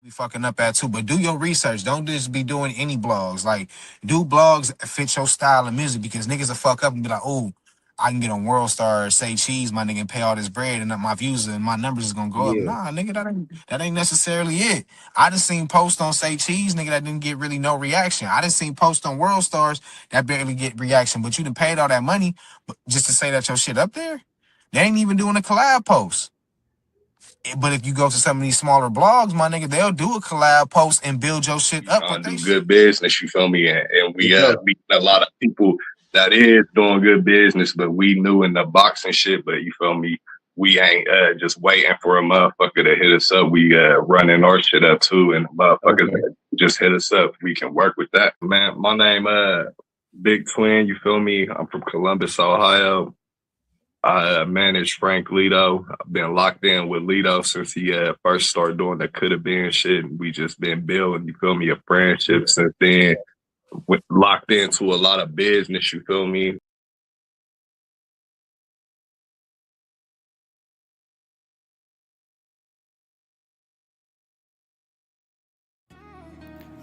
be fucking up at too. But do your research. Don't just be doing any blogs. Like, do blogs that fit your style of music because niggas will fuck up and be like, oh, I can get on World Star, say cheese, my nigga, and pay all this bread, and my views and my numbers is gonna go up. Yeah. Nah, nigga, that ain't necessarily it. I done seen posts on say cheese, nigga, that didn't get really no reaction. I done seen posts on World Stars that barely get reaction, but you done paid all that money just to say that your shit up there. They ain't even doing a collab post. But if you go to some of these smaller blogs, my nigga, they'll do a collab post and build your shit up with they Do shit. good business, you feel me? And For we sure. meet a lot of people that is doing good business, but we new in the boxing shit, but you feel me? We ain't just waiting for a motherfucker to hit us up. We running our shit up too, and motherfuckers Okay. just hit us up. We can work with that. Man, my name Big Twin, you feel me? I'm from Columbus, Ohio. I manage Frank Lito. I've been locked in with Lito since he first started doing the could have been shit. We just been building, you feel me, a friendship since then. Locked into a lot of business, you feel me?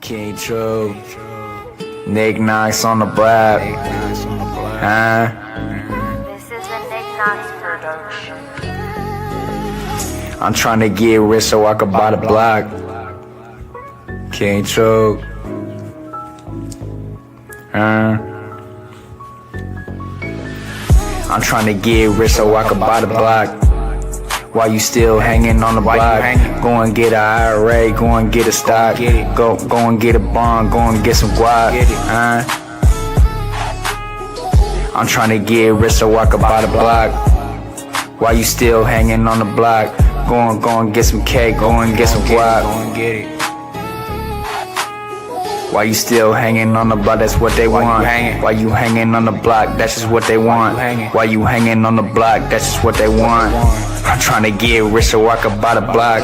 King True, Nick Knox on the block. This is a Nick Knox production. I'm trying to get rich so I can buy the block. King True. I'm trying to get rich so I can buy the block. While you still hanging on the block, go and get a IRA, go and get a stock, go and get a bond, go and get some guap. I'm trying to get rich so I can buy the block. While you still hanging on the block, go and get some cake, go and get some guap. While you still hanging on the block, that's what they want. While you hanging on the block, that's just what they want. While you hanging on the block, that's just what they want. I'm trying to get rich so I can buy the block.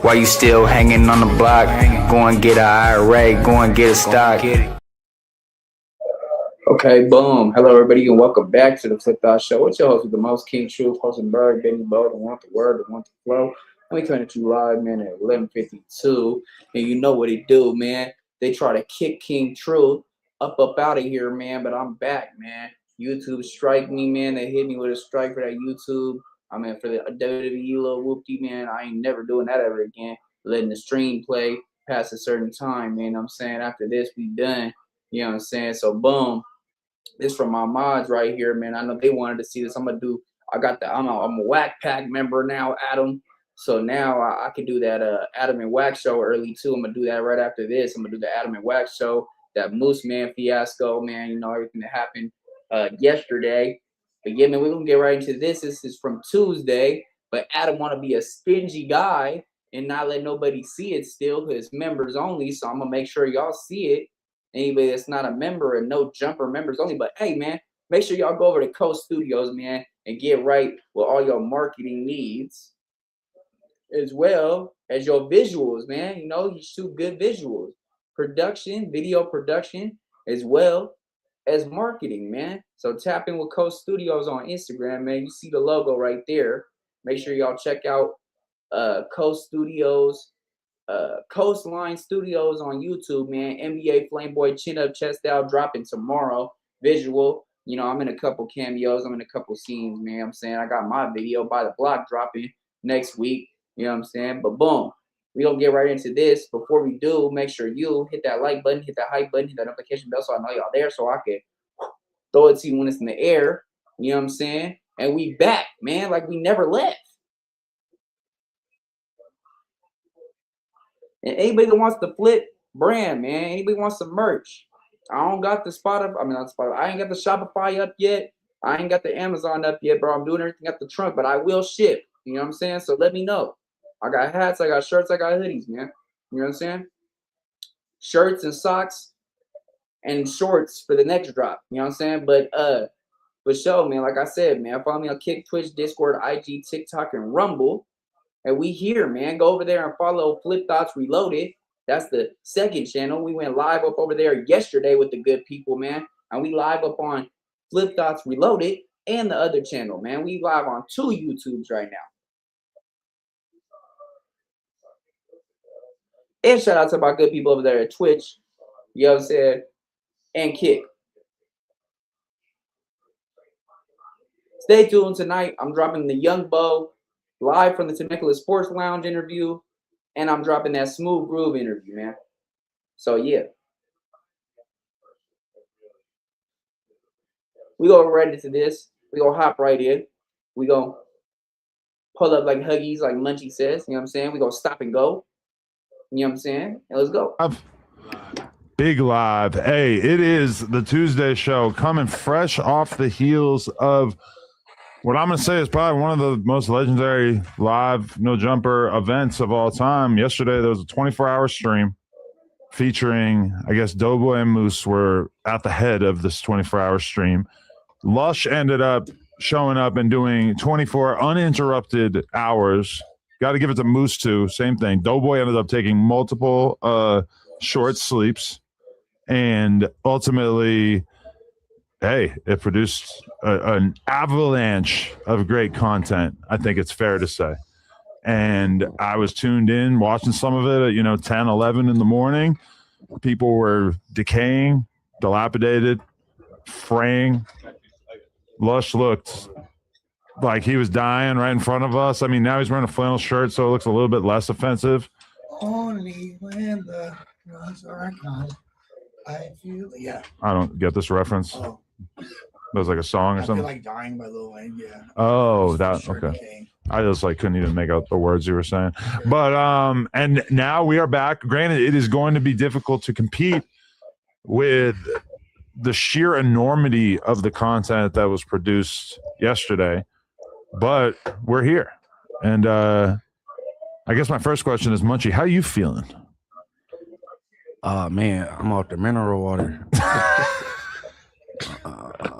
While you still hanging on the block, go and get a IRA, go and get a stock. Okay, boom. Hello, everybody, and welcome back to the Flip Thought Show. It's your host with the most, King Truth, hosting Berg, Benny Bo, the want the word, the want the flow. And we coming at you live, man, at 11:52. And you know what it do, man. They try to kick King Truth up out of here, man, but I'm back, man. YouTube strike me, man. They hit me with a strike for that YouTube. I mean, for the WWE little whoopty, man, I ain't never doing that ever again. Letting the stream play past a certain time, man. I'm saying after this, we done. You know what I'm saying? So, boom. This from my mods right here, man. I know they wanted to see this. I'm a Whack Pack member now, Adam. So now I can do that Adam and Wax show early too. I'm gonna do that right after this. I'm gonna do the Adam and Wax show, that Moose Man fiasco, man. You know, everything that happened yesterday. But yeah, man, we're gonna get right into this. This is from Tuesday. But Adam wanna be a stingy guy and not let nobody see it still, because members only. So I'm gonna make sure y'all see it. Anybody that's not a member, and no jumper members only. But hey, man, make sure y'all go over to Coast Studios, man, and get right with all your marketing needs, as well as your visuals, man. You know, you shoot good visuals, production, video production, as well as marketing, man. So tap in with Coast Studios on Instagram, man. You see the logo right there. Make sure y'all check out Coast Studios, Coastline Studios on YouTube, man. NBA Flameboy Chin Up Chest Out dropping tomorrow. Visual. You know, I'm in a couple cameos. I'm in a couple scenes, man. I'm saying I got my video by the block dropping next week. You know what I'm saying? But boom, we gonna get right into this. Before we do, make sure you hit that like button, hit that hype button, hit that notification bell so I know y'all there, so I can throw it to you when it's in the air. You know what I'm saying? And we back, man, like we never left. And anybody that wants to flip brand, man, anybody wants some merch. I don't got the I ain't got the Shopify up yet. I ain't got the Amazon up yet, bro. I'm doing everything at the trunk, but I will ship. You know what I'm saying? So let me know. I got hats, I got shirts, I got hoodies, man. You know what I'm saying? Shirts and socks and shorts for the next drop. You know what I'm saying? But for sure, man, like I said, man, follow me on Kick, Twitch, Discord, IG, TikTok, and Rumble. And we here, man. Go over there and follow Flip Thoughts Reloaded. That's the second channel. We went live up over there yesterday with the good people, man. And we live up on Flip Thoughts Reloaded and the other channel, man. We live on 2 YouTubes right now. And shout out to my good people over there at Twitch. You know what I'm saying? And Kick. Stay tuned tonight. I'm dropping the Young Bo live from the Temecula Sports Lounge interview. And I'm dropping that Smooth Groove interview, man. So, yeah. We go right into this. We gonna hop right in. We gonna pull up like Huggies, like Munchie says. You know what I'm saying? We gonna stop and go. You know what I'm saying? And let's go. Big live. Hey, it is the Tuesday show coming fresh off the heels of what I'm going to say is probably one of the most legendary live no jumper events of all time. Yesterday, there was a 24-hour stream featuring, I guess, Doughboy and Moose were at the head of this 24-hour stream. Lush ended up showing up and doing 24 uninterrupted hours. Got to give it to Moose, too. Same thing. Doughboy ended up taking multiple short sleeps. And ultimately, hey, it produced an avalanche of great content, I think it's fair to say. And I was tuned in, watching some of it at, 10, 11 in the morning. People were decaying, dilapidated, fraying. Lush looked like he was dying right in front of us. I mean, now he's wearing a flannel shirt, so it looks a little bit less offensive. Only when the roads are gone, I feel, yeah. I don't get this reference. Oh, That was like a song or I something. feel like dying by Lil Wayne, yeah. Oh, that Sure okay. King. I just couldn't even make out the words you were saying. But and now we are back. Granted, it is going to be difficult to compete with the sheer enormity of the content that was produced yesterday, but we're here. And I guess my first question is, Munchie, how you feeling? Man, I'm off the mineral water.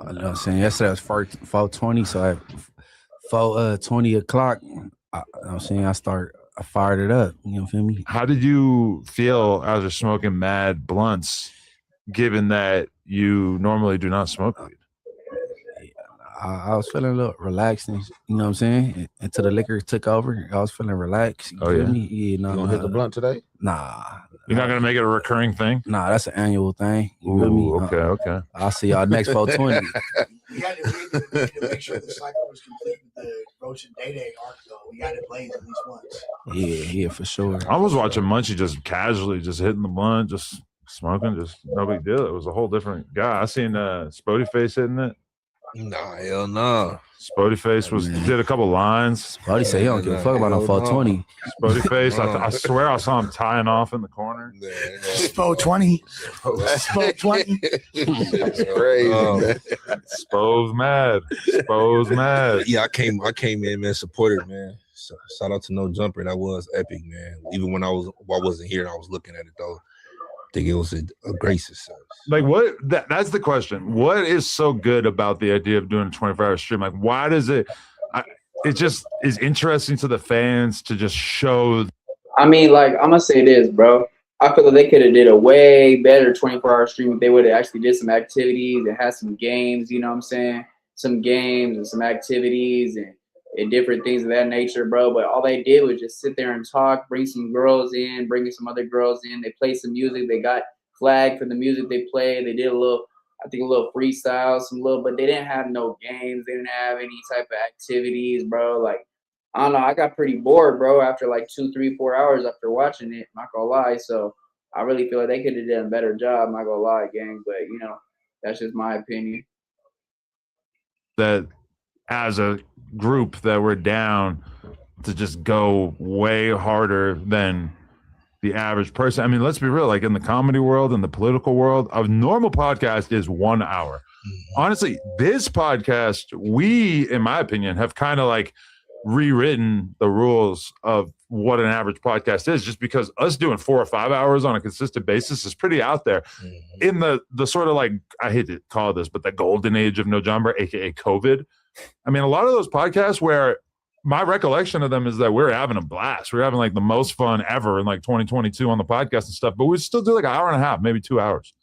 You know what I'm saying? Yesterday was 4:20, so at 4:20 o'clock, you know what I'm saying, I fired it up. You know, feel me? How did you feel as you're smoking mad blunts, given that you normally do not smoke weed? I was feeling a little relaxed, and, you know what I'm saying? Until the liquor took over, I was feeling relaxed. You feel me? Yeah, no, You gonna hit the blunt today? Nah. You're not going to make it a recurring thing? Nah, that's an annual thing. You feel me? Ooh, okay. I'll see y'all next 420. We had to make sure the cycle was complete with the Roach and Day Day arc, though. We got it blaze at least once. Yeah, for sure. I was watching Munchie just casually, just hitting the blunt, just smoking, just no big deal. It was a whole different guy. I seen Spody Face hitting it. Nah, hell no. Spody Face did a couple lines. Spody say he don't give a fuck about no 420. Spody Face, I swear I saw him tying off in the corner. Spo 20. Spo 20. That's crazy, man. Spo's mad. Yeah, I came in, man, supported, man. So, shout out to No Jumper. That was epic, man. Even when I wasn't here, I was looking at it though. I think it was a great success. Like that's the question. What is so good about the idea of doing a 24-hour stream? Like, why does it just is interesting to the fans to just show. I mean, like, I'm gonna say this, bro. I feel like they could have did a way better 24-hour stream if they would have actually did some activities and had some games, you know what I'm saying? Some games and some activities and different things of that nature, bro. But all they did was just sit there and talk, bring some girls in, bringing some other girls in. They played some music. They got flagged for the music they played. They did a little freestyle, but they didn't have no games. They didn't have any type of activities, bro. Like, I don't know. I got pretty bored, bro, after like 2, 3, 4 hours after watching it. Not gonna lie. So I really feel like they could have done a better job. Not gonna lie, gang. But, that's just my opinion. That as a group that we're down to just go way harder than the average person. I mean, let's be real, like in the comedy world and the political world, a normal podcast is 1 hour. Honestly, this podcast, we, in my opinion, have kind of like rewritten the rules of what an average podcast is, just because us doing 4 or 5 hours on a consistent basis is pretty out there. In the sort of like, I hate to call this, but the golden age of No Jumper, aka COVID. I mean, a lot of those podcasts where my recollection of them is that we're having a blast. We're having like the most fun ever in like 2022 on the podcast and stuff, but we still do like an hour and a half, maybe 2 hours.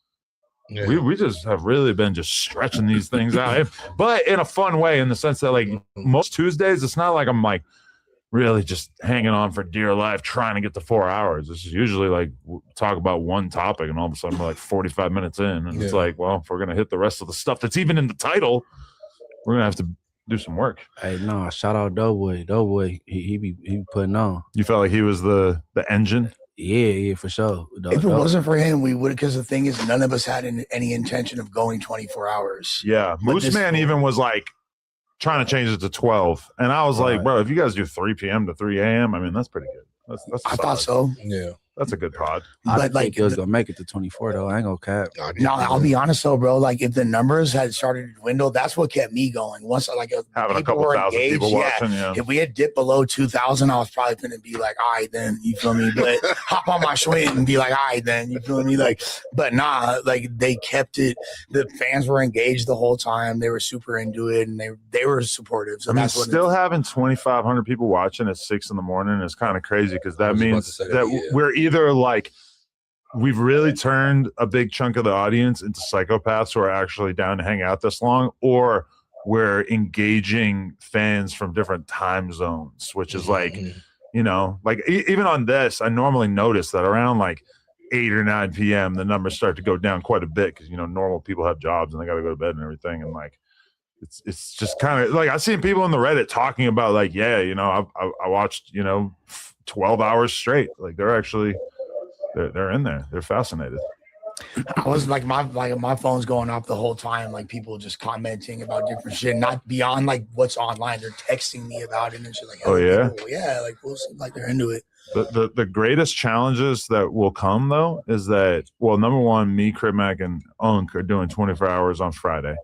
Yeah. We just have really been just stretching these things out, but in a fun way, in the sense that like most Tuesdays, it's not like I'm like really just hanging on for dear life, trying to get to 4 hours. This is usually like talk about one topic, and all of a sudden we're like 45 minutes in, and it's like, well, if we're gonna hit the rest of the stuff that's even in the title, we're gonna have to do some work. Hey, no, shout out Doughboy. Doughboy, he be putting on. You felt like he was the engine? Yeah, for sure. If it wasn't for him, we would, because the thing is, none of us had any intention of going 24 hours. Yeah. Moose Man even was like trying to change it to 12. And I was like, bro, if you guys do 3 p.m. to 3 a.m., I mean, that's pretty good. That's I thought so. Yeah. That's a good pod. I But didn't like, think it was gonna make it to 24 though. I ain't gonna cap. no, I'll be honest though, bro. Like, if the numbers had started to dwindle, that's what kept me going. Once like Having a people couple were thousand engaged, people watching, yeah. If we had dipped below 2,000, I was probably gonna be like, all right, then, you feel me? But hop on my swing and be like, all right, then, you feel me? Like, but nah, like they kept it. The fans were engaged the whole time. They were super into it, and they were supportive. So I mean, that's what still having 2,500 people watching at 6 a.m. is kind of crazy, because that means that we're either like, we've really turned a big chunk of the audience into psychopaths who are actually down to hang out this long, or we're engaging fans from different time zones, which is like, you know, like even on this, I normally notice that around like 8 or 9 p.m., the numbers start to go down quite a bit, because, you know, normal people have jobs and they got to go to bed and everything. And like, it's just kind of like, I've seen people on the Reddit talking about like, yeah, you know, I watched, you know, 12 hours straight. Like they're actually, they're in there. They're fascinated. I was like my phone's going off the whole time, like people just commenting about different shit, not beyond like what's online. They're texting me about it and shit. Like, oh yeah, people, yeah, like we'll see, like they're into it. The greatest challenges that will come though is that, well, number one, me, Crib Mac, and Unk are doing 24 hours on Friday.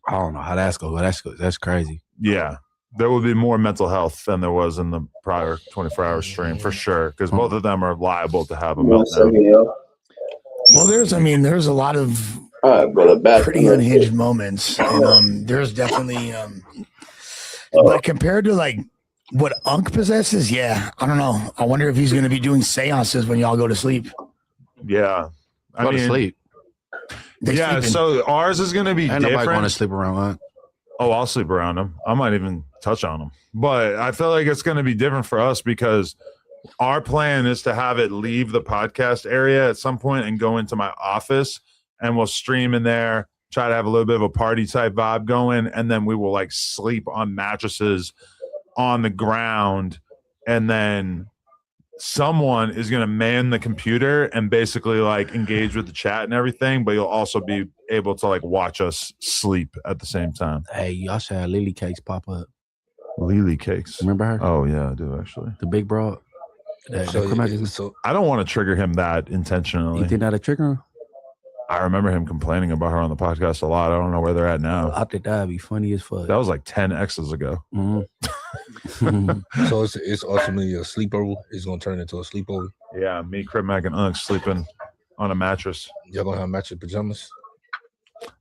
I don't know how that's going. That's crazy. Yeah. There will be more mental health than there was in the prior 24-hour stream, for sure, because both of them are liable to have a meltdown. Well, there's a lot of pretty unhinged moments, and there's definitely but compared to like what Unk possesses, yeah, I don't know. I wonder if he's going to be doing seances when y'all go to sleep. Yeah, Go to sleep. Yeah, so ours is going to be Ain't different. nobody going to sleep around Unk. Oh, I'll sleep around him. I might even touch on him. But I feel like it's going to be different for us, because our plan is to have it leave the podcast area at some point and go into my office, and we'll stream in there, try to have a little bit of a party type vibe going, and then we will like sleep on mattresses on the ground, and then someone is going to man the computer and basically like engage with the chat and everything, but you'll also be able to like watch us sleep at the same time. Hey, y'all should have Lily Cakes pop up. Lily Cakes. Remember her? Oh yeah, I do actually. The big broad. So I don't want to trigger him that intentionally. You think that'll trigger him? I remember him complaining about her on the podcast a lot. I don't know where they're at now. I think that'd be funny as fuck. That was like 10 X's ago. So it's ultimately a sleepover. It's gonna turn into a sleepover. Yeah, me, Crib Mac, and Unk sleeping on a mattress. Y'all gonna have matching pajamas?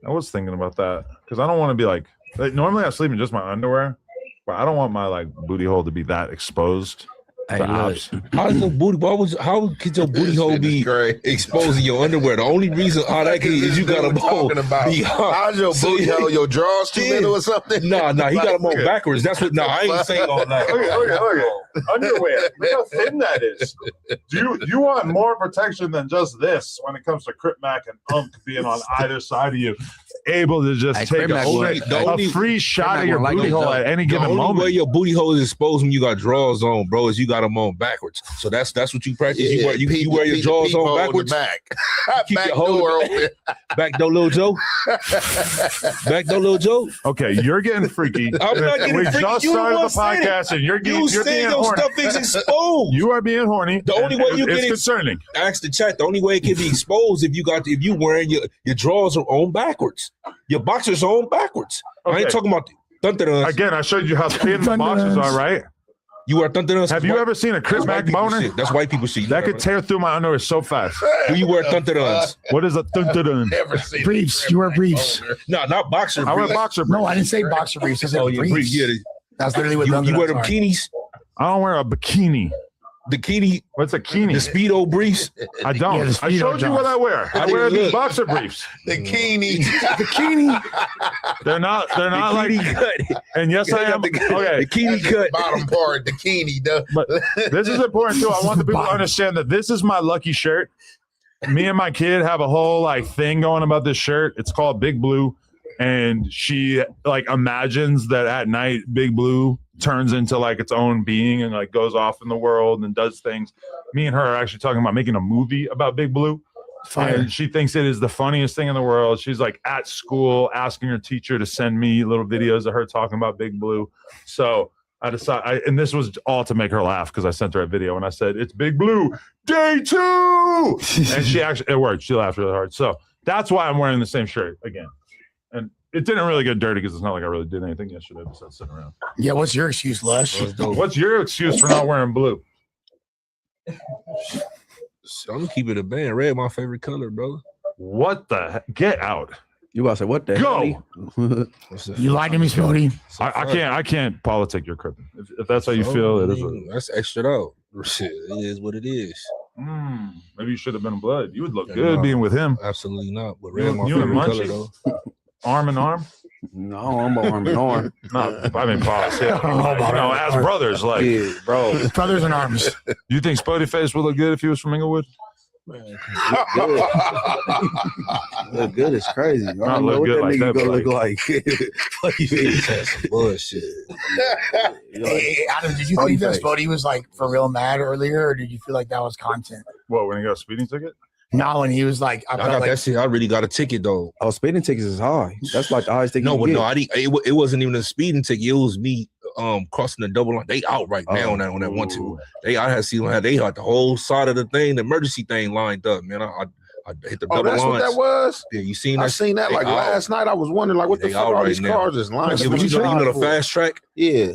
I was thinking about that, because I don't want to be like normally I sleep in just my underwear, but I don't want my like booty hole to be that exposed. Hey, look. How does your booty? How could your booty hole be exposing your underwear? The only reason how that can is you got them on. How's your booty hole? Your drawers too little or something? Nah, he got them on backwards. That's what. I ain't saying all that. Okay. Underwear. Look how thin that is. Do you want more protection than just this when it comes to Crip Mac and Unk being on either side of you, able to just take a free shot of your booty hole at any given moment? The only way your booty hole is exposed when you got drawers on, bro, is you got them on backwards. So that's what you practice. Yeah, you wear your drawers on backwards. Back. Keep Back your hole door open. Back door, little Joe. Back door, little Joe. Okay, you're getting freaky. I'm not getting freaky. We just started the podcast, and you're being horny. Stuff is exposed. You are being horny. The only way you get concerning. Ask the chat. The only way it can be exposed if you wearing your drawers are on backwards. Your boxers are on backwards. Okay. I ain't talking about Again, I showed you how thin the boxers are, right? You wear thundernuns. Have you ever seen a Crip Mac boner? That's white people shit. That could tear through my underwear so fast. Do you wear thundernuns? What is a thunderun? Briefs. You wear briefs. No, not boxer briefs. I wear boxer briefs. No, I didn't say boxer briefs. I said briefs. Yeah. That's literally what you wear them are. bikinis. I don't wear a bikini. bikini. What's a kini? The Speedo briefs. I don't. Yeah, the I showed you what I wear. I wear these boxer briefs. Bikini. Bikini. They're not like. And yes, I am. Okay. Bikini cut. Bottom part, bikini. But this is important too. I want the people to understand that this is my lucky shirt. Me and my kid have a whole like thing going about this shirt. It's called Big Blue, and she like imagines that at night Big Blue turns into like its own being and like goes off in the world and does things. Me and her are actually talking about making a movie about Big Blue. And she thinks it is the funniest thing in the world. She's like at school asking her teacher to send me little videos of her talking about Big Blue. So I decided, and this was all to make her laugh because I sent her a video and I said, "It's Big Blue day 2." And she actually, it worked. She laughed really hard. So that's why I'm wearing the same shirt again. And it didn't really get dirty because it's not like I really did anything yesterday besides sitting around. Yeah, what's your excuse, Lush? What's your excuse for not wearing blue? So I'm gonna keep it a band. Red, my favorite color, bro. What the heck? Get out. You about to say what the Go. hell? You lying to me, Spody? I can't politic your crippin'. If that's how you feel, it is. That's extra though. Shit, it is what it is. Maybe you should have been in blood. You would look good being with him. Absolutely not. But red, my You and favorite color Munchie? though. Arm in arm? No, I'm arm in arm. No, I mean, pause. Yeah. As brothers, like, Yeah, bro. Brothers in arms. You think Spody Face would look good if he was from Inglewood? Man, Look good is crazy. I Not don't know look what good that like nigga that, gonna but look like. Fuck you, mean? that's some bullshit. Hey, Adam, did you think that Spody was like for real mad earlier, or did you feel like that was content? What, when he got a speeding ticket? No, when he was like, I got that shit. I really got a ticket though. Oh, speeding tickets is high. That's like the highest ticket. No, you but get. no, I didn't. It wasn't even a speeding ticket. It was me crossing the double line. They out right now on that one too. I had seen they had the whole side of the thing, the emergency thing lined up. Man, I hit the double that's lines. what that was? Yeah, you seen that? I seen that They like out. last night. I was wondering like what the They fuck out all right these now. cars is lined Yeah, up. but you know the fast track. Yeah.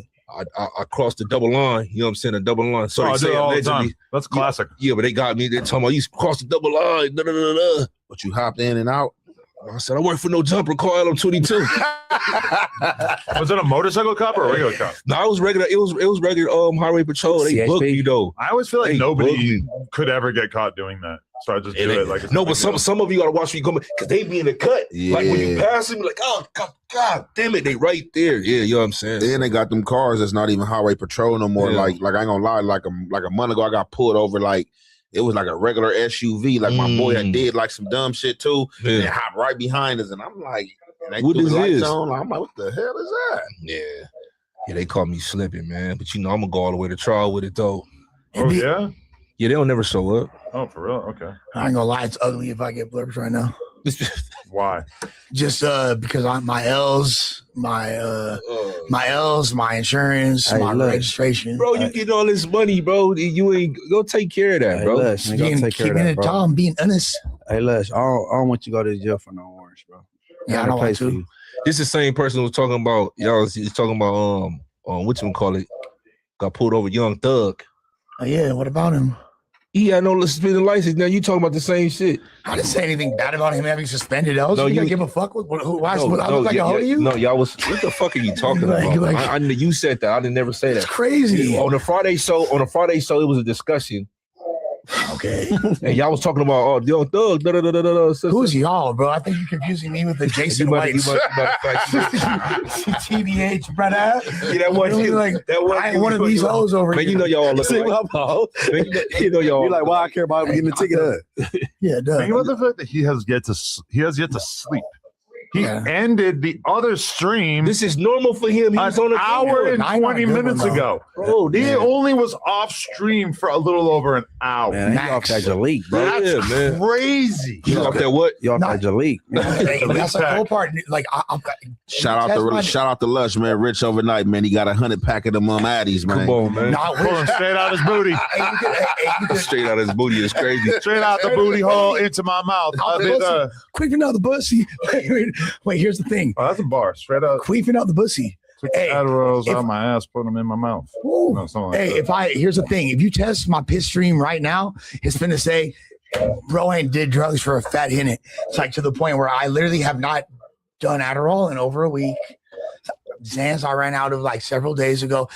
I crossed the double line. You know what I'm saying? The double line. So I they do say it all the allegedly. time. That's classic. Yeah, but they got me. They're talking about you crossed the double line. Da, da, da, da. But you hopped in and out. I said I work for no jumper. Call LM22. Was it a motorcycle cop or a regular cop? No, it was regular. It was regular. Highway patrol. They CHP? booked me though. I always feel like They nobody booked me. could ever get caught doing that. So I just do It it ain't- like it's no, a but big deal. some of you gotta watch when you come because they be in the cut. Like when you Yeah. pass them, like, oh God damn it, they right there. Yeah, you know what I'm saying. Then they got them cars that's not even highway patrol no more. Yeah. Like I ain't gonna lie, like a month ago I got pulled over like it was like a regular SUV. Like my boy had did like some dumb shit too. Yeah. And hopped right behind us. And I'm like, and they What threw the this lights is? on. I'm like, what the hell is that? Yeah, they caught me slipping, man. But you know, I'm gonna go all the way to trial with it though. Oh, yeah? Yeah, they don't never show up. Oh, for real? Okay. I ain't gonna lie, it's ugly if I get blurbs right now. Why? Just because my L's, my insurance, Hey, my look. registration. Bro, you getting all this money, bro. You ain't go take care of that, Hey, bro. Les, nigga, I'll take care of keeping that, it bro. tall and being honest. Hey, Les, I don't want you to go to jail for no warrants, bro. Yeah, I don't want to. This is the same person who was talking about y'all was talking about what you call it? Got pulled over, Young Thug. Oh, yeah, what about him? He had no suspended license. Now you talking about the same shit. I didn't say anything bad about him having suspended. I was No, you you- give a fuck with why I look like a hoe to you? No, y'all was. What the fuck are you talking Like- about? like- I you said that. I didn't never say It's that. crazy. On the Friday show, it was a discussion, Okay. and y'all was talking about Young Thug. Da, da, da, da, da, da. Who's y'all, bro? I think you're confusing me with the Jason White. TBH, brother. Yeah, that one. You like, That one. I ain't one of these hoes over Man, here. you know y'all look See like. what I'm about? You know y'all. You're like, why I care about getting the ticket up? Yeah, duh. Think about the fact that he has yet to sleep. He Yeah. ended the other stream This is normal for him. an He's on the hour and I want a 20 good one, minutes though. ago. Bro, He damn. only was off stream for a little over an hour. Man, he off that Jalik, bro. That's Yeah, man. crazy. You off that what? You off Nah. that Jalik. Hey, that's the pack. cool part. Like, Shout out to Lush, man. Rich overnight, man. He got 100 pack of them Addies, man. Come on, man. Nah, Pull him straight out his booty. Straight out his booty is crazy. Straight out the booty hole into my mouth. Queefing out the bussy. Wait, here's the thing. Oh, that's a bar. Straight out. Queefing out the bussy. Took Hey, the Adderalls if- out of my ass, put them in my mouth. Woo. No, something like Hey, that. here's the thing. If you test my piss stream right now, it's finna say, bro ain't did drugs for a fat minute. It's like to the point where I literally have not done Adderall in over a week. Xans I ran out of like several days ago.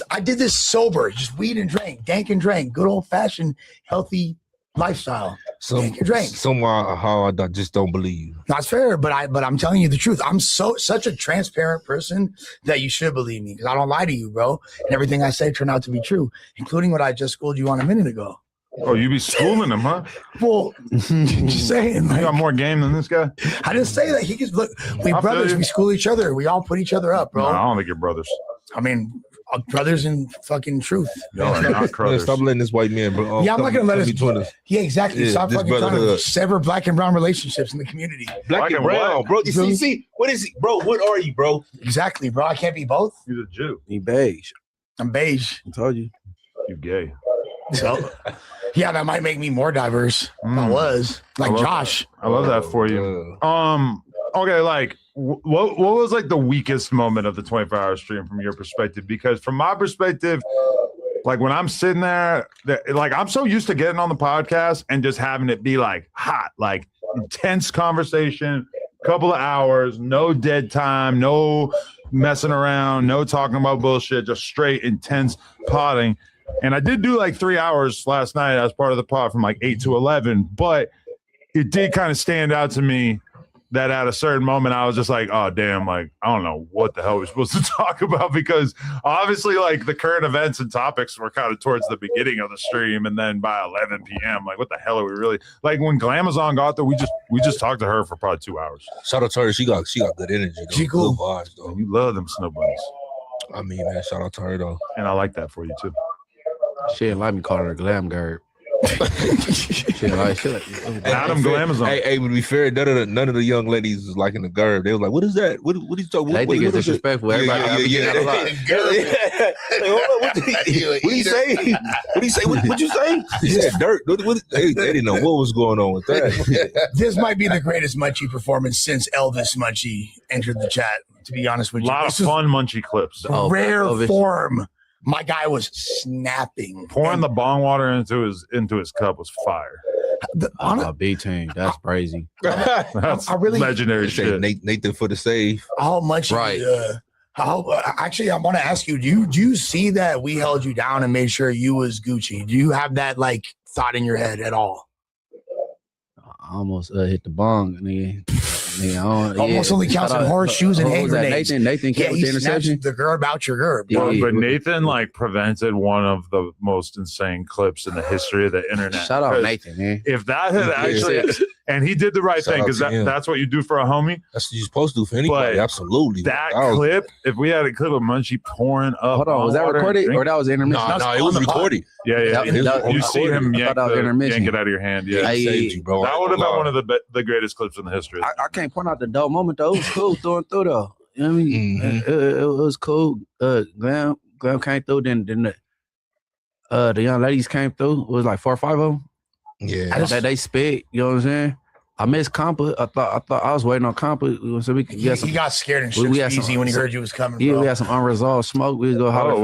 I did this sober, just weed and drank, dank and drank, good old fashioned healthy lifestyle. Dank and drank. Somehow I just don't believe you. That's fair, but I'm telling you the truth. I'm such a transparent person that you should believe me because I don't lie to you, bro. And everything I say turned out to be true, including what I just schooled you on a minute ago. Oh, you be schooling him, huh? Well, just saying. Like, you got more game than this guy? I didn't say that. He just look. We brothers. We school each other. We all put each other up, bro. No, I don't think you're brothers. I mean, brothers in fucking truth. Y'all are not brothers. Stop letting this white man, bro. Yeah, I'm not gonna let us. Yeah, exactly. Yeah, Stop this fucking trying to brotherhood. sever black and brown relationships in the community. Black and brown, bro. You see, what is he, bro? What are you, bro? Exactly, bro. I can't be both. He's a Jew. He beige. I'm beige. I told you. You gay. So, yeah, that might make me more diverse. If I was like Josh. I love that for you. Okay, like what was like the weakest moment of the 24-hour stream from your perspective? Because from my perspective, like when I'm sitting there, like I'm so used to getting on the podcast and just having it be like hot, like intense conversation, couple of hours, no dead time, no messing around, no talking about bullshit, just straight intense potting. And I did do like 3 hours last night as part of the pod from like 8 to 11, but it did kind of stand out to me that at a certain moment I was just like, oh damn, like I don't know what the hell we're supposed to talk about, because obviously like the current events and topics were kind of towards the beginning of the stream, and then by 11 p.m. like what the hell are we really like? When Glamazon got there, we just talked to her for probably 2 hours. Shout out to her. She got good energy. Though. She cool. Good vibes, though. You love them snow bunnies. I mean, man, shout out to her though. And I like that for you too. She didn't like me calling her glam girl. Adam Glamazon. Hey, to be fair, none of the young ladies was liking the girl. They was like, "What is that? What are you talking?" They think it's disrespectful. Everybody, yeah. What do you say? What do you say? What you say? He said dirt. They didn't know what was going on with that. This might be the greatest Munchie performance since Elvis Munchie entered the chat. To be honest with you, a lot of fun Munchie clips. Rare form. My guy was snapping. Pouring the bong water into his cup was fire. B-Team, that's crazy. That's I really legendary shit. Nathan for the save. How much? Right. Actually, I want to ask you: Do you see that we held you down and made sure you was Gucci? Do you have that like thought in your head at all? I almost hit the bong, nigga. Almost only counts in horseshoes and hand grenades. Nathan came with the interception. The girl about your girl. But Nathan like prevented one of the most insane clips in the history of the internet. Shout out Nathan, man. If that had actually, and he did the right thing, because that's what you do for a homie. That's what you're supposed to do for anybody. But absolutely. That clip, if we had a clip of Munchie pouring up. Hold on, was that recorded or that was intermission? No, it was recorded. Yeah. You see him yank it out of your hand. Yeah, bro. That would have been one of the greatest clips in the history. I can't point out the dope moment though. It was cool through though. You know what I mean? It was cool. Glam came through. Then the young ladies came through. It was like 4 or 5 of them. Yeah, they spit. You know what I'm saying? I missed Compa. I thought I was waiting on Compa so we could get some. He got scared and shit easy when he heard you was coming. Yeah, bro. we had some unresolved smoke. We was go holler.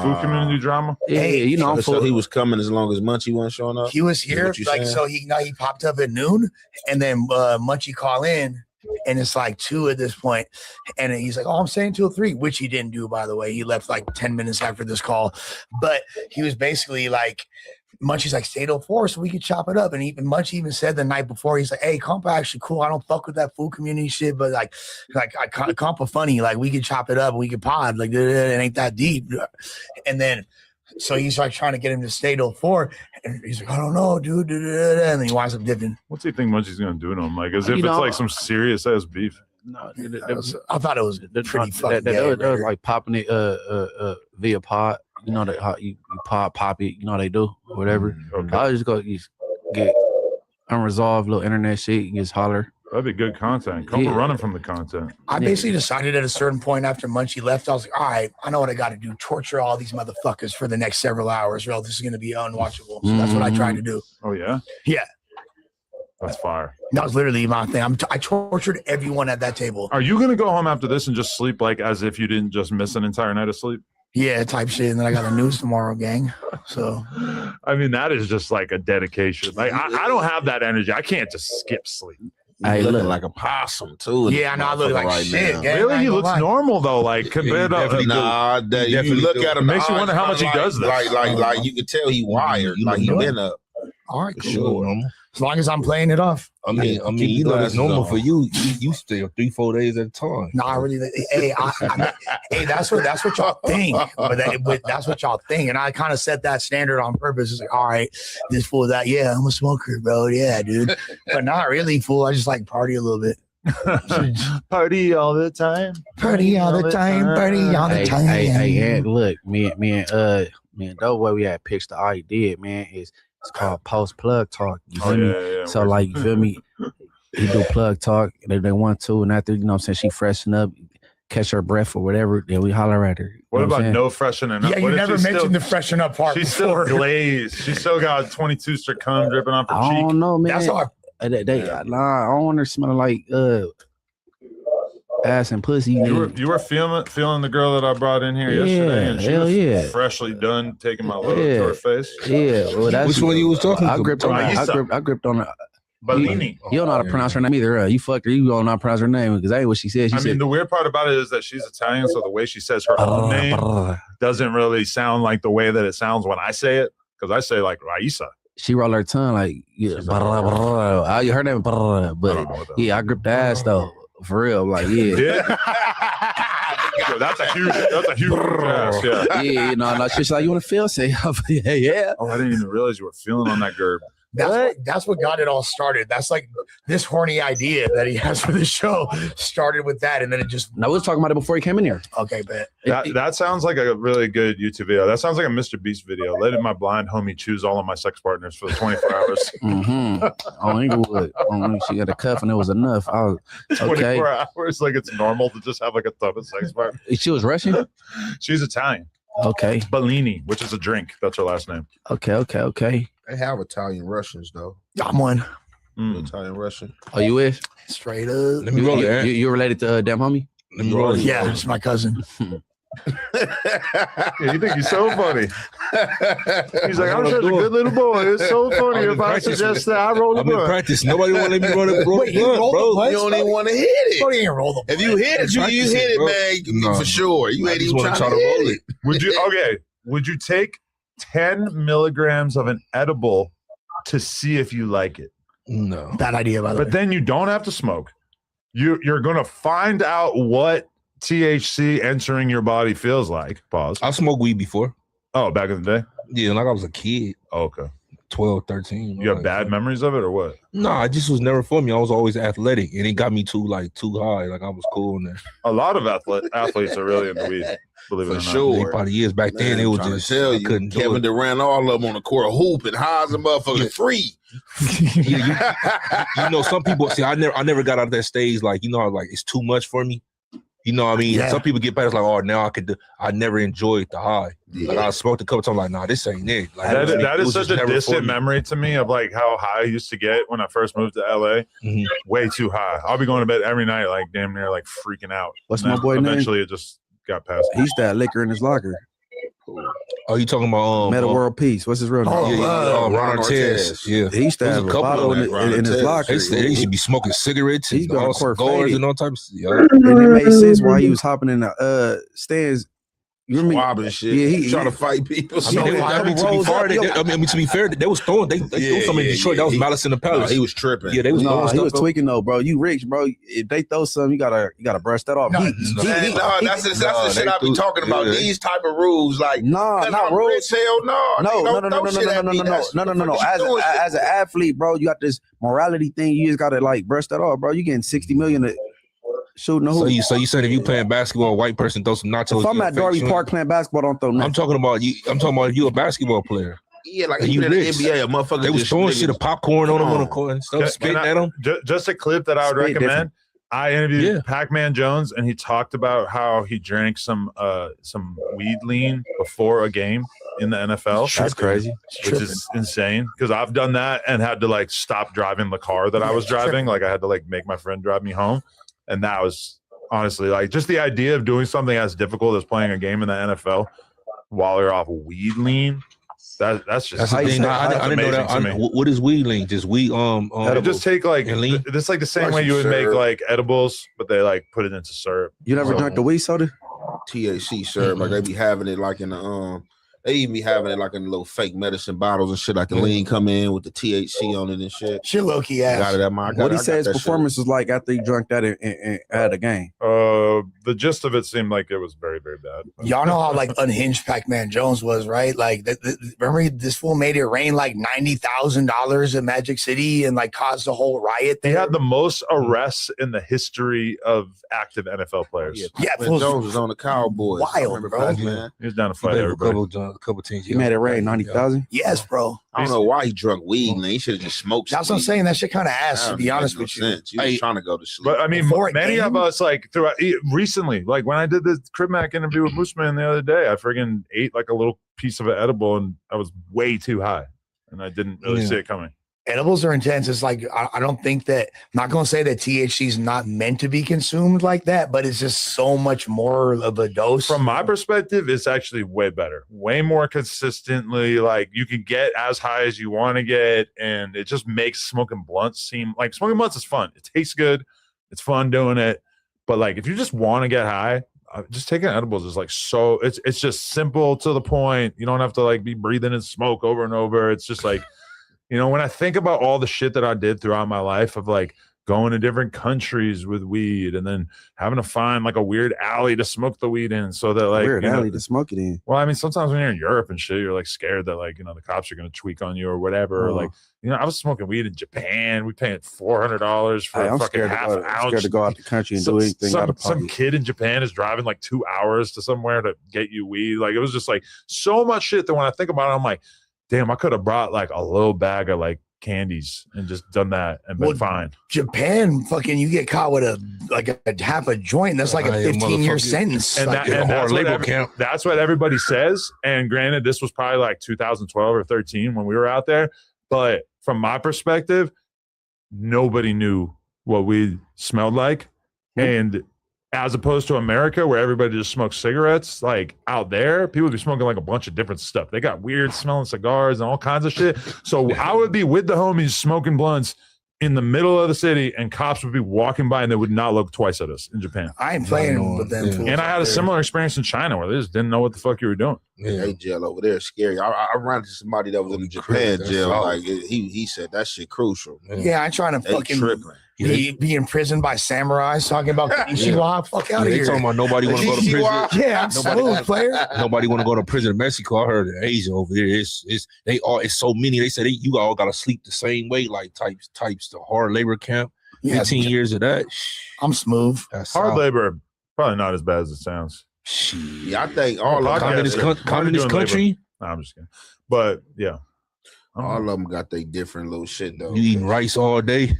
Food community drama. Yeah, you know. So he was coming as long as Munchie wasn't showing up. He was here, like so. He popped up at noon, and then Munchie call in. And it's like 2 at this point. And he's like, oh, I'm saying till 3, which he didn't do, by the way. He left like 10 minutes after this call. But he was basically like, Munchie's like, stay till 4 so we could chop it up. And even Munchie even said the night before, he's like, hey, Compa actually cool. I don't fuck with that food community shit, but like Compa funny. Like we could chop it up, we could pod. Like it ain't that deep. And then so he's like trying to get him to stay till 4. And he's like, I don't know, dude. And then he winds up dipping. What's he think Munchie's gonna do to him? Like as if it's like some serious ass beef. No, I thought it was pretty fucking gay. They was like popping it via pod. You know that how you pop it. You know how they do or whatever. Okay. I just go get unresolved little internet shit and just holler. That'd be good content. Come running from the content. I basically decided at a certain point after Munchie left, I was like, all right, I know what I got to do. Torture all these motherfuckers for the next several hours, or else this is going to be unwatchable. So that's what I tried to do. Oh, yeah? Yeah. That's fire. That was literally my thing. I tortured everyone at that table. Are you going to go home after this and just sleep like as if you didn't just miss an entire night of sleep? Yeah, type shit. And then I got the news tomorrow, gang. So, I mean, that is just like a dedication. Like, I don't have that energy. I can't just skip sleep. He's looking look. like a possum too. Yeah, I know. I look like right shit. now. Yeah, Really, I ain't he gonna looks lie. normal though. Like compared to definitely do. Nah, that, you definitely look do. at him. It makes the you wonder how eyes much he does this. Like you could tell he wired. You Like he look been up. All right, For cool. sure, homie. As long as I'm playing it off. I mean, keep you the know that's glasses normal on. for you. You stay 3-4 days at a time. No, I really. Hey, hey, that's what y'all think. But that's what y'all think, and I kind of set that standard on purpose. It's like, all right, this fool, that, yeah, I'm a smoker, bro. Yeah, dude. But not really, fool. I just like party a little bit. Party all the time. Party all the time. Party all the time. Hey, and look, me and Doughboy, we had pitched the idea, man. It's called post plug talk. You feel me? Yeah. So like, you feel me? He do plug talk, and if they want to, and after, you know what I'm saying, she freshen up, catch her breath or whatever, then we holler at her. What You know about I'm saying? no freshening up? Yeah, What you if never she's mentioned the freshen up part. She's still glazed. She still got 22 straight cum dripping off her I cheek. don't know, man. That's all. Nah, I don't want her smelling like ass and pussy. You were feeling the girl that I brought in here yesterday, and she hell was yeah. freshly done taking my load Yeah. to her face. Yeah, well, that's Which one you was talking I to? gripped on her. Raisa. I gripped on her. Bellini. You don't know how to pronounce her name either. You fucked her. You don't know how to pronounce her name because that ain't what she said. She I said, mean, the weird part about it is that she's Italian, so the way she says her own name doesn't really sound like the way that it sounds when I say it, because I say like Raisa. she rolled her tongue like, yeah, her name, but yeah, I gripped the ass though. For real, like, yeah. Yo, that's a huge ass, yeah. Yeah, you know, she's like, you want to feel? Say, yeah. Oh, I didn't even realize you were feeling on that gerb. That's what got it all started. That's like this horny idea that he has for the show started with that, and then it just. No, we was talking about it before he came in here. Okay, bet. That sounds like a really good YouTube video. That sounds like a Mr. Beast video. Letting my blind homie choose all of my sex partners for the 24 hours. On Inglewood. She got a cuff and it was enough. I was, 24 hours, like it's normal to just have like a ton of sex partners. She was Russian? She's Italian. Okay. Bellini, which is a drink. That's her last name. Okay. They have Italian Russians though. I'm one. Italian Russian. Oh, you is? Straight up. Let me roll it. You related to Damn Homie? Let me roll it. Yeah, it's my cousin. Yeah, you think he's so funny. He's like, I'm such a good little boy. It's so funny if I suggest that I roll the I'm in blunt. practice. Nobody want to let me roll the Wait, you blunt, roll bro. the blunt? You don't even want to hit it. Bro, you ain't roll the If you hit it, you Practice hit it, it, bro. man, No. for sure. You I ain't just even wanna trying to roll it. Would you take 10 milligrams of an edible to see if you like it? No. Bad idea, by the way. But then you don't have to smoke. You're gonna find out what THC entering your body feels like. Pause. I smoked weed before. Oh, back in the day? Yeah, like I was a kid. Oh, okay. 12, 13. You have bad memories of it or what? No, it just was never for me. I was always athletic, and it got me too high. Like I was cool in there. A lot of athletes are really into weed. Believe it or For not. sure. Probably years back then, Man, it was trying to just tell I you, couldn't do Kevin it. Durant, all of them on the court hooping, high as a motherfucker, free. You know, some people see. I never got out of that stage. Like like it's too much for me. You know what I mean? Yeah. Some people get past like, oh, now I could do. I never enjoyed the high. Like I smoked a couple times. Like, nah, this ain't it. Like That it is was such just a never for distant me. memory to me of like how high I used to get when I first moved to LA. Mhm. Way too high. I'll be going to bed every night, like damn near like freaking out. What's And my then boy name? Eventually, it just got past me. He used to have liquor in his locker. Oh, you talking about Meta World Peace. What's his real name? Ron Artest. Yeah, He used to There's have a a couple bottle of in, them. in his locker. They used to be smoking cigarettes He's and going all to court cigars faded. and all types. Yeah. And it made sense why he was hopping in the stands. You remember? Wobbling shit. Yeah, he trying to fight people. I mean, to be fair, they was throwing. They threw something in Detroit. That was Malice in the Palace. He was tripping. Yeah, they was throwing No, he stuff. was tweaking though, bro. You rich, bro. If they throw something, you gotta brush that off. No, Man, that's the shit I be talking about. yeah. These type of rules, like Nah, not I'm rules. rich, hell no. No. No. As an athlete, bro, you got this morality thing. You just gotta like brush that off, bro. You getting 60 million to shooting the hoop. So you said if you playing basketball, a white person throw some nachos. If I'm you at affect Darby you? Park playing basketball, don't throw nothing. I'm talking about you. I'm talking about if you a basketball player. Yeah, like You even in the rich. NBA, a motherfucker They was just throwing niggas- shit of popcorn on them on the Oh. court and stuff, Can spitting I- at them. Just a clip that I would Spit recommend. different. I interviewed Yeah. Pac-Man Jones, and he talked about how he drank some weed lean before a game in the NFL. That's crazy. Which is insane because I've done that and had to like stop driving the car that I was driving. Like I had to like make my friend drive me home, and that was honestly like just the idea of doing something as difficult as playing a game in the NFL while you're off weed lean. That's just That's the thing. I didn't know that. amazing to me. What is weed lean? Just weed. They just take like and lean? it's like the same Like way you would some make syrup. like edibles, but they like put it into syrup. You never drank the weed soda? THC syrup. Like they be having it like in the they even be having it like in little fake medicine bottles and shit. Like the lean come in with the THC on it and shit. Shit low key ass. Got it at my. What he said his performance was like after he drank that at a game. The gist of it seemed like it was very, very bad. Y'all know how like unhinged Pac-Man Jones was, right? Like, remember this fool made it rain like $90,000 in Magic City and like caused a whole riot. He had the most arrests in the history of active NFL players. Yeah, When Jones was on the Cowboys. I Wild, remember bro. Pac-Man. He was down to fight everybody. A couple teams. He made it rain 90,000. Yes, bro. I don't know why he drunk weed, man. He should have just smoked. That's what I'm saying. That shit kind of ass, to be honest with you. Sense. You was trying to go to sleep. But I mean, Before a many game? of us like throughout recently, like when I did the Crib Mac interview with Moose Man the other day, I friggin' ate like a little piece of an edible and I was way too high, and I didn't really see it coming. Edibles are intense. It's like I don't think that I'm not gonna say that THC is not meant to be consumed like that, but it's just so much more of a dose. From my perspective, it's actually way better, way more consistently. Like you can get as high as you want to get, and it just makes smoking blunts seem like smoking blunts is fun. It tastes good, it's fun doing it. But like if you just want to get high, just taking edibles is like so. It's just simple to the point. You don't have to like be breathing in smoke over and over. It's just like. You know, when I think about all the shit that I did throughout my life of like going to different countries with weed and then having to find like a weird alley to smoke the weed in so that like Weird you know, alley to smoke it in. well, I mean, sometimes when you're in Europe and shit, you're like scared that like, you know, the cops are going to tweak on you or whatever. Or, like, you know, I was smoking weed in Japan. We paying $400 for a fucking half an ounce. Scared to go out the country and do anything out of pocket. Some kid in Japan is driving like 2 hours to somewhere to get you weed. Like it was just like so much shit that when I think about it, I'm like, damn, I could have brought like a little bag of like candies and just done that and been fine. Japan, fucking, you get caught with a half a joint. That's like a 15-year sentence. And, like, that's what everybody says. And granted, this was probably like 2012 or 13 when we were out there. But from my perspective, nobody knew what we smelled like. And as opposed to America, where everybody just smokes cigarettes, like out there, people be smoking like a bunch of different stuff. They got weird smelling cigars and all kinds of shit. So I would be with the homies smoking blunts in the middle of the city, and cops would be walking by and they would not look twice at us in Japan. I ain't playing with them. And I had a similar experience in China where they just didn't know what the fuck you were doing. Yeah, they jail over there is scary. I ran into somebody that was in the Japan jail. Like he said that shit crucial. Yeah, I'm trying to They fucking tripping. be imprisoned by samurais talking about Konnichiwa. Fuck out of They here. talking about nobody want to go to prison. Yeah, I'm smooth, player. Nobody want to go to prison in Mexico. I heard in Asia over there, it's so many. They said you all got to sleep the same way, like types the hard labor camp. Yeah, 15 years of that. I'm smooth. That's Hard solid. labor, probably not as bad as it sounds. Yeah, I think all of communist country. No, I'm just kidding. But yeah, all of them got their different little shit though. You eating rice all day.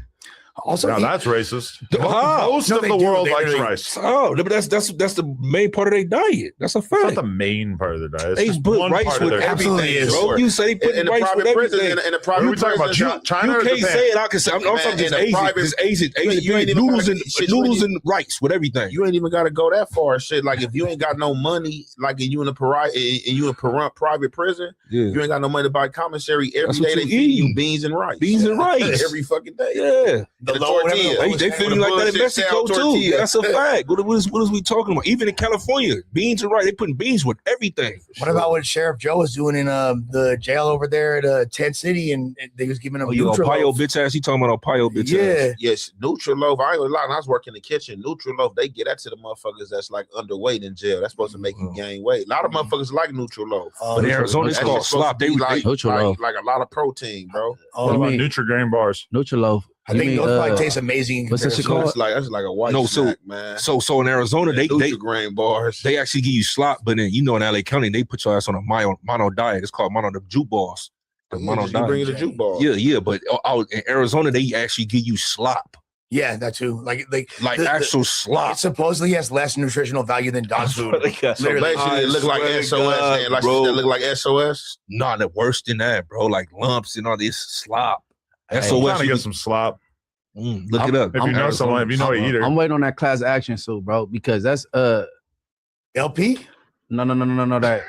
Also, now that's racist. How? Most of the world likes rice. Oh, but that's the main part of their diet. That's a It's fact. not the main part of their diet. It's They just put one rice part of with their everything, bro. You say they put in the rice with private prisons. everything. In the What private are we talking about? prisons, China You or can't Japan? say it. I can say. I'm talking just Asian. Just Asian. You ain't even noodles gotta- and shit, you noodles ain't- and rice with everything. You ain't even got to go that far. Shit, like if you ain't got no money, like and you in a private prison, you ain't got no money to buy commissary. Every That's day what they you feed you eat. beans and rice. Beans and rice. every fucking day. Yeah. The tortilla. They feel like that in Mexico too. That's a fact. What is we talking about? Even in California, beans and rice. They putting beans with everything. What about what Sheriff Joe was doing in the jail over there at Tent City, and they was giving him Oh, you Ohio bitch ass. He talking about Ohio bitch ass. Yes, Nutriloaf. I ain't gonna lie. When I was working in the kitchen, Nutriloaf, they get that to the motherfuckers that's like underweight in jail. That's supposed to make you gain weight. A lot of motherfuckers like Nutriloaf. But in Arizona, it's That called shit's supposed slop. to be like Nutriloaf. a lot of protein, bro. What about Nutri-Grain bars? Nutriloaf. I think those probably taste amazing. What's that shit comparison. called? That's like a white No, snack, man. So in Arizona, they Nutri-Grain bars. They actually give you slop, but then in LA County, they put your ass on a mono diet. It's called mono the juke balls. The mono You diet. bring the juke ball. Yeah, but out in Arizona, they actually give you slop. Yeah, that too. Like actual slop. It supposedly has less nutritional value than dog food. So basically, it look like SOS. Like bro. shit that look like SOS. Nah, worse than that, bro. Like lumps and all this slop. I'm SOS. trying to get some slop. Look it up. If you know someone, if you know a eater. I'm waiting on that class action suit, bro, because that's LP. No, that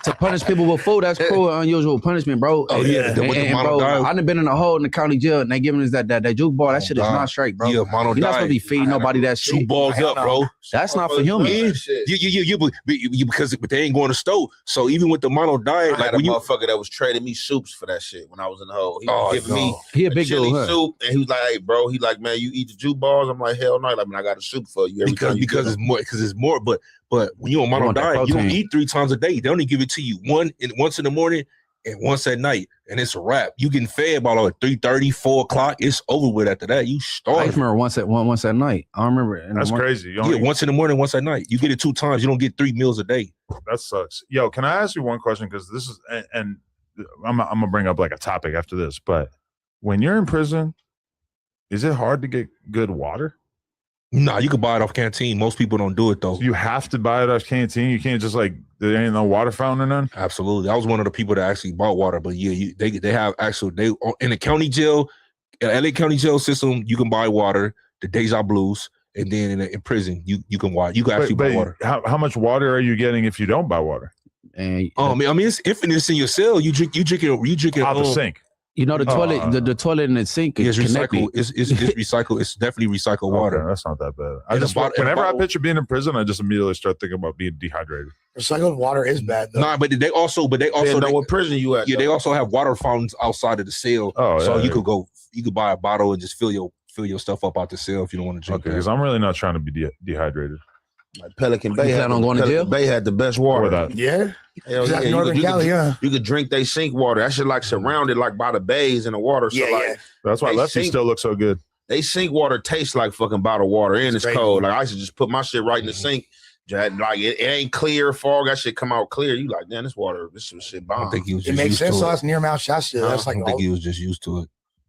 to punish people with food, that's cruel and unusual punishment, bro. Oh, yeah. And, With the and bro, mono I done been in a hole in the county jail and they giving us that juke ball. That shit is not straight, bro. Yeah, mono You're not supposed to be diet. feeding nobody that shit. 2 balls up, bro. That's not for humans. Yeah, but they ain't going to stove. So even with the mono diet, I like had a when you motherfucker that was trading me soups for that shit when I was in the hole. He was giving me He a big chili dude, huh? soup, and he was like, "Hey, bro," he like, "Man, you eat the juke balls?" I'm like, "Hell no!" Like, man, I got a soup for you every time. because it's more. But when you on mono want that diet, you don't protein. eat 3 times a day. They only give it to you once in the morning and once at night, and it's a wrap. You getting fed by like 3:30, 4 o'clock. It's over with after that. You I starve. just remember once at night. I don't remember. That's crazy. You Yeah, only- once in the morning, once at night. You get it 2 times. You don't get 3 meals a day. That sucks. Yo, can I ask you one question? Because this is, and I'm gonna bring up like a topic after this. But when you're in prison, is it hard to get good water? Nah, you can buy it off canteen. Most people don't do it though. You have to buy it off canteen. You can't just like there ain't no water fountain or none. Absolutely. I was one of the people that actually bought water, but yeah, they have actual in the county jail, LA County jail system. You can buy water, the Deja Blues, and then in prison you can actually buy water. How much water are you getting if you don't buy water? And I mean, it's infinite. It's in your cell. You drink it Out the sink. you know the toilet, the toilet and the sink is It's connected. recycled. It's recycled. It's definitely recycled water. Okay, that's not that bad. Whenever I picture being in prison, I just immediately start thinking about being dehydrated. Recycled water is bad though. Nah, but they also know what prison you at? Yeah, though. they also have water fountains outside of the cell. Oh, so yeah, you yeah. could buy a bottle and just fill your stuff up out the cell if you don't want to drink. Okay, because I'm really not trying to be dehydrated. Like Pelican Bay. plan on going to jail? Pelican Bay had the best water. Or that. Yeah. Hell It's like yeah, Northern Cali, huh? You could drink they sink water. That shit like surrounded like by the bays in the water. So Yeah, like yeah. That's why They Lefty sink- still looks so good. they sink water tastes like fucking bottled water and it's crazy. cold. Like I should just put my shit right in the sink. Like it ain't clear, fog. That shit come out clear. You like, damn, this water, this shit I bomb. don't think he was It just makes used sense. to So it. that's near Mount Shasta. That's I like don't think he was just used to it.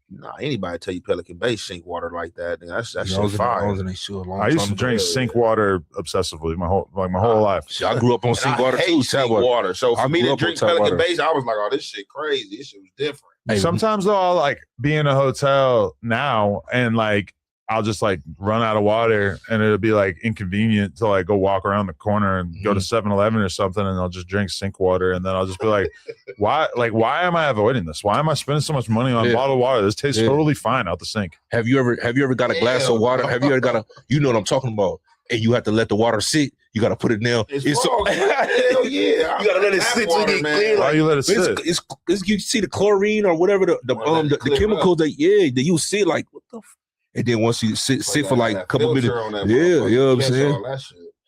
Nah, anybody tell you Pelican Bay sink water like that? That's I shit was fire. in a shoe a long I used time to ago. drink sink water obsessively my whole life. Shit, I grew up on And sink I water hate too. sink Tap water. So I for me grew to up on drink tap Pelican water. Bay, I was like, oh, this shit crazy. This shit was different. Hey, Sometimes though, I'll like be in a hotel now and like I'll just like run out of water and it'll be like inconvenient to like go walk around the corner and go to 7-Eleven or something and I'll just drink sink water and then I'll just be like, why am I avoiding this? Why am I spending so much money on bottled water? This tastes totally fine out the sink. Have you ever got a glass of water? Have you ever got a, you know what I'm talking about? And you have to let the water sit. You got to put it down. It's fog. Hell yeah. You gotta let it Tap sit water, to get man. clear. Why you let it It's, sit? it's you see the chlorine or whatever Wanna let it the clear chemicals that you see like what the and then once you sit for like a couple minutes, yeah, you know what I'm saying?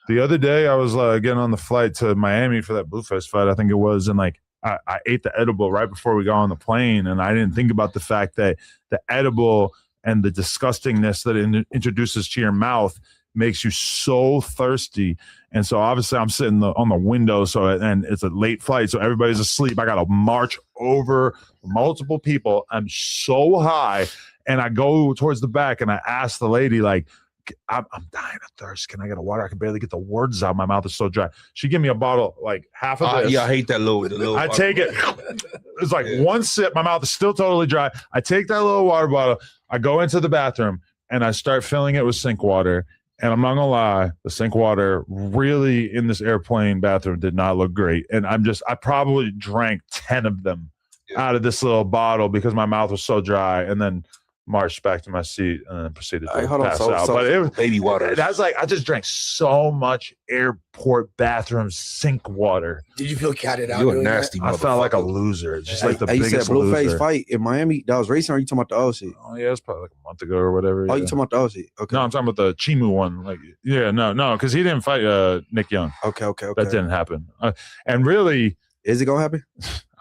The other day, I was getting on the flight to Miami for that Blueface fight, I think it was, and like I ate the edible right before we got on the plane, and I didn't think about the fact that the edible and the disgustingness that it introduces to your mouth makes you so thirsty. And so obviously I'm sitting on the window, and it's a late flight, so everybody's asleep. I got to march over multiple people. I'm so high. And I go towards the back and I ask the lady, like, I'm dying of thirst. Can I get a water? I can barely get the words out. My mouth is so dry. She give me a bottle, like half of this. Yeah, I hate that little. I take it. It's like one sip. My mouth is still totally dry. I take that little water bottle. I go into the bathroom and I start filling it with sink water. And I'm not gonna lie, the sink water really in this airplane bathroom did not look great. And I probably drank 10 of them out of this little bottle because my mouth was so dry. And then marched back to my seat and then proceeded to pass out. But it was baby water. That's like I just drank so much airport bathroom sink water. Did you feel catted out? You're doing nasty. I felt like a loser. It's just like the you said biggest Blueface loser. fight in Miami. That was racing. Or are you talking about the old shit? Oh yeah, it's probably like a month ago or whatever. Oh, yeah. you talking about the old shit? Okay. No, I'm talking about the Chimu one. Like, yeah, no, because he didn't fight Nick Young. Okay. That didn't happen. And really, is it gonna happen?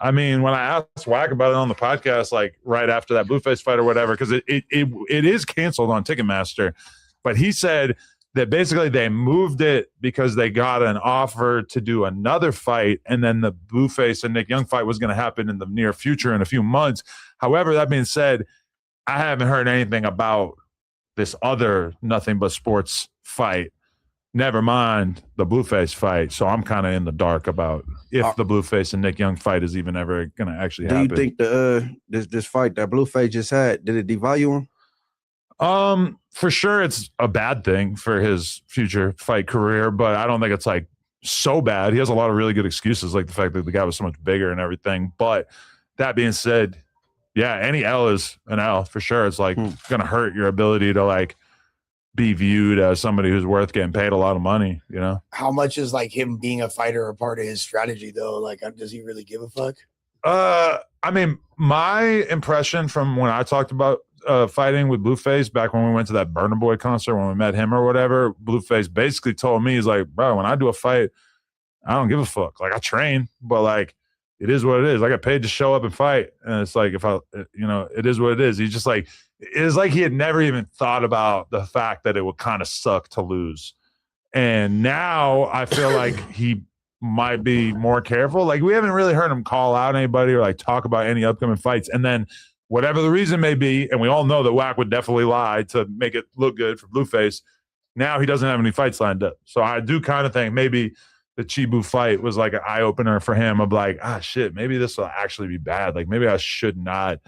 I mean, when I asked Wack about it on the podcast, like right after that Blueface fight or whatever, because it is canceled on Ticketmaster, but he said that basically they moved it because they got an offer to do another fight, and then the Blueface and Nick Young fight was going to happen in the near future in a few months. However, that being said, I haven't heard anything about this other Nothing But Sports fight. Never mind the Blueface fight. So I'm kind of in the dark about if the Blueface and Nick Young fight is even ever going to actually happen. Do you think this fight that Blueface just had, did it devalue him? For sure it's a bad thing for his future fight career, but I don't think it's like so bad. He has a lot of really good excuses, like the fact that the guy was so much bigger and everything. But that being said, yeah, any L is an L for sure. It's like going to hurt your ability to like be viewed as somebody who's worth getting paid a lot of money, you know? How much is like him being a fighter a part of his strategy though? Like, does he really give a fuck? I mean, my impression from when I talked about fighting with Blueface back when we went to that Burna Boy concert, when we met him or whatever, Blueface basically told me, he's like, bro, when I do a fight, I don't give a fuck. Like, I train, but like, it is what it is. I got paid to show up and fight. And it's like, if I, you know, it is what it is. He's just like, it's like he had never even thought about the fact that it would kind of suck to lose. And now I feel like he might be more careful. Like, we haven't really heard him call out anybody or like talk about any upcoming fights. And then whatever the reason may be, and we all know that Wack would definitely lie to make it look good for Blueface. Now he doesn't have any fights lined up. So I do kind of think maybe the Chibu fight was like an eye opener for him of like, shit, maybe this will actually be bad. Like, maybe I should not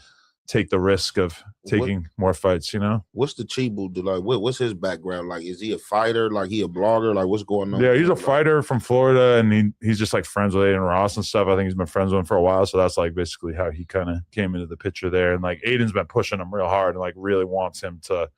take the risk of taking more fights, you know? What's the Chibu do? Like, what's his background? Like, is he a fighter? Like, he a blogger? Like, what's going on? Yeah, he's a fighter from Florida, and he's just like friends with Aiden Ross and stuff. I think he's been friends with him for a while, so that's like basically how he kind of came into the picture there. And like Aiden's been pushing him real hard and like really wants him to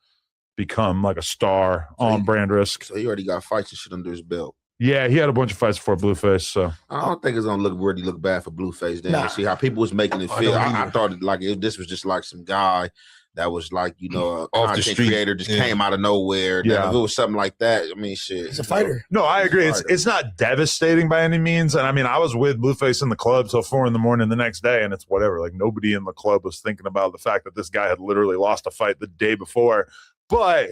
become like a star on Brand Risk. So he already got fights and shit under his belt. Yeah, he had a bunch of fights before Blueface. So I don't think it's gonna look bad for Blueface. Then you see how people was making it feel. I thought it, like this was just like some guy that was like, you know, a Off the content street. creator just came out of nowhere. Yeah. If it was something like that, I mean, shit. He's a fighter. no, I agree. It's not devastating by any means. And I mean, I was with Blueface in the club till 4 a.m. the next day, and it's whatever. Like, nobody in the club was thinking about the fact that this guy had literally lost a fight the day before. But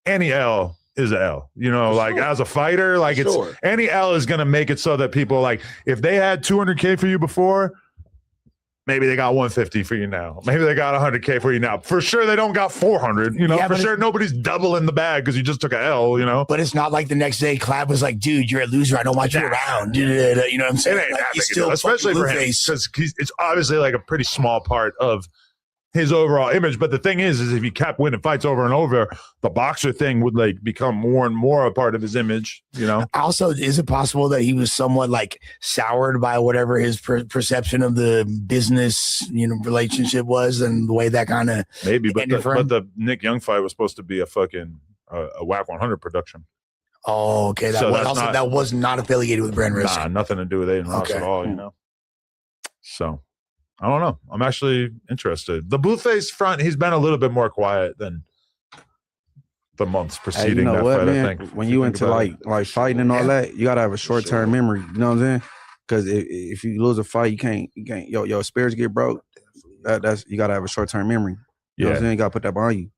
any L is a L, you know, like as a fighter, like it's any L is going to make it so that people like, if they had 200K for you before, maybe they got 150 for you now. Maybe they got 100K for you now. For sure, they don't got 400. You know, Yeah, for but sure, nobody's doubling the bag because you just took a L. You know, But it's not like the next day Clap was like, dude, you're a loser. I don't want you around. You know what I'm it saying? ain't Like, that he's big a deal, still especially for him, Blueface. because it's obviously like a pretty small part of his overall image. But the thing is if he kept winning fights over and over, the boxer thing would like become more and more a part of his image, you know? Also, is it possible that he was somewhat like soured by whatever his perception of the business, you know, relationship was, and the way that kind of maybe, but the Nick Young fight was supposed to be a fucking a WAC 100 production. Oh, okay. That So was that's also not- that was not affiliated with Brand Risk. Nah, nothing to do with Aiden Ross Okay. at all, you know? So I don't know. I'm actually interested. The Blueface front, he's been a little bit more quiet than the months preceding you know that what, fight, man? I think. When If you think into about like it. fighting and all that, you gotta have a short term memory. You know what I'm saying? Because if you lose a fight, you can't. Your spirits get broke. That's you gotta have a short term memory. You know what I'm saying? You gotta put that behind you.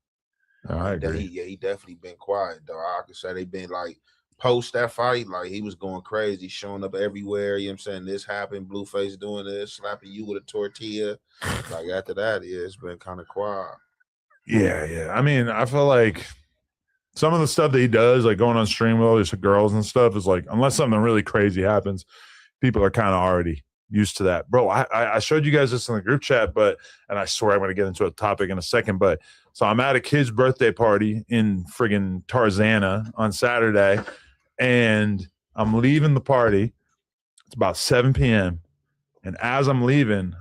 I agree. He definitely been quiet though. I could say they been like post that fight, like he was going crazy, showing up everywhere. You know what I'm saying? This happened, Blueface doing this, slapping you with a tortilla. Like after that, yeah, it's been kind of quiet. Yeah. I mean, I feel like some of the stuff that he does, like going on stream with all these girls and stuff, is like, unless something really crazy happens, people are kind of already used to that. Bro, I showed you guys this in the group chat, and I swear I'm going to get into a topic in a second, but so I'm at a kid's birthday party in friggin' Tarzana on Saturday, and I'm leaving the party. It's about 7 p.m. And as I'm leaving,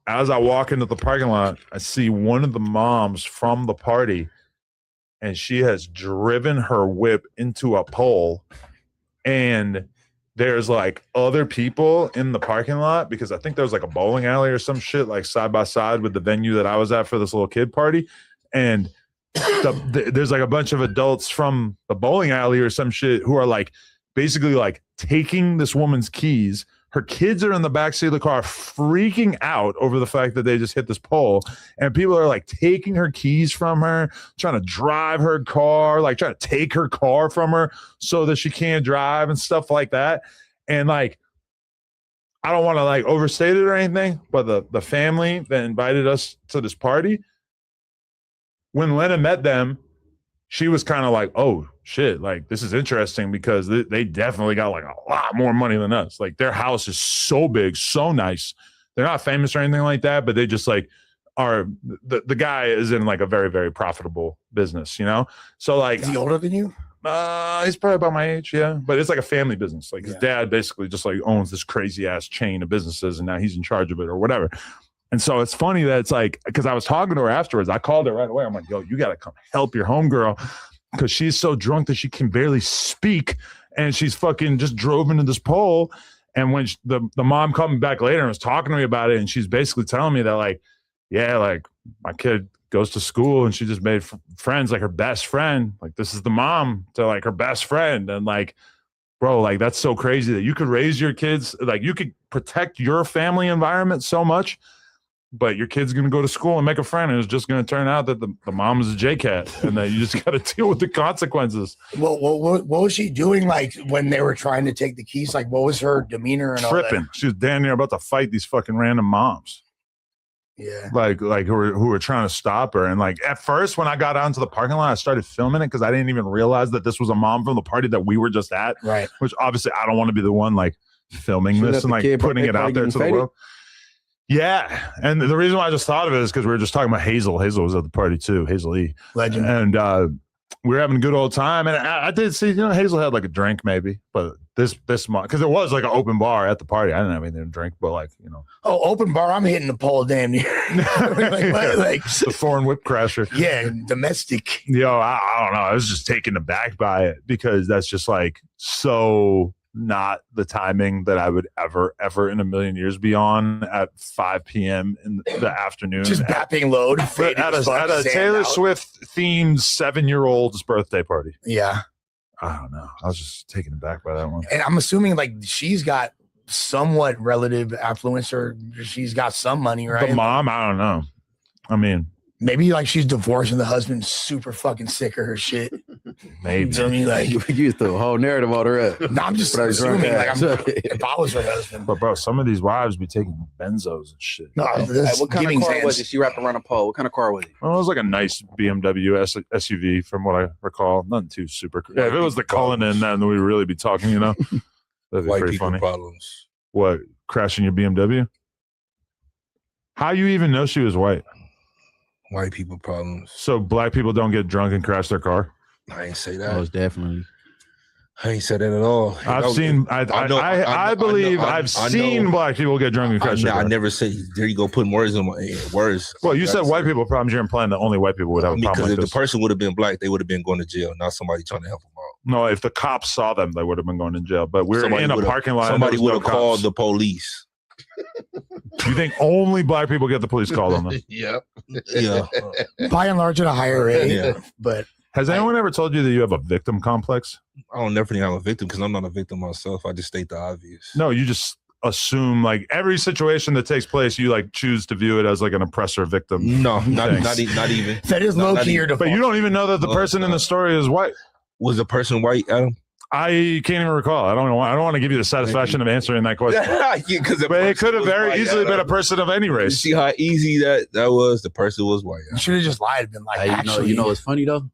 as I walk into the parking lot, I see one of the moms from the party, and she has driven her whip into a pole, and there's like other people in the parking lot, because I think there was like a bowling alley or some shit like side by side with the venue that I was at for this little kid party. And there's like a bunch of adults from the bowling alley or some shit who are like basically like taking this woman's keys. Her kids are in the backseat of the car freaking out over the fact that they just hit this pole. And people are like taking her keys from her, trying to drive her car, like trying to take her car from her so that she can't drive and stuff like that. And like, I don't want to like overstate it or anything, but the family that invited us to this party, when Lena met them, she was kind of like, oh shit, like this is interesting because they definitely got like a lot more money than us. Like their house is so big, so nice. They're not famous or anything like that, but they just like are the guy is in like a very, very profitable business, you know? So like, Is he older than you? He's probably about my age, yeah. But it's like a family business. Like his dad basically just like owns this crazy ass chain of businesses, and now he's in charge of it or whatever. And so it's funny that it's like, because I was talking to her afterwards, I called her right away. I'm like, yo, you got to come help your homegirl because she's so drunk that she can barely speak, and she's fucking just drove into this pole. And when the mom called me back later and was talking to me about it, and she's basically telling me that like, yeah, like my kid goes to school and she just made friends, like her best friend. Like this is the mom to like her best friend. And like, bro, like that's so crazy that you could raise your kids, like you could protect your family environment so much, but your kid's going to go to school and make a friend, and it's just going to turn out that the mom is a J-cat, and that you just got to deal with the consequences. Well, what was she doing like when they were trying to take the keys? Like what was her demeanor and all Tripping. that? She was damn near about to fight these fucking random moms. Yeah. Like who were trying to stop her. And like at first when I got out into the parking lot, I started filming it because I didn't even realize that this was a mom from the party that we were just at. Right. Which obviously I don't want to be the one like filming this and like putting it out there to the world. Yeah. And the reason why I just thought of it is because we were just talking about Hazel. Hazel was at the party too. Hazel E. Legend. And we were having a good old time. And I did see, Hazel had like a drink maybe, but this month, because it was like an open bar at the party. I didn't have anything to drink, but like, Oh, open bar. I'm hitting the pole damn near. like the foreign whip crasher. Yeah, domestic. Yo, I don't know. I was just taken aback by it because that's just like so not the timing that I would ever in a million years be on at 5 p.m. in the afternoon. Just bapping load. At a Taylor Swift themed 7-year-old's birthday party. Yeah. I don't know. I was just taken aback by that one. And I'm assuming like she's got somewhat relative affluence, or she's got some money, right? The mom, I don't know. I mean, maybe like she's divorced and the husband's super fucking sick of her shit. Maybe. You know what I mean? Like you threw a whole narrative on her up. No, I'm just assuming like if I was her husband. But bro, some of these wives be taking benzos and shit. No, what kind of car was it? She wrapped around a pole. What kind of car was it? Well, it was like a nice BMW SUV from what I recall. Nothing too super. Yeah, if it was the Cullinan, then we'd really be talking, That'd be White pretty people funny. problems. What, crashing your BMW? How you even know she was white? White people problems. So black people don't get drunk and crash their car? I ain't say that. Most definitely. I ain't said that at all. I believe I've seen black people get drunk and crash their car. I never said, there you go, putting words in my words. Well, you said white people problems. You're implying that only white people would have a problem because like if this. the person would have been black, they would have been going to jail, not somebody trying to help them out. No, if the cops saw them, they would have been going to jail. But we're in a parking lot. Somebody would have called the police. You think only black people get the police called on them? Yep. Yeah. By and large, at a higher rate. Yeah. But has anyone ever told you that you have a victim complex? I don't never think I'm a victim because I'm not a victim myself. I just state the obvious. No, you just assume like every situation that takes place, you like choose to view it as like an oppressor victim. No, not even. That is low key your default. But you don't even know that the person in the story is white. Was the person white, Adam? I can't even recall. I don't want to give you the satisfaction of answering that question. But it could have very easily been a person of any race. You see how easy that was? The person was white. You should have just lied. Been like, Hey, you know what's funny though?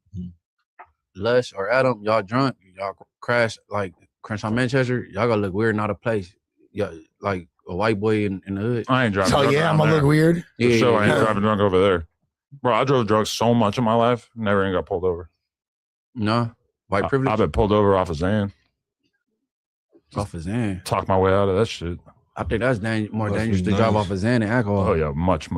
Lush or Adam, y'all drunk, y'all crash like Crenshaw, Manchester. Y'all gonna look weird, not a place. Yeah, like a white boy in the hood. I ain't driving. So drunk yeah, I'm around gonna there. look weird. For sure, I ain't driving drunk over there. Bro, I drove drunk so much in my life, never even got pulled over. No, white privilege. I've been pulled over off of Zan. Off of Zan. Talk my way out of that shit. I think that's more Must dangerous be to drive nice. off of Zan than alcohol. Oh yeah, much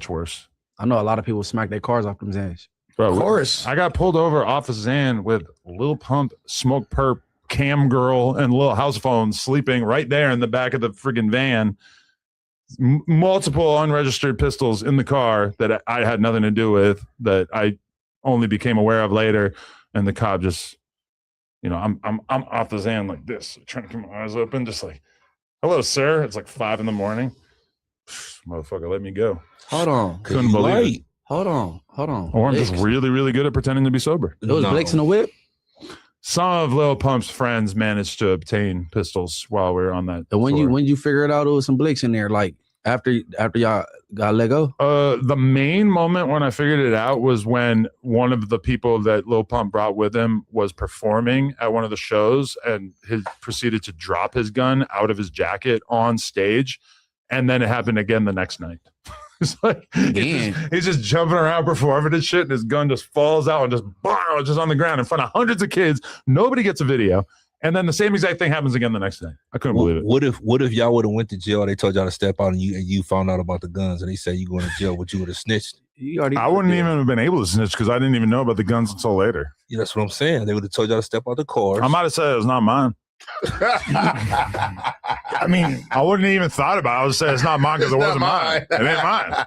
worse. I know a lot of people smack their cars off them Zans. Bro, Of course. I got pulled over off of Zan with Lil Pump, Smoke Perp, Cam Girl, and Lil House Phone sleeping right there in the back of the friggin' van. Multiple unregistered pistols in the car that I had nothing to do with, that I only became aware of later. And the cop just, I'm off the Zan like this, trying to keep my eyes open, just like, hello, sir. It's like 5 a.m. Motherfucker, let me go. Hold on. Couldn't believe it. Hold on. Or I'm just really, really good at pretending to be sober. It was Blake's in the whip. Some of Lil Pump's friends managed to obtain pistols while we were on that. And when tour. you figured out it was some Blakes in there, like after y'all got let go? The main moment when I figured it out was when one of the people that Lil Pump brought with him was performing at one of the shows, and he proceeded to drop his gun out of his jacket on stage. And then it happened again the next night. It's like he's just jumping around performing this shit, and his gun just falls out and just on the ground in front of hundreds of kids. Nobody gets a video. And then the same exact thing happens again the next day. I couldn't believe it. What if y'all would have went to jail? They told y'all to step out, and you found out about the guns, and they said you going to jail, but you would have snitched. I wouldn't even have been able to snitch because I didn't even know about the guns until later. Yeah, that's what I'm saying. They would have told y'all to step out the car. I might have said it was not mine. I mean, I wouldn't even thought about it. I would say it's not mine because it wasn't mine. It ain't mine.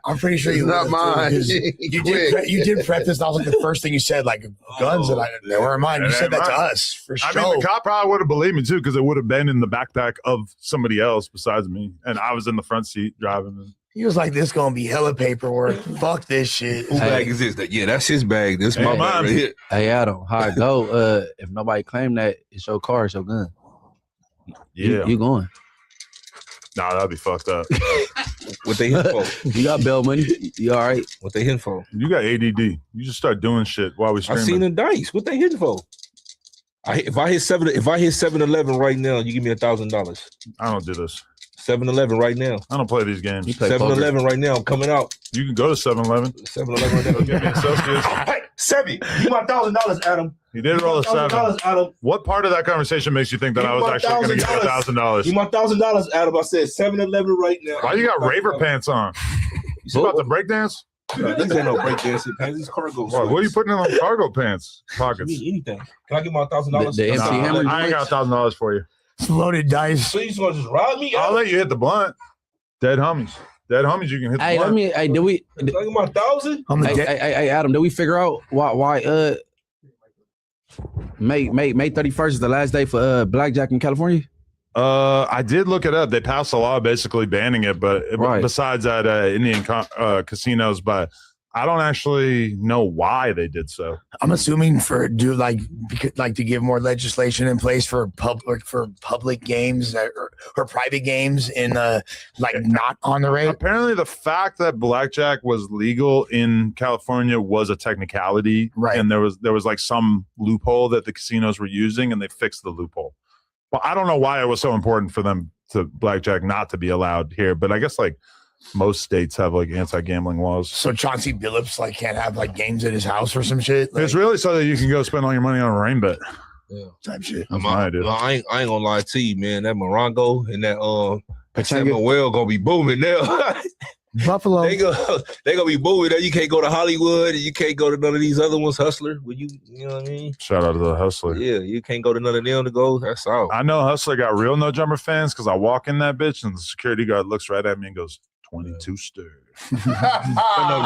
I'm pretty sure It's you not mine. You did prep this. That was like the first thing you said, like guns that they weren't mine. You said that to us for sure. I mean, the cop probably would have believed me too because it would have been in the backpack of somebody else besides me, and I was in the front seat driving. He was like, "This gonna be hella paperwork. Fuck this shit." Whose bag is this? Yeah, that's his bag. This my bag right here. Hey Adam, how it go? If nobody claim that it's your car, it's your gun. Yeah, you going? Nah, that'd be fucked up. What they hitting for? You got bail money? You all right? What they hitting for? You got ADD. You just start doing shit while we streaming. I seen the dice. What they hitting for? If I hit 7-11 right now, you give me $1,000. I don't do this. 7-11 right now. I don't play these games. 7-11 right now. I'm coming out. You can go to 7-11. 7-11 right now. Give me Celsius. Hey, Sevi, give my $1,000, Adam. He did roll a 7. Adam. What part of that conversation makes you think that I was actually going to get $1,000? Give my $1,000, Adam. I said 7-11 right now. Why you got raver pants on? You about to break dance? No, these ain't no break dancing pants. These cargo. What are you putting in those cargo pants pockets? Anything. Can I get my $1,000? The MC Hammer. I ain't got $1,000 for you. Loaded dice. So you just gonna just rob me? I'll let you hit the blunt. Dead homies. Dead homies, you can hit the blunt. Hey, did we? Can I get my 1,000? Hey, Adam, did we figure out why May 31st is the last day for blackjack in California? I did look it up. They passed a law basically banning it, but besides that, Indian casinos, but I don't actually know why they did so. I'm assuming to give more legislation in place for public games or private games in not on the rate. Apparently, the fact that blackjack was legal in California was a technicality, right? And there was like some loophole that the casinos were using, and they fixed the loophole. Well, I don't know why it was so important for them to blackjack not to be allowed here, but I guess like most states have like anti-gambling laws. So Chauncey Billups can't have games at his house or some shit. It's really so that you can go spend all your money on a rain bet. Yeah, type shit. I ain't gonna lie to you, man. That Morongo and that Samuel gonna be booming now. Buffalo. They gonna be booming now. You can't go to Hollywood and you can't go to none of these other ones. Hustler, you know what I mean? Shout out to the Hustler. Yeah, you can't go to none of them to go. That's all. I know Hustler got real No Jumper fans because I walk in that bitch and the security guard looks right at me and goes, 22 stir.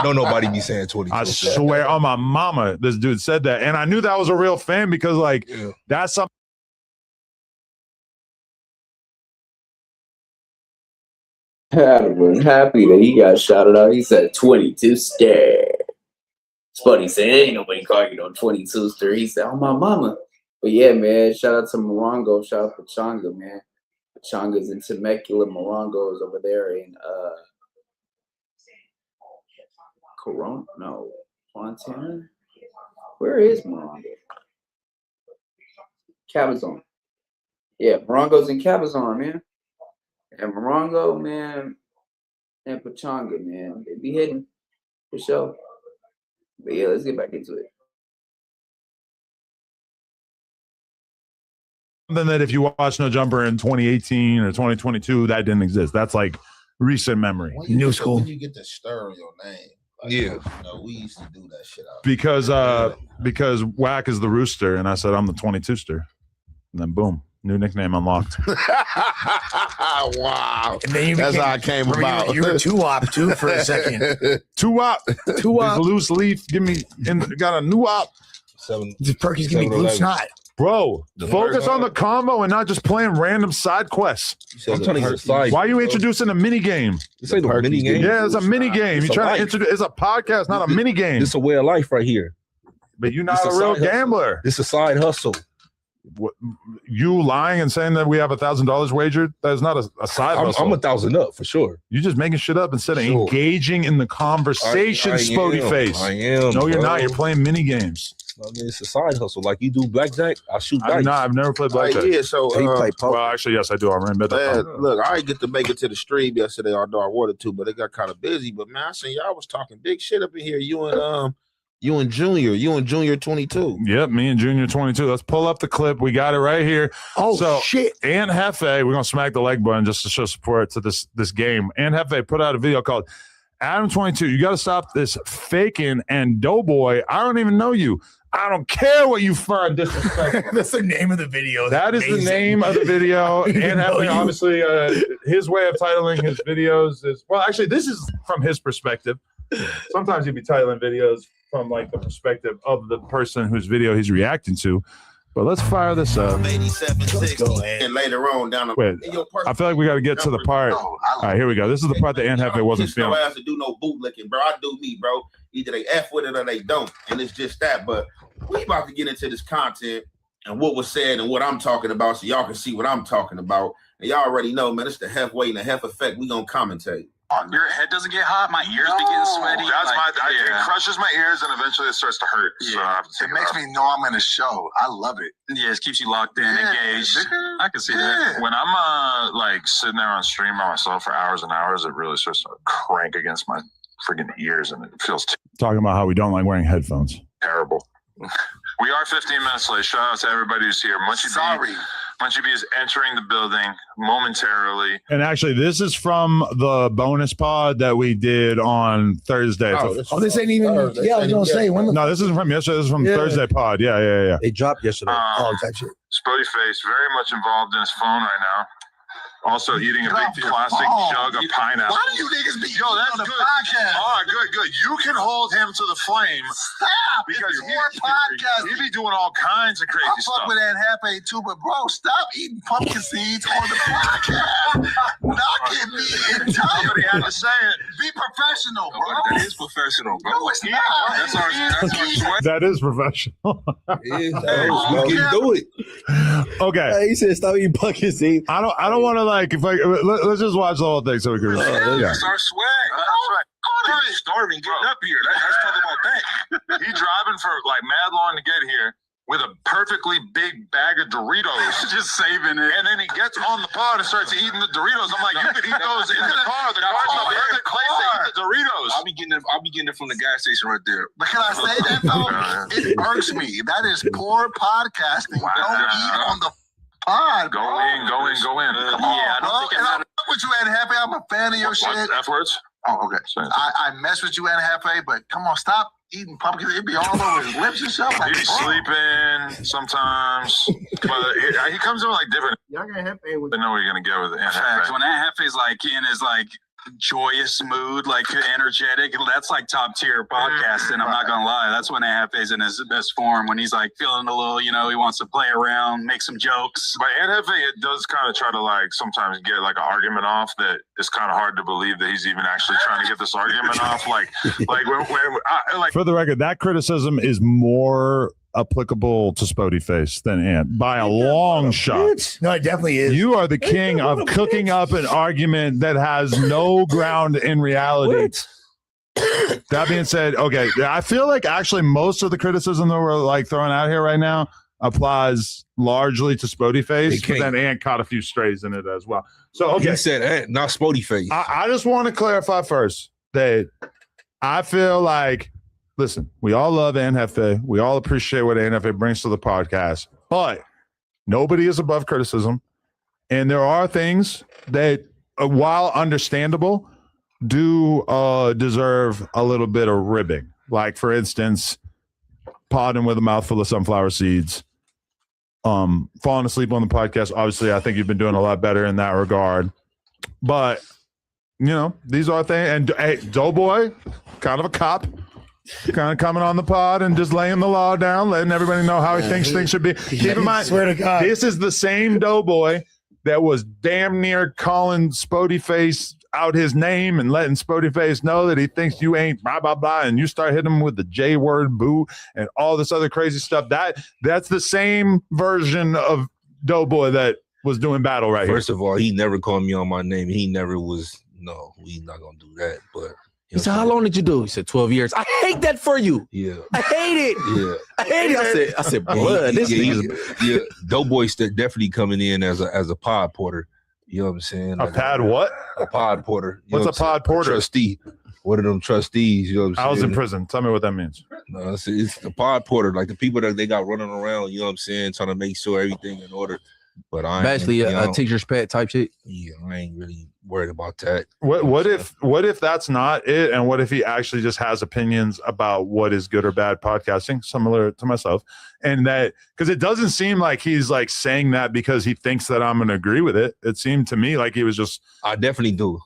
Don't nobody be saying 22. I swear on my mama, this dude said that. And I knew that was a real fan because that's something. I'm happy that he got shouted out. He said 22 stir. Spuddy said, ain't nobody calling on 22 stir. He said, oh, my mama. But yeah, man, shout out to Morongo. Shout out to Pachanga, man. Pachanga's in Temecula. Morongo's over there in Corona? No. Fontana? Where is Morongo? Cabazon. Yeah, Morongo's in Cabazon, man. And Morongo, man, and Pachanga, man, they be hitting for sure. But yeah, let's get back into it. Something that if you watch No Jumper in 2018 or 2022, that didn't exist. That's like recent memory. New school. When you get the stir in your name. We used to do that shit out. Because Whack is the rooster, and I said I'm the 22ster. And then boom. New nickname unlocked. Wow. And then that's how I came about. You were 2-op too for a second. 2-op. 2-op. Loose leaf. Got a new op. Perky's give me blue snot. Bro, focus on the combo and not just playing random side quests. Why are you introducing a mini game? This ain't a mini game. Yeah, it's a mini game. You're trying to introduce. It's a podcast, not a mini game. It's a way of life right here. But you're not a real gambler. It's a side hustle. What, you lying and saying that we have $1,000 wagered? That is not a side hustle. I'm 1,000 up for sure. You're just making shit up instead of engaging in the conversation, Spody face. I am. No, you're not. You're playing mini games. I mean, it's a side hustle. Like you do blackjack, I shoot I do dice. not. I've never played blackjack. Yeah, so Well, actually, yes, I do. I remember that. man, look, I didn't get to make it to the stream yesterday, although I wanted to, but it got kind of busy. But man, I seen y'all was talking big shit up in here. You and Junior 22. Yep, me and Junior 22. Let's pull up the clip. We got it right here. Oh, so, shit. Aunt Hefe, we're gonna smack the leg button just to show support to this game. Aunt Hefe put out a video called Adam 22. You got to stop this faking and Doughboy. I don't even know you. I don't care what you find disrespectful. That's the name of the video. That is the name of the video. And Hefe, obviously, his way of titling his videos is, well, actually, this is from his perspective. Sometimes he'd be titling videos from like the perspective of the person whose video he's reacting to. But let's fire this up. 8760 and later on down the Wait, I feel like we got to get to the part. All right, here we go. This is the part that Aunt Hefe wasn't feeling. I don't have to do no bootlicking, bro. I do me, bro. Either they F with it or they don't. And it's just that. But we about to get into this content and what was said and what I'm talking about so y'all can see what I'm talking about. And y'all already know, man, it's the Hef weight and the Hef effect. We gonna commentate. Your head doesn't get hot. My ears be getting sweaty. It crushes my ears and eventually it starts to hurt. Yeah. So it makes me know I'm in a show. I love it. Yeah, it keeps you locked in, engaged. I can see that. When I'm like sitting there on stream by myself for hours and hours, it really starts to crank against my freaking ears and it feels Talking about how we don't like wearing headphones. terrible. We are 15 minutes late. Shout out to everybody who's here. Munchie B is entering the building momentarily. And actually, this is from the bonus pod that we did on Thursday. This ain't even. Yeah, I was gonna say. No, this isn't from yesterday. This is from Thursday pod. Yeah. They dropped yesterday. Type shit. Spody Face, very much involved in his phone right now. Also eating a big plastic jug of pineapple. Why do you niggas be that's on the good. podcast? All right, good. You can hold him to the flame. Stop! Because It's more podcast. he be doing all kinds of crazy I stuff. fuck with Aunt Happy too, but bro, stop eating pumpkin seeds on the podcast. Knocking me entire. Somebody had to say it. Be professional, bro. That is professional, bro. No, it's not. That's our sweat. That is professional. You can do it. Okay. He said stop eating pumpkin seeds. I don't want to let's just watch the whole thing so we can. That's our swag. He's starving getting up here. Let's talk about that. He driving for like mad long to get here with a perfectly big bag of Doritos, just saving it. And then he gets on the pod and starts eating the Doritos. I'm like, you could eat those in the car. The car's the perfect place to eat the Doritos. I'll be getting it from the gas station right there. But can I say that though? It irks me. That is poor podcasting. Wow. Don't eat on the pod. Go in. Come on, I don't think and I fuck with you, Aunt Happy. I'm a fan of your shit. F words? Oh, okay. I mess with you, Aunt Happy, but come on, stop eating pumpkin. It'd be all over his lips and stuff. Like, He's sleeping sometimes, but he comes in like different. Y'all got Hefe with. I know what you're gonna get with it. Facts. When Aunt Hefe's like in his like joyous mood, like energetic, that's like top tier podcasting. I'm not gonna lie. That's when Aunt Hefe's in his best form. When he's like feeling a little, he wants to play around, make some jokes. But Aunt Hefe, it does kind of try to like sometimes get like an argument off that it's kind of hard to believe that he's even actually trying to get this argument off. Like when For the record, that criticism is more applicable to Spody Face than Ant by a long shot. No, it definitely is. You are the king of cooking up an argument that has no ground in reality. That being said, okay, I feel like actually most of the criticism that we're like throwing out here right now applies largely to Spody Face, but then Ant caught a few strays in it as well. So okay, He said Ant, not Spody Face. I just want to clarify first that I feel like, listen, we all love Aunt Hefe. We all appreciate what Aunt Hefe brings to the podcast, but nobody is above criticism. And there are things that, while understandable, do deserve a little bit of ribbing. Like, for instance, podding with a mouthful of sunflower seeds, falling asleep on the podcast. Obviously, I think you've been doing a lot better in that regard. But, these are things. And hey, Doughboy, kind of a cop. Kind of coming on the pod and just laying the law down, letting everybody know how he thinks things should be. Keep in mind, Swear to God. this is the same Doughboy that was damn near calling Spody Face out his name and letting Spody Face know that he thinks you ain't blah, blah, blah. And you start hitting him with the J word, boo, and all this other crazy stuff. That's the same version of Doughboy that was doing battle right here. First of all, he never called me on my name. He never was. No, we not gonna do that. But He said, how long did you do? He said, 12 years. I hate that for you. Yeah. I hate it. Yeah. I hate it. I said, blood. This nigga. Doughboy's definitely coming in as a pod porter. You know what I'm saying? A pad what? A pod porter. What's a pod porter? Trustee. One of them trustees. You know what I'm saying? I was in prison. Tell me what that means. No, it's the pod porter, like the people that they got running around. You know what I'm saying? Trying to make sure everything in order. But I basically a teacher's pet type shit. Yeah, I ain't really worried about that. What if that's not it? And what if he actually just has opinions about what is good or bad podcasting, similar to myself? And that, because it doesn't seem like he's like saying that because he thinks that I'm going to agree with it. It seemed to me like he was just. I definitely do.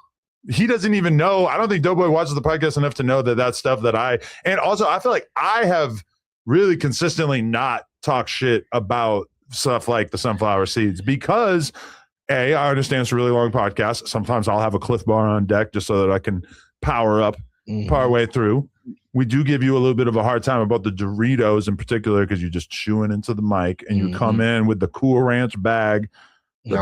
He doesn't even know. I don't think Doughboy watches the podcast enough to know that stuff and also I feel like I have really consistently not talked shit about stuff like the sunflower seeds because I understand it's a really long podcast. Sometimes I'll have a Cliff Bar on deck just so that I can power up part way through. We do give you a little bit of a hard time about the Doritos in particular because you're just chewing into the mic and you come in with the Cool Ranch bag.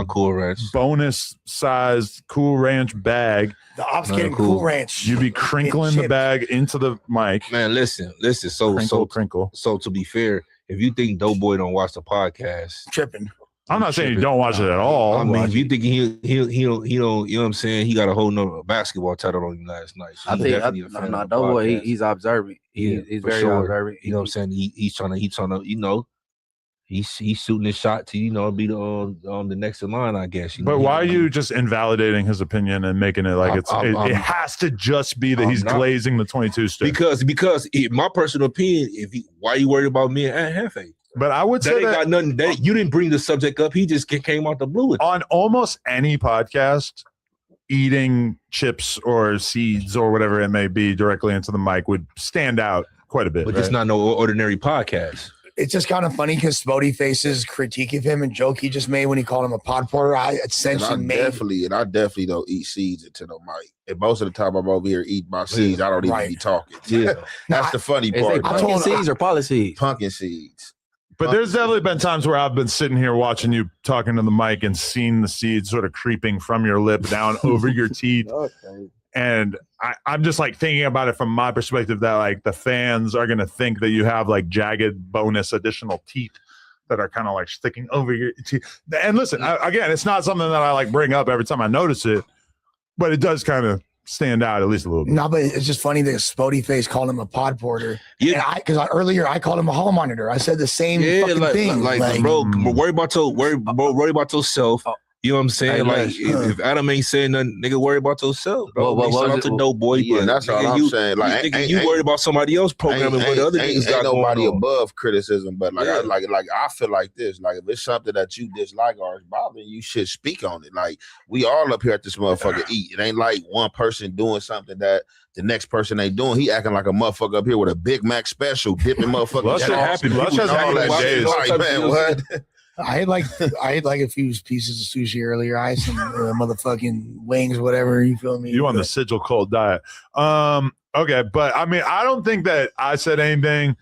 Cool Ranch. Bonus sized Cool Ranch bag. The ops getting Cool Ranch. You be crinkling the bag into the mic. Man, listen. Crinkle. So to be fair, if you think Doughboy don't watch the podcast, tripping. I'm not saying you don't watch it at all. I mean, if you think he don't, you know what I'm saying? He got a whole nother basketball title on him last night. So I think Doughboy, he's observant. He's very observant. You know what I'm saying? He's trying to, you know, he's shooting his shot to, you know, be on the next in line, I guess. You know? But why are you just invalidating his opinion and making it like it has to just be that he's glazing the 22 stick? Because in my personal opinion, why are you worried about me and Hefe? But I would say that ain't got nothing. You didn't bring the subject up. He just came out the blue. On almost any podcast, eating chips or seeds or whatever it may be directly into the mic would stand out quite a bit. But it's not no ordinary podcast. It's just kind of funny because Spody Face's critique of him and joke he just made when he called him a pod porter. I definitely don't eat seeds into the mic. And most of the time I'm over here eating my seeds. I don't even be talking. Yeah. That's the funny part. Pumpkin seeds or poly seeds? Pumpkin seeds. But there's definitely been times where I've been sitting here watching you talking to the mic and seeing the seeds sort of creeping from your lip down over your teeth. Okay. And I'm just like thinking about it from my perspective that like the fans are going to think that you have like jagged bonus additional teeth that are kind of like sticking over your teeth. And listen, again, it's not something that I like bring up every time I notice it, but it does kind of stand out at least a little bit. No, but it's just funny that Spody Face called him a pod porter. Yeah, because earlier I called him a hall monitor. I said the same fucking thing. Like, bro, worry about yourself. You know what I'm saying? Like, if Adam ain't saying nothing, nigga, worry about yourself, bro. Shout out to Doughboy. Yeah, that's all I'm saying. Like, you worried about somebody else programming what the other niggas got going on. Ain't nobody above criticism, but like, I feel like this. Like, if it's something that you dislike or is bothering you, should speak on it. Like, we all up here at this motherfucker eat. It ain't like one person doing something that the next person ain't doing. He acting like a motherfucker up here with a Big Mac special, dipping motherfucking. Lush has happened days. Like, man, what? I had like a few pieces of sushi earlier. I had some motherfucking wings, whatever. You feel me? You on the Sigil Cold diet. Okay, but I mean, I don't think that I said anything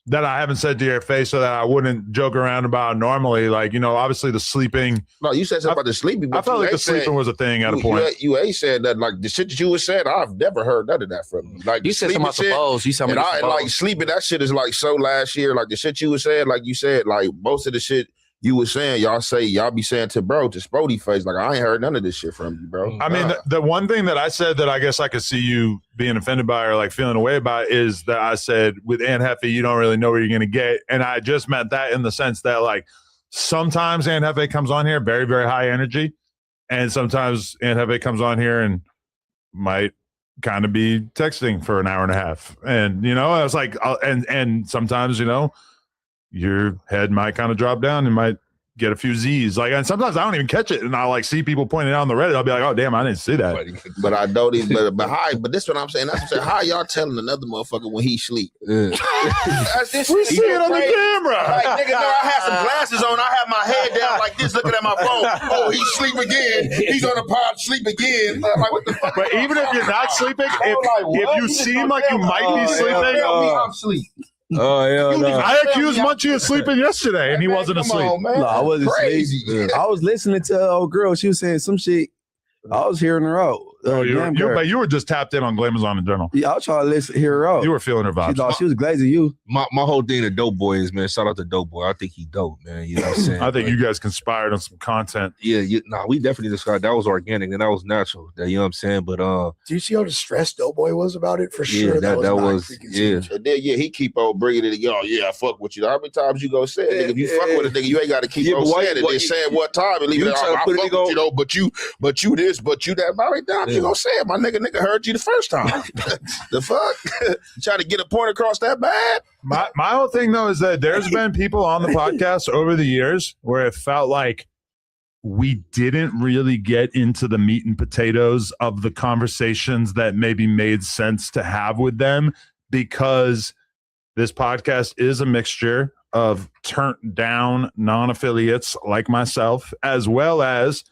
that I haven't said to your face so that I wouldn't joke around about normally. Like, you know, obviously the sleeping. No, you said something about the sleeping. But I felt like the sleeping was a thing at a point. You ain't said that, like the shit that you was saying. I've never heard none of that from you. Like you said something about the balls. You said something about like sleeping. That shit is like so last year. Like the shit you was saying, like you said, like most of the shit you was saying, y'all be saying to Spody Face, like I ain't heard none of this shit from you, bro. I mean, the one thing that I said that I guess I could see you being offended by or like feeling away about is that I said with Aunt Hefe, you don't really know where you're gonna get, and I just meant that in the sense that like sometimes Aunt Hefe comes on here very, very high energy, and sometimes Aunt Hefe comes on here and might kind of be texting for an hour and a half, and you know, I was like, and sometimes, you know, your head might kind of drop down and might get a few Z's. Like, and sometimes I don't even catch it, and I like see people pointing out on the Reddit. I'll be like, "Oh, damn, I didn't see that." But I don't even. But this is what I'm saying. That's what I'm saying. How y'all telling another motherfucker when he sleep? That's this. We see it on the camera. Like, nigga, no, I had some glasses on. I have my head down like this, looking at my phone. Oh, he's sleep again. He's on the pod, sleep again. I'm like, what the fuck? But even if you're not sleeping, if you seem like you might be sleeping, I'm sleep. Oh yeah, no. I accused Munchie of sleeping yesterday, and he wasn't asleep. No, I wasn't crazy. asleep. I was listening to old girl. She was saying some shit. I was hearing her out. But you were just tapped in on Glamazon in general. Yeah, I was trying to listen, hear her out. You were feeling her vibes. She thought she was glazing you. My whole thing to Dope Boy is, man, shout out to Dope Boy. I think he dope, man. You know what I'm saying? I think you guys conspired on some content. Yeah, we definitely discussed that was organic and that was natural. You know what I'm saying? But do you see how distressed Doughboy was about it? For yeah, sure. that was yeah. And then he keep on bringing it. Yo, yeah, I fuck with you. How many times you gonna say it? Nigga, if you fuck with a nigga, you ain't got to keep on saying it. Then saying what time and leave it. I fuck with you though, but you this, but you that. How many times you gonna say it? My nigga heard you the first time. The fuck? You trying to get a point across that bad? My whole thing though is that there's been people on the podcast over the years where it felt like we didn't really get into the meat and potatoes of the conversations that maybe made sense to have with them, because this podcast is a mixture of turned down non-affiliates like myself, as well as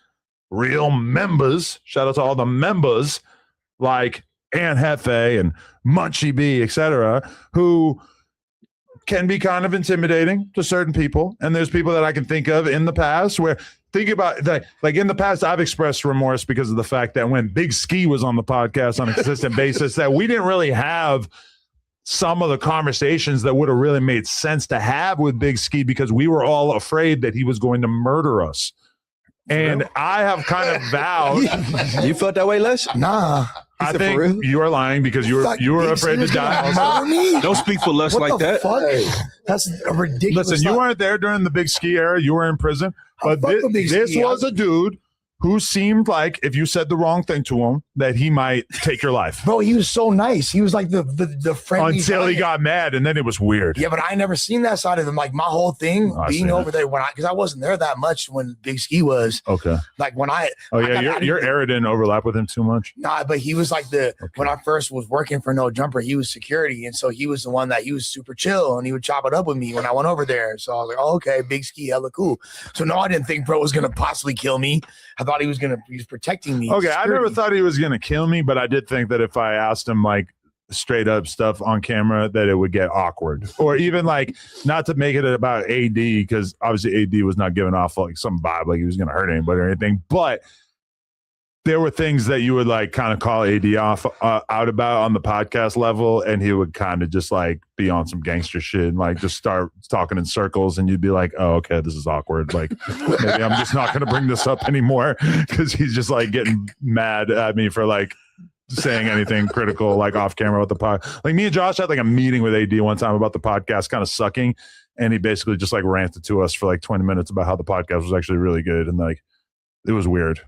real members. Shout out to all the members like Ann Hefe and Munchie B, etc., who can be kind of intimidating to certain people. And there's people that I can think of in the past where, think about that, like in the past, I've expressed remorse because of the fact that when Big Ski was on the podcast on a consistent basis, that we didn't really have some of the conversations that would have really made sense to have with Big Ski, because we were all afraid that he was going to murder us. And I have kind of vowed. You felt that way, Les? Nah. I think you are lying because you were afraid to die. Don't speak for Les like that. That's a ridiculous. Listen, you weren't there during the Big Ski era. You were in prison. But this was a dude who seemed like, if you said the wrong thing to him, that he might take your life. Bro, he was so nice. He was like the friendly until he got mad, and then it was weird. Yeah, but I never seen that side of him. Like my whole thing being over there because I wasn't there that much when Big Ski was. Okay. Like when I. Oh yeah, your era didn't overlap with him too much. Nah, but he was like when I first was working for No Jumper, he was security, and so he was the one that he was super chill, and he would chop it up with me when I went over there. So I was like, oh, okay, Big Ski, hella cool. So no, I didn't think bro was gonna possibly kill me. I thought he was protecting me. Okay, I never thought he was gonna kill me, but I did think that if I asked him like straight up stuff on camera, that it would get awkward. Or even like, not to make it about AD, because obviously AD was not giving off like some vibe like he was gonna hurt anybody or anything, but there were things that you would like kind of call AD off out about on the podcast level, and he would kind of just like be on some gangster shit and like just start talking in circles, and you'd be like, oh, okay, this is awkward. Like maybe I'm just not going to bring this up anymore, because he's just like getting mad at me for like saying anything critical like off camera with the pod. Like me and Josh had like a meeting with AD one time about the podcast kind of sucking, and he basically just like ranted to us for like 20 minutes about how the podcast was actually really good, and like it was weird.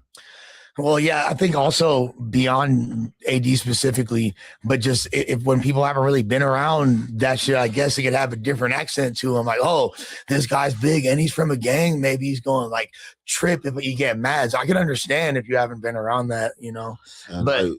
Well, yeah, I think also beyond AD specifically, but just if when people haven't really been around that shit, I guess it could have a different accent to him. Like, oh, this guy's big and he's from a gang. Maybe he's going like trip if you get mad. So I can understand if you haven't been around that, you know. But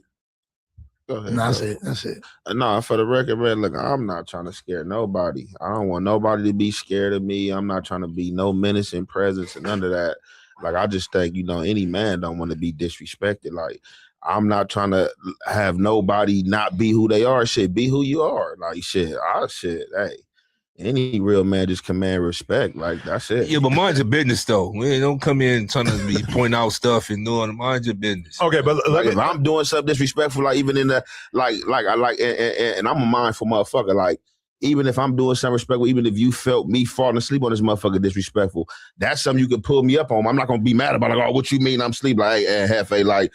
go ahead, that's it. No, for the record, man, look, I'm not trying to scare nobody. I don't want nobody to be scared of me. I'm not trying to be no menacing presence and none of that. Like, I just think, any man don't want to be disrespected. Like, I'm not trying to have nobody not be who they are. Shit, be who you are. Like, hey, any real man just command respect. Like, that's it. Yeah, but mind your business, though. We don't come in trying to be point out stuff and doing mind your business. Okay, but like, if I'm doing something disrespectful, like even in the and I'm a mindful motherfucker. Like, even if I'm doing something respectful, even if you felt me falling asleep on this motherfucker disrespectful, that's something you can pull me up on. I'm not gonna be mad about like, oh, what you mean I'm asleep? Like, hey, Hefe, like,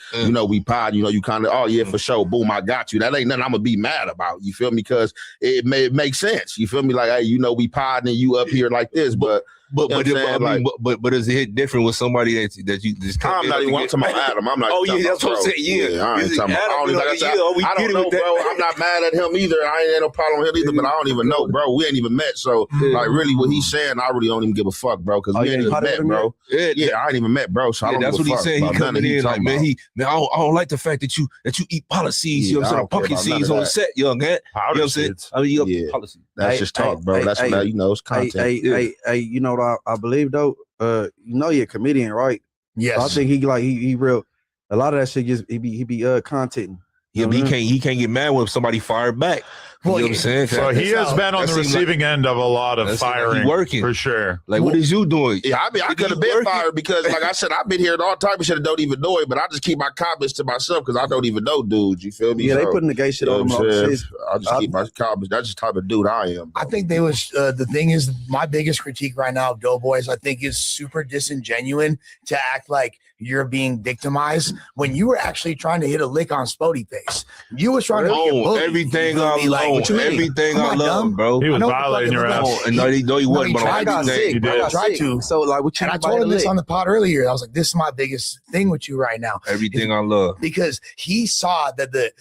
we pod, you kind of, oh yeah, for sure, boom, I got you. That ain't nothing I'm gonna be mad about. You feel me? Because it makes sense. You feel me? Like, hey, we pod and you up here like this, but is it hit different with somebody that you just? I'm not even talking about Adam. I'm like, oh yeah, that's what I'm saying. Yeah, I ain't talking about. I don't know, bro. I'm not mad at him either. I ain't had no problem with him either. But I don't even know, bro. We ain't even met. So like, really, what he's saying, I really don't even give a fuck, bro. Because we ain't even met, bro. Yeah, I ain't even met, bro. So I don't give a fuck. That's what he said. He coming in like, man, I don't like the fact that you eat policies. You know what I'm saying? Pumpkin seeds on the set, young man. You know what I'm saying? I mean, you policy. That's just talk, bro. That's what it's content. Hey, you know what I believe though? You're a comedian, right? Yes. So I think he real. A lot of that shit just he be contenting. Yeah, but he can't get mad when somebody fired back. Well, you know what I'm saying? So he has been on the receiving end of a lot of firing, working for sure. Like, what is you doing? Yeah, I mean, I could have been fired because, like I said, I've been here all the time. Should have don't even know it, but I just keep my comments to myself because I don't even know dudes. You feel me? Yeah, they putting the gay shit on them. I just keep my comments. That's just the type of dude I am. I think they was the thing is my biggest critique right now of Doughboys. I think is super disingenuous to act like you're being victimized when you were actually trying to hit a lick on Spody Face. You was trying to everything I love, everything I love, bro. He was violating your ass. No, he wasn't. But I got sick. I tried to. So like, what you? And I told him this on the pod earlier. I was like, "This is my biggest thing with you right now." Everything I love, because he saw that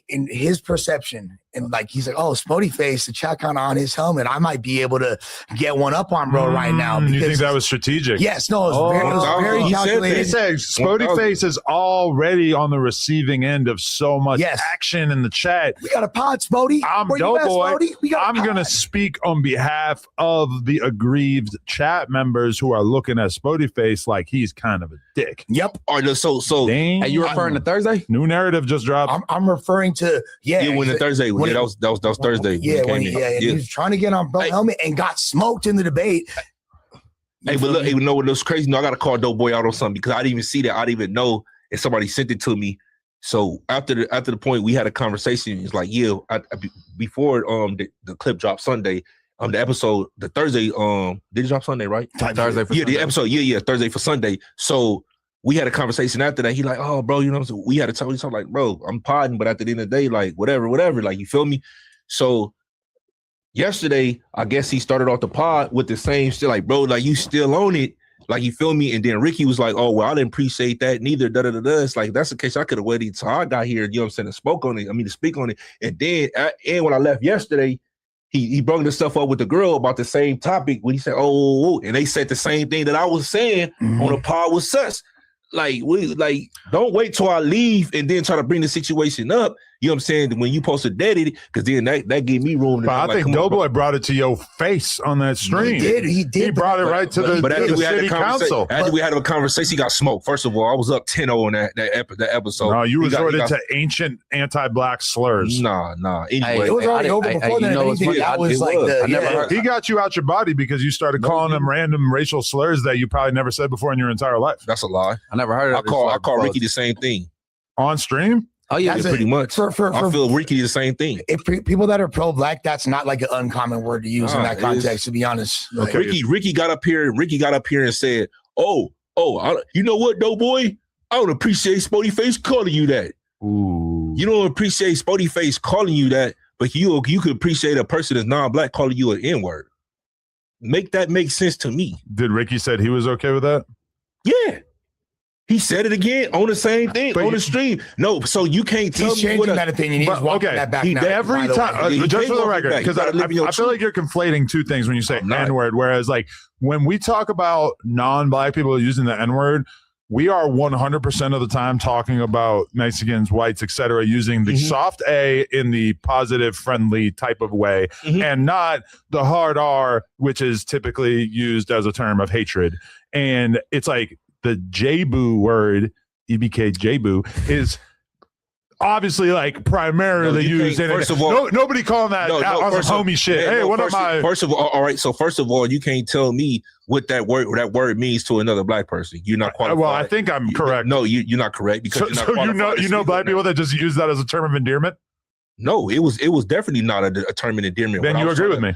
in his perception. And like he's like, oh, Spody Face, the check on his helmet. I might be able to get one up on bro right now. You think that was strategic? Yes, no, it was very calculated. He said Spody Face is already on the receiving end of so much action in the chat. We got a pod, Spody. I'm Doughboy. I'm going to speak on behalf of the aggrieved chat members who are looking at Spody Face like he's kind of a dick. Yep. All right, so are you referring to Thursday? New narrative just dropped. I'm referring to when the Thursday. Yeah, that was Thursday. Yeah, he was trying to get on bro helmet and got smoked in the debate. Hey, but look, you know what was crazy? No, I got to call Doughboy out on something because I didn't even see that. I didn't even know if somebody sent it to me. So after the point, we had a conversation. It's like, yeah, before the clip dropped Sunday, the episode, the Thursday, did it drop Sunday, right? Thursday for Sunday. The episode, Thursday for Sunday. So we had a conversation after that. He like, oh, bro, you know, so we had to talk. Like, bro, I'm podding, but at the end of the day, like, whatever, like, you feel me? So yesterday, I guess he started off the pod with the same still, like, bro, like, you still on it, like, you feel me? And then Ricky was like, oh, well, I didn't appreciate that neither. It's like, that's the case. I could have waited until I got here. You know what I'm saying? To speak on it. And then, and when I left yesterday, he brought this stuff up with the girl about the same topic when he said, oh, and they said the same thing that I was saying on the pod with Sus. Like, don't wait till I leave and then try to bring the situation up. You know what I'm saying? When you post a daddy, because then that gave me room. But I think Doughboy brought it to your face on that stream. He did. He brought it right to the city council. After we had a conversation, he got smoked. First of all, I was up 10-0 in that episode. No, you resorted to ancient anti-black slurs. Nah. Anyway, it was already over before that. He got you out your body because you started calling them random racial slurs that you probably never said before in your entire life. That's a lie. I never heard of it. I call Ricky the same thing. On stream? Oh, yeah, pretty much. I feel Ricky the same thing. If people that are pro-black, that's not like an uncommon word to use in that context, to be honest. Okay. Ricky got up here and said, oh, you know what, Doughboy? I don't appreciate Spody Face calling you that. Ooh. You don't appreciate Spody Face calling you that, but you could appreciate a person that's non-black calling you an N-word. Make that make sense to me. Did Ricky said he was okay with that? Yeah. He said it again on the same thing on the stream. No, so you can't tell me changing that opinion. He's walking that back now. Every time, just for the record, because I feel like you're conflating two things when you say N-word. Whereas, like, when we talk about non-black people using the N-word, we are 100% of the time talking about Mexicans, whites, etc., using the soft A in the positive, friendly type of way, and not the hard R, which is typically used as a term of hatred. And it's like, the J-boo word, EBK J-boo, is obviously like primarily used in it. Nobody calling that on some homie shit. Hey, what am I? First of all, all right. So first of all, you can't tell me what that word means to another black person. You're not qualified. Well, I think I'm correct. No, you're not correct because you're not you know black people that just use that as a term of endearment. No, it was definitely not a term of endearment. Then you agree with me.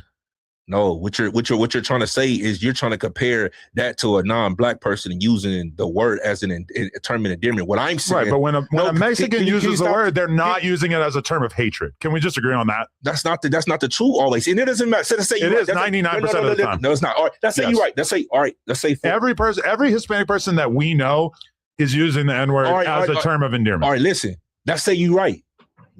No, what you're trying to say is you're trying to compare that to a non-black person using the word as a term of endearment. What I'm saying, right? But when a Mexican uses the word, they're not using it as a term of hatred. Can we just agree on that? That's not the truth always, and it doesn't matter. It is 99% of the time. No, it's not. All right, let's say you're right. Let's say every Hispanic person that we know is using the N-word as a term of endearment. All right, listen. Let's say you're right.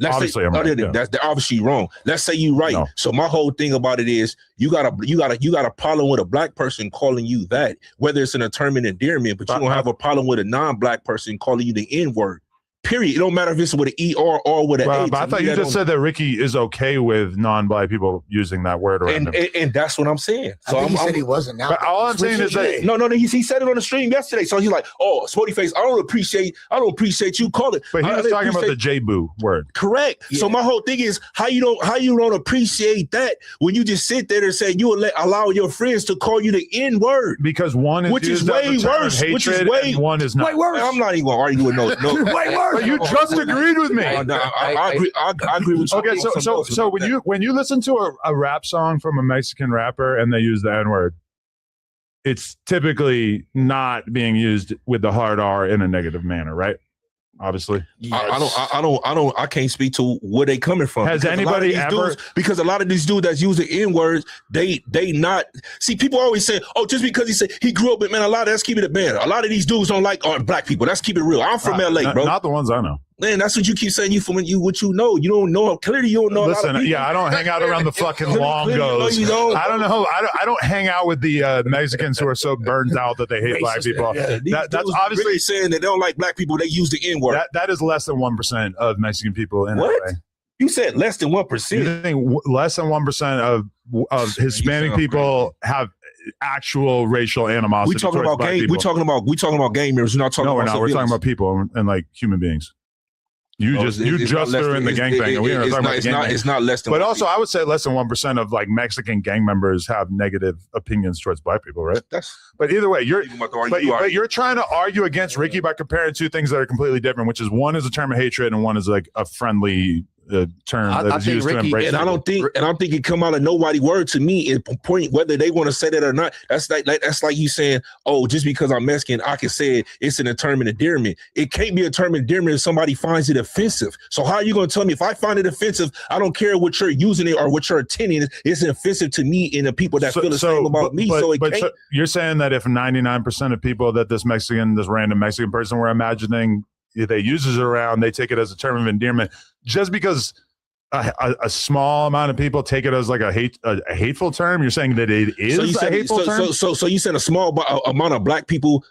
Obviously, I'm right. That's obviously wrong. Let's say you're right. No. So my whole thing about it is you got a problem with a black person calling you that, whether it's an term of endearment, but you don't have a problem with a non-black person calling you the N-word. Period. It don't matter if it's with an E or with an A. But I thought you just said that Ricky is okay with non-black people using that word around him. And that's what I'm saying. So I think he said he wasn't. Now, but all I'm saying is that no, he said it on the stream yesterday. So he's like, "Oh, Sporty Face, I don't appreciate you call it." But he was talking about the J-boo word. Correct. Yeah. So my whole thing is how you don't appreciate that when you just sit there and say you will allow your friends to call you the N word, because one is which is way worse. Which is way one is not. Way worse. I'm not even gonna argue with no. Way worse. But you just agreed with me. I agree with you. Okay, so when you listen to a rap song from a Mexican rapper and they use the N-word, it's typically not being used with the hard R in a negative manner, right? Obviously, yes. I can't speak to where they coming from. Has anybody ever? Because a lot of these dudes that's using N-words, they not see. People always say, "Oh, just because he said he grew up with man." A lot of let's keep it a band. A lot of these dudes don't like black people. Let's keep it real. I'm from LA, bro. Not the ones I know. Man, that's what you keep saying. You from what you know. You don't know. Clearly, you don't know. Listen, I don't hang out around the fucking Longos. I don't know. I don't hang out with the Mexicans who are so burned out that they hate black people. Yeah, that's obviously really saying that they don't like black people. They use the N-word. That is less than 1% of Mexican people in what? LA. You said less than 1%. You think less than 1% of Hispanic people have actual racial animosity? We talking about gang. We talking about gang members. We're not talking about. No, we're talking about people and like human beings. You just threw in the gang thing. It's not less than. But also, I would say less than 1% of like Mexican gang members have negative opinions towards black people, right? But either way, you're trying to argue against Ricky by comparing two things that are completely different, which is one is a term of hatred and one is like a friendly term that is used to embrace. And I don't think it come out of nobody word to me. It point whether they want to say that or not. That's like you saying, oh, just because I'm Mexican, I can say it. It's an term of endearment. It can't be a term of endearment if somebody finds it offensive. So how are you going to tell me if I find it offensive? I don't care what you're using it or what your opinion is. It's offensive to me and the people that feel the same about me. So you're saying that if 99% of people that this random Mexican person we're imagining they uses it around, they take it as a term of endearment, just because a small amount of people take it as like a hateful term. You're saying that it is a hateful term. So you said a small amount of black people.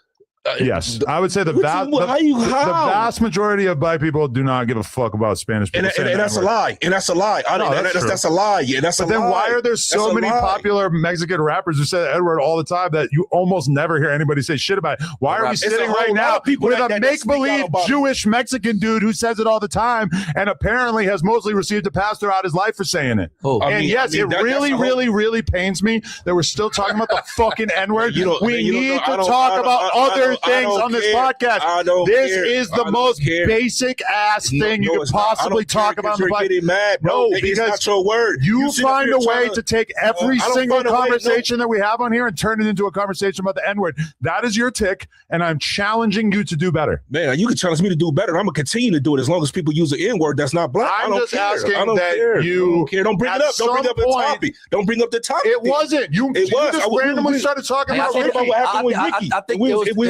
Yes, I would say the vast majority of black people do not give a fuck about Spanish people. And that's a lie. And that's a lie. That's a lie. Yeah, that's a lie. But then why are there so many popular Mexican rappers who say the N-word all the time that you almost never hear anybody say shit about it? Why are we sitting right now with a make-believe Jewish Mexican dude who says it all the time and apparently has mostly received a pass throughout his life for saying it? It really pains me that we're still talking about the fucking N-word. We need to talk about other things on this podcast. This is the most basic ass thing you could possibly talk about on the podcast. No, because it's not your word. You find a way to take every single conversation that we have on here and turn it into a conversation about the N-word. That is your tick, and I'm challenging you to do better. Man, you can challenge me to do better. I'm gonna continue to do it as long as people use the N-word. That's not black. I'm just asking that you. Don't bring it up. Don't bring up the topic. Don't bring up the topic. It wasn't. You just randomly started talking about Ricky. What happened with Ricky? I think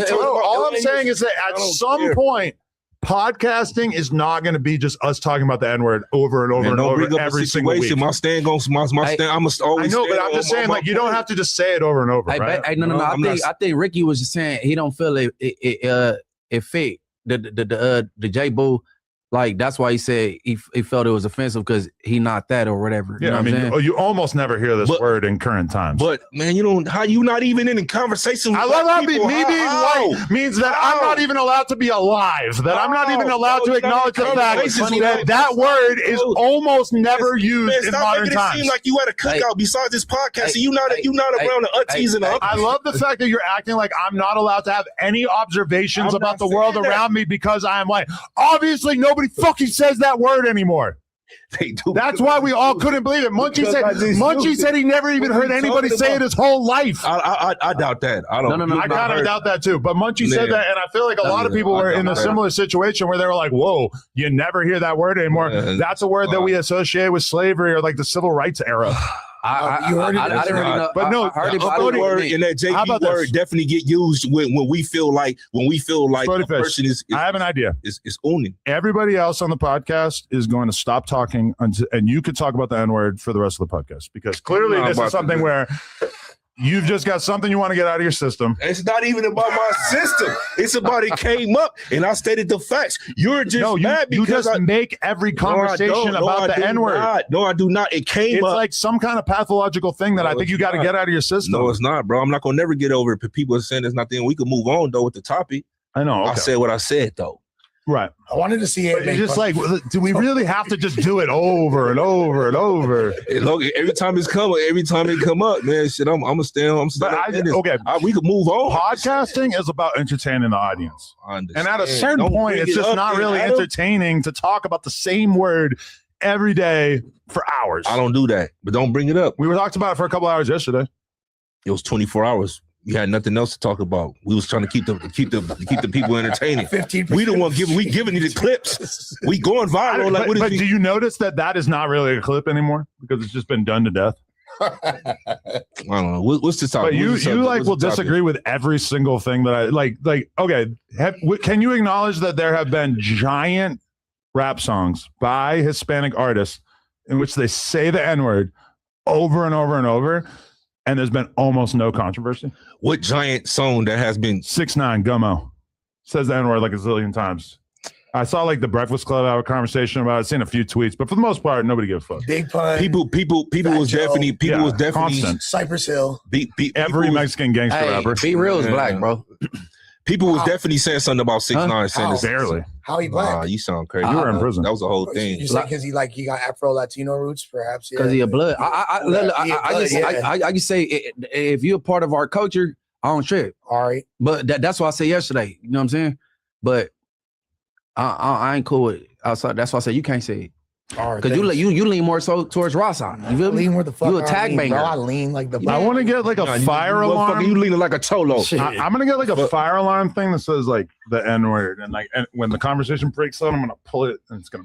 all I'm saying is that at some point, podcasting is not going to be just us talking about the N-word over and over and over every single week. My stand goes. My stand. I must always. I know, but I'm just saying, like, you don't have to just say it over and over, right? No. I think Ricky was just saying he don't feel it fit the J-Boo. Like, that's why he said he felt it was offensive because he not that or whatever. Yeah, I mean, you almost never hear this word in current times. But, man, how you not even in a conversation with me being white means that I'm not even allowed to be alive, that I'm not even allowed to acknowledge the fact that word is almost never used in modern times. It seems like you at a cookout besides this podcast, and you not around the aunties and the uncles. I love the fact that you're acting like I'm not allowed to have any observations about the world around me because I am white. Obviously, nobody fucking says that word anymore. They do. That's why we all couldn't believe it. Munchie said he never even heard anybody say it his whole life. I doubt that. I don't. No. I kind of doubt that too. But Munchie said that, and I feel like a lot of people were in a similar situation where they were like, "Whoa, you never hear that word anymore." That's a word that we associate with slavery or like the civil rights era. I heard it. I didn't really know. But no, the word in that JP word definitely get used when we feel like a person is. I have an idea. Is owning. Everybody else on the podcast is going to stop talking and you could talk about the N-word for the rest of the podcast because clearly this is something where You've just got something you want to get out of your system. It's not even about my system. It's about it came up, and I stated the facts. You're just mad because you just make every conversation about the N-word. No, I do not. It came up. It's like some kind of pathological thing that I think you got to get out of your system. No, it's not, bro. I'm not gonna never get over it. People are saying it's not there. We can move on though with the topic. I know. Okay. I said what I said though. Right. I wanted to see it. It's just like, do we really have to just do it over and over and over? Look, every time it come up, man, shit, I'm gonna stand. We can move on. Podcasting is about entertaining the audience, and at a certain point, it's just not really entertaining to talk about the same word every day for hours. I don't do that, but don't bring it up. We were talked about it for a couple hours yesterday. It was 24 hours. You had nothing else to talk about. We was trying to keep the people entertaining. 15%. We the one giving you the clips. We going viral. But do you notice that is not really a clip anymore because it's just been done to death? I don't know. What's the topic? But you will disagree with every single thing that I like. Okay, can you acknowledge that there have been giant rap songs by Hispanic artists in which they say the N-word over and over and over? And there's been almost no controversy. What giant song that has been 6ix9ine Gummo says the N-word like a zillion times. I saw like the Breakfast Club have a conversation about it. I've seen a few tweets, but for the most part, nobody gives a fuck. Big Pun. People was definitely constant. Cypress Hill. Every Mexican gangster rapper. Be real is black, bro. People was definitely saying something about 6ix9ine saying this. Barely. How he black? Nah, you sound crazy. You were in prison. That was the whole thing. You say because he got Afro Latino roots, perhaps? Because he a blood. I can say if you're a part of our culture, I don't trip. All right. But that's what I said yesterday. You know what I'm saying? But I ain't cool with it outside. That's why I said you can't say it. All right. Because you lean more so towards Ross. You feel me? Lean where the fuck you a tag banger. Bro, I lean like the. I want to get like a fire alarm. You leaning like a cholo. I'm gonna get like a fire alarm thing that says like the N-word, and like when the conversation breaks out, I'm gonna pull it, and it's gonna.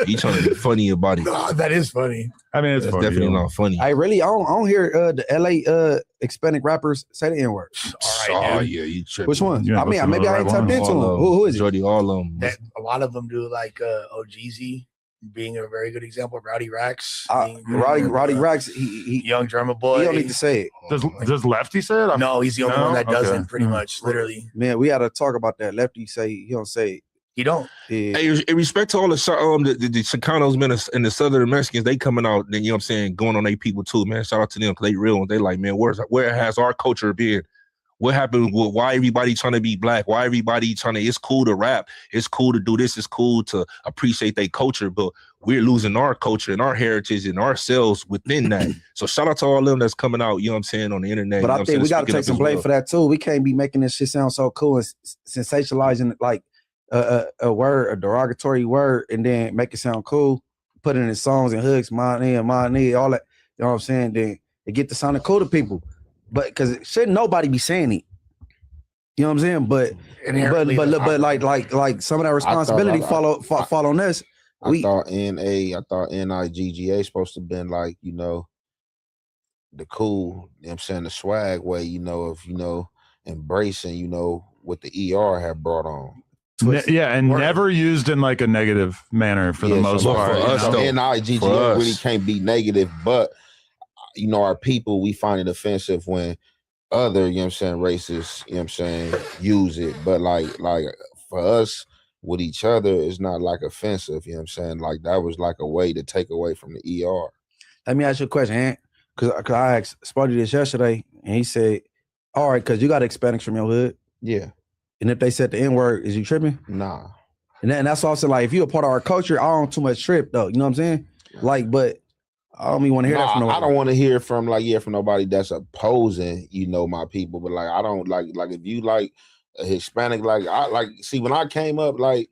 You trying to be funny about it? No, that is funny. I mean, it's That's funny, definitely not funny. I don't hear the LA Hispanic rappers say the N-word. Oh yeah, you tripping. Which one? You I ain't mean, listening maybe to the I ain't right tapped one. into them. Who is it? Jordy, all of them. A lot of them do like OGZ being a very good example. Rowdy Rax. Roddy Rax. He Young Drummer Boy. He don't need to say it. Does Lefty say it? No, he's the only one that doesn't. Okay. Pretty much, literally. Man, we had to talk about that. Lefty say he don't say it. He don't. Yeah. Hey, in respect to all the Chicanos, man, and the Southern Mexicans, they coming out, you know what I'm saying, going on their people too, man. Shout out to them because they real. They like, man, where has our culture been? What happened? Why everybody trying to be black? Why everybody trying to? It's cool to rap. It's cool to do this. It's cool to appreciate their culture, but we're losing our culture and our heritage and ourselves within that. So shout out to all of them that's coming out. You know what I'm saying on the internet. But I think we got to take some blame well. for that too. We can't be making this shit sound so cool and sensationalizing like a word, a derogatory word, and then make it sound cool. Put it in songs and hooks, my knee, all that. You know what I'm saying? Then it get to sounding cool to people. But because shouldn't nobody be saying it. You know what I'm saying? But like some of that responsibility fall on us. I thought NIGGA supposed to have been like, you know, the cool, you know what I'm saying, the swag way, you know, of, you know, embracing, you know, what the ER had brought on. Never used in like a negative manner for the most part. For us, NIGGA really can't be negative, but you know, our people, we find it offensive when other, you know what I'm saying, racists, you know what I'm saying, use it. But like for us with each other, it's not like offensive, you know what I'm saying? Like that was like a way to take away from the ER. Let me ask you a question, Ant. Because I asked Spuddy this yesterday, and he said, all right, because you got Hispanics from your hood. Yeah. And if they said the N-word, is you tripping? Nah. And that's also like, if you're a part of our culture, I don't too much trip, though. You know what I'm saying? Like, but I don't even want to hear that from nobody. I don't want to hear from from nobody that's opposing, you know, my people. But like, I don't like if you like a Hispanic, like I like see when I came up, like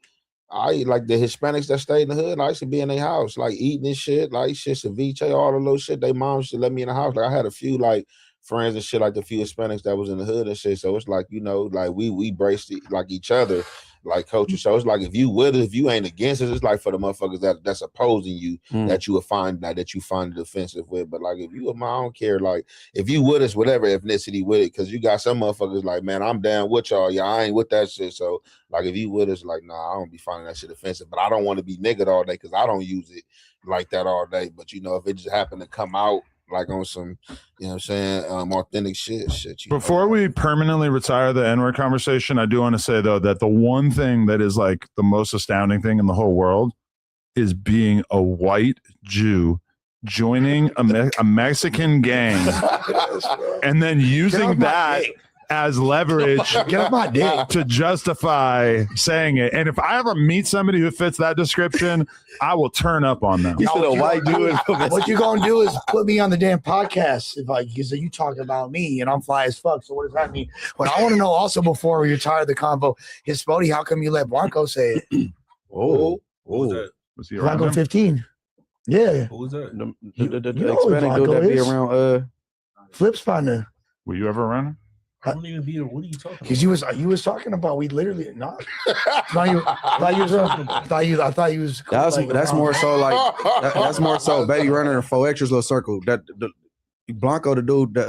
I like the Hispanics that stayed in the hood. I used to be in their house, like eating this shit, like shit, ceviche, all the little shit. They moms should let me in the house. Like I had a few like friends and shit, like the few Hispanics that was in the hood and shit. So it's like, you know, like we braced it, like each other. like culture. So it's like if you with us, if you ain't against us, it's like for the motherfuckers that's opposing you that you would find that you find it offensive with. But like if you with I don't care. Like if you with us, whatever ethnicity with it, because you got some motherfuckers like, man, I'm down with y'all. Yeah, I ain't with that shit. So like if you with us, like, nah, I don't be finding that shit offensive. But I don't want to be niggered all day because I don't use it like that all day. But you know, if it just happened to come out like on some, you know what I'm saying, authentic shit. Before we permanently retire the N-word conversation, I do want to say, though, that the one thing that is like the most astounding thing in the whole world is being a white Jew joining a Mexican gang and then using that as leverage to justify saying it. And if I ever meet somebody who fits that description, I will turn up on them. What you gonna do is put me on the damn podcast if because you talk about me and I'm fly as fuck. So what does that mean? What I want to know also before we retire the convo is, Spody, how come you let Blanco say it? What was that? Was he Blanco 15. Yeah. Who was that? The You know Hispanic what dude that be Blanco is. around Flip's partner. Were you ever around him? I don't even be. What are you talking about? Because you was talking about we literally not. I thought you was. That's more so like that's more so Baby Runner and 4X's little circle. That the Blanco, the dude. Yeah.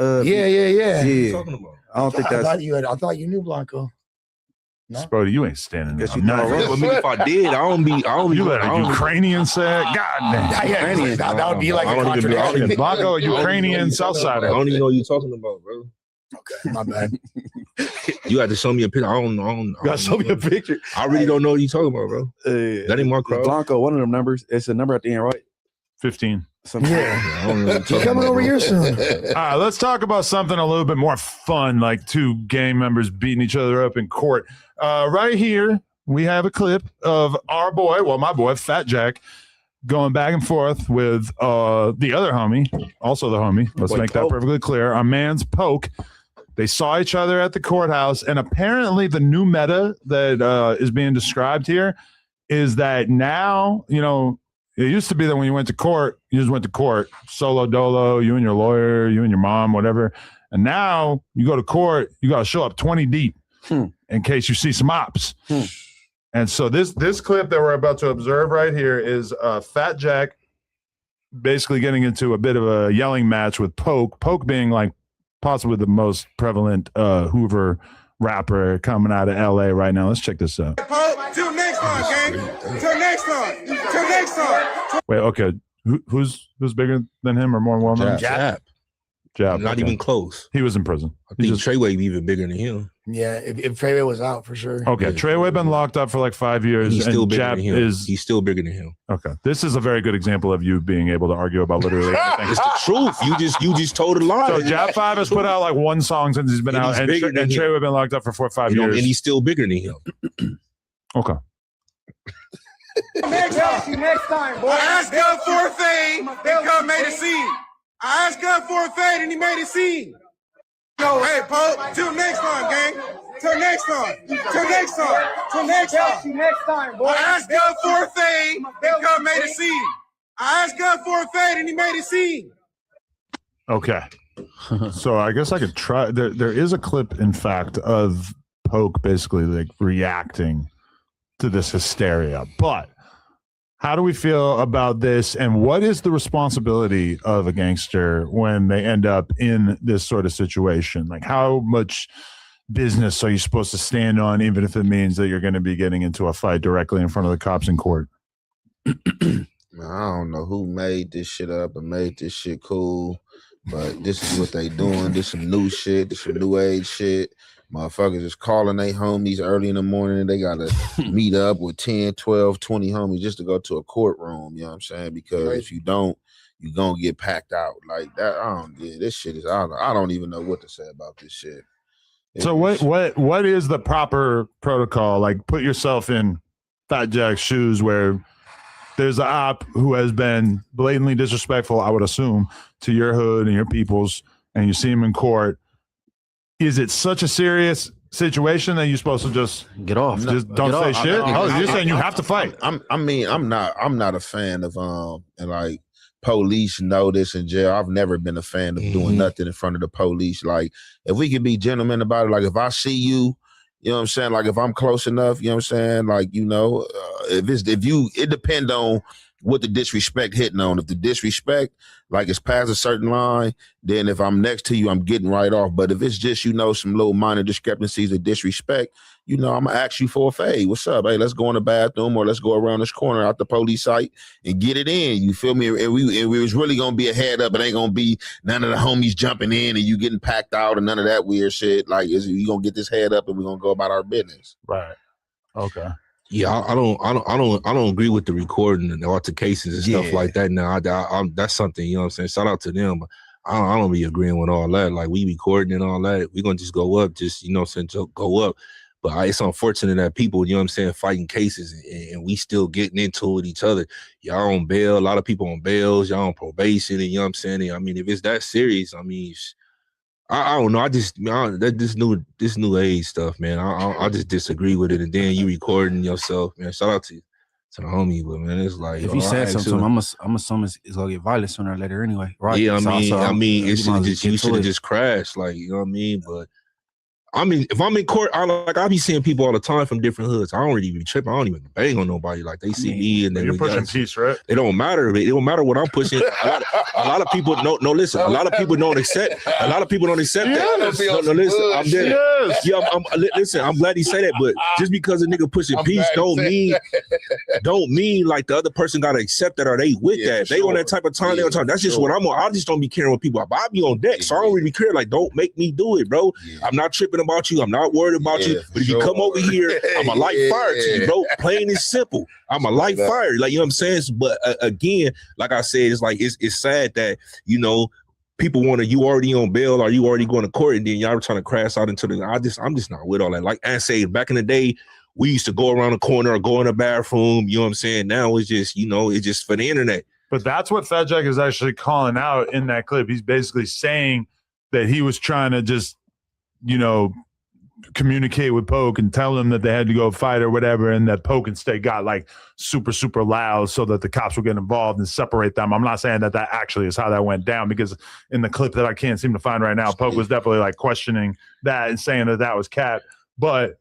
I don't think that's. I thought you knew Blanco. No? Spody, you ain't standing there. Guess you know, But maybe if I did, I don't be. You let a Ukrainian say it? God damn. That would be like a contradiction. Blanco, a Ukrainian Southsider. I don't even know what you're talking about, bro. Okay, my bad. You had to show me a picture. I don't know. You gotta show me a picture. I really don't know what you're talking about, bro. That ain't my crowd. Blanco, one of them numbers. It's a number at the end, right? 15. Yeah. I don't know what you're He's coming over here soon. All right, let's talk about something a little bit more fun, like two gang members beating each other up in court. Right here, we have a clip of our boy, my boy, Fat Jack, going back and forth with the other homie, also the homie. Let's make that perfectly clear. Our man's Poke. They saw each other at the courthouse, and apparently the new meta that is being described here is that now, you know, it used to be that when you went to court, you just went to court, solo dolo, you and your lawyer, you and your mom, whatever. And now you go to court, you got to show up 20 deep in case you see some ops. And so this clip that we're about to observe right here is Fat Jack basically getting into a bit of a yelling match with Poke. Poke being like possibly the most prevalent Hoover rapper coming out of LA right now. Let's check this out. Till next time, gang. Till next time. Till next time. Wait, okay. Who's bigger than him or more well known? Jap. Not even close. He was in prison. I think Treyway even bigger than him. Yeah, if Treyway was out for sure. Okay, Treyway been locked up for like 5 years. He's still and bigger Jap than him. He's still bigger than him. Okay, this is a very good example of you being able to argue about literally anything. It's the truth. You just told a lie. So Jap 5 has put out like one song since he's been out, and Treyway been locked up for 4 or 5 years, and he's still bigger than him. Okay. Next time, boy. I asked God for a fade, and God made a scene. I asked God for a fade, and he made a scene. Hey, Pope, till next time, gang. Till next time. Till next time. Till next time. Next time, boy. I asked God for a fade, and God made a scene. I asked God for a fade, and he made a scene. Okay. So I guess I could try. There is a clip, in fact, of Poke basically like reacting to this hysteria. But how do we feel about this, and what is the responsibility of a gangster when they end up in this sort of situation? Like, how much business are you supposed to stand on, even if it means that you're going to be getting into a fight directly in front of the cops in court? Man, I don't know who made this shit up and made this shit cool, but this is what they doing. This some new shit. This some new age shit. Motherfuckers is calling they homies early in the morning. They got to meet up with 10, 12, 20 homies just to go to a courtroom. You know what I'm saying? Because if you don't, you're going to get packed out. Like that, this shit is, I don't even know what to say about this shit. So what is the proper protocol? Like, put yourself in Fat Jack's shoes where there's an op who has been blatantly disrespectful, I would assume, to your hood and your peoples, and you see him in court. Is it such a serious situation that you're supposed to just get off? Just don't say shit? You're saying you have to fight. I'm not a fan of and like police notice in jail. I've never been a fan of doing nothing in front of the police. Like, if we could be gentlemen about it, like if I see you, You know what I'm saying? Like if I'm close enough, you know what I'm saying? Like, it depends on what the disrespect hitting on. If the disrespect, like it's past a certain line, then if I'm next to you, I'm getting right off. But if it's just, some little minor discrepancies of disrespect, I'm going to ask you for a fade. What's up? Hey, let's go in the bathroom or let's go around this corner out the police site and get it in. You feel me? And we was really going to be a head up. It ain't going to be none of the homies jumping in and you getting packed out and none of that weird shit. Like, you going to get this head up and we're going to go about our business. Right. Okay. Yeah, I don't agree with the recording and the altercations and stuff like that. Now, that's something, you know what I'm saying? Shout out to them. But I don't be agreeing with all that. Like, we recording and all that. We're going to just go up, just, you know what I'm saying, go up. But it's unfortunate that people, you know what I'm saying, fighting cases and we still getting into it with each other. Y'all on bail, a lot of people on bails, y'all on probation, and you know what I'm saying? And, I mean, if it's that serious, I mean, I don't know. This new age stuff, man. I just disagree with it. And then you recording yourself, man. Shout out to the homie, but man, it's like if you said something, I'm assuming it's gonna get violent sooner or later anyway, right? Yeah, I mean, you should have just crashed, like, you know what I mean? But I mean, if I'm in court, I be seeing people all the time from different hoods. I don't really be tripping. I don't even bang on nobody. Like, they see me and then you're pushing peace, right? It don't matter. It don't matter what I'm pushing. A lot of people listen. A lot of people don't accept. A lot of people don't accept that. No, listen. I'm dead. Yes. Yeah, listen. I'm glad he said that. But just because a nigga pushing peace don't mean like the other person gotta accept that or they with that. They on that type of time. They on time. That's just what I'm on. I just don't be caring what people. I be on deck, so I don't really care. Like, don't make me do it, bro. I'm not tripping about you. I'm not worried about you. But if you come over here, I'm a light fire to you, bro. Plain and simple. I'm a light fire. Like, you know what I'm saying? But again, like I said, it's like it's sad that, people want to, you already on bail or you already going to court and then y'all are trying to crash out into I'm just not with all that. Like I say, back in the day, we used to go around the corner or go in the bathroom. You know what I'm saying? Now it's just, it's just for the internet. But that's what Fat Jack is actually calling out in that clip. He's basically saying that he was trying to just, communicate with Poke and tell him that they had to go fight or whatever, and that Poke and State got like super, super loud so that the cops would get involved and separate them. I'm not saying that actually is how that went down, because in the clip that I can't seem to find right now, Poke was definitely like questioning that and saying that was cap. But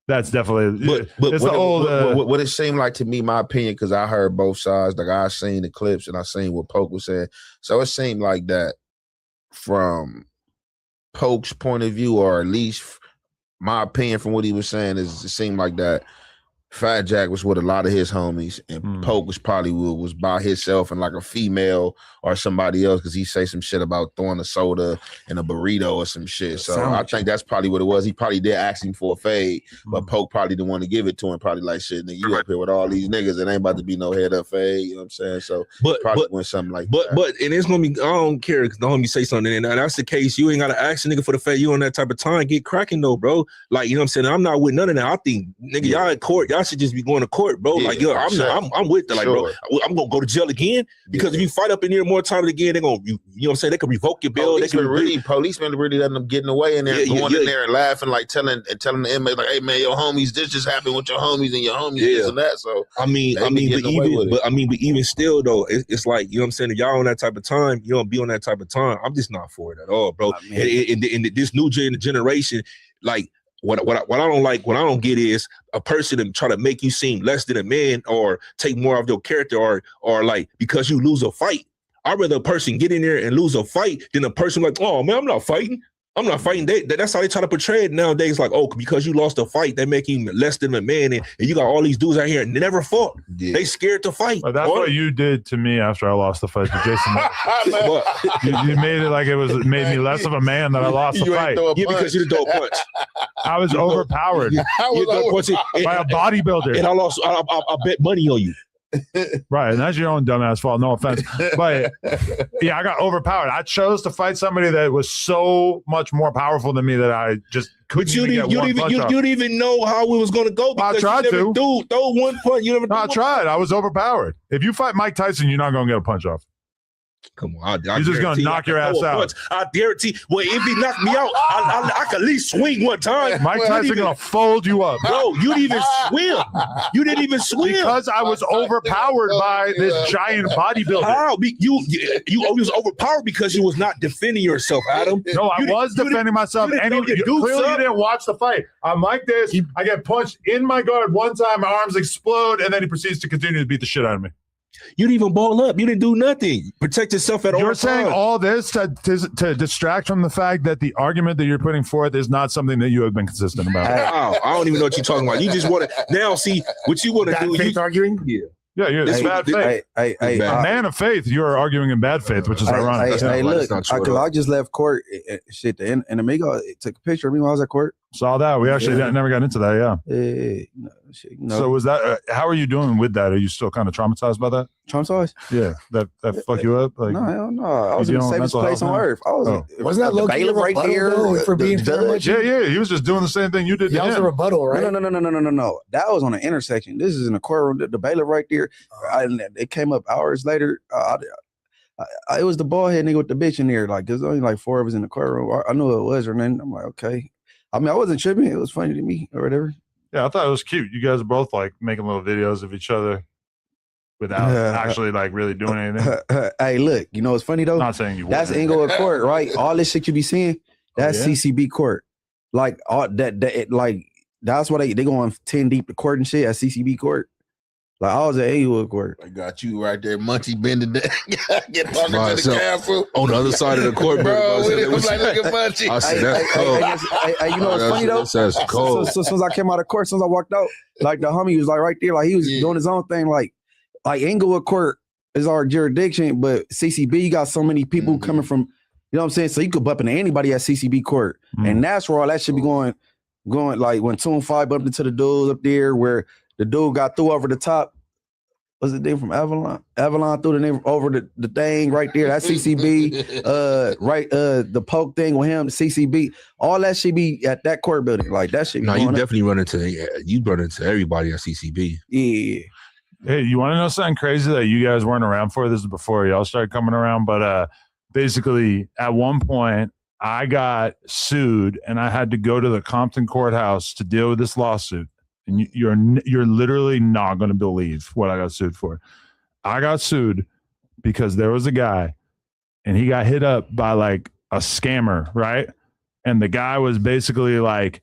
that's definitely but what it seemed like to me, my opinion, because I heard both sides. Like, I seen the clips and I seen what Poke was saying, so it seemed like that from Poke's point of view, or at least my opinion from what he was saying, is it seemed like that Fat Jack was with a lot of his homies, and Poke was probably was by himself and like a female or somebody else, because he say some shit about throwing a soda in a burrito or some shit. So I think that's probably what it was. He probably did ask him for a fade, but Poke probably didn't want to give it to him. Probably like, shit, nigga, you up here with all these niggas, it ain't about to be no head up fade. You know what I'm saying? So probably went something like that. But and it's gonna be, I don't care because the homie say something, and that's the case. You ain't gotta ask a nigga for the fade. You on that type of time, get cracking though, bro. Like, you know what I'm saying? I'm not with none of that. I think, nigga, y'all in court, y'all should just be going to court, bro. Like, yo, I'm with that. Like, bro, I'm gonna go to jail again, because if you fight up in here more times again, they're gonna, you know what I'm saying, they can revoke your bail. Policemen really letting them getting away in there, going in there and laughing, like telling the inmate, like, hey man, your homies, this just happened with your homies and your homies, this and that. So but even still though, it's like, you know what I'm saying, if y'all on that type of time, you don't be on that type of time. I'm just not for it at all, bro. In this new generation, like, what I don't like, what I don't get is a person to try to make you seem less than a man or take more of your character, or like, because you lose a fight. I'd rather a person get in there and lose a fight than a person like, oh man, I'm not fighting. That's how they try to portray it nowadays. Like, oh, because you lost a fight, they make you less than a man, and you got all these dudes out here and they never fought. Yeah. They scared to fight. But that's what you did to me after I lost the fight to Jason. you made it like it made me less of a man that I lost the fight. Yeah, because you didn't throw a punch. I was overpowered by a bodybuilder, and I bet money on you. Right, and that's your own dumbass fault. No offense, but yeah, I got overpowered. I chose to fight somebody that was so much more powerful than me that I just couldn't. But you didn't even know how it was going to go. I tried to throw one punch. I tried. I was overpowered. If you fight Mike Tyson, you're not going to get a punch off. Come on, He's just gonna knock your ass out. I guarantee. Well, if he knocked me out, I could at least swing one time. Mike Tyson gonna fold you up, bro. You didn't even swim. You didn't even swim because I was overpowered by this giant bodybuilder. How? You was overpowered because you was not defending yourself, Adam. No, I was defending myself. And clearly you didn't watch the fight. I'm like this. I get punched in my guard one time. My arms explode, and then he proceeds to continue to beat the shit out of me. You didn't even ball up. You didn't do nothing. Protect yourself at all times. You're saying all this to distract from the fact that the argument that you're putting forth is not something that you have been consistent about. I don't even know what you're talking about. You just want to now see what you want to do. Faith arguing? Yeah. Yeah, it's bad faith. A man of faith, you're arguing in bad faith, which is ironic. Hey, look, because I just left court. Shit, and Amigo took a picture of me while I was at court. Saw that. We actually never got into that. Yeah. So was that? How are you doing with that? Are you still kind of traumatized by that? Traumatized? Yeah. That fuck you up? Like, no, hell no. I was in the safest place on earth. I was. Wasn't that bailiff right there for being fair? Yeah. He was just doing the same thing you did. That was a rebuttal, right? No. That was on an intersection. This is in the courtroom. The bailiff right there. It came up hours later. It was the bald head nigga with the bitch in there. Like, there's only like 4 of us in the courtroom. I knew who it was, and then I'm like, okay. I mean, I wasn't tripping. It was funny to me or whatever. Yeah, I thought it was cute. You guys are both like making little videos of each other without actually like really doing anything. Hey, look, you know what's funny though? Not saying you. That's Inglewood Court, right? All this shit you be seeing, that's CCB Court. Like all that like that's why they go on 10 deep to court and shit at CCB Court. Like I was at Inglewood Court. I got you right there, Munchie bending down. Get talking to the camera. On the other side of the court, bro. I'm like, look at Munchie. I said, that's cold. Hey, you know what's funny though? That's cold. So as soon as I came out of court, as soon as I walked out, like the homie was like right there, like he was doing his own thing. Like Inglewood Court is our jurisdiction, but CCB, you got so many people coming from, you know what I'm saying? So you could bump into anybody at CCB Court. And that's where all that should be going like when 2 and 5 bumped into the dude up there where the dude got through over the top. Was it name from Avalon? Avalon threw the name over the thing right there. That's CCB. Right, the poke thing with him, CCB. All that should be at that court building. Like that shit. No, you definitely run into everybody at CCB. Yeah. Hey, you want to know something crazy that you guys weren't around for? This is before y'all started coming around, but basically at one point I got sued and I had to go to the Compton courthouse to deal with this lawsuit. And you're literally not going to believe what I got sued for. I got sued because there was a guy and he got hit up by like a scammer, right? And the guy was basically like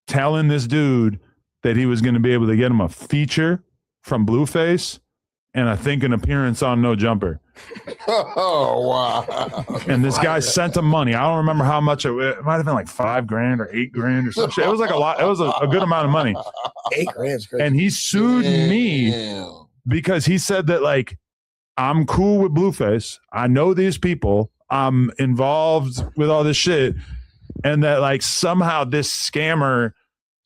telling this dude that he was going to be able to get him a feature from Blueface and I think an appearance on No Jumper. Oh, wow. And this guy sent him money. I don't remember how much it might have been like $5,000 or $8,000 or some shit. It was like a lot. It was a good amount of money. $8,000 is crazy. And he sued me because he said that like, I'm cool with Blueface. I know these people. I'm involved with all this shit. And that like somehow this scammer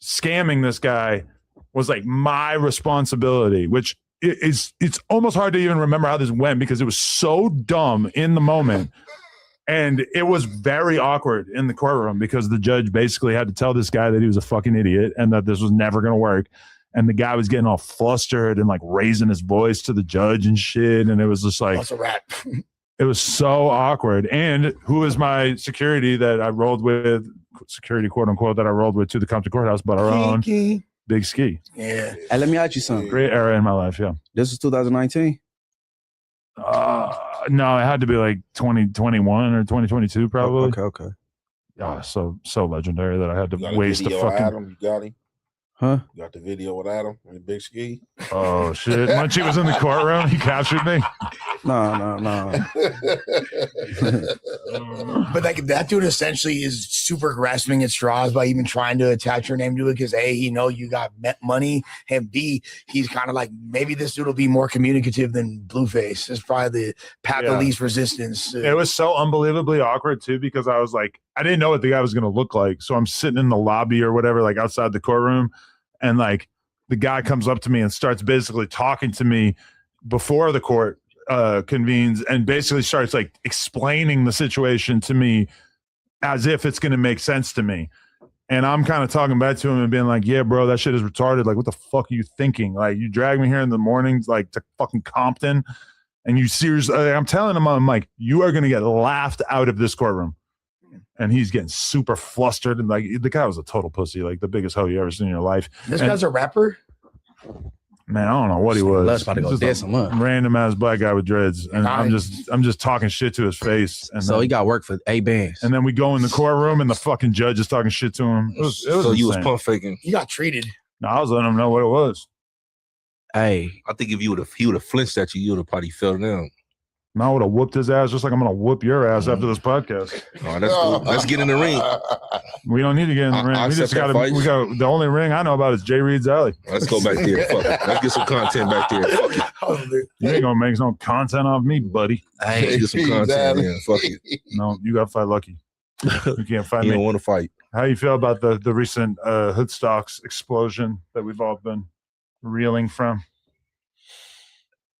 scamming this guy was like my responsibility, which it's almost hard to even remember how this went because it was so dumb in the moment. And it was very awkward in the courtroom because the judge basically had to tell this guy that he was a fucking idiot and that this was never going to work. And the guy was getting all flustered and like raising his voice to the judge and shit. And it was just like, that's a rat. It was so awkward. And who was my security that I rolled with, security quote unquote, that I rolled with to the Compton courthouse, but our own Big Ski. Yeah. Hey, let me ask you something. Great era in my life. Yeah. This was 2019. No, it had to be like 2021 or 2022, probably. Okay. Yeah, so legendary that I had to waste the fucking. Adam, you got him? Huh? You got the video with Adam and Big Ski? Oh shit! Munchie was in the courtroom. He captured me. No. But like that dude essentially is super grasping at straws by even trying to attach your name to it because A, he know you got money, and B, he's kind of like maybe this dude will be more communicative than Blueface. It's probably the path of least resistance. It was so unbelievably awkward too because I was like, I didn't know what the guy was gonna look like, so I'm sitting in the lobby or whatever, like outside the courtroom, and like the guy comes up to me and starts basically talking to me before the court convenes and basically starts like explaining the situation to me as if it's going to make sense to me. And I'm kind of talking back to him and being like, yeah, bro, that shit is retarded. Like, what the fuck are you thinking? Like, you drag me here in the mornings, like to fucking Compton And you seriously, I'm telling him, I'm like, you are going to get laughed out of this courtroom. And he's getting super flustered. And like, the guy was a total pussy, like the biggest hoe you ever seen in your life. This guy's a rapper? Man, I don't know what he was. Let's about to go Just dance him up. random ass black guy with dreads. And I'm just talking shit to his face. And So then, he got work for 8 bands. and then we go in the courtroom and the fucking judge is talking shit to him. It was So you was insane. pump faking. He got treated. No, I was letting him know what it was. Hey, I think if he would have flinched at you, you would have probably fell down. No, I would have whooped his ass just like I'm going to whoop your ass after this podcast. Oh, that's cool. Let's get in the ring. We don't need to get in the ring. I We just accept that got to. fight. We got the only ring I know about is Jay Reed's alley. Let's go back there. Fuck it. Let's get some content back there. Fuck it. You ain't gonna make some content off me, buddy. Let's get some content. Yeah, fuck it. No, you got to fight Lucky. You can't fight You me. don't want to fight. How you feel about the recent Hoodstocks explosion that we've all been reeling from?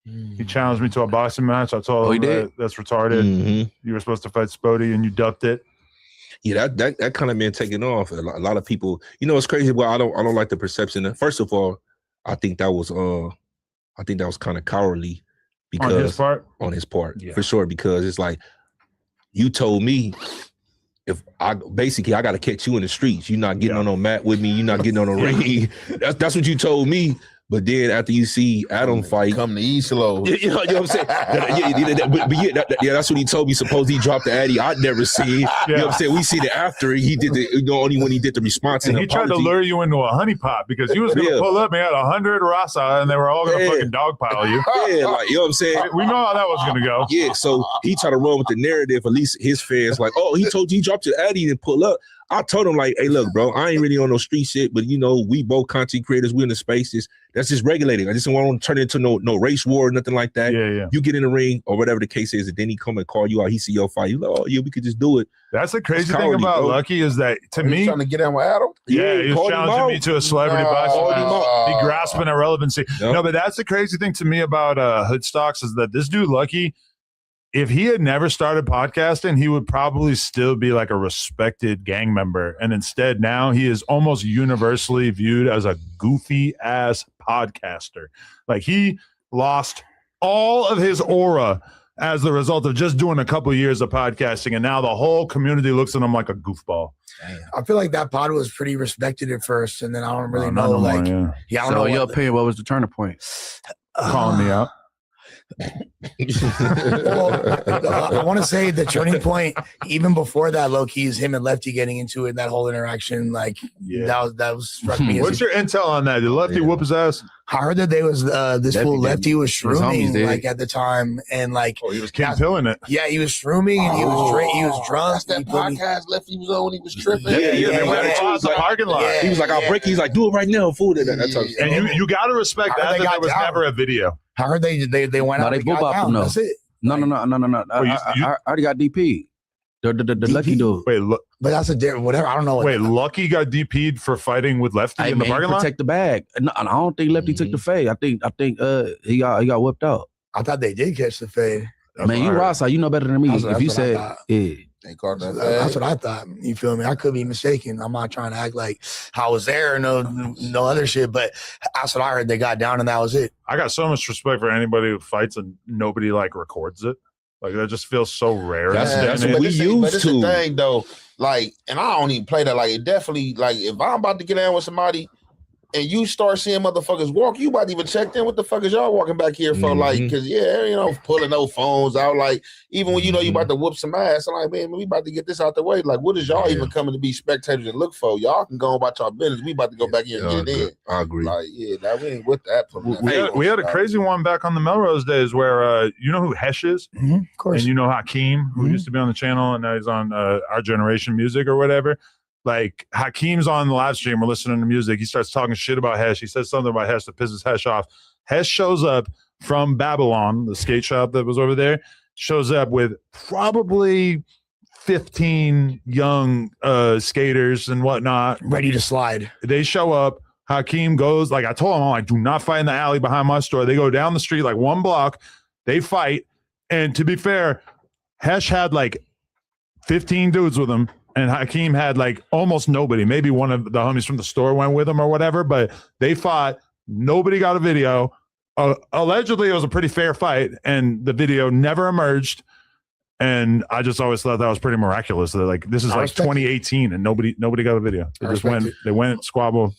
He challenged me to a boxing match. I told him did? that's retarded. Mhm. You were supposed to fight Spody and you ducked it. Yeah, that kind of been taken off. A lot of people, it's crazy. Well, I don't like the perception. First of all, I think that was kind of cowardly because on his part, for sure. Because it's like you told me if I got to catch you in the streets. You're not getting on no mat with me. You're not getting on a ring. That's what you told me. But then after you see Adam fight, come to East Low. You know what I'm saying? That's what he told me. Suppose he dropped the Addy I'd never seen. You know what I'm saying? We see the after he did only when he did the response. And he tried to lure you into a honeypot because he was going to pull up and he had 100 Rasa and they were all going to fucking dogpile you. Yeah, like, you know what I'm saying? We know how that was going to go. Yeah, so he tried to run with the narrative. At least his fans like, oh, he told you he dropped your Addy and pull up. I told him like, hey, look, bro, I ain't really on no street shit, but we both content creators. We in the spaces. That's just regulating. I just don't want to turn it into no race war or nothing like that. Yeah. You get in the ring or whatever the case is, and then he come and call you out. He see your fight. You like, oh yeah, we could just do it. That's the crazy thing about Lucky is that to me, trying to get in with Adam. Yeah, he was challenging me to a celebrity boxing match. He grasping at relevancy. Yep. No, but that's the crazy thing to me about Hoodstocks is that this dude Lucky, if he had never started podcasting, he would probably still be like a respected gang member. And instead, now he is almost universally viewed as a goofy ass podcaster. Like he lost all of his aura as the result of just doing a couple of years of podcasting. And now the whole community looks at him like a goofball. I feel like that pod was pretty respected at first, and then I don't really not know. no more, Like, yeah. I don't So know. in your opinion, what was the turning point? Calling me out. Well, I want to say the turning point, even before that, low key, is him and Lefty getting into it, and that whole interaction. Like, that was struck me. What's your intel on that? Did Lefty whoop his ass? I heard that there was this fool Lefty was His homies shrooming did. like at the time, and like he was killing it. Yeah, he was shrooming and he was drunk. That's that podcast Lefty was on when he was tripping. They went across the parking lot. He was like, I'll break. He's like, do it right now, fool. And you got to respect I heard that they there got was down. never a video. I heard they went No, out. they and got boo-bopped down. him, though. That's it. No. I already got DP. The lucky dude. Wait, But that's a different whatever. I don't know. Wait, Lucky got DP'd for fighting with Lefty in the parking lot? Protect the bag. No, I don't think Lefty took the fade. I think he got whipped out. I thought they did catch the fade. Man, you Ross, you know better than me. That's If you what I said, thought. yeah. They caught that. That's what I thought. You feel me? I could be mistaken. I'm not trying to act like I was there or no other shit, but that's what I heard. They got down and that was it. I got so much respect for anybody who fights and nobody like records it. Like that just feels so rare. But it's the thing though. Like, and I don't even play that. Like, it definitely, like, if I'm about to get down with somebody and you start seeing motherfuckers walk, you about to even check in. What the fuck is y'all walking back here for? Like, because pulling no phones out. Like, even when you know you about to whoop some ass, I'm like, man, we about to get this out the way. Like, what is y'all even coming to be spectators and look for? Y'all can go about y'all business. We about to go back here and get it in. I agree. Like, that we ain't with that. We had a crazy one back on the Melrose days where you know who Hesh is? Mm-hmm, of course. And you know Hakeem, who used to be on the channel and now he's on Our Generation Music or whatever. Like Hakeem's on the live stream, we're listening to music. He starts talking shit about Hesh. He says something about Hesh that pisses Hesh off. Hesh shows up from Babylon, the skate shop that was over there, shows up with probably 15 young skaters and whatnot. Ready to slide. They show up. Hakeem goes, like I told him, I'm like, do not fight in the alley behind my store. They go down the street like one block. They fight. And to be fair, Hesh had like 15 dudes with him. And Hakeem had like almost nobody. Maybe one of the homies from the store went with him or whatever, but they fought. Nobody got a video. Allegedly, it was a pretty fair fight, and the video never emerged. And I just always thought that was pretty miraculous. That like this is like 2018, and nobody got a video. They went squabble.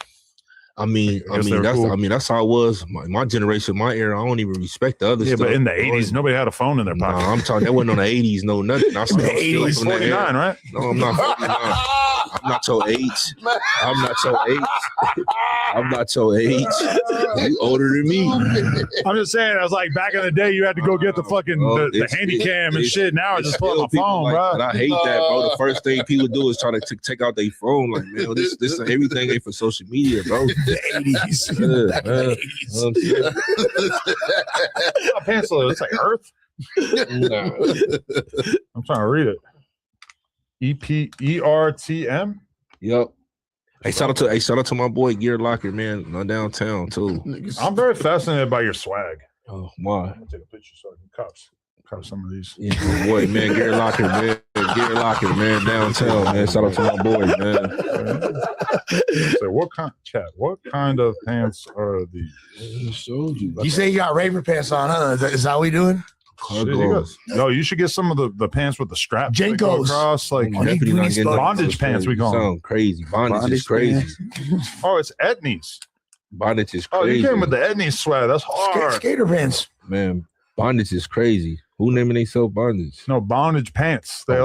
I mean, that's how it was. My generation, my era. I don't even respect the other stuff. But in the 80s, nobody had a phone in their pocket. No, I'm talking. That wasn't on the 80s. No, nothing. I in the 80s, 49, right? No, I'm not 49. I'm not your age. I'm not your age. You older than me. I'm just saying. I was like, back in the day, you had to go get the fucking the handy cam and shit. Now it's just pulling my phone, like, bro. And I hate that, bro. The first thing people do is try to take out their phone. Like, man, this everything ain't for social media, bro. The 80s. Back in the 80s. A pencil. It's like Earth. I'm trying to read it. ERTM. Yep. Hey, shout out to my boy Gear Locker, man, downtown too. I'm very fascinated by your swag. Oh, why? I'm gonna take a picture so I can cop some of these. Yeah, boy, man, Gear Locker, man, downtown, man. Shout out to my boy, man. So what kind of pants are these? You say you got Raver pants on, huh? Is that what we doing? No, you should get some of the pants with the straps. Jenkos. Across, like bondage pants. We call them. Sound crazy. Bondage is crazy. Oh, it's Etnies. Bondage is Oh, crazy. you came with the Etnies swag. That's hard. Skater pants. Man, bondage is crazy. Who naming themselves bondage? No, bondage pants. They're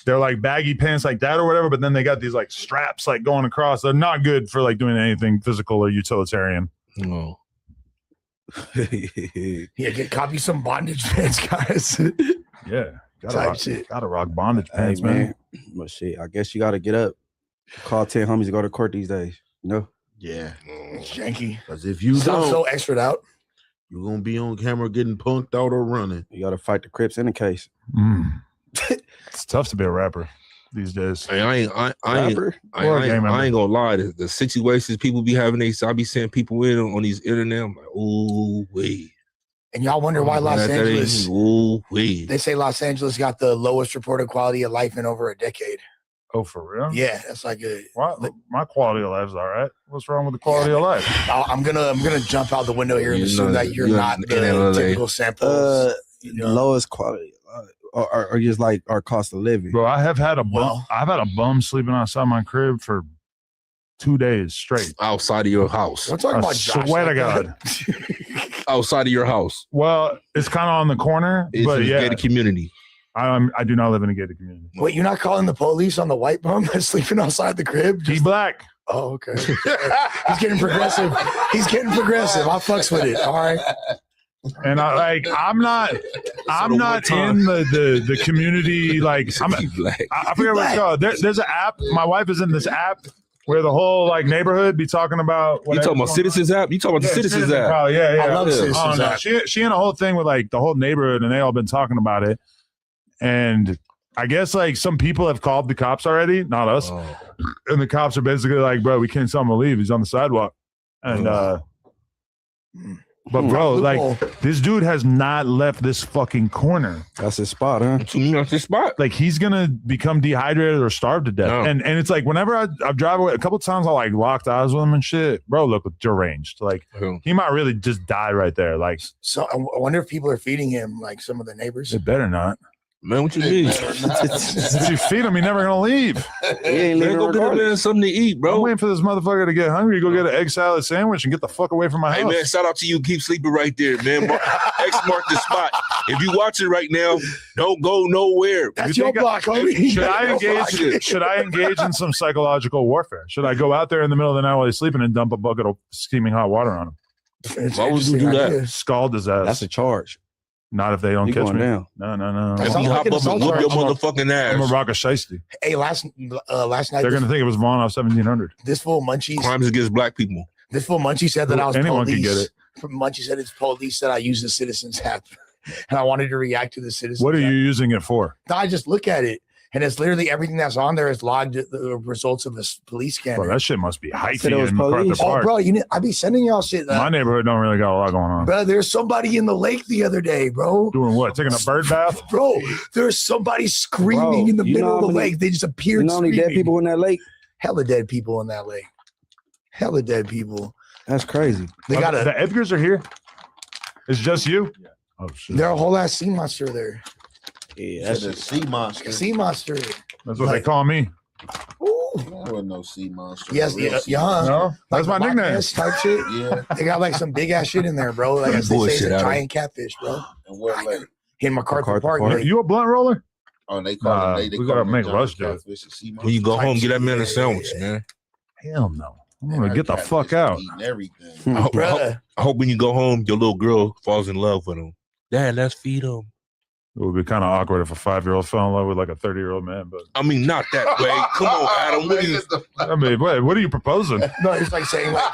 they're like baggy pants like that or whatever, but then they got these like straps like going across. They're not good for like doing anything physical or utilitarian. No. Yeah, copy some bondage pants, guys. Yeah. Gotta rock bondage pants, man. But shit, I guess you gotta get up. Call 10 homies to go to court these days. You know? Yeah. It's janky. Because if you Sounds don't, so extra out. you're gonna be on camera getting punked out or running. You gotta fight the Crips in the case. It's tough to be a rapper these days. Hey, I ain't gonna lie. The situations people be having, I be seeing people in on these internet. I'm like, ooh, wait. And y'all wonder why Los Angeles. Ooh, wait. They say Los Angeles got the lowest reported quality of life in over a decade. Oh, for real? Yeah, that's like a. My quality of life's all right. What's wrong with the quality of life? I'm gonna jump out the window here and assume that you're not the typical sample. Lowest quality. Or just like our cost of living. Bro, I have had a bum. I've had a bum sleeping outside my crib for 2 days straight. Outside of your house. Don't talk about Josh. Swear to God. Outside of your house. Well, it's kind of on the corner, It's but a yeah, gated community. I do not live in a gated community. Wait, you're not calling the police on the white bum that's sleeping outside the crib? He black. Oh, okay. He's getting progressive. I fucks with it. All right. And I'm not in the community. Like I forget what it's called. There's an app. My wife is in this app where the whole like neighborhood be talking about. You talking about Citizens app? You talking about the Citizens app? Probably, yeah. I love Citizens app. She in a whole thing with like the whole neighborhood, and they all been talking about it. And I guess like some people have called the cops already, not us. Oh. And the cops are basically like, bro, we can't tell him to leave. He's on the sidewalk. And but bro, like this dude has not left this fucking corner. That's his spot, huh? That's his spot. Like he's gonna become dehydrated or starve to death. No. And it's like whenever I drive away, a couple times I like locked eyes with him and shit. Bro, look deranged. Like he might really just die right there. Like So I wonder if people are feeding him, like some of the neighbors. they better not. Man, what you mean? If you feed him, he's never gonna leave. Man, go get a man something to eat, I'm bro. waiting for this motherfucker to get hungry, go get an egg salad sandwich and get the fuck away from my Hey house. man, shout out to you. Keep sleeping right there, man. X mark the spot. If you watching right now, don't go nowhere. That's your block, homie. Should I engage in some psychological warfare? Should I go out there in the middle of the night while he's sleeping and dump a bucket of steaming hot water on him? Why would you do that? Scald his ass. That's a charge. Not if they don't You catch going me. down. No. If you hop up and whoop your motherfucking I'm a ass. rock a shiesty. Hey, last night They're gonna think it was Vaughn off 1700. this fool Munchie. Crimes against black people. This fool Munchie said that I was Anyone police. can get it. Munchie said it's police that I use the Citizens app, and I wanted to react to the Citizens. What are app. you using it for? I just look at it, and it's literally everything that's on there is logged the results of this police scanner. Bro, that shit must be said it was hyphy in MacArthur police. Park. bro, I be sending y'all shit. My neighborhood don't really got a lot going on. Bro, there's somebody in the lake the other day, bro. Doing what? Taking a bird bath? Bro, there's somebody screaming Bro, in the you know middle of how the many- lake. They just appeared. You know how many dead screaming. people in that lake? Hella dead people in that lake. Hella dead people. That's crazy. They got The Edgars are here. It's just you? Oh, shit. They're a whole ass sea monster there. Yeah, that's a sea monster. Sea monster. That's what they call me. There was no sea monster. Yes, Real yeah, sea yeah. monster. No, that's my Loch nickname. Ness type shit. Yeah. They got like some big ass shit in there, bro. Like I say, it's Bullshit a out of giant catfish, bro. And what like? In MacArthur MacArthur Park. Park. like, You a blunt roller? Oh, they call Nah, them. They we call gotta them make giant Rush do it. catfish and sea When you go monster. home, get that man Yeah, a sandwich, man. Hell no. I'm Man, gonna that get the catfish fuck out. eating everything. I hope, Bruh. I hope when you go home, your little girl falls in love with him. Dad, let's feed him. It would be kind of awkward if a 5-year-old fell in love with like a 30-year-old man, but I mean, not that way. Come on, Adam. What are you? I mean, what are you proposing? No, it's like saying like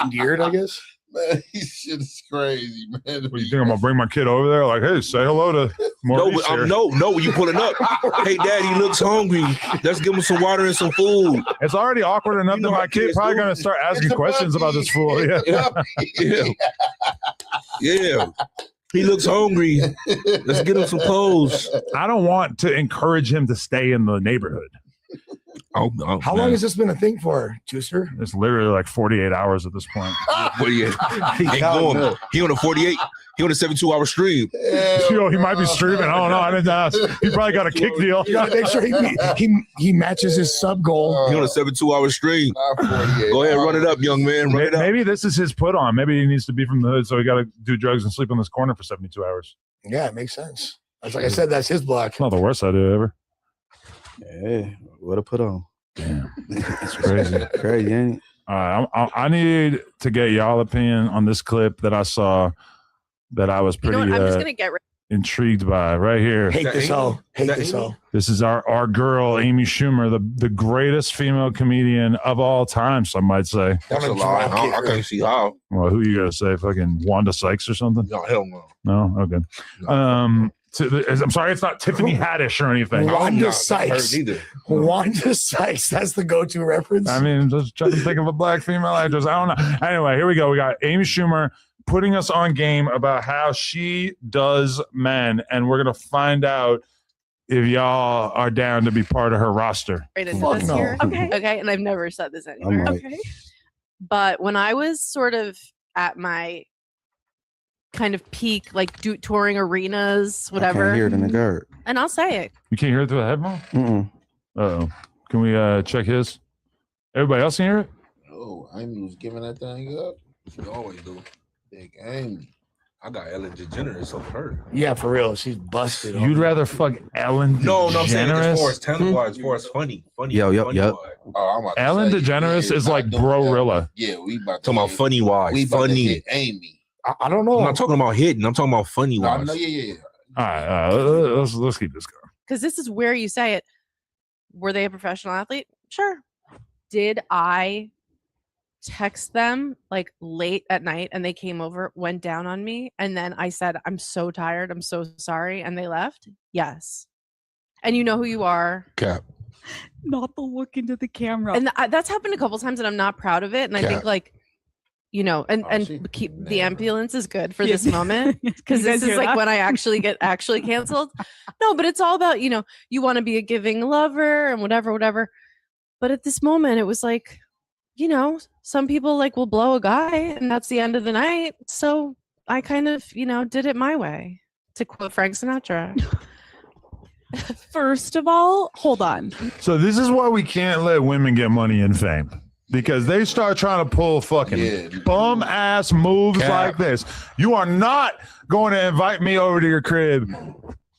endeared, I guess. Man, this shit is crazy, man. What, you think I'm gonna bring my kid over there? Like, hey, say hello to No, Maurice here. no. When you pulling up, hey, Dad, he looks hungry. Let's give him some water and some food. It's already awkward enough You know that my how kid kids probably do. gonna start asking It's a questions about puppy. this fool. Yeah. Yeah, yeah. He looks hungry. Let's get him some clothes. I don't want to encourage him to stay in the neighborhood. Oh, How long has this been a thing for, Juicer? It's literally like 48 hours at this point. What he ain't going. He on a 48. He on a 72-hour stream. Yo, he might be streaming. I don't know. I didn't ask. He probably got a kick deal. You gotta make sure he matches his sub goal. He on a 72-hour stream. Go ahead, run it up, young man. Run it up. Maybe this is his put on. Maybe he needs to be from the hood, so he got to do drugs and sleep on this corner for 72 hours. Yeah, it makes sense. That's like I said, that's his block. It's not the worst idea ever. Yeah, what a put on. Damn, it's crazy. Crazy, ain't it? All right, I need to get y'all opinion on this clip that I saw that I was You pretty know what? I'm just gonna get rid. intrigued by right here. Hate this hoe. Hate this hoe. This is our girl, Amy Schumer, the greatest female comedian of all time, some might say. That's a lie. I can't see how. Well, who you gonna say? Fucking Wanda Sykes or something? No, hell no. No? Okay. I'm sorry, it's not Tiffany Haddish or anything. Wanda Sykes. Either. Wanda Sykes. That's the go-to reference. I mean, just trying to think of a black female actress. I don't know. Anyway, here we go. We got Amy Schumer putting us on game about how she does men, and we're gonna find out if y'all are down to be part of her roster. Right into Fuck this no. here. Okay, and I've never said this anywhere. right. Okay, but when I was sort of at my kind of peak, like touring arenas, I whatever, can't hear it in the guard. and I'll say it. You can't hear it through the headphone? Mm-mm. Uh-oh. Can we check his? Everybody else can hear it? Oh, Amy was giving that thing up. She always do. Big Amy. I got Ellen DeGeneres over her. Yeah, for real. She's busted. You'd rather fuck Ellen No, I'm saying as far DeGeneres? as talent wise, as far as funny. Yo, funny yep. wise. Oh, I'm about to Ellen say, DeGeneres yeah, is not like doing that. Bro-rilla. Yeah, we about to Talking about hit- funny wise. We about to Funny. hit Amy. I don't know. I'm not talking about hitting. I'm talking about funny No, wise. no, yeah. All right, let's keep this going. Because this is where you say it. Were they a professional athlete? Sure. Did I text them like late at night and they came over, went down on me, and then I said, I'm so tired, I'm so sorry, and they left? Yes. And you know who you are. Cap. Not the look into the camera. And that's happened a couple times and I'm not proud of it. And I think Cap. like, you know, and she- keep man. the ambulance is good for this moment because this is like when I actually get canceled. No, but it's all about, you know, you want to be a giving lover and whatever. But at this moment, it was like, you know, some people like will blow a guy and that's the end of the night. So I kind of, you know, did it my way, to quote Frank Sinatra. First of all, hold on. So this is why we can't let women get money and fame. Because they start trying to pull fucking bum ass moves like this. You are not going to invite me over to your crib,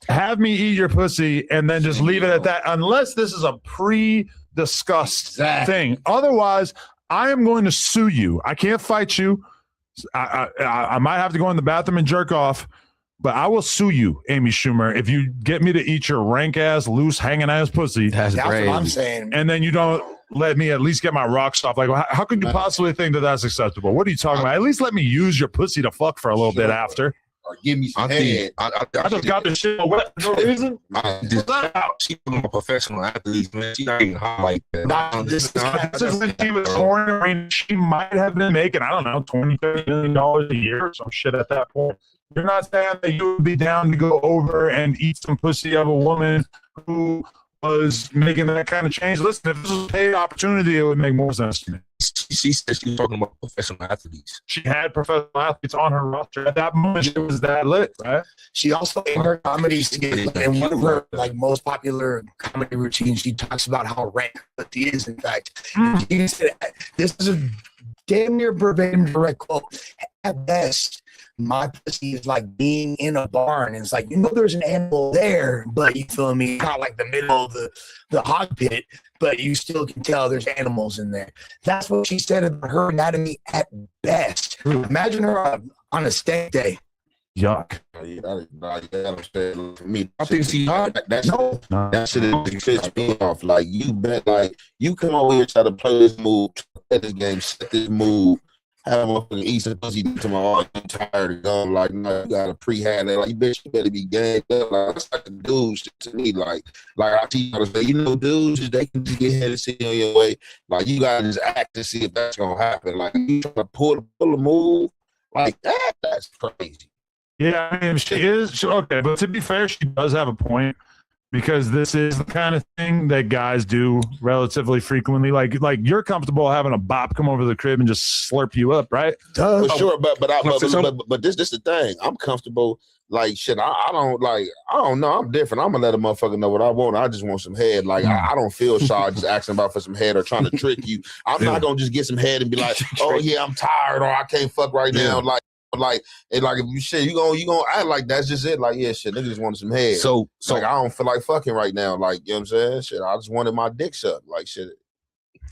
have me eat your pussy, and then just leave it at that, unless this is a pre-discussed thing. Otherwise, I am going to sue you. I can't fight you. I might have to go in the bathroom and jerk off, but I will sue you, Amy Schumer, if you get me to eat your rank ass, loose, hanging ass pussy. That's what I'm saying. And then you don't let me at least get my rocks off. Like, how could you possibly think that that's acceptable? What are you talking about? At least let me use your pussy to fuck for a little bit after. Or give me some I head. think I just got this shit wet for no reason. She's a professional athlete, man. She's not even hot like that. This is when she was born. I mean, she might have been making, I don't know, $20-30 million a year or some shit at that point. You're not saying that you would be down to go over and eat some pussy of a woman who was making that kind of change. Listen, if this was a paid opportunity, it would make more sense to me. she said she was talking about professional athletes. She had professional athletes on her roster at that moment. She was that lit, right? She also in her comedy skit, in one of her like most popular comedy routines, she talks about how rank she is. In fact, she said, "This is a damn near verbatim direct quote. At best, my pussy is like being in a barn. And it's like, there's an animal there, but you feel me? Not like the middle of the hog pit, but you still can tell there's animals in there." That's what she said about her anatomy at best. Imagine her on a steak day. Yuck. Me, I think she hot. That shit is me off. Like you bet, like you come over here try to play this move, play this game, set this move, have a motherfucking eat some pussy to my heart. I'm tired of going. Like, no, you gotta pre-hand that. Like, bitch, you better be ganged up. Like, that's like the dudes to me. Like I teach you to say, dudes, they can just get ahead and see on your way. Like, you gotta just act to see if that's gonna happen. Like, you trying to pull a move like that, that's crazy. Yeah, I mean, she is okay, but to be fair, she does have a point because this is the kind of thing that guys do relatively frequently. Like you're comfortable having a bop come over the crib and just slurp you up, right? For sure, but this the thing. I'm comfortable. Like shit, I don't know. I'm different. I'm gonna let a motherfucker know what I want. I just want some head. Like I don't feel shy just asking about for some head or trying to trick you. I'm not gonna just get some head and be like, oh yeah, I'm tired or I can't fuck right now. Like if you shit, you gonna act like that's just it. Like, yeah, shit, niggas just wanted some head. So like I don't feel like fucking right now. Like, you know what I'm saying? Shit, I just wanted my dick sucked. Like shit.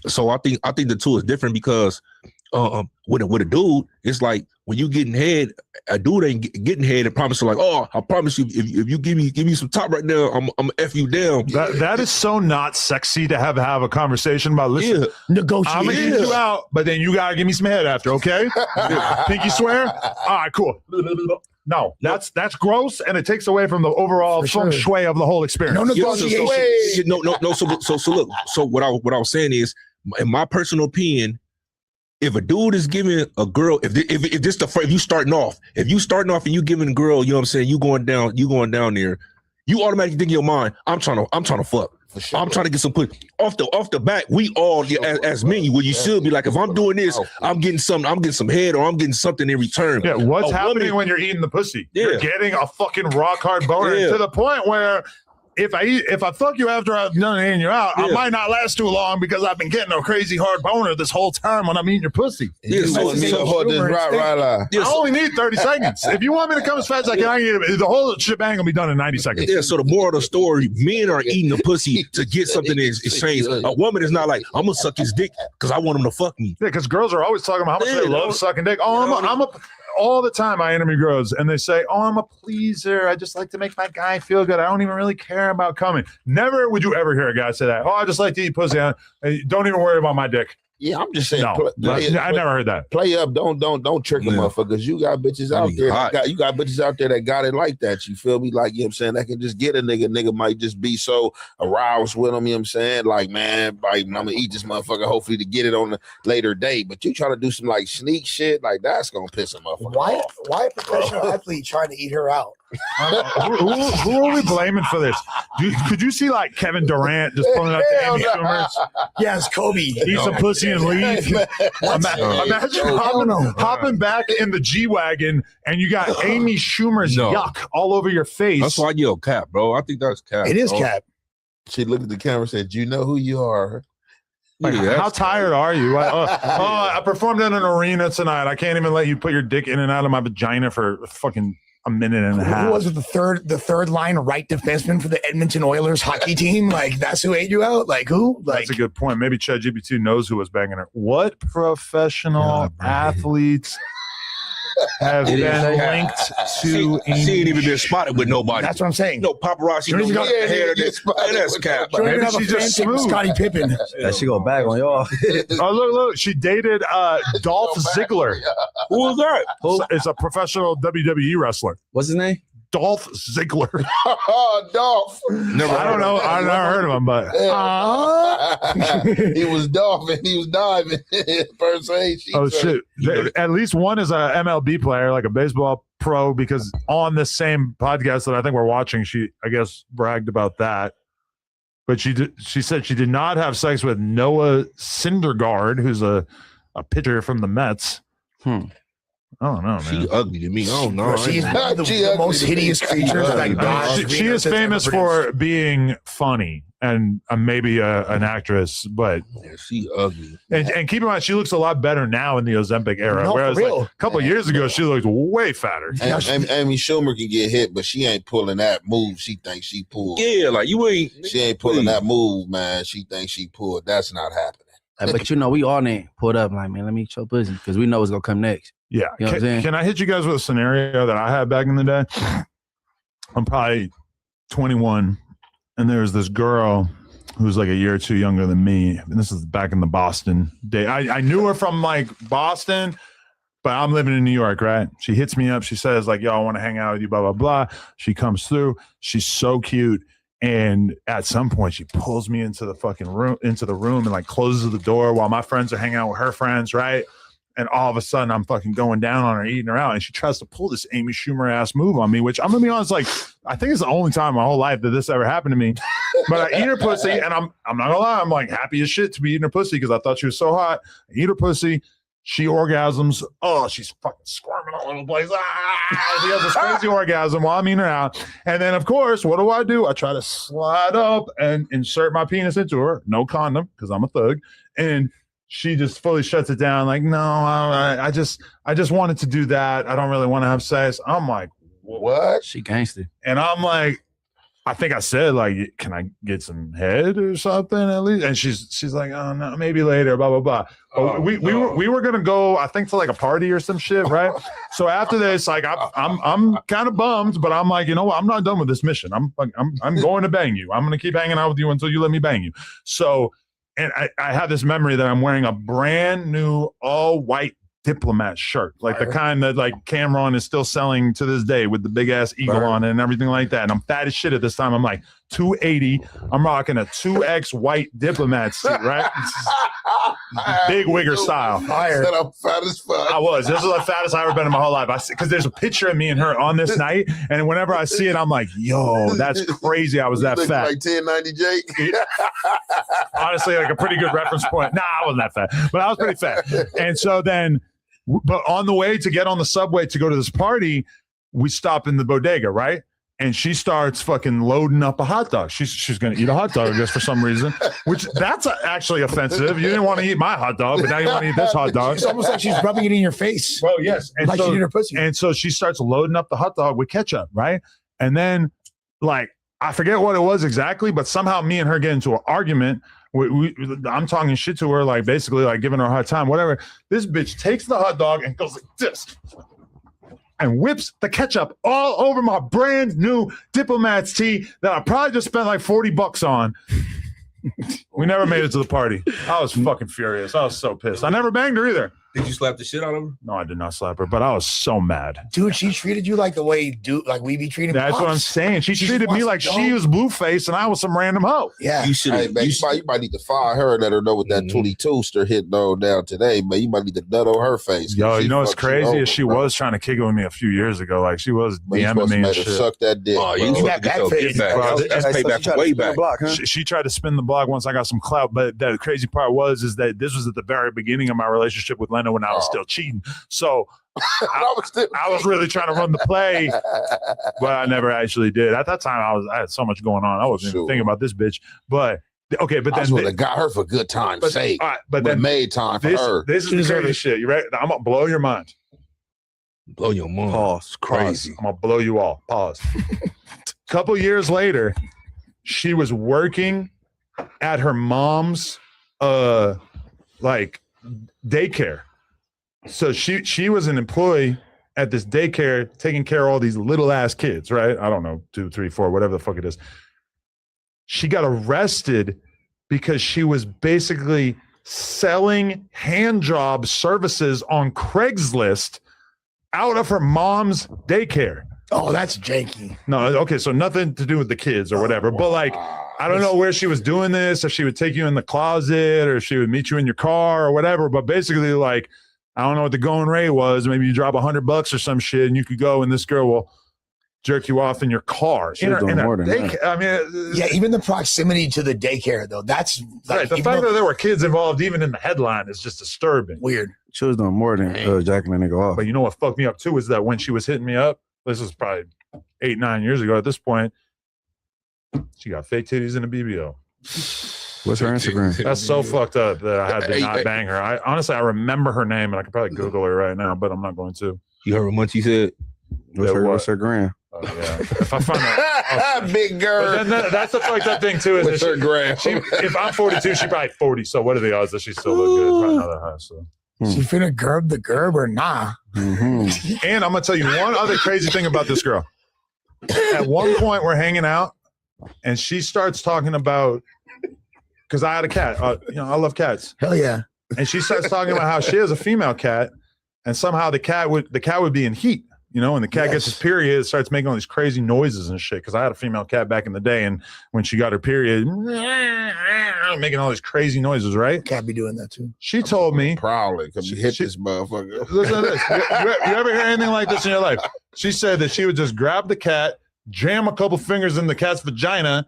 So I think the two is different because with a dude, it's like when you getting head, a dude ain't getting head and promise you like, oh, I promise you, if you give me some top right now, I'm F you down. That is so not sexy to have a conversation about. Listen, negotiate. I'm gonna get you out, but then you gotta give me some head after, okay? Pinky swear. All right, cool. No, that's gross, and it takes away from the overall feng shui of the whole experience. No negotiation. So look. So what I was saying is, in my personal opinion, if a dude is giving a girl, if you starting off and you giving a girl, you know what I'm saying, you going down there, you automatically think in your mind, I'm trying to fuck. Sure. I'm trying to get some pussy. Off the back, we all as men, where you should be like, if I'm doing this, I'm getting some head or I'm getting something in return. Yeah, what's happening when you're eating the pussy? Yeah. You're getting a fucking rock hard boner to the point where if I fuck you after I've done it and you're out, I might not last too long because I've been getting a crazy hard boner this whole time when I'm eating your pussy. I only need 30 seconds. If you want me to come as fast as I can, the whole shebang will be done in 90 seconds. Yeah, so the moral of the story, men are eating the pussy to get something in exchange. A woman is not like, I'm going to suck his dick because I want him to fuck me. Yeah, because girls are always talking about how much they love sucking dick. Oh, all the time I interview girls and they say, oh, I'm a pleaser. I just like to make my guy feel good. I don't even really care about coming. Never would you ever hear a guy say that. Oh, I just like to eat pussy. Don't even worry about my dick. Yeah, I'm just saying. No, I never heard that. Play up, don't trick them, motherfuckers. You got bitches out there. You got bitches out there that got it like that. You feel me? Like, you know what I'm saying? That can just get a nigga. Nigga might just be so aroused with them. You know what I'm saying? Like, man, like, I'm gonna eat this motherfucker. Hopefully to get it on a later date. But you trying to do some like sneak shit, like that's gonna piss a motherfucker off. Why a professional athlete trying to eat her out? Who are we blaming for this? Could you see like Kevin Durant just pulling up to Amy Schumer? Yes, Kobe. Eat some pussy and leave. Imagine hopping back in the G-Wagon and you got Amy Schumer's yuck all over your face. That's why I yell cap, bro. I think that's cap. It is cap. She looked at the camera and said, you know who you are. Like, how tired are you? I performed in an arena tonight. I can't even let you put your dick in and out of my vagina for fucking a minute and a half. Who was it? The third line right defenseman for the Edmonton Oilers hockey team? Like, that's who ate you out? Like, who? Like, that's a good point. Maybe ChatGPT knows who was banging her. What professional athletes have been linked to? She ain't even been spotted with nobody. That's what I'm saying. No paparazzi. No hair. That's cap. Maybe she just smooth. Scottie Pippen. That she go back on y'all. Oh, look. She dated Dolph Ziggler. Who was that? It's a professional WWE wrestler. What's his name? Dolph Ziggler. Dolph. I don't know. I never heard of him, but he was Dolph and he was diving. First aid. Shit! At least one is a MLB player, like a baseball pro, because on the same podcast that I think we're watching, she, I guess, bragged about that. But she said she did not have sex with Noah Syndergaard, who's a a pitcher from the Mets. I don't know, man. She ugly to me. I don't know. She's one of the most hideous creatures. She is famous for being funny and maybe an actress, but she ugly. And keep in mind, she looks a lot better now in the Ozempic era, No, for whereas real. like a couple of years ago, she looked way fatter. Amy Schumer can get hit, but she ain't pulling that move she thinks she pulled. Yeah, like you ain't. She ain't pulling that move, man. She thinks she pulled. That's not happening. But you know, we all need pulled up like, man, let me eat your pussy because we know what's gonna come next. Yeah. You know what I'm saying? Can I hit you guys with a scenario that I had back in the day? I'm probably 21, and there's this girl who's like a year or two younger than me. And this is back in the Boston day. I knew her from like Boston, but I'm living in New York, right? She hits me up. She says like, yo, I want to hang out with you, blah, blah, blah. She comes through. She's so cute. And at some point she pulls me into the fucking room, and like closes the door while my friends are hanging out with her friends, right? And all of a sudden I'm fucking going down on her, eating her out. And she tries to pull this Amy Schumer ass move on me, which I'm going to be honest, like, I think it's the only time in my whole life that this ever happened to me. But I eat her pussy, and I'm not gonna lie, I'm like happy as shit to be eating her pussy because I thought she was so hot. I eat her pussy. She orgasms. Oh, she's fucking squirming all over the place. She has this crazy orgasm while I'm eating her out. And then, of course, what do? I try to slide up and insert my penis into her. No condom, because I'm a thug. And she just fully shuts it down. Like, no, I just wanted to do that. I don't really want to have sex. I'm like, what? She gangster. And I'm like, I think I said, like, can I get some head or something at least? And she's like, oh no, maybe later, blah, blah, blah. But we were gonna go, I think, to like a party or some shit, right? So after this, like I'm kind of bummed, but I'm like, you know what? I'm not done with this mission. I'm going to bang you. I'm gonna keep hanging out with you until you let me bang you. So, and I have this memory that I'm wearing a brand new all white Diplomat shirt, like the kind that like Cameron is still selling to this day with the big ass eagle on it and everything like that. And I'm fat as shit at this time. I'm like 280. I'm rocking a 2X white Diplomat suit, right? Big wigger style. Said I'm fat as fuck. I was. This is the fattest I've ever been in my whole life. Because there's a picture of me and her on this night, and whenever I see it, I'm like, yo, that's crazy. I was that Look fat. like 1090 Jake. Honestly, like a pretty good reference point. Nah, I wasn't that fat, but I was pretty fat. And so then, but on the way to get on the subway to go to this party, we stop in the bodega, right? And she starts fucking loading up a hot dog. She's going to eat a hot dog just for some reason, which that's actually offensive. You didn't want to eat my hot dog, but now you want to eat this hot dog. It's almost like she's rubbing it in your face. Well, yes. And like so, she did her pussy. And so she starts loading up the hot dog with ketchup, right? And then, like, I forget what it was exactly, but somehow me and her get into an argument. I'm talking shit to her, like basically like giving her a hard time, whatever. This bitch takes the hot dog and goes like this and whips the ketchup all over my brand new Diplomat's tee that I probably just spent like $40 on. We never made it to the party. I was fucking furious. I was so pissed. I never banged her either. Did you slap the shit out of her? No, I did not slap her, but I was so mad. Dude, she treated you like the way like we be treating That's what I'm saying. She treated me like she was Blueface and I was some random hoe. Yeah. You should. Hey, man, you might need to fire her and let her know what that 22ster hit though down today. But you might need to nut on her face. Yo, you know what's crazy is she was trying to kick it with me a few years ago. Like she was DMing me and shit. Suck that dick. Oh, you supposed to get your get back. That's payback way back. She tried to spin the block once I got some clout, but the crazy part is that this was at the very beginning of my relationship with Lena when I was still cheating. So I was really trying to run the play, but I never actually did. At that time, I had so much going on. I wasn't even thinking about this bitch. But okay, but then I got her for good time's sake. All right, but then made time for her. This is the crazy shit. You ready? I'm gonna blow your mind. Blow your mind. Pause. Crazy. I'm gonna blow you all. Pause. Couple years later, she was working at her mom's like daycare. So she was an employee at this daycare taking care of all these little ass kids, right? I don't know, 2, 3, 4, whatever the fuck it is. She got arrested because she was basically selling hand job services on Craigslist out of her mom's daycare. Oh, that's janky. No, okay, so nothing to do with the kids or whatever, but like, I don't know where she was doing this, if she would take you in the closet or if she would meet you in your car or whatever, but basically like, I don't know what the going rate was. Maybe you drop $100 or some shit and you could go and this girl will jerk you off in your car. She was doing more than that. I mean, Yeah, even the proximity to the daycare though, that's like, right. The even fact though- that there were kids involved, even in the headline, is just disturbing. Weird. She was doing more than jacking a nigga off. But you know what fucked me up too is that when she was hitting me up, this was probably 8-9 years ago at this point, she got fake titties in a BBL. What's her Instagram? That's so fucked up that I had to not bang her. I honestly, I remember her name, and I could probably Google her right now, but I'm not going to. You heard what Munchie said? What's her gram? Oh, yeah. If I find out, big girl. But then that's the fucked up thing too. Is What's that her gram? if I'm 42, she probably 40. So what are the odds that she still look good? Probably not that high. So. She finna gerb the gerb or nah? Mm-hmm. And I'm gonna tell you one other crazy thing about this girl. At one point, we're hanging out, and she starts talking about because I had a cat. I love cats. Hell yeah! And she starts talking about how she has a female cat, and somehow the cat would be in heat. And the cat gets his period, it starts making all these crazy noises and shit. Because I had a female cat back in the day, and when she got her period, making all these crazy noises, right? Cat be doing that too. She told me probably because you hit this motherfucker. Listen to this. You ever hear anything like this in your life? She said that she would just grab the cat, jam a couple fingers in the cat's vagina,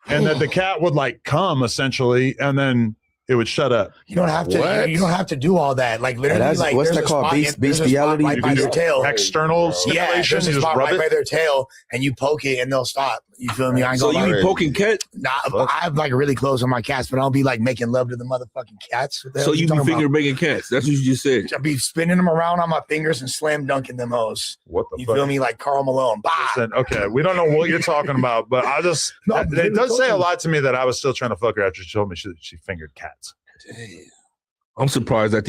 and that the cat would like come essentially, and then it would shut up. You don't have to. You don't have to do all that. Like literally, like what's there's that a called? spot- there's a spot Bestiality? right by their tail. External Yeah, stimulation. there's a You just spot rub right it. by their tail, and you poke it, and they'll stop. You feel me? I ain't So gonna you lie. be poking cat? Nah, I'm like really close on my cats, but I don't be like making love to the motherfucking cats. What the hell So you be talking finger about? banging cats? That's what you just said. I be spinning them around on my fingers and slam dunking them hoes. What the You fuck? feel me? Like Karl Malone. Bah! Listen, okay, we don't know what you're talking about, but I just No, it really does say a told you. lot to me that I was still trying to fuck her after she told me she fingered cats. I'm surprised that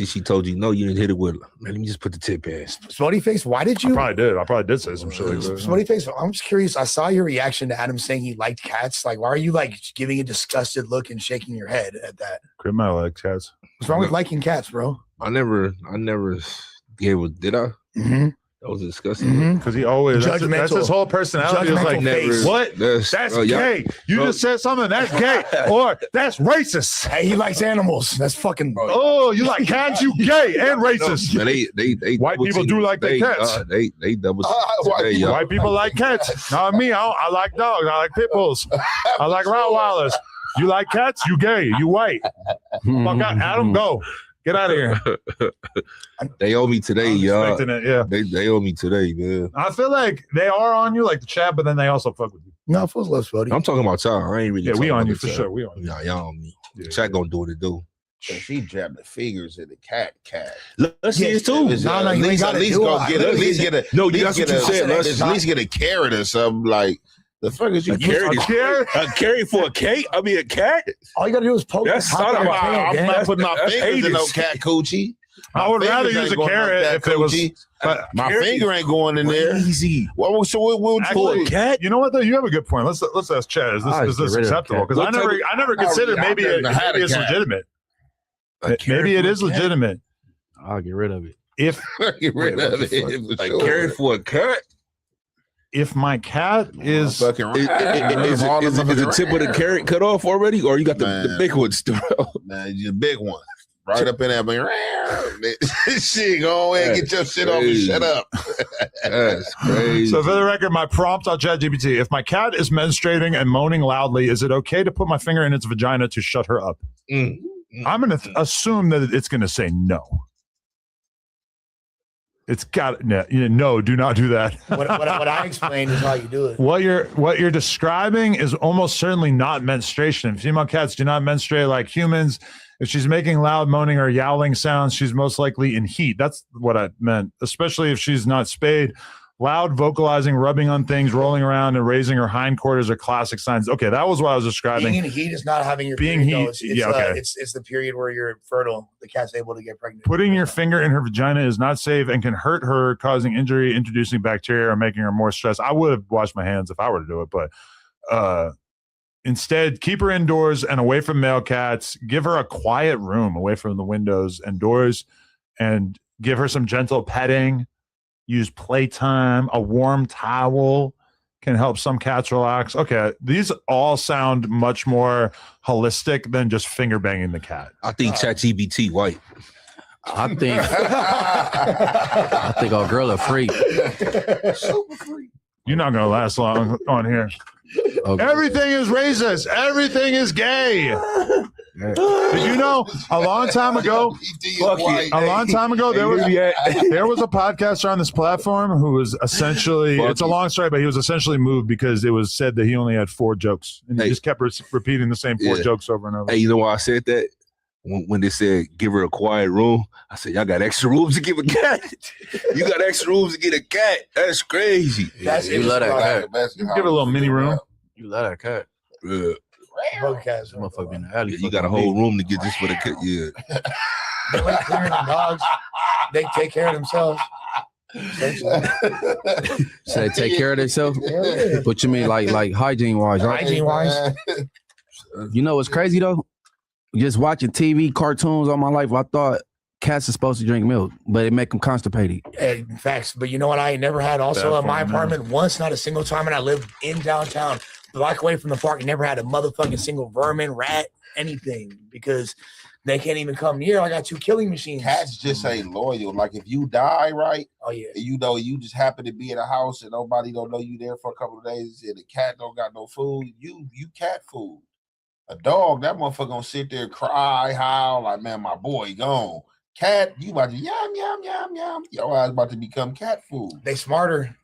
she told you no, you didn't hit it with. Man, let me just put the tip in. Smutty face, why did you? I probably did say some shit like that. Smutty face, I'm just curious. I saw your reaction to Adam saying he liked cats. Like, why are you like giving a disgusted look and shaking your head at that? Crib my like cats. What's wrong with liking cats, bro? I never gave a. Did I? Mm-hmm. That was disgusting. Because he always that's Judgmental. his whole personality. Is like, face. what? That's gay. You just said something that's gay, or that's racist. Hey, he likes animals. That's fucking. Oh, you like cats? You gay and racist. Man, they White people do like their cats. They double. White people like cats. Not me. I like dogs. I like pit bulls. I like Rottweilers. You like cats? You gay. You white. Fuck out. Adam, go. Get out of here. They owe me today, y'all. Expecting it, yeah. They owe me today, man. I feel like they are on you, like the chat, but then they also fuck with you. No, fools love Smutty. I'm talking about y'all. I ain't really. Yeah, we talking on about you the for chat. sure. We on you. Nah, y'all on me. Chat gonna do what it do. She jabbed the fingers in the cat. Let's see it too. No, you ain't gotta do all that. At least get a. No, at that's least what you get said. a- Let's At least get a carrot or something like. The fuck is you A carrot for a cat? I mean, a cat? All you gotta do is poke. That's the top not of your about- tail, I'm gang. not putting my That's fingers in no heinous. cat coochie. I would rather use a carrot if it was. But My finger ain't going in there. Easy. What would you actually, cat? you know what though? You have a good point. Let's ask Chad. Is I'll this get rid of acceptable? cat. Because I What never type of- considered Oh, yeah, maybe I've never had a it's cat. legitimate. A carrot Maybe it for a is cat? legitimate. I'll get rid of it. If Get rid Wait, of what the fuck? it. A carrot for a cat? if my cat is Fucking Is the tip of the carrot cut off already, or you got the Man. big one still? Nah, the big one. Right up in there, but shit, go ahead and get your shit off and Crazy. shut up. That's crazy. So for the record, my prompt on ChatGPT: if my cat is menstruating and moaning loudly, is it okay to put my finger in its vagina to shut her up? I'm going to assume that it's going to say no. It's got no. Do not do that. What I explained is how you do it. What you're describing is almost certainly not menstruation. Female cats do not menstruate like humans. If she's making loud moaning or yowling sounds, she's most likely in heat. That's what I meant, especially if she's not spayed. Loud vocalizing, rubbing on things, rolling around, and raising her hindquarters are classic signs. Okay, that was what I was describing. Being in heat is not having your Being period, heat- though. It's, yeah, okay. It's the period where you're fertile. The cat's able to get pregnant. Putting your finger in her vagina is not safe and can hurt her, causing injury, introducing bacteria, or making her more stressed. I would have washed my hands if I were to do it, but instead, keep her indoors and away from male cats. Give her a quiet room away from the windows and doors, and give her some gentle petting. Use playtime. A warm towel can help some cats relax. Okay, these all sound much more holistic than just finger banging the cat. I think ChatGPT white. I think our girl a freak. Super freak. You're not gonna last long on here. Okay. Everything is racist. Everything is gay. Did you know a long time ago? There was a podcaster on this platform who was essentially, it's a long story, but he was essentially moved because it was said that he only had 4 jokes. And he just kept repeating the same 4 jokes over and over. Hey, you know why I said that? When they said give her a quiet room, I said, y'all got extra rooms to give a cat. You got extra rooms to get a cat. That's crazy. You love that cat. Give it a little mini room. You love that cat. Yeah. Motherfucker in the alley. You got a whole room to get just for the cat. Yeah. They like clearing the dogs. They take care of themselves. So they take care of themselves? What you mean, like hygiene wise, right? Hygiene wise. You know what's crazy though? Just watching TV, cartoons all my life, I thought cats are supposed to drink milk, but it make them constipated. Facts. But you know what? I ain't never had also in my apartment once, not a single time, and I lived in downtown, block away from the park, never had a motherfucking single vermin, rat, anything, because they can't even come near. I got 2 killing machines. Cats just ain't loyal. Like if you die, right? Oh yeah. You know, you just happen to be in a house and nobody don't know you there for a couple of days, and the cat don't got no food. You cat food. A dog, that motherfucker gonna sit there, cry, howl, like, man, my boy gone. Cat, you about to yum, yum, yum, yum. Your ass about to become cat food. They smarter.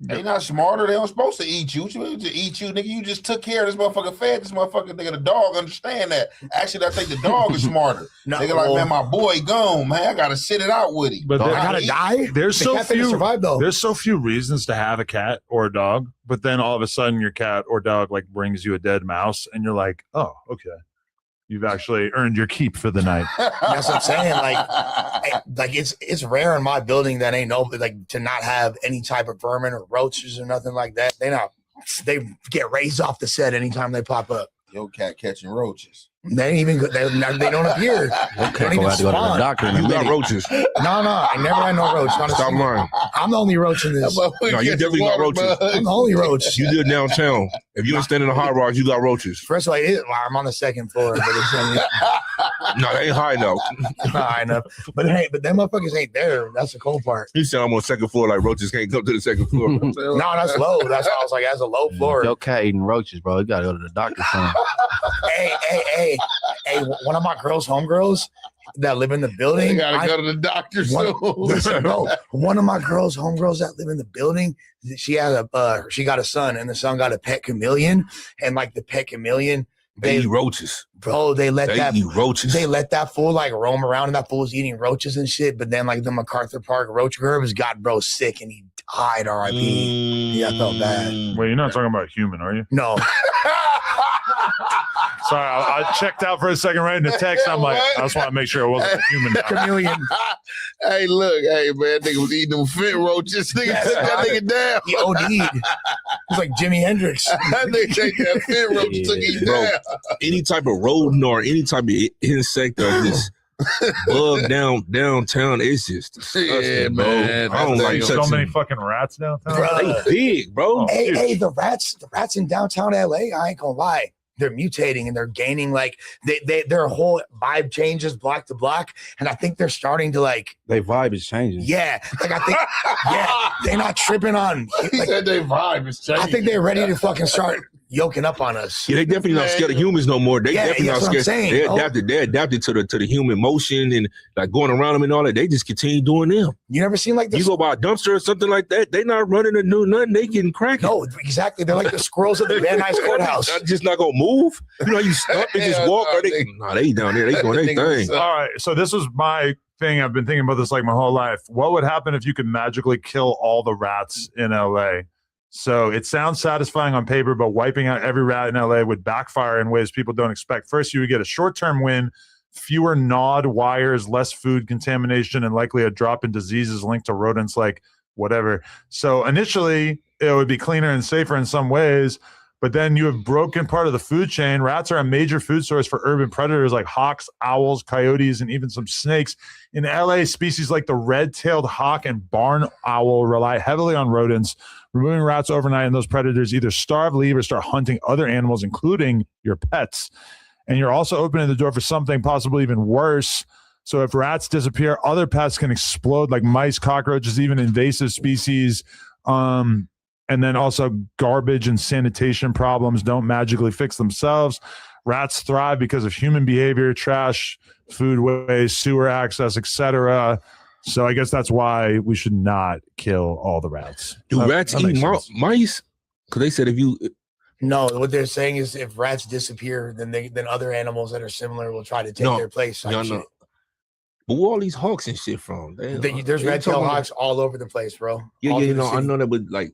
They not smarter. They don't supposed to eat you. To eat you, nigga. You just took care of this motherfucker, fed this motherfucker, nigga. The dog understand that. Actually, I think the dog is smarter. Nigga, like, man, my boy gone, man. I gotta sit it out with him. But I gotta die. There's The so cat finna few. survive, though. There's so few reasons to have a cat or a dog, but then all of a sudden your cat or dog like brings you a dead mouse, and you're like, oh, okay, you've actually earned your keep for the night. That's what I'm saying. Like it's rare in my building that ain't no like to not have any type of vermin or roaches or nothing like that. They get raised off the set anytime they pop up. Your cat catching roaches. They ain't even they don't appear. Okay, go have to go to the doctor in a You got minute. roaches. No, I never had no roach. Honestly. Stop lying. I'm the only roach in this. No, you definitely got roaches. I'm the only roach. You live downtown. If you don't stand in the high rise, you got roaches. First of all, I'm on the 2nd floor, but it's No, they ain't high enough. not high enough. But them motherfuckers ain't there. That's the cool part. You said I'm on 2nd floor, like roaches can't come to the 2nd floor. No, that's low. That's why I was like, that's a low floor. Your cat eating roaches, bro. You gotta go to the doctor son. Hey, one of my girls, homegirls that live in the building. You gotta go to the doctor soon. One of my girls, homegirls that live in the building, she got a son, and the son got a pet chameleon, and like the pet chameleon, They eat roaches. Bro, they let eat roaches. They let that fool like roam around, and that fool's eating roaches and shit. But then like the MacArthur Park roach gerbs got bro sick, and he died. R.I.P. Yeah, I felt bad. Wait, you're not talking about human, are you? No. Sorry, I checked out for a second right in the text. I'm like, I just want to make sure it wasn't a human. Chameleon. Hey, look, hey man, nigga was eating them fit roaches. Nigga took that nigga down. He OD'd. It's like Jimi Hendrix. That nigga take that fit roach, took him Bro, down. any type of rodent or any type of insect or this bug downtown, it's just disgusting, bro. man, I don't like so touching. many fucking rats downtown. They big, bro. Hey, the rats in downtown LA, I ain't gonna lie. They're mutating and they're gaining like their whole vibe changes block to block. And I think they're starting to like Their vibe is changing. yeah. Like I think they're not tripping on He said they vibe is changing. I think they're ready to fucking start yoking up on us. Yeah, they definitely not scared of humans no more. They Yeah, definitely not that's what I'm scared. saying, They bro. adapted to the human motion and like going around them and all that. They just continue doing them. You never seen like this? You go by a dumpster or something like that, they not running to do nothing. They getting cracking. No, exactly. They're like the squirrels at the Van Nuys courthouse. They're just not gonna move. You know, you stop and just walk. Or they down there. They doing their thing. All right, so this was my thing. I've been thinking about this like my whole life. What would happen if you could magically kill all the rats in LA? So it sounds satisfying on paper, but wiping out every rat in LA would backfire in ways people don't expect. First, you would get a short-term win, fewer gnawed wires, less food contamination, and likely a drop in diseases linked to rodents like whatever. So initially, it would be cleaner and safer in some ways, but then you have broken part of the food chain. Rats are a major food source for urban predators like hawks, owls, coyotes, and even some snakes. In LA, species like the red-tailed hawk and barn owl rely heavily on rodents. Removing rats overnight, and those predators either starve, leave, or start hunting other animals, including your pets. And you're also opening the door for something possibly even worse. So if rats disappear, other pests can explode, like mice, cockroaches, even invasive species. And then also garbage and sanitation problems don't magically fix themselves. Rats thrive because of human behavior, trash, food waste, sewer access, etc. So I guess that's why we should not kill all the rats. Do rats eat mice? Because they said if you No, what they're saying is if rats disappear, then other animals that are similar will try to take their place. No, no. But where all these hawks and shit from? There's red-tailed hawks all over the place, bro. Yeah, All yeah, through the I city. know that, but like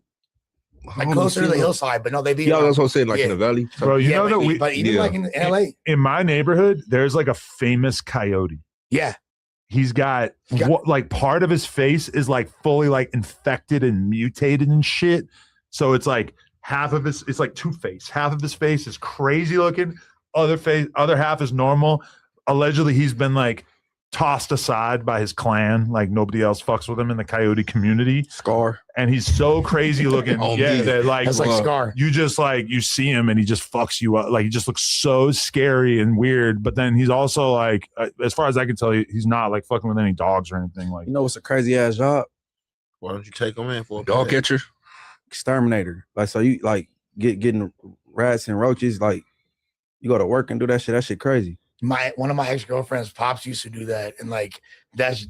closer to the hillside, but no, they be. Yeah, that's what I'm saying, like in the valley. Bro, you know that but even like in LA. In my neighborhood, there's like a famous coyote. Yeah. He's got like part of his face is like fully like infected and mutated and shit. So it's like half of his, it's like two-face. Half of his face is crazy looking. Other half is normal. Allegedly, he's been like tossed aside by his clan. Like nobody else fucks with him in the coyote community. Scar. And he's so crazy looking. Oh, yeah, man. that like, That's like Scar. You just like, you see him and he just fucks you up. Like he just looks so scary and weird. But then he's also like, as far as I can tell, he's not like fucking with any dogs or anything. Like, You know what's a crazy ass job? Why don't you take him in for a Dog pet? catcher? Exterminator. Like, so you like getting rats and roaches, like you go to work and do that shit. That shit crazy. One of my ex-girlfriend's pops used to do that, and like that's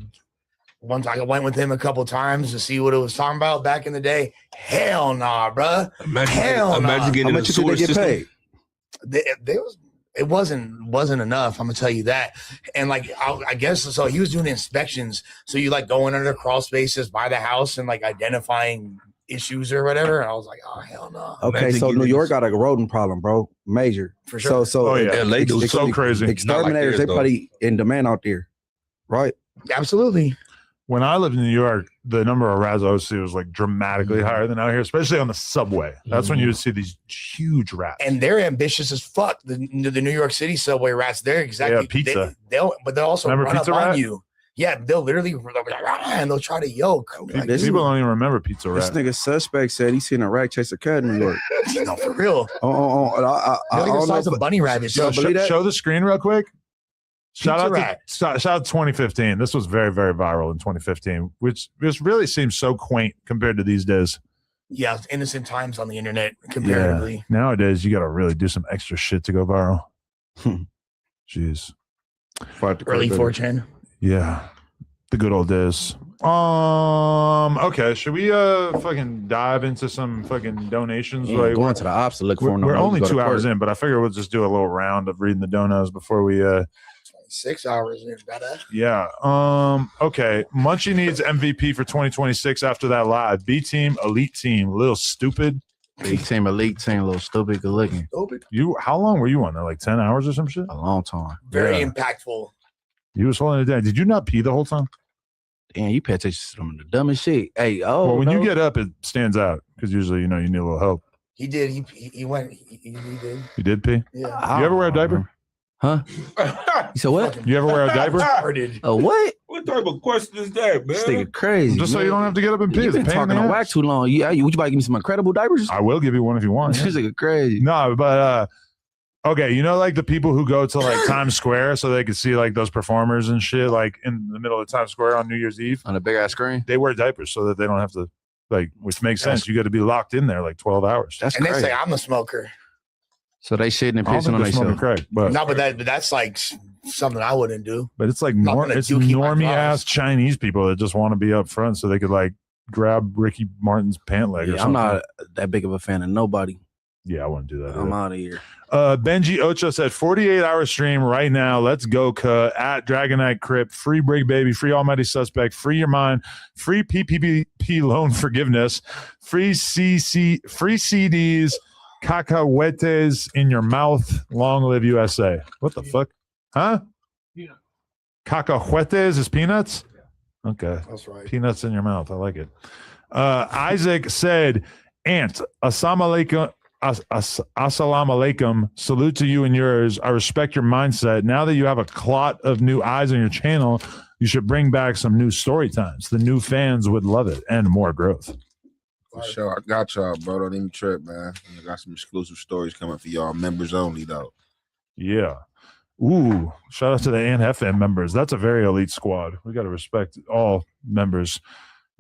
one time I went with him a couple times to see what it was talking about back in the day. Hell nah, bruh. Hell nah. Imagine getting in the sewer system. It wasn't enough. I'm gonna tell you that. And like I guess so he was doing inspections. So you like going under crawl spaces by the house and like identifying issues or whatever. And I was like, oh hell no. Okay, so New York got a rodent problem, bro. Major. For sure. So Oh, yeah. LA do so crazy. Exterminators, theirs, they though. probably in demand out there. Right? Absolutely. when I lived in New York, the number of rats I would see was like dramatically higher than out here, especially on the subway. That's when you would see these huge rats. And they're ambitious as fuck. The New York City subway rats, they're exactly pizza. They'll also Remember run Pizza up on Rat? you. Yeah, they'll literally and they'll try to yoke. Like, People don't even remember Pizza This Rat. nigga suspect said he seen a rat chase a cat in New York. no, for real. I They're don't the size know, of bunny rabbits. Yo, show the screen real quick. Shout Pizza out, Rat. shout out to 2015. This was very, very viral in 2015, which just really seems so quaint compared to these days. Yeah, it's innocent times on the internet comparatively. Yeah. Nowadays, you got to really do some extra shit to go viral. Jeez. Early 4chan. Yeah. The good old days. Okay. Should we fucking dive into some fucking donations? Yeah, going to the ops to look for them. We're only Go to 2 hours court. in, but I figure we'll just do a little round of reading the donos before we 6 hours in, better. yeah. Okay. Munchie needs MVP for 2026 after that live. B team, elite team, little stupid. Big team, elite team, a little stupid, good looking. How long were you on there? Like 10 hours or some shit? A long time. Very Yeah. impactful. You was holding it down. Did you not pee the whole time? Damn, you pay attention to some of the dumbest shit. Hey, Well, when you get up, it stands out because usually, you need a little help. He did. He went. He did. You did pee? Yeah. You ever wear a diaper? Huh? You said what? You ever wear a diaper? A what? What type of question is that, man? This nigga crazy. Just so you don't have to get up and pee. You've been It's a pain in talking the on ass. whack too long. Would you about to give me some incredible diapers? I will give you one if you want. This nigga crazy. No, but okay, like the people who go to like Times Square so they can see like those performers and shit, like in the middle of Times Square on New Year's Eve on a big ass screen. They wear diapers so that they don't have to which makes sense. You got to be locked in there like 12 hours. That's And crazy. they say I'm a smoker. So they shitting and I don't pissing think on they're smoking themselves. crack, but No, but that's like something I wouldn't do. But it's like Not gonna it's dookie my normie claws. ass Chinese people that just want to be up front so they could like grab Ricky Martin's pant leg or Yeah, I'm something. not that big of a fan of nobody. Yeah, I wouldn't do that. I'm either. out of here. Benji Ocho said 48-hour stream right now. Let's go, cuh. At Dragonite Crypt. Free Brig Baby. Free Almighty Suspect. Free Your Mind. Free PPP loan forgiveness. Free CDs. Cacahuetes in your mouth. Long live USA. What the fuck? Huh? Cacahuetes is peanuts? Okay. That's right. Peanuts in your mouth. I like it. Isaac said, Aunt, assalamu alaikum. Salute to you and yours. I respect your mindset. Now that you have a clot of new eyes on your channel, you should bring back some new story times. The new fans would love it and more growth. For sure. I got y'all, bro. Don't even trip, man. I got some exclusive stories coming for y'all. Members only, though. Yeah. Ooh, shout out to the ANFM members. That's a very elite squad. We got to respect all members.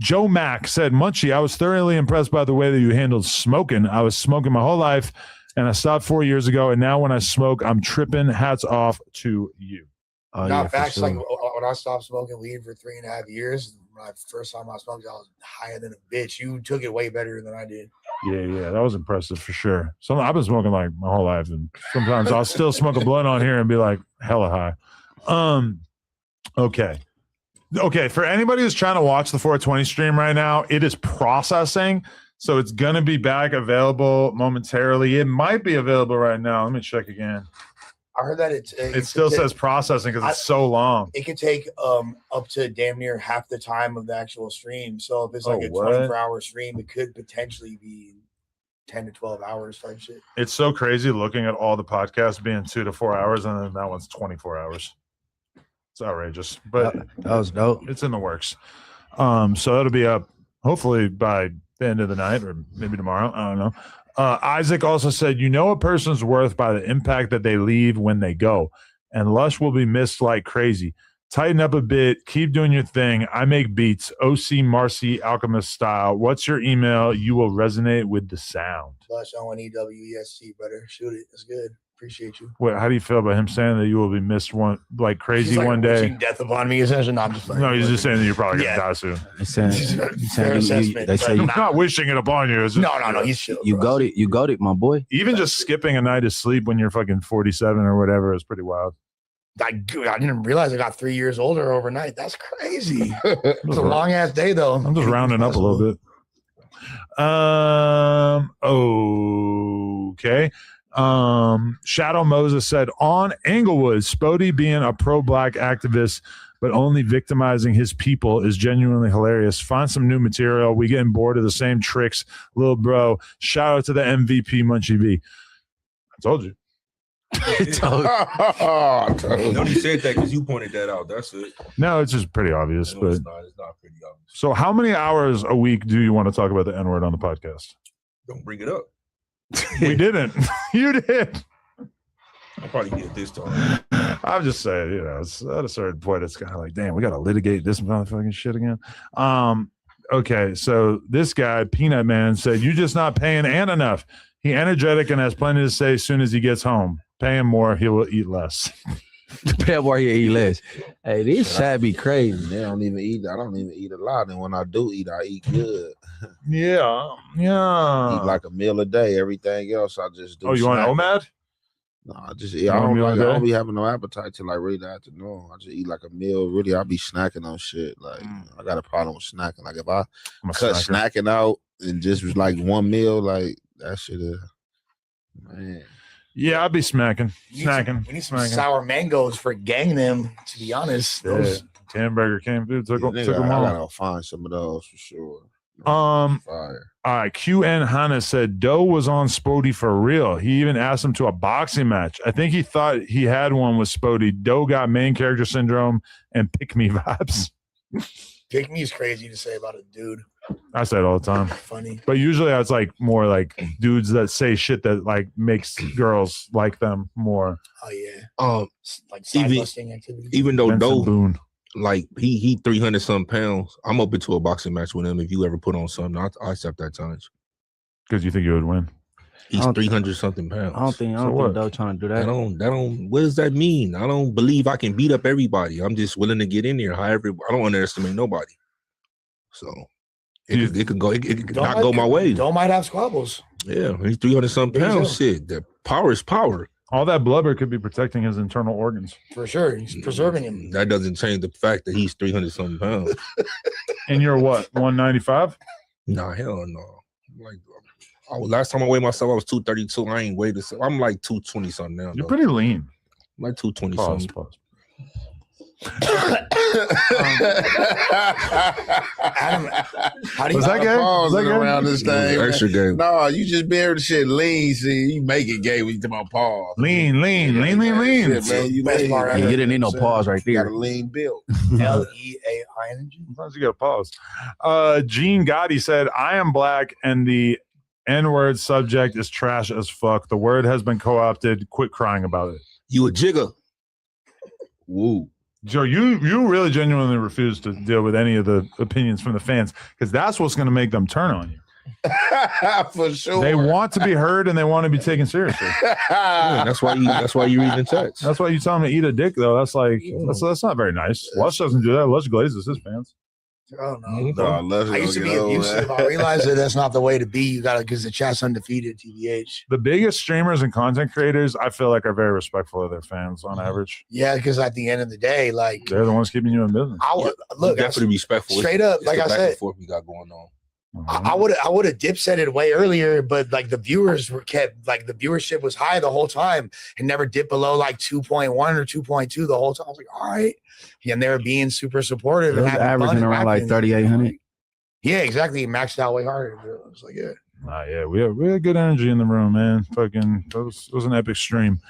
Joe Mack said, Munchie, I was thoroughly impressed by the way that you handled smoking. I was smoking my whole life, and I stopped 4 years ago, and now when I smoke, I'm tripping. Hats off to you. Facts. Like when I stopped smoking weed for 3.5 years, my first time I smoked, I was higher than a bitch. You took it way better than I did. Yeah, that was impressive for sure. So I've been smoking like my whole life, and sometimes I'll still smoke a blunt on here and be like hella high. Okay. For anybody who's trying to watch the 420 stream right now, it is processing, so it's gonna be back available momentarily. It might be available right now. Let me check again. I heard that it still says processing because it's so long. It could take up to damn near half the time of the actual stream. So if it's like a 24-hour stream, it could potentially be 10 to 12 hours type shit. It's so crazy looking at all the podcasts being 2 to 4 hours, and then that one's 24 hours. It's outrageous, but that was dope. It's in the works. So that'll be up hopefully by the end of the night or maybe tomorrow. I don't know. Isaac also said, you know a person's worth by the impact that they leave when they go, and Lush will be missed like crazy. Tighten up a bit. Keep doing your thing. I make beats. OC Marcy Alchemist style. What's your email? You will resonate with the sound. Lush ONEWEST, brother. Shoot it. That's good. Appreciate you. Wait, how do you feel about him saying that you will be missed like crazy He's like one day? wishing death upon me, essentially. No, I'm just like, no, he's just saying that you're probably gonna die soon. They I'm not wishing it upon you. It's just, No. He's chill. You got it, my boy. Even just skipping a night of sleep when you're fucking 47 or whatever is pretty wild. I didn't realize I got 3 years older overnight. That's crazy. It's a long ass day though. I'm just rounding up a little bit. Okay. Shadow Moses said, on Englewood, Spody being a pro-black activist but only victimizing his people is genuinely hilarious. Find some new material. We getting bored of the same tricks, little bro. Shout out to the MVP Munchie V. I told you. Nobody said that because you pointed that out. That's it. No, it's just pretty obvious. No, but it's not pretty obvious. So how many hours a week do you want to talk about the N-word on the podcast? Don't bring it up. We didn't. You did. I'll probably get this time. I'm just saying, it's at a certain point, it's kind of like, damn, we got to litigate this motherfucking shit again. Okay, so this guy, Peanut Man, said, you just not paying Ant enough. He energetic and has plenty to say as soon as he gets home. Pay him more, he will eat less. Pay him more, he'll eat less. Hey, this shit be crazy. They don't even eat. I don't even eat a lot, and when I do eat, I eat good. Yeah. Eat like a meal a day. Everything else, I just do. Oh, you want OMAD? No, I don't be having no appetite till like really the afternoon. I just eat like a meal. Really, I be snacking on shit. Like I got a problem with snacking. Like if I cut snacking out and just was like one meal, like that shit is, man. Yeah, I'd be smacking. Snacking. We need some sour mangoes for gang them, to be honest. Those Hamburger came through, took them I all. gotta find some of those for sure. Fire. All right, QN Hannah said Doe was on Spody for real. He even asked him to a boxing match. I think he thought he had one with Spody. Doe got main character syndrome and pick me vibes. Pick me is crazy to say about a dude. I say it all the time. Funny. But usually it's like more like dudes that say shit that like makes girls like them more. Oh yeah. Like side busting activity. Even though Benson Doe, Boone. like he 300 some pounds, I'm open to a boxing match with him. If you ever put on something, I accept that challenge. Because you think you would win. He's 300 something pounds. I don't think Doe trying to do that. That don't. What does that mean? I don't believe I can beat up everybody. I'm just willing to get in there. However, I don't underestimate nobody. So it could not go my way. Doe might have squabbles. Yeah, he's 300 some pounds. Shit, the power is power. All that blubber could be protecting his internal organs. For sure. He's preserving him. That doesn't change the fact that he's 300 something pounds. And you're what, 195? Nah, hell no. Like last time I weighed myself, I was 232. I ain't weighed this. I'm like 220 something now. You're pretty lean. I'm like 220 something. Pause. Adam, how do you Was that game? pause Was that game? around this thing? Extra game. No, you just bear the shit lean. See, you make it gay when you talk about pause. Lean. Shit, man, you Best lean, part man. You didn't need no You pause right got there. a lean build. LEAI. Sometimes you got to pause. Gene Gotti said, I am black and the N-word subject is trash as fuck. The word has been co-opted. Quit crying about it. You a jigger. Woo. Joe, you really genuinely refuse to deal with any of the opinions from the fans because that's what's going to make them turn on you. For sure. They want to be heard and they want to be taken seriously. Yeah, that's why you read the text. That's why you tell them to eat a dick, though. That's like that's not very nice. Lush doesn't do that. Lush glazes his fans. Oh no! No, I used to be abusive. I realized that that's not the way to be. You got to, because the chat's undefeated. TBH. The biggest streamers and content creators, I feel like, are very respectful of their fans on average. Yeah, because at the end of the day, like They're the ones keeping you in business. I would look Definitely respectful. straight up. Like I back said, and forth we got going on. I would have dipset it way earlier, but like the viewers were kept, like the viewership was high the whole time and never dipped below like 2.1 or 2.2 the whole time. I was like, all right. Yeah, and they were being super supportive It and was having fun averaging and around like rapping. 3,800. Yeah, exactly. It maxed out way harder. I was like, yeah. Yeah, we had good energy in the room, man. Fucking, it was an epic stream.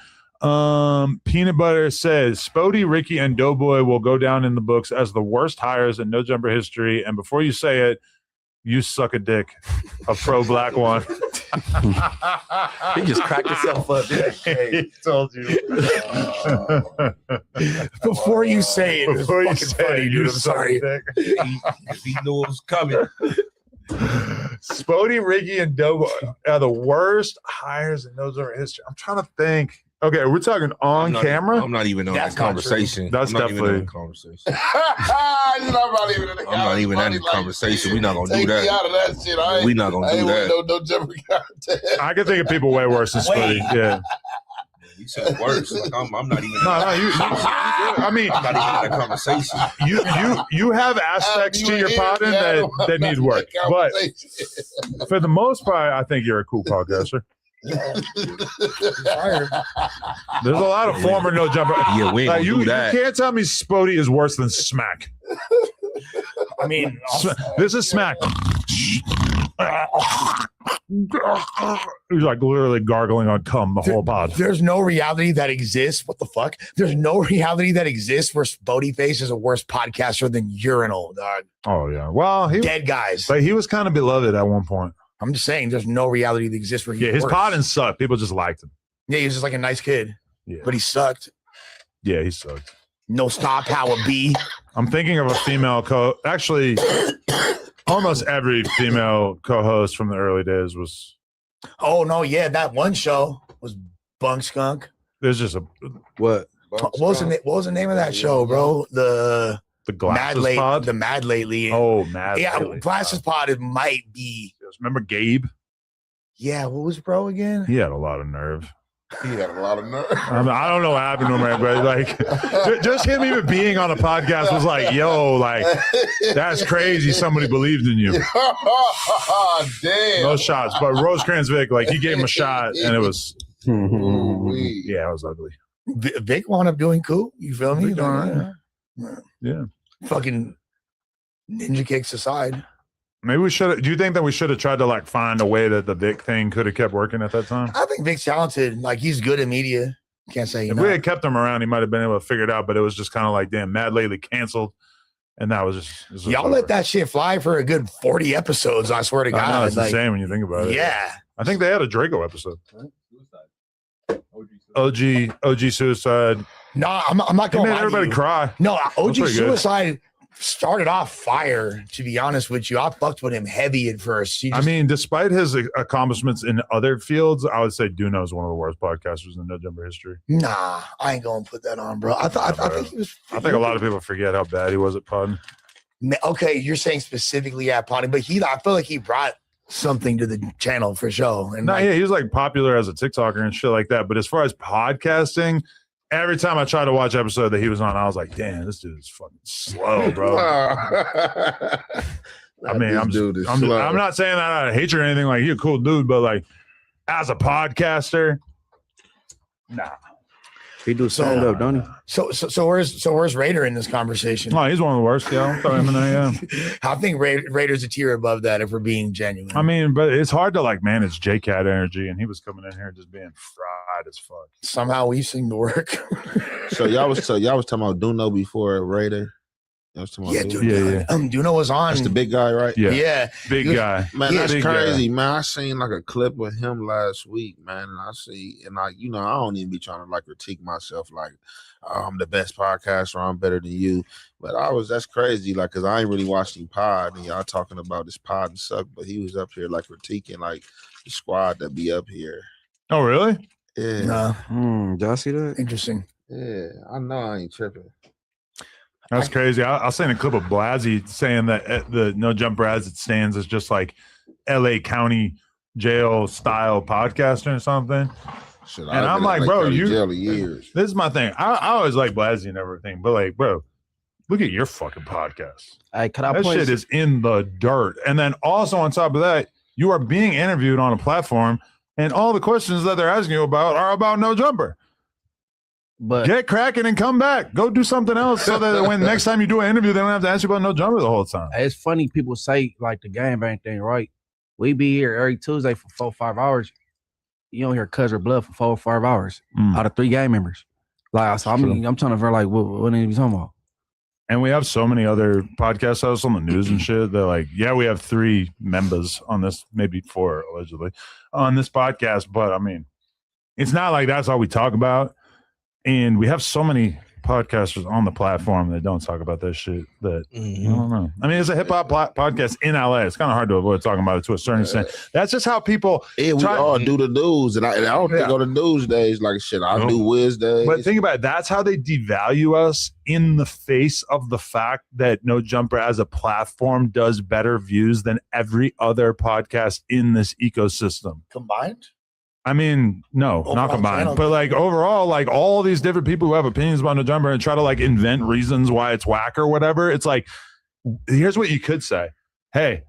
Peanut Butter says Spody, Ricky, and Doughboy will go down in the books as the worst hires in No Jumper history. And before you say it, you suck a dick, a pro black one. He just cracked himself up. He told you. Before you say it, Before you it's say fucking funny, it, dude. you I'm suck a sorry. dick. He knew it was coming. Spody, Ricky, and Doughboy are the worst hires in No Jumper history. I'm trying to think. Okay, we're talking on camera. I'm not even on That's that conversation. That's I'm not even definitely- in the conversation. I'm not even in the I'm not even in the conversation. We're not gonna do Take me that. out of that shit. I ain't, We're not gonna I do ain't that. with no jumper content. I can think of people way worse than Spody. Yeah. You said worse. Like I'm not even. No, you I mean, I'm not even in that conversation. you have aspects to your podding that need work, but for the most part, I think you're a cool podcaster. Fired. There's a lot of former No Jumper. Yeah, we ain't gonna you do that. can't tell me Spody is worse than Smack. I mean, This is Smack. He's like literally gargling on cum the whole pod. there's no reality that exists. What the fuck? There's no reality that exists where Spody Face is a worse podcaster than Urinal, dog. Oh yeah. Well, Dead guys. but he was kind of beloved at one point. I'm just saying, there's no reality that exists where he's Yeah, his worse. podding sucked. People just liked him. Yeah, he was just like a nice kid, Yeah, but he sucked. yeah, he sucked. No star power B. I'm thinking of a female actually, almost every female co-host from the early days was. Oh no, yeah, that one show was Bunk Skunk. There's just a What? What was the name of that show, bro? The Glasses Pod. The Mad Lately. Oh, Mad yeah, Lately. Glasses Pod. It might be. Remember Gabe? Yeah, what was bro again? He had a lot of nerve. He had a lot of nerve. I don't know what happened to him, man, but like, just him even being on a podcast was like, yo, like, that's crazy. Somebody believed in you. Damn. No shots, but Rosecrans Vic, like, he gave him a shot, and it was, Ooh-wee. yeah, it was ugly. Vic wound up doing cool. You feel me? Vic, all right. Yeah. Fucking ninja kicks aside. Maybe we should. Do you think that we should have tried to like find a way that the Vic thing could have kept working at that time? I think Vic's talented. Like he's good at media. Can't say If we had kept him around, he might have been able to figure it out. But it was just kind of like, damn, Mad Lately canceled, and that was just Y'all over. let that shit fly for a good 40 episodes. I swear to God. I know, it's Like, insane when you think about it. yeah. I think they had a Draco episode. OG Suicide. No, I'm not He going made to everybody cry. No, That's OG pretty good. Suicide started off fire, to be honest with you. I fucked with him heavy at first. He I just- mean, despite his accomplishments in other fields, I would say Duno is one of the worst podcasters in No Jumper history. nah, I ain't going to put that on, bro. I think he was. I think a lot of people forget how bad he was at Pod. Okay, you're saying specifically at Potty, but I feel like he brought something to the channel for sure. And No, like, yeah, he was like popular as a TikToker and shit like that. But as far as podcasting, every time I tried to watch an episode that he was on, I was like, damn, this dude is fucking slow, bro. I mean, I'm not saying that I hate you or anything. Like, he's a cool dude, but like, as a podcaster, nah. He do stand up, don't he? So where's Raider in this conversation? Oh, he's one of the worst. Yeah, I'll throw him in there. Yeah. I think Raider's a tier above that if we're being genuine. I mean, but it's hard to like manage J-Cat energy, and he was coming in here just being fried as fuck. Somehow we seem to work. So y'all was talking about Duno before Raider. That's the Yeah, dude. Do you know what's on? That's the big guy, right? Yeah. Big guy. Man, that's Big crazy, guy. man. I seen like a clip of him last week, man, and I don't even be trying to like critique myself like I'm the best podcaster, I'm better than you. But that's crazy, like, cause I ain't really watching pod, and y'all talking about this pod and suck, but he was up here like critiquing like the squad that be up here. Oh, really? Yeah. Did I see that? Interesting. Yeah, I know I ain't tripping. That's crazy. I seen a clip of Blasey saying that the No Jumper as it stands is just like LA County jail style podcasting or something. Shit, and I'm like, bro, jail years. This is my thing. I always like Blasey and everything, but like, bro, look at your fucking podcast. Hey, That shit is in the dirt. And then also on top of that, you are being interviewed on a platform, and all the questions that they're asking you about are about No Jumper. But get cracking and come back. Go do something else so that when next time you do an interview, they don't have to ask you about No Jumper the whole time. It's funny people say like the game bang thing, right? We be here every Tuesday for 4 or 5 hours. You don't hear Cuz or Blood for 4 or 5 hours out of 3 gang members. Like, so I'm trying to figure like what are you talking about? And we have so many other podcast hosts on the news and shit. They're like, yeah, we have 3 members on this, maybe 4 allegedly on this podcast. But I mean, it's not like that's all we talk about. And we have so many podcasters on the platform that don't talk about that shit that I don't know. I mean, it's a hip hop podcast in LA. It's kind of hard to avoid talking about it to a certain extent. That's just how people. Yeah, we all do the news, and I don't think on the news days like shit. I do Wiz days. But think about it. That's how they devalue us in the face of the fact that No Jumper as a platform does better views than every other podcast in this ecosystem. Combined? I mean, no, not combined, but like overall, like all these different people who have opinions about No Jumper and try to like invent reasons why it's whack or whatever. It's like, here's what you could say. Hey,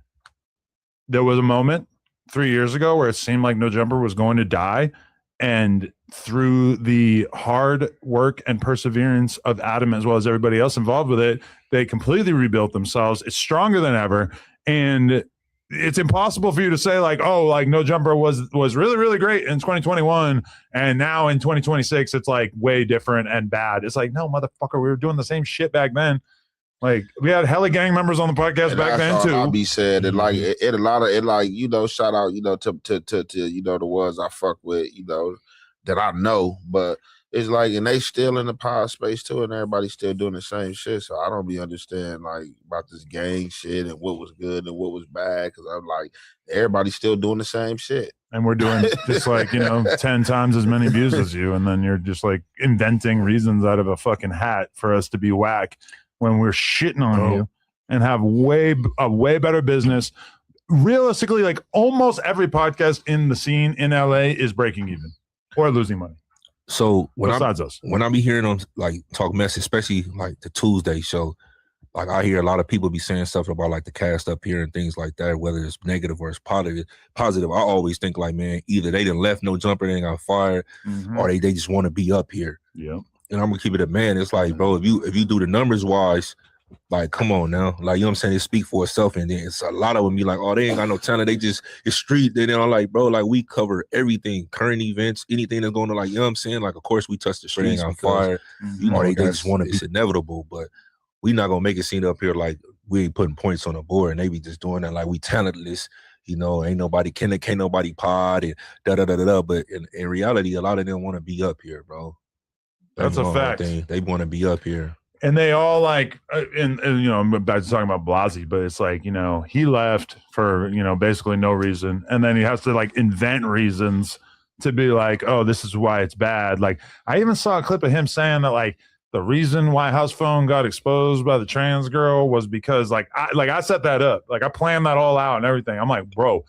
there was a moment 3 years ago where it seemed like No Jumper was going to die. And through the hard work and perseverance of Adam, as well as everybody else involved with it, they completely rebuilt themselves. It's stronger than ever. And it's impossible for you to say like, oh, like No Jumper was really, really great in 2021. And now in 2026, it's like way different and bad. It's like, no, motherfucker, we were doing the same shit back then. Like we had hella gang members on the podcast back then too. I'll be said that like it a lot of it, like, you know, shout out, you know, to you know, the ones I fuck with, you know, that I know, but it's like, and they still in the pod space too, and everybody's still doing the same shit. So I don't be understand like about this gang shit and what was good and what was bad, because I'm like, everybody's still doing the same shit. And we're doing just like, you know, 10 times as many views as you, and then you're just like inventing reasons out of a fucking hat for us to be whack when we're shitting on you and have a way better business. Realistically, like almost every podcast in the scene in LA is breaking even or losing money. So when I be hearing on like Talk Mess, especially like the Tuesday show, like I hear a lot of people be saying stuff about like the cast up here and things like that, whether it's negative or it's positive. I always think like, man, either they done left No Jumper, they got fired, or they just want to be up here. Yeah. And I'm gonna keep it a man. It's like, bro, if you do the numbers wise, like, come on now. Like, you know what I'm saying? They speak for itself. And then it's a lot of them be like, oh, they ain't got no talent. They just, it's street. Then I'm like, bro, like, we cover everything, current events, anything that's going on. Like, you know what I'm saying? Like, of course, we touch the streets on fire. You know, they just want to be inevitable. But we not going to make it seem up here like we ain't putting points on the board. And they be just doing that like we talentless. You know, ain't nobody, can't nobody pod and da-da-da-da-da. But in reality, a lot of them want to be up here, bro. That's a fact. They want to be up here. And they all like, and you know, I'm about to talk about Blasey, but it's like, you know, he left for, you know, basically no reason. And then he has to like invent reasons to be like, oh, this is why it's bad. Like, I even saw a clip of him saying that like the reason why House Phone got exposed by the trans girl was because like I set that up. Like I planned that all out and everything. I'm like, bro,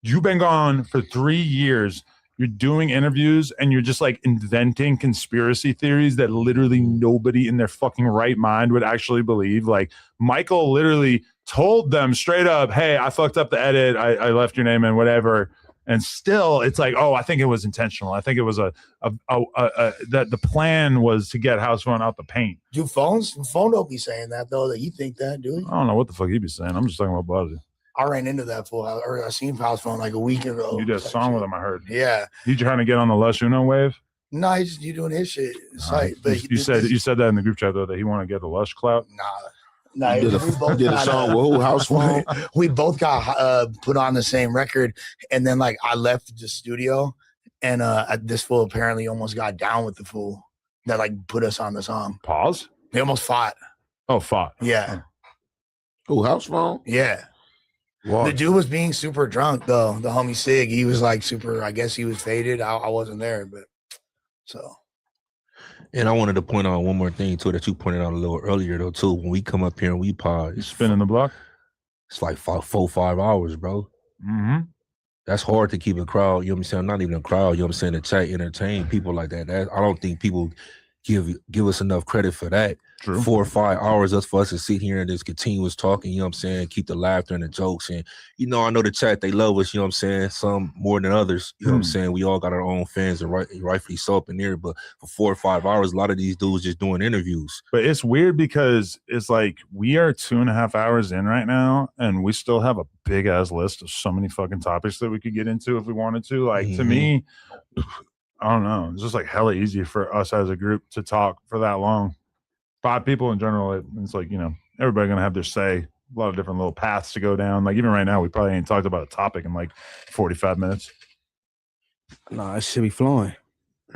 you've been gone for 3 years. You're doing interviews and you're just like inventing conspiracy theories that literally nobody in their fucking right mind would actually believe. Like Michael literally told them straight up, hey, I fucked up the edit. I left your name in whatever. And still it's like, oh, I think it was intentional. I think it was that the plan was to get House Phone out the paint. Do phone don't be saying that though, that you think that, do you? I don't know what the fuck he be saying. I'm just talking about Blasey. I ran into that fool, or I seen House Phone like a week ago. You did a song with him, I heard. Yeah. You trying to get on the Lush Uno wave? No, you doing his shit. But you said that in the group chat though, that he want to get the Lush clout. Nah, No, You did a song with who? House Phone? We both got put on the same record, and then like I left the studio, and this fool apparently almost got down with the fool that like put us on the song. Pause. They almost fought. Oh, fought. Yeah. Who? House Phone? Yeah. Wow. The dude was being super drunk though. The homie Sig, he was like super. I guess he was faded. I wasn't there, but so. And I wanted to point out one more thing too that you pointed out a little earlier though too. When we come up here and we pod, it's spinning the block. It's like 4-5 hours, bro. Mm-hmm. That's hard to keep a crowd. You know what I'm saying? Not even a crowd. You know what I'm saying? To chat, entertain people like that. I don't think people give us enough credit for that. True. 4 or 5 hours just for us to sit here and just continuous talking. You know what I'm saying? Keep the laughter and the jokes. And I know the chat, they love us. You know what I'm saying? Some more than others. You know what I'm saying? We all got our own fans, and rightfully so up in there. But for 4 or 5 hours, a lot of these dudes just doing interviews. But it's weird because it's like we are 2.5 hours in right now, and we still have a big ass list of so many fucking topics that we could get into if we wanted to. Like to me, I don't know. It's just like hella easy for us as a group to talk for that long. 5 people in general, it's like, everybody gonna have their say. A lot of different little paths to go down. Like even right now, we probably ain't talked about a topic in like 45 minutes. Nah, it should be flowing.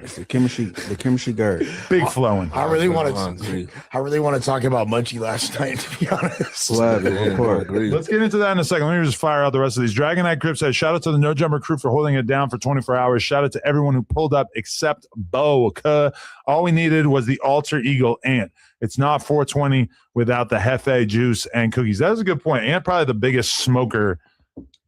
It's the chemistry guard. Big flowing. I really want to talk about Munchie last night, to be honest. Let's get into that in a second. Let me just fire out the rest of these. Dragon Knight Crip says, shout out to the No Jumper crew for holding it down for 24 hours. Shout out to everyone who pulled up except Bo. All we needed was the alter ego Ant. It's not 420 without the Hefe juice and cookies. That is a good point. Ant probably the biggest smoker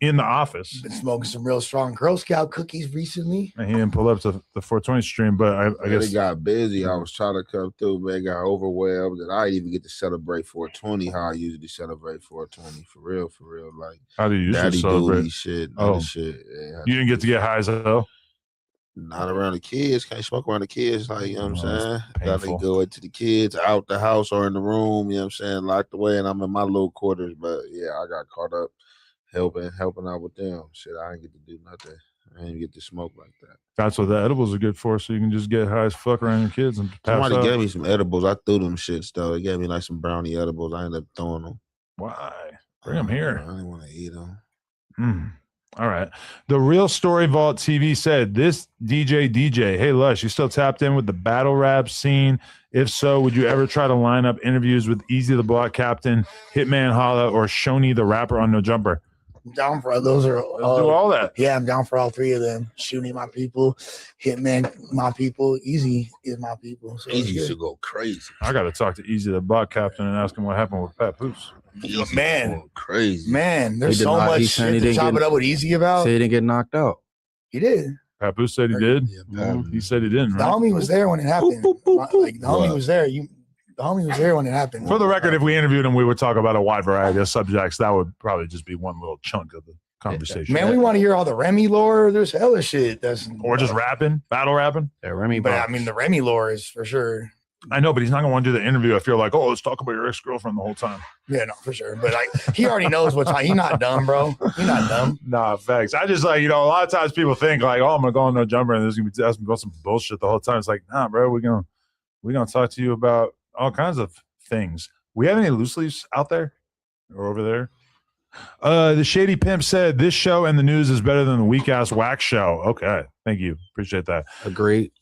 in the office. Been smoking some real strong Girl Scout cookies recently. And he didn't pull up to the 420 stream, but I guess it got busy. I was trying to come through, man. Got overwhelmed, and I didn't even get to celebrate 420 how I usually celebrate 420. For real. Like how do you usually daddy celebrate? Dooley shit. Shit. Yeah, you didn't get to get high as hell. Not around the kids. Can't smoke around the kids. Like, you know what I'm saying? Gotta go into the kids out the house or in the room, you know what I'm saying? Locked away, and I'm in my little quarters. But yeah, I got caught up helping out with them. Shit, I didn't get to do nothing. I didn't get to smoke like that. That's what the edibles are good for, so you can just get high as fuck around your kids and pass Somebody out. gave me some edibles. I threw them shits though. They gave me like some brownie edibles. I ended up throwing them. Why? Bring them here. I didn't want to eat them. All right. The Real Story Vault TV said, this DJ, hey Lush, you still tapped in with the battle rap scene? If so, would you ever try to line up interviews with Easy the Block Captain, Hitman Holla, or Shoney the rapper on No Jumper? I'm down for those. Do all that. Yeah, I'm down for all 3 of them. Shooting my people, Hitman my people, Easy is my people. So Easy used to go crazy. I got to talk to Easy the Block Captain and ask him what happened with Papoose. Man, crazy. Man, there's so much shit to chop it up with Easy about. Say he didn't get knocked out. He did. Papoose said he did. He said he didn't. The Right? homie was there when it happened. Like the homie was there. The homie was there when it happened. For the record, if we interviewed him, we would talk about a wide variety of subjects. That would probably just be one little chunk of the conversation. Man, we want to hear all the Remy lore. There's hella shit. Or just rapping, battle rapping. Yeah, Remy. But I mean, the Remy lore is for sure. I know, but he's not gonna want to do the interview if you're like, oh, let's talk about your ex-girlfriend the whole time. Yeah, no, for sure. But like, he already knows what's on. He's not dumb, bro. He's not dumb. Nah, facts. I just like, a lot of times people think like, oh, I'm gonna go on No Jumper and there's gonna be asking about some bullshit the whole time. It's like, nah, bro, we're gonna talk to you about all kinds of things. We have any loose leaves out there or over there? The Shady Pimp said this show and the news is better than the weak ass wax show. Okay, thank you, appreciate that. Agreed.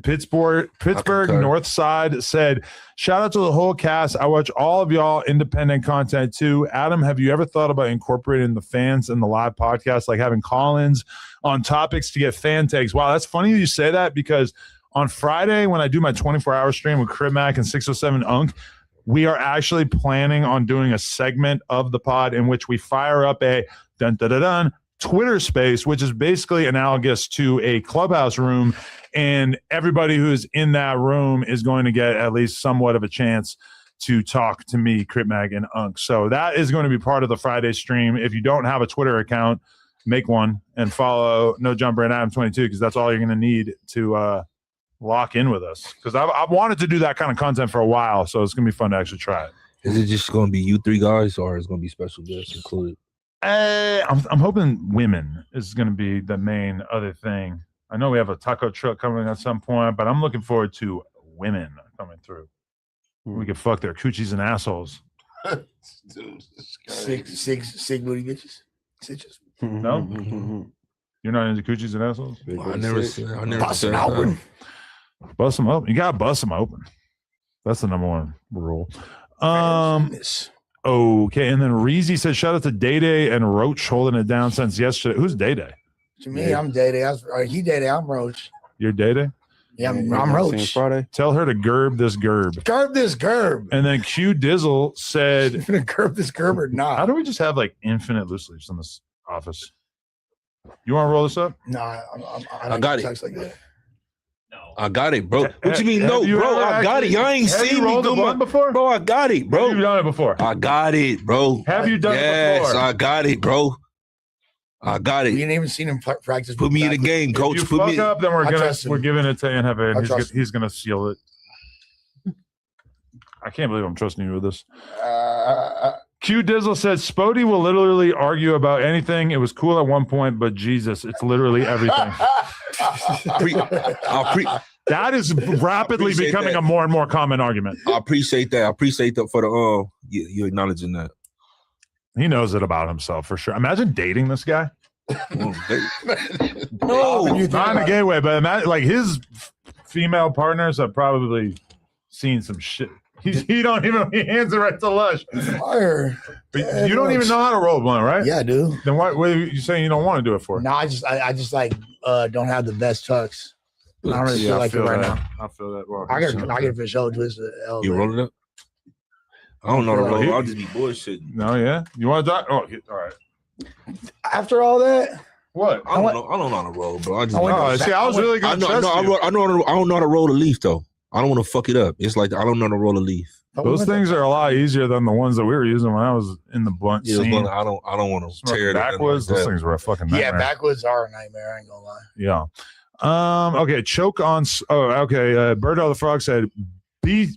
Pittsburgh North Side said, shout out to the whole cast. I watch all of y'all independent content too. Adam, have you ever thought about incorporating the fans in the live podcast, like having call-ins on topics to get fan takes? Wow, that's funny you say that, because on Friday when I do my 24-hour stream with Crib Mac and 607 Unk, we are actually planning on doing a segment of the pod in which we fire up a dun-dun-dun-dun Twitter space, which is basically analogous to a clubhouse room, and everybody who's in that room is going to get at least somewhat of a chance to talk to me, Crip Mag, and Unk. So that is going to be part of the Friday stream. If you don't have a Twitter account, make one and follow No Jumper and Adam22, because that's all you're going to need to lock in with us, because I've wanted to do that kind of content for a while, so it's gonna be fun to actually try it. Is it just gonna be you 3 guys, or is it gonna be special guests included? I'm hoping women is gonna be the main other thing. I know we have a taco truck coming at some point, but I'm looking forward to women coming through. We can fuck their coochies and assholes. Dude, Sig booty bitches. Stitches. No, you're not into coochies and assholes. I never said Bust them that. open. Bust them open. You gotta bust them open. That's the number one rule. Okay, and then Reezy said, "Shout out to Day Day and Roach holding it down since yesterday." Who's Day Day? To me, I'm Day Day. He Day Day. I'm Roach. You're Day Day. Yeah, I'm Roach. Friday. Tell her to gerb this gerb. Gerb this gerb. And then Q Dizzle said, "You gonna gerb this gerb or not?" How do we just have like infinite loose leaves in this office? You want to roll this up? No, I got it. Like that. I got it, bro. What you mean, Have no, you bro? ever I got it. Y'all ain't have you seen me rolled a do my blunt before? Bro, I got it, bro. Have you done it before? I got it, bro. Have you done it Yes, before? I got it, bro. I got You it. ain't even seen him practice. Put me in the game, coach. If you Put fuck me. up, then I trust him. we're giving it to Anhefe, I and trust he's gonna seal it. I can't believe I'm trusting you with this. Q Dizzle said Spody will literally argue about anything. It was cool at one point, but Jesus, it's literally everything. That is rapidly appreciate becoming that. a more and more common argument. I appreciate that. I appreciate that for the you acknowledging that. He knows it about himself for sure. Imagine dating this guy. No, Not in a gay way, but imagine like his female partners have probably seen some shit. He don't even he hands it right to Lush. Fire. But you don't even know how to roll blunt, right? Yeah, I do. Then what are you saying you don't want to do it for? No, I just like don't have the best tucks. I don't really feel like it right now. I feel that. Well, I get for sure twisted. You rolling up? I don't know how to roll. I'll just be bullshitting. No, yeah. You want to talk? Oh, all right. After all that, what? I don't know how to roll, bro. I just. I was really I going know. to I don't know how to roll a leaf though. I don't want to fuck it up. It's like I don't know how to roll a leaf. Those things are a lot easier than the ones that we were using when I was in the blunt Yeah, scene. but I don't want to tear it Backwoods. like Those that. things were a fucking nightmare. yeah, backwoods are a nightmare. I ain't gonna lie. Yeah. Okay. Choke on. Okay. Birdo the Frog said B.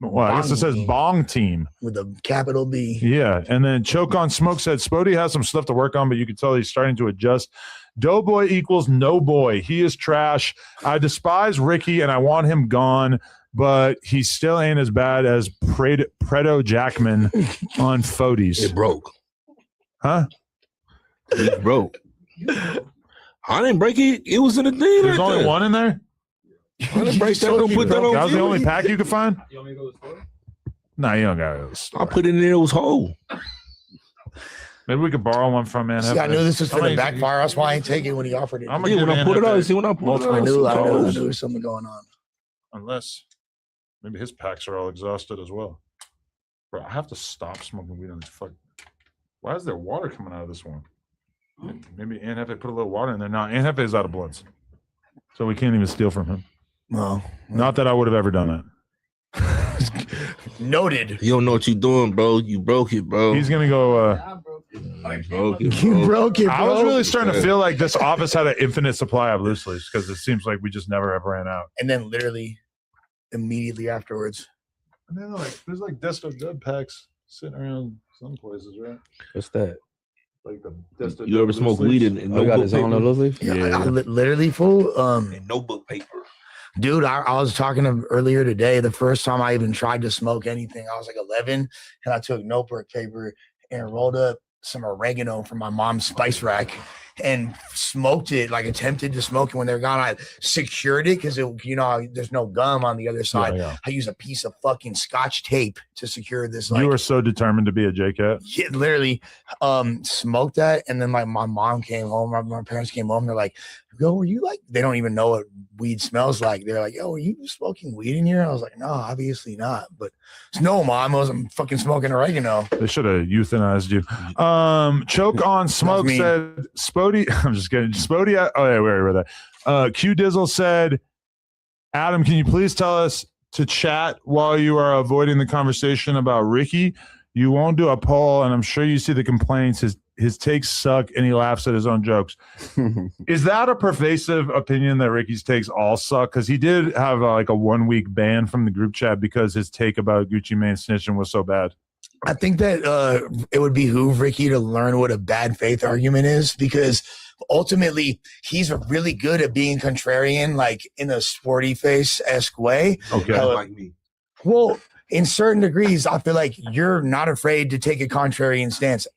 Well, I guess it says Bong Team with a capital B. Yeah. And then Choke on Smoke said Spody has some stuff to work on, but you can tell he's starting to adjust. Doughboy equals no boy. He is trash. I despise Ricky and I want him gone, but he still ain't as bad as Predo Jackman on Fodies. It broke. Huh? It broke. I didn't break it. It was in the thing. There's only one in there? I didn't break that. Don't put that on. That was the only viewing. pack you could find? You want me to go to the store? Nah, you don't got to go to the store. I put it in there. It was whole. Maybe we could borrow one from man. See, I knew this was going to backfire. That's why I ain't take it when he offered it. I'm gonna give when I Man put it Hefe out. See, when I put it out, I knew it's there was something going on. Unless maybe his packs are all exhausted as well. Bro, I have to stop smoking weed on this fuck. Why is there water coming out of this one? Maybe Anhefe put a little water in there. Now Anhefe is out of blunts. So we can't even steal from him. No. Not that I would have ever done that. Noted. You don't know what you're doing, bro. You broke it, bro. He's gonna go You broke it, You bro. broke it, bro. I was really starting to feel like this office had an infinite supply of loose leaves because it seems like we just never ever ran out. And then literally immediately afterwards. And then there's like Desto Dub packs sitting around some places, right? What's that? Like the Desto You ever Dub smoke loose weed leaves. in Oh, you got notebook his own paper? little leaf? Yeah. I literally full. In notebook paper. Dude, I was talking to him earlier today. The first time I even tried to smoke anything, I was like 11, and I took notebook paper and rolled up some oregano from my mom's spice rack and smoked it, like attempted to smoke it when they're gone. I secured it because there's no gum on the other side. Yeah. I used a piece of fucking scotch tape to secure this. You were so determined to be a JCat. Yeah, literally smoked that, and then like my mom came home, my parents came home, they're like, yo, were you like, they don't even know what weed smells like. They're like, yo, are you smoking weed in here? I was like, no, obviously not. But no, mom, I'm fucking smoking oregano. They should have euthanized you. Choke on Smoke mean. said Spody. I'm just kidding. Spody. Oh yeah, we already read that. Q Dizzle said, Adam, can you please tell us to chat while you are avoiding the conversation about Ricky? You won't do a poll, and I'm sure you see the complaints. His takes suck, and he laughs at his own jokes. Is that a pervasive opinion that Ricky's takes all suck? Because he did have like a 1 week ban from the group chat because his take about Gucci Mane snitching was so bad. I think that it would behoove Ricky to learn what a bad faith argument is, because ultimately he's really good at being contrarian, like in a sporty face-esque way. Okay. Like me. Well, in certain degrees, I feel like you're not afraid to take a contrarian stance,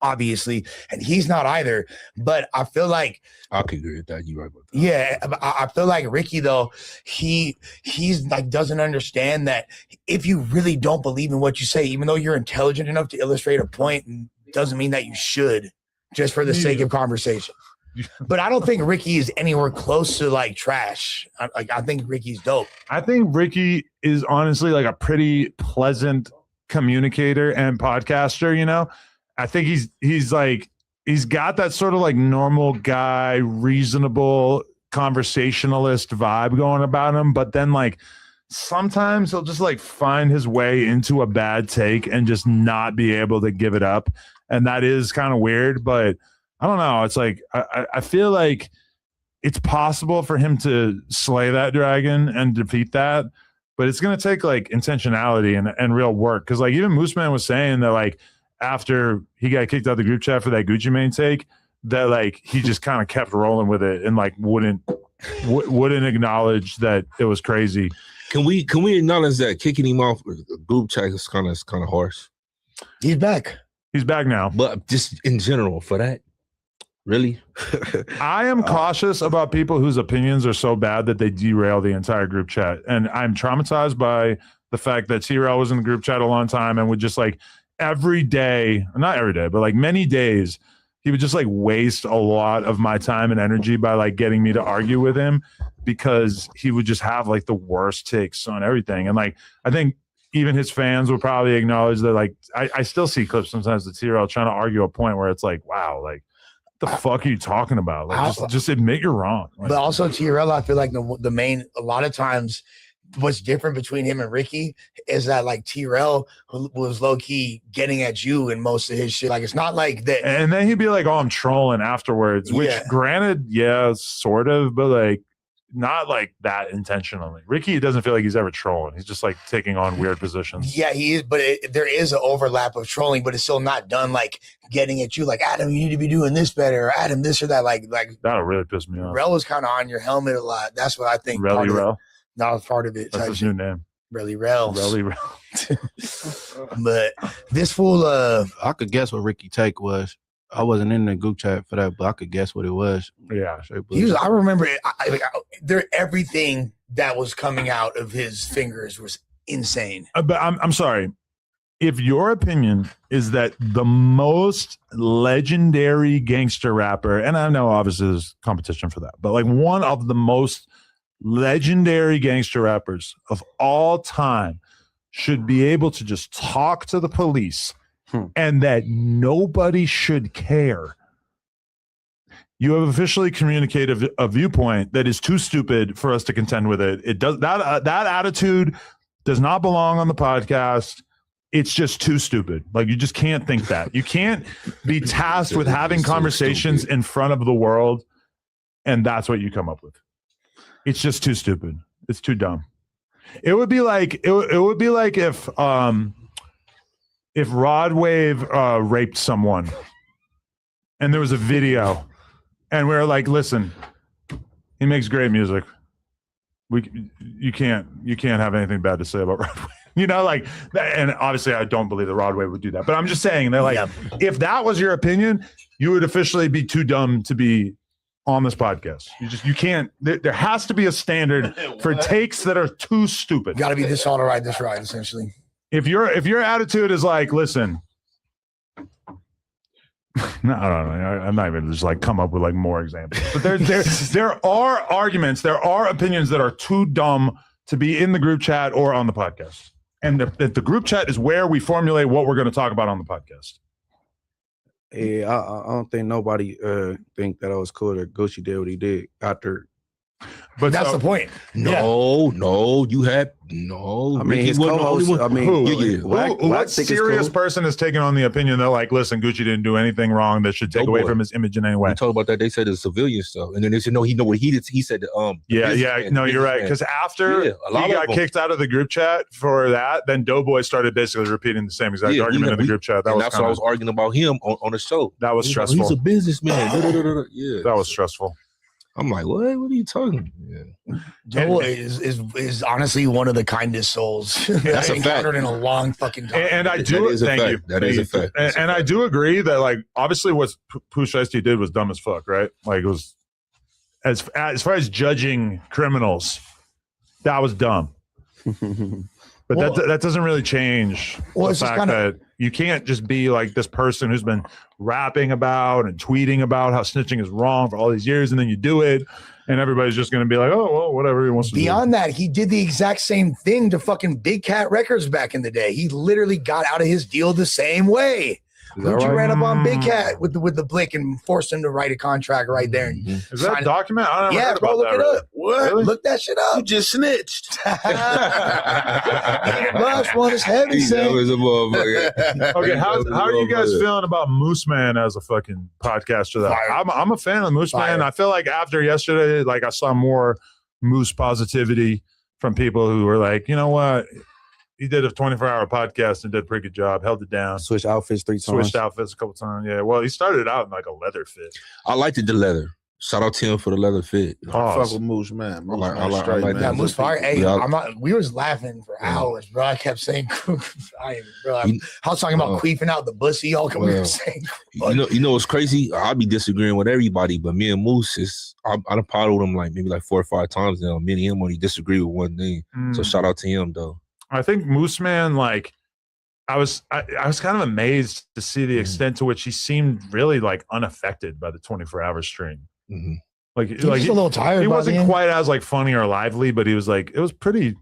obviously, and he's not either. But I feel like I could agree with that. You're right about that. yeah, I feel like Ricky though, he's like doesn't understand that if you really don't believe in what you say, even though you're intelligent enough to illustrate a point, doesn't mean that you should just for the sake of conversation. But I don't think Ricky is anywhere close to like trash. I think Ricky's dope. I think Ricky is honestly like a pretty pleasant communicator and podcaster, you know? I think he's got that sort of like normal guy, reasonable conversationalist vibe going about him, but then like sometimes he'll just like find his way into a bad take and just not be able to give it up. And that is kind of weird, but I don't know. It's like I feel like it's possible for him to slay that dragon and defeat that, but it's going to take like intentionality and real work. Because like even Mooseman was saying that like after he got kicked out of the group chat for that Gucci Mane take, that like he just kind of kept rolling with it and like wouldn't acknowledge that it was crazy. Can we acknowledge that kicking him off group chat is kind of harsh? He's back. He's back now. But just in general for that. Really? I am cautious about people whose opinions are so bad that they derail the entire group chat. And I'm traumatized by the fact that T-Rail was in the group chat a long time and would just like every day, not every day, but like many days, he would just like waste a lot of my time and energy by like getting me to argue with him because he would just have like the worst takes on everything. And like, I think even his fans would probably acknowledge that like, I still see clips sometimes of T-Rail trying to argue a point where it's like, wow, like, the fuck are you talking about? Like, just admit you're wrong. Like, but also TRL, I feel like the main, a lot of times what's different between him and Ricky is that like TRL was low key getting at you in most of his shit. Like it's not like that. And then he'd be like, oh, I'm trolling afterwards, which granted, yeah, sort of, but like not like that intentionally. Ricky doesn't feel like he's ever trolling. He's just like taking on weird positions. Yeah, he is, but there is an overlap of trolling, but it's still not done like getting at you like, Adam, you need to be doing this better, or Adam, this or that. Like that'll really piss me off. Rel was kind of on your helmet a lot. That's what I think. Rel. That was part of it. That's his new name. Rel. But this fool, I could guess what Ricky take was. I wasn't in the group chat for that, but I could guess what it was. Yeah, I remember it. Everything that was coming out of his fingers was insane. But I'm sorry. If your opinion is that the most legendary gangster rapper, and I know obviously there's competition for that, but like one of the most legendary gangster rappers of all time should be able to just talk to the police and that nobody should care, you have officially communicated a viewpoint that is too stupid for us to contend with it. It does that attitude does not belong on the podcast. It's just too stupid. Like you just can't think that. You can't be tasked with having conversations in front of the world, and that's what you come up with. It's just too stupid. It's too dumb. It would be like if Rod Wave raped someone and there was a video and we were like, listen, he makes great music. You can't have anything bad to say about Rod Wave. You know, like, and obviously I don't believe that Rod Wave would do that, but I'm just saying they're like, if that was your opinion, you would officially be too dumb to be on this podcast. You can't, there has to be a standard for takes that are too stupid. Got to be this all to ride this ride, essentially. If your attitude is like, listen, no, I don't know. I'm not even just like come up with like more examples. But there are arguments, there are opinions that are too dumb to be in the group chat or on the podcast. And the group chat is where we formulate what we're going to talk about on the podcast. Yeah, I don't think nobody think that I was cool that Gucci did what he did after. But that's the point. No, you had no. I mean, his co-host. I mean, what serious person is taking on the opinion that like, listen, Gucci didn't do anything wrong that should take away from his image in any way? We talked about that. They said the civilian stuff, and then they said no, he know what he did. He said no, you're right. Because after he got kicked out of the group chat for that, then Doughboy started basically repeating the same exact argument in the group chat. That's what I was arguing about him on the show. That was stressful. He's a businessman. That was stressful. I'm like, what are you talking? Yeah. Joe is honestly one of the kindest souls That's I've a fact. encountered in a long fucking time. And I do. That is a thank fact. you. That is a fact. And I do agree that, like, obviously what Pooh Shiesty did was dumb as fuck, right? Like, it was as far as judging criminals, that was dumb. But that doesn't really change the it's just fact that you can't just be like this person who's been rapping about and tweeting about how snitching is wrong for all these years, and then you do it, and everybody's just going to be like, oh, well, whatever he wants to do. Beyond that, he did the exact same thing to fucking Big Cat Records back in the day. He literally got out of his deal the same way. Lucha ran up on Big Cat with the blick and forced him to write a contract right there. Is that a document? I never heard bro, about look that, it really. up. What? Really? Look that shit up. You just snitched. Last one is heavy. That was a motherfucker. Okay, how are you guys feeling about Moose Man as a fucking podcaster? That I'm a fan of Moose Man. I feel like after yesterday, like I saw more Moose positivity from people who were like, you know what, he did a 24-hour podcast and did a pretty good job, held it down. Switched outfits 3 times. Switched outfits a couple times. Yeah, well, he started out in like a leather fit. I liked the leather. Shout out to him for the leather fit. I fuck with Moose, man. Moose, I man, like straight, that. man. Yeah, Moose Fire. Hey, Yeah. I'm not. We was laughing for hours, bro. I kept saying, I You- was talking about queefing out the bussy. All we were Well, saying. You know what's crazy? I'll be disagreeing with everybody, but me and Moose I done potted with him like maybe like 4 or 5 times now. Me and him only disagree with one thing. So Mm. shout out to him though. I think Moose Man, like, I was kind of amazed to see the extent to which he seemed really like unaffected by the 24-hour stream. Mm-hmm. Like, He was a little tired He by the wasn't end. quite as like funny or lively, but he was like, it was pretty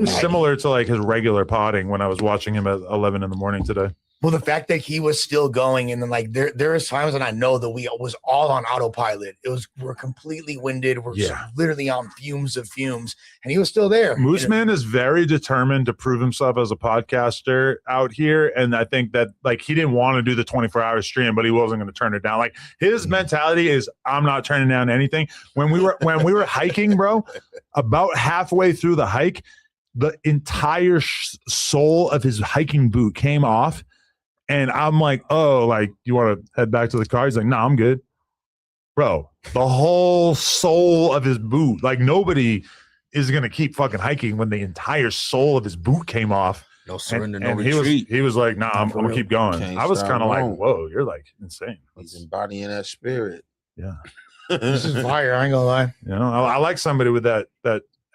similar to like his regular potting when I was watching him at 11 in the morning today. Well, the fact that he was still going, and then like there is times when I know that we was all on autopilot. We're completely winded. We're literally on fumes, and he was still there. Moose Man is very determined to prove himself as a podcaster out here, and I think that like he didn't want to do the 24-hour stream, but he wasn't going to turn it down. Like his mentality is, I'm not turning down anything. When we were hiking, bro, about halfway through the hike, the entire sole of his hiking boot came off. And I'm like, oh, like, you want to head back to the car? He's like, no, I'm good. Bro, the whole sole of his boot, like nobody is going to keep fucking hiking when the entire sole of his boot came off. No surrender, and no he retreat. He was like, nah, I'm going to keep going. Can't I was stop kind of like, going. whoa, you're like insane. He's embodying that spirit. Yeah. This is fire. I ain't gonna lie. You know, I like somebody with that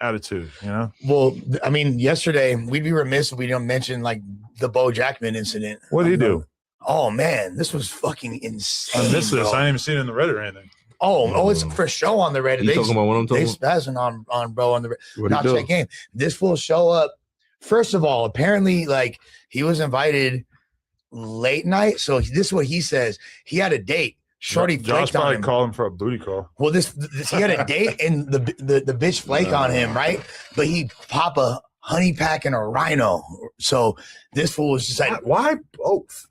attitude, you know? Well, I mean, yesterday we'd be remiss if we don't mention like the Bo Jackman incident. What did he do? Oh man, this was fucking insane. I missed this. bro. I didn't even see it in the Reddit or anything. Oh, it's for show on the Reddit. You talking about what I'm talking They about? spazzing on bro on the What'd he not do? check game. This will show up. First of all, apparently, like he was invited late night. So this is what he says. He had a date. Shorty Josh flaked on probably him. called him for a booty call. Well, this he had a date and the bitch flake on him, right? But he pop a honey pack and a rhino. So this fool was just like, why both?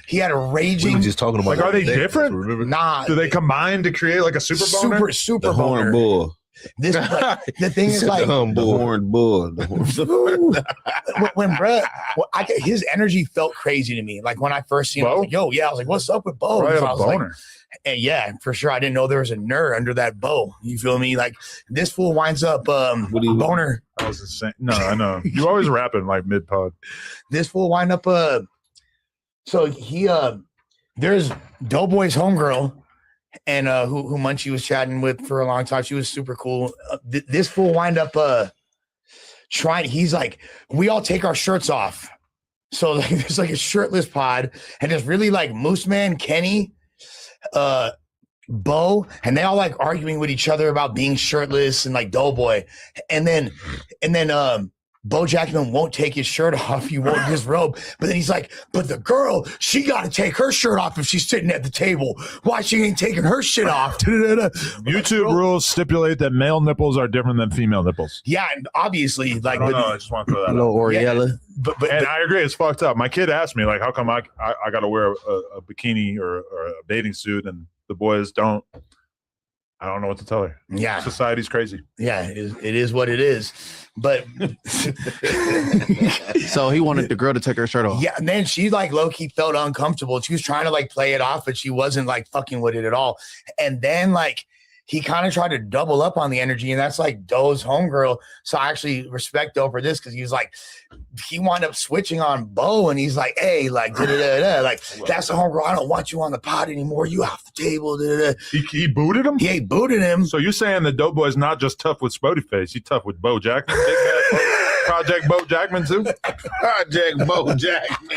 He had a We raging. were just talking about Like, are they that. different? Remember? Nah, Do they combine to create like a super boner? super The horn boner. bull. This like, the thing He is said like the horn bull. The horn when Brett, his energy felt crazy to me. Like when I first seen him, I was like, yo, yeah, I was like, what's up with Bo? Probably had So a I was like, boner. and yeah, for sure. I didn't know there was a nerd under that bow. You feel me? Like this fool winds up boner. That was insane. No, I know. You always rapping like mid pod. This fool wind up so he there's Doughboy's homegirl and who Munchie was chatting with for a long time. She was super cool. This fool wind up trying. He's like, we all take our shirts off. So like, there's like a shirtless pod, and there's really like Moose Man, Kenny, Bo, and they all like arguing with each other about being shirtless and like Doughboy, and then Bo Jackman won't take his shirt off. He won't disrobe. But then he's like, but the girl, she got to take her shirt off if she's sitting at the table. Why she ain't taking her shit off? YouTube rules stipulate that male nipples are different than female nipples. Yeah, and obviously, like, I don't know. I just want to throw that Hello, out. Oriella. but And I agree, it's fucked up. My kid asked me, like, how come I got to wear a bikini or a bathing suit and the boys don't? I don't know what to tell her. Yeah. Society's crazy. Yeah, it is what it is. But So he wanted the girl to take her shirt off. yeah, and then she like low-key felt uncomfortable. She was trying to like play it off, but she wasn't like fucking with it at all. And then like he kind of tried to double up on the energy, and that's like Doe's homegirl. So I actually respect Doe for this because he was like, he wound up switching on Bo, and he's like, hey, like, like that's the homegirl. I don't want you on the pod anymore. You off the table. He booted him? He booted him. So you're saying the Doughboy's not just tough with Spody Face, he's tough with Bo Jackman? Project Bo Jackman too? Project Bo Jackman.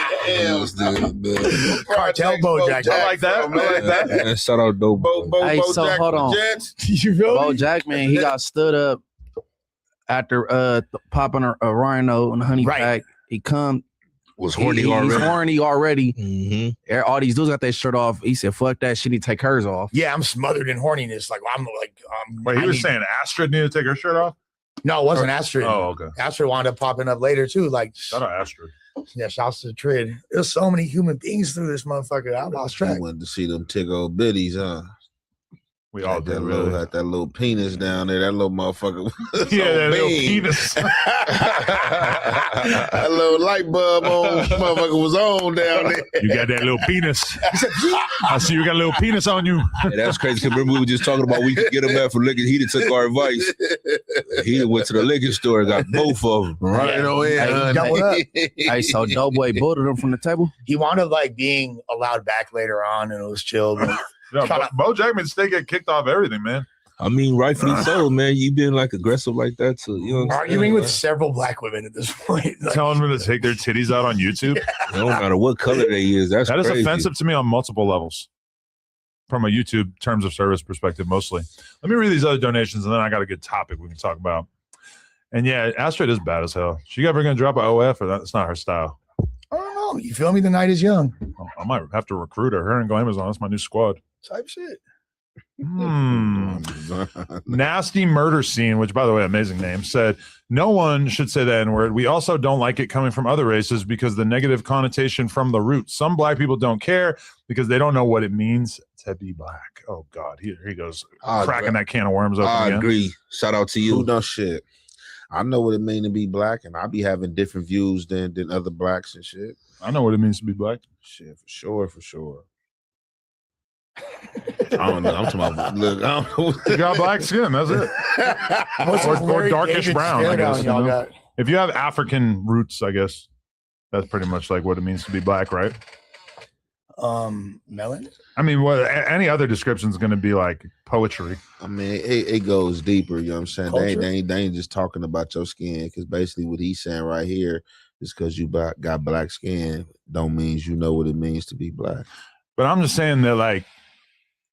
Cartel Bo Jackman. I like that. I like that. And shout out Dope. Hey, so hold on. You feel Bo me? Jackman, he got stood up after popping a rhino and a honey pack. He was horny he's already. horny already. Mm-hmm. All these dudes got their shirt off. He said, "Fuck that shit." He take hers off. Yeah, I'm smothered in horniness. Like Wait, he was saying Astrid needed to take her shirt off? No, it wasn't Astrid. Oh, okay. Astrid wound up popping up later too. Like shout out Astrid. Yeah, shouts to Trid. There's so many human beings through this motherfucker. I lost track. I wanted to see them tick old bitties, huh? We all did. Had that little penis down there. That little motherfucker. Yeah, that little penis. That little light bulb on motherfucker was on down there. You got that little penis. I see you got a little penis on you. Yeah, that's crazy. Cause remember we were just talking about we could get him out for licking. He done took our advice. He went to the liquor store and got both of them. Right on in. Doubled up. Hey, so Doughboy booted him from the table. He wound up like being allowed back later on, and it was chill. But No, Bo Jackman still get kicked off everything, man. I mean, rightfully so, man. You been like aggressive like that too. You know what I'm arguing saying, with man? several black women at this point. Like, Telling them to take their titties out on YouTube. It don't matter what color they is. That's That is crazy. offensive to me on multiple levels. From a YouTube terms of service perspective, mostly. Let me read these other donations, and then I got a good topic we can talk about. And yeah, Astrid is bad as hell. She ever gonna drop an OF, or that's not her style? I don't know. You feel me? The night is young. I might have to recruit her. Her and Go Amazon. That's my new squad. Type shit. Nasty Murder Scene, which by the way, amazing name, said no one should say the N-word. We also don't like it coming from other races because the negative connotation from the root. Some black people don't care because they don't know what it means to be black. Oh God, here he goes, cracking that can of worms open I again. agree. Shout out to you. Who knows shit? I know what it means to be black, and I be having different views than other blacks and shit. I know what it means to be black. Shit, for sure. I don't know. I'm talking about look. I don't know. You got black skin. That's it. or darkish David brown. I guess, y'all got. If you have African roots, I guess that's pretty much like what it means to be black, right? Melon. I mean, any other description is going to be like poetry. I mean, it goes deeper. You know what I'm saying? Culture. They ain't just talking about your skin, because basically what he's saying right here is because you got black skin don't mean you know what it means to be black. But I'm just saying that, like,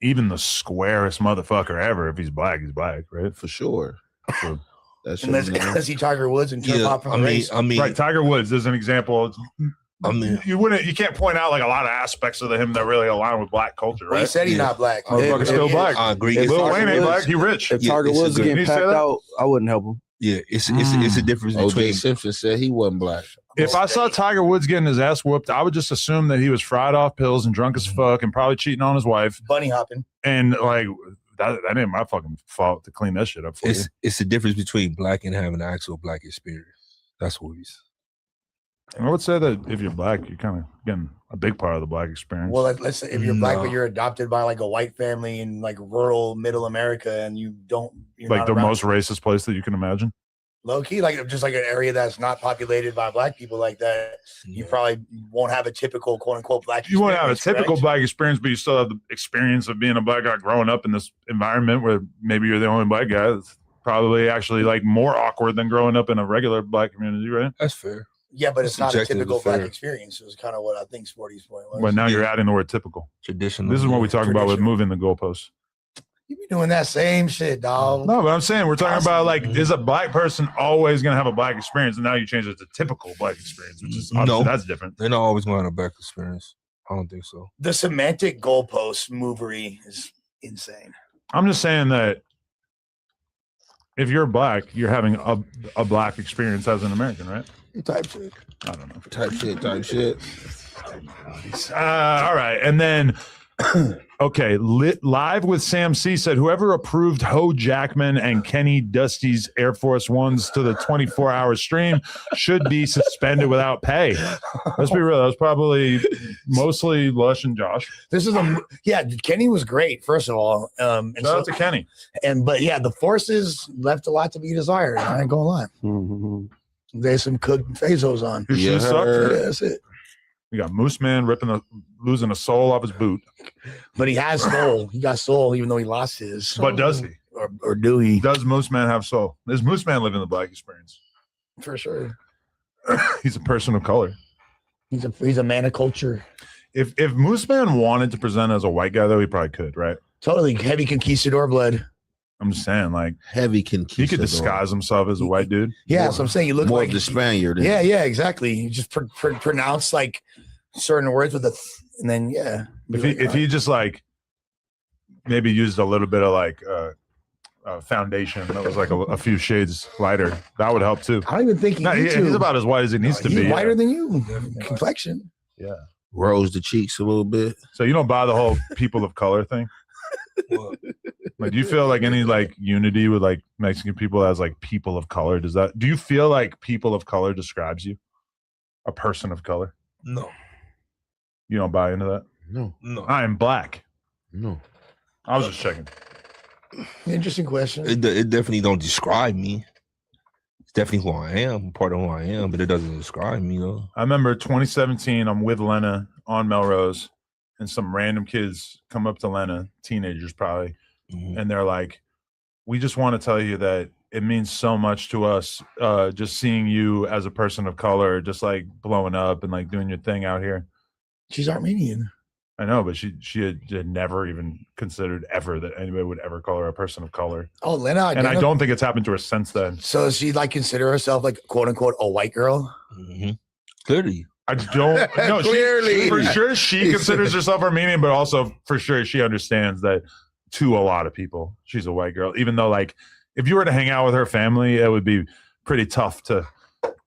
even the squarest motherfucker ever, if he's black, right? For sure. So that's Unless he Tiger Woods and turn off from the race. Right, Tiger Woods is an example. I mean, you can't point out like a lot of aspects of him that really align with black culture, right? Well, he said he's not black. Motherfucker's still black. I agree. Lil Wayne ain't black. He rich. If Tiger Woods getting packed out, I wouldn't help him. Yeah, it's a difference O.J. between. Simpson said he wasn't black. If I saw Tiger Woods getting his ass whooped, I would just assume that he was fried off pills and drunk as fuck and probably cheating on his wife. Bunny hopping. And like that ain't my fucking fault to clean that shit up for you. It's the difference between black and having an actual black experience. That's what he's. I would say that if you're black, you're kind of getting a big part of the black experience. Well, let's say if you're black, but you're adopted by like a white family in like rural middle America, and you're like not the around- most racist place that you can imagine. low key, like just like an area that's not populated by black people like that, you probably won't have a typical quote unquote black. You won't have a experience, typical correct? black experience, but you still have the experience of being a black guy growing up in this environment where maybe you're the only black guy. It's probably actually like more awkward than growing up in a regular black community, right? That's fair. Yeah, but it's not a Subjective typical is black fair. experience. It was kind of what I think Sporty's point was. But now you're adding the word typical. Traditional. This is what we talk about with moving the goalposts. You be doing that same shit, dog. No, but I'm saying we're talking about like, is a black person always going to have a black experience? And now you change it to typical black experience, which is obviously that's different. They're not always going to have a black experience. I don't think so. The semantic goalpost movery is insane. I'm just saying that if you're black, you're having a black experience as an American, right? Type shit. I don't know. Type shit. All right. And then Okay, Live with Sam C said whoever approved Ho Jackman and Kenny Dusty's Air Force Ones to the 24-hour stream should be suspended without pay. Let's be real. That was probably mostly Lush and Josh. This is Kenny was great, first of all. And Shout out to Kenny. But the forces left a lot to be desired. I ain't gonna lie. There's some cooked Bezos on. His shoes suck. Yeah, that's it. We got Moose Man losing a sole off his boot. But he has soul. He got soul, even though he lost his. But does he? Or do he? Does Moose Man have soul? Does Moose Man live in the Black experience? For sure. He's a person of color. He's a man of culture. If Moose Man wanted to present as a white guy, though, he probably could, right? Totally heavy conquistador blood. I'm just saying, like heavy conquistador. He could disguise himself as a white dude. Yeah, so I'm saying you look more like of the Spaniard. Yeah, exactly. You just pronounce like certain words with and then If he just like maybe used a little bit of like foundation that was like a few shades lighter, that would help too. I don't even think he's about as white as he needs to be. Whiter than you, complexion. Yeah, rose the cheeks a little bit. So you don't buy the whole people of color thing. Like, do you feel like any like unity with like Mexican people as like people of color? Do you feel like people of color describes you? A person of color? No. You don't buy into that? No. I am black. No. I was just checking. Interesting question. It definitely don't describe me. It's definitely who I am, part of who I am, but it doesn't describe me though. I remember 2017, I'm with Lena on Melrose, and some random kids come up to Lena, teenagers probably, and they're like, we just want to tell you that it means so much to us just seeing you as a person of color, just like blowing up and like doing your thing out here. She's Armenian. I know, but she had never even considered ever that anybody would ever call her a person of color. Oh, Lena. And I don't think it's happened to her since then. So she like consider herself like quote unquote a white girl? Clearly. I don't know. Clearly. For sure she considers herself Armenian, but also for sure she understands that to a lot of people, she's a white girl. Even though like if you were to hang out with her family, it would be pretty tough to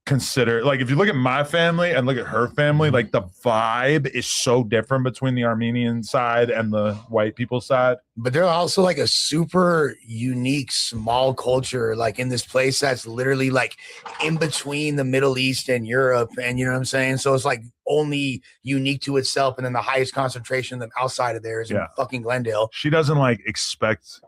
consider. Like if you look at my family and look at her family, like the vibe is so different between the Armenian side and the white people side. But they're also like a super unique small culture, like in this place that's literally like in between the Middle East and Europe. And you know what I'm saying? So it's like only unique to itself. And then the highest concentration of them outside of there is in fucking Glendale. She doesn't like expect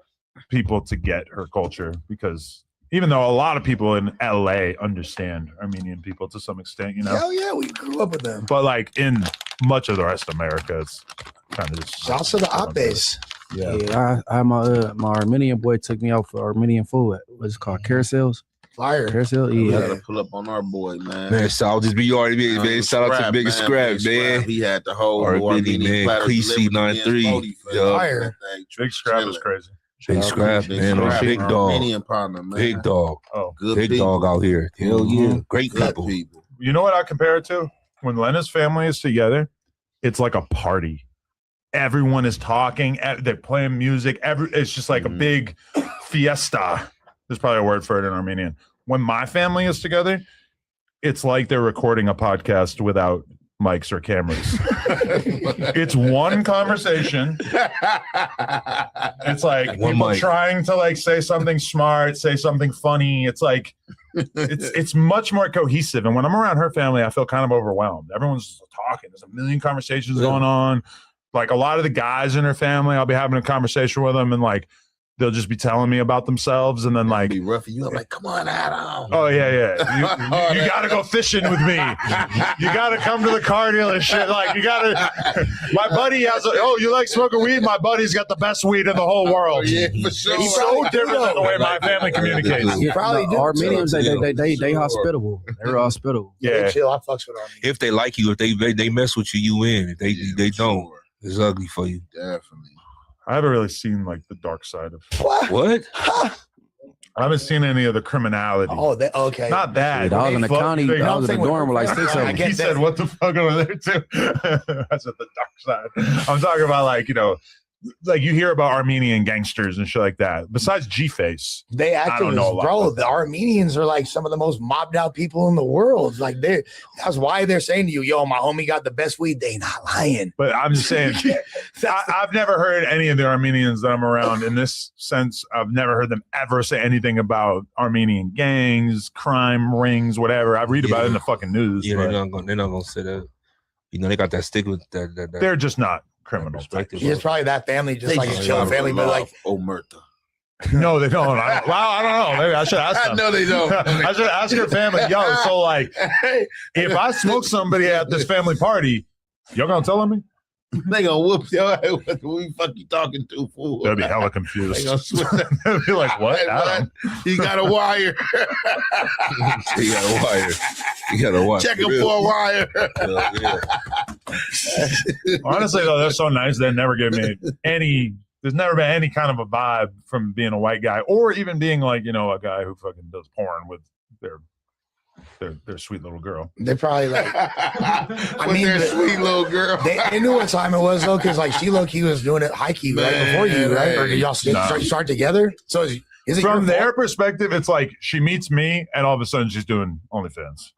people to get her culture because even though a lot of people in LA understand Armenian people to some extent, you know? Hell yeah, we grew up with them. But like in much of the rest of America, it's kind of just. Shouts to the op base. Yeah, I my Armenian boy took me out for Armenian food. What's it called? Carousels? Fire. Carousel? We Yeah. gotta pull up on our boy, man. Man, so I'll just be already, man. Shout out to Big Scrap, man. He had the whole Armenian, man. Cleese 93. Fire. Big Scrap is crazy. Big Scrap, man. Big dog. Armenian partner, man. Big dog. Oh, Good big people. dog out here. Hell yeah. Great Good people. You know what I compare it to? When Lena's family is together, it's like a party. Everyone is talking. They're playing music. It's just like a big fiesta. There's probably a word for it in Armenian. When my family is together, it's like they're recording a podcast without mics or cameras. It's one conversation. It's like One people mic. trying to like say something smart, say something funny. It's like it's much more cohesive. And when I'm around her family, I feel kind of overwhelmed. Everyone's just talking. There's a million conversations going on. Like a lot of the guys in her family, I'll be having a conversation with them and like they'll just be telling me about themselves and then like Be roughing you up like, come on, Adam. oh yeah you gotta go fishing with me, you gotta come to the car dealership, like you gotta my buddy has you like smoking weed, my buddy's got the best weed in the whole world. Yeah, for sure. He's so different than the way my family communicates. You probably do. Armenians, they hospitable. They're hospitable. Yeah, Chill. I fucks with Armenians. If they like you, if they mess with you, you win. If they don't, it's ugly for you. Definitely. I haven't really seen like the dark side of What? I haven't seen any of the criminality. Oh, okay. Not that. I was in the county. They- I was in the dorm with like 6 of them. He said, what the fuck over there too? That's at the dark side. I'm talking about like, like you hear about Armenian gangsters and shit like that. Besides G-Face, They I actually, don't know a lot bro, about the Armenians are like some of the most mobbed out people in the world. Like that's why they're saying to you, yo, my homie got the best weed. They not lying. But I'm just saying, I've never heard any of the Armenians that I'm around in this sense. I've never heard them ever say anything about Armenian gangs, crime rings, whatever. I read about it in the fucking news. Yeah, but they're not gonna say that. You know, they got that stigma that they're just not criminal. It's probably that family, just They like a just chill love- family, but like Omerta. No, they don't. I don't know. Maybe I should ask them. I know they don't. I should ask your family. Yo, so like, if I smoke somebody at this family party, y'all gonna tell me? They gonna whoop your ass. What the fuck you talking to, fool? They'll be hella confused. They gonna switch. They'll be like, what? Adam? You got a wire. you got a wire. You got a wire. Check him for a wire. Honestly, though, they're so nice. They never give me any. There's never been any kind of a vibe from being a white guy, or even being like, you know, a guy who fucking does porn with their sweet little girl. they probably like. I mean, their sweet little girl. They knew what time it was though, because like she low-key was doing it high key right before you, right? Or did y'all start together? So is it From your their perspective, it's like she meets me, and all of a sudden she's doing OnlyFans.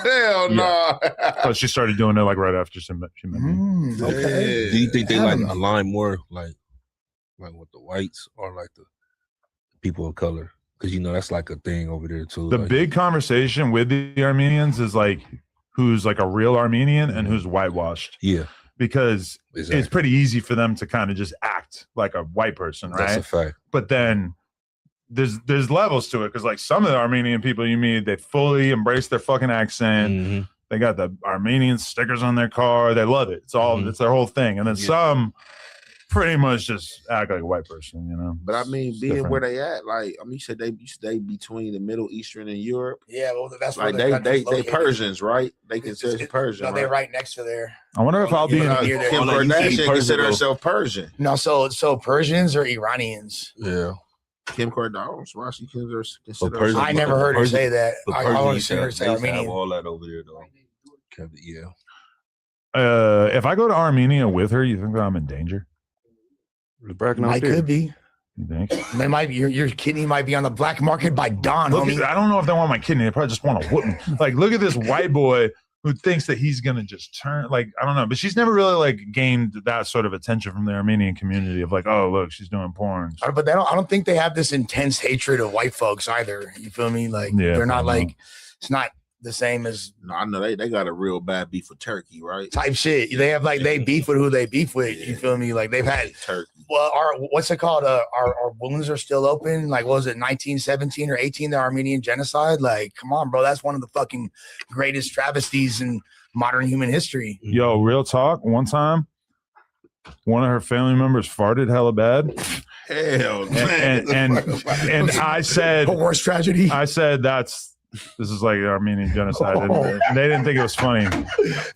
Hell no. But she started doing it like right after she met me. Okay. Do you think they like align more like with the whites or like the people of color? Because you know that's like a thing over there too. The like, big conversation with the Armenians is like who's like a real Armenian and who's whitewashed. Yeah. Because it's pretty easy for them to kind of just act like a white person, right? That's a fact. But then there's levels to it, because like some of the Armenian people you meet, they fully embrace their fucking accent. Mm-hmm. They got the Armenian stickers on their car. They love it. It's all it's their whole thing. And then some pretty much just act like a white person, you know. But I mean, It's being different. where they at, like I mean, you said they stay between the Middle Eastern and Europe. Yeah, well, that's where like their they country's they located. Persians, right? They consider it Persian. No, they're right? right next to there. I wonder if I'll be in Kim Kardashian consider herself Persian. No, so Persians or Iranians? Yeah. Kim Kardashian, why she consider Persian- I never heard her say that. But I Persian only used seen to her have- say they used to have Armenian. all that over there though. Yeah. If I go to Armenia with her, you think that I'm in danger? I could be. You think? They might be, your kidney might be on the black market by dawn, Look homie. at, I don't know if they want my kidney. They probably just want to whoop me. Like, look at this white boy who thinks that he's gonna just turn. Like, I don't know, but she's never really like gained that sort of attention from the Armenian community of like, oh, look, she's doing porn. But I don't think they have this intense hatred of white folks either. You feel me? Like Yeah, they're not probably like it's not the same as No, I know they got a real bad beef with Turkey, right? type shit. They have like they beef with who they beef with. You feel me? Like they've had Turkey. well, what's it called? Our wounds are still open. Like, what was it 1917 or 18? The Armenian genocide. Like, come on, bro. That's one of the fucking greatest travesties in modern human history. Yo, real talk. One time, one of her family members farted hella bad. Hell, and I said, a worse tragedy. I said this is like the Armenian genocide. And they didn't think it was funny.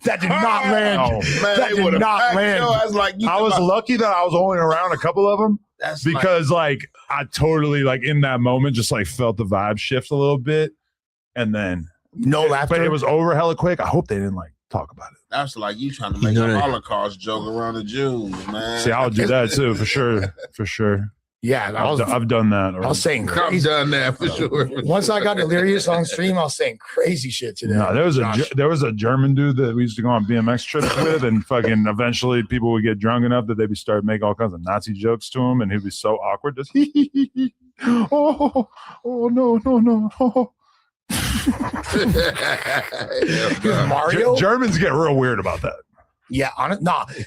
That did not land. No. That did not land. I was lucky that I was only around a couple of them because like I totally like in that moment just like felt the vibe shift a little bit, and then no laughter. But it was over hella quick. I hope they didn't like talk about it. That's like you trying to make a Holocaust joke around the Jews, man. See, I'll do that too for sure. Yeah, I've done that. I was saying I've crazy. done that for sure. Once I got delirious on stream, I was saying crazy shit today. No, Josh. there was a German dude that we used to go on BMX trips with, and fucking eventually people would get drunk enough that they'd be start making all kinds of Nazi jokes to him, and he'd be so awkward, just oh no. Mario? Germans get real weird about that. Yeah,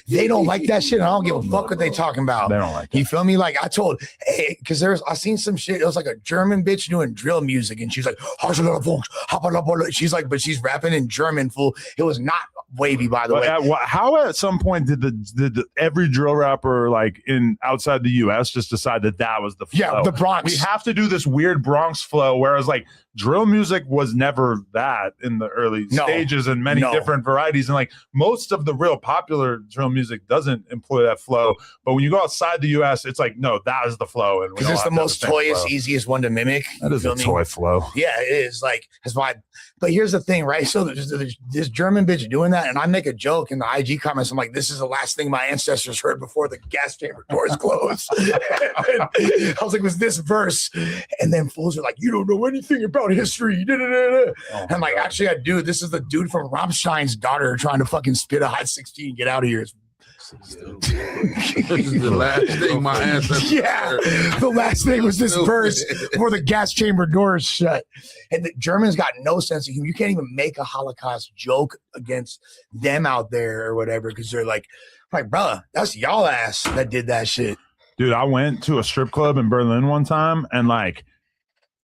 they don't like that shit. I don't give a fuck what they talking about. They don't like You feel me? Like I told, because I seen some shit. It was like a German bitch doing drill music, and she's like, she's like, but she's rapping in German. Fool. It was not wavy, by the way. How at some point did every drill rapper like in outside the U.S. just decide that was the flow? Yeah, the Bronx. We have to do this weird Bronx flow, whereas like drill music was never that in the early stages and many different varieties, and like most of the real popular drill music doesn't employ that flow. But when you go outside the U.S., it's like no, that is the flow, and because it's the most toyish, easiest one to mimic. That is a toy flow. Yeah, it is. Like that's why. But here's the thing, right? So this German bitch doing that. that, and I make a joke in the IG comments. I'm like, this is the last thing my ancestors heard before the gas chamber doors closed. I was like, was this verse? And then fools are like, you don't know anything about history. And I'm like, actually, I do. This is the dude from Rammstein's daughter trying to fucking spit a hot 16 and get out of here. This is the last thing my ancestors heard. The last thing was this verse before the gas chamber doors shut. And the Germans got no sense of humor. You can't even make a Holocaust joke against them out there or whatever because they're like, bro, that's y'all ass that did that shit. Dude, I went to a strip club in Berlin one time and like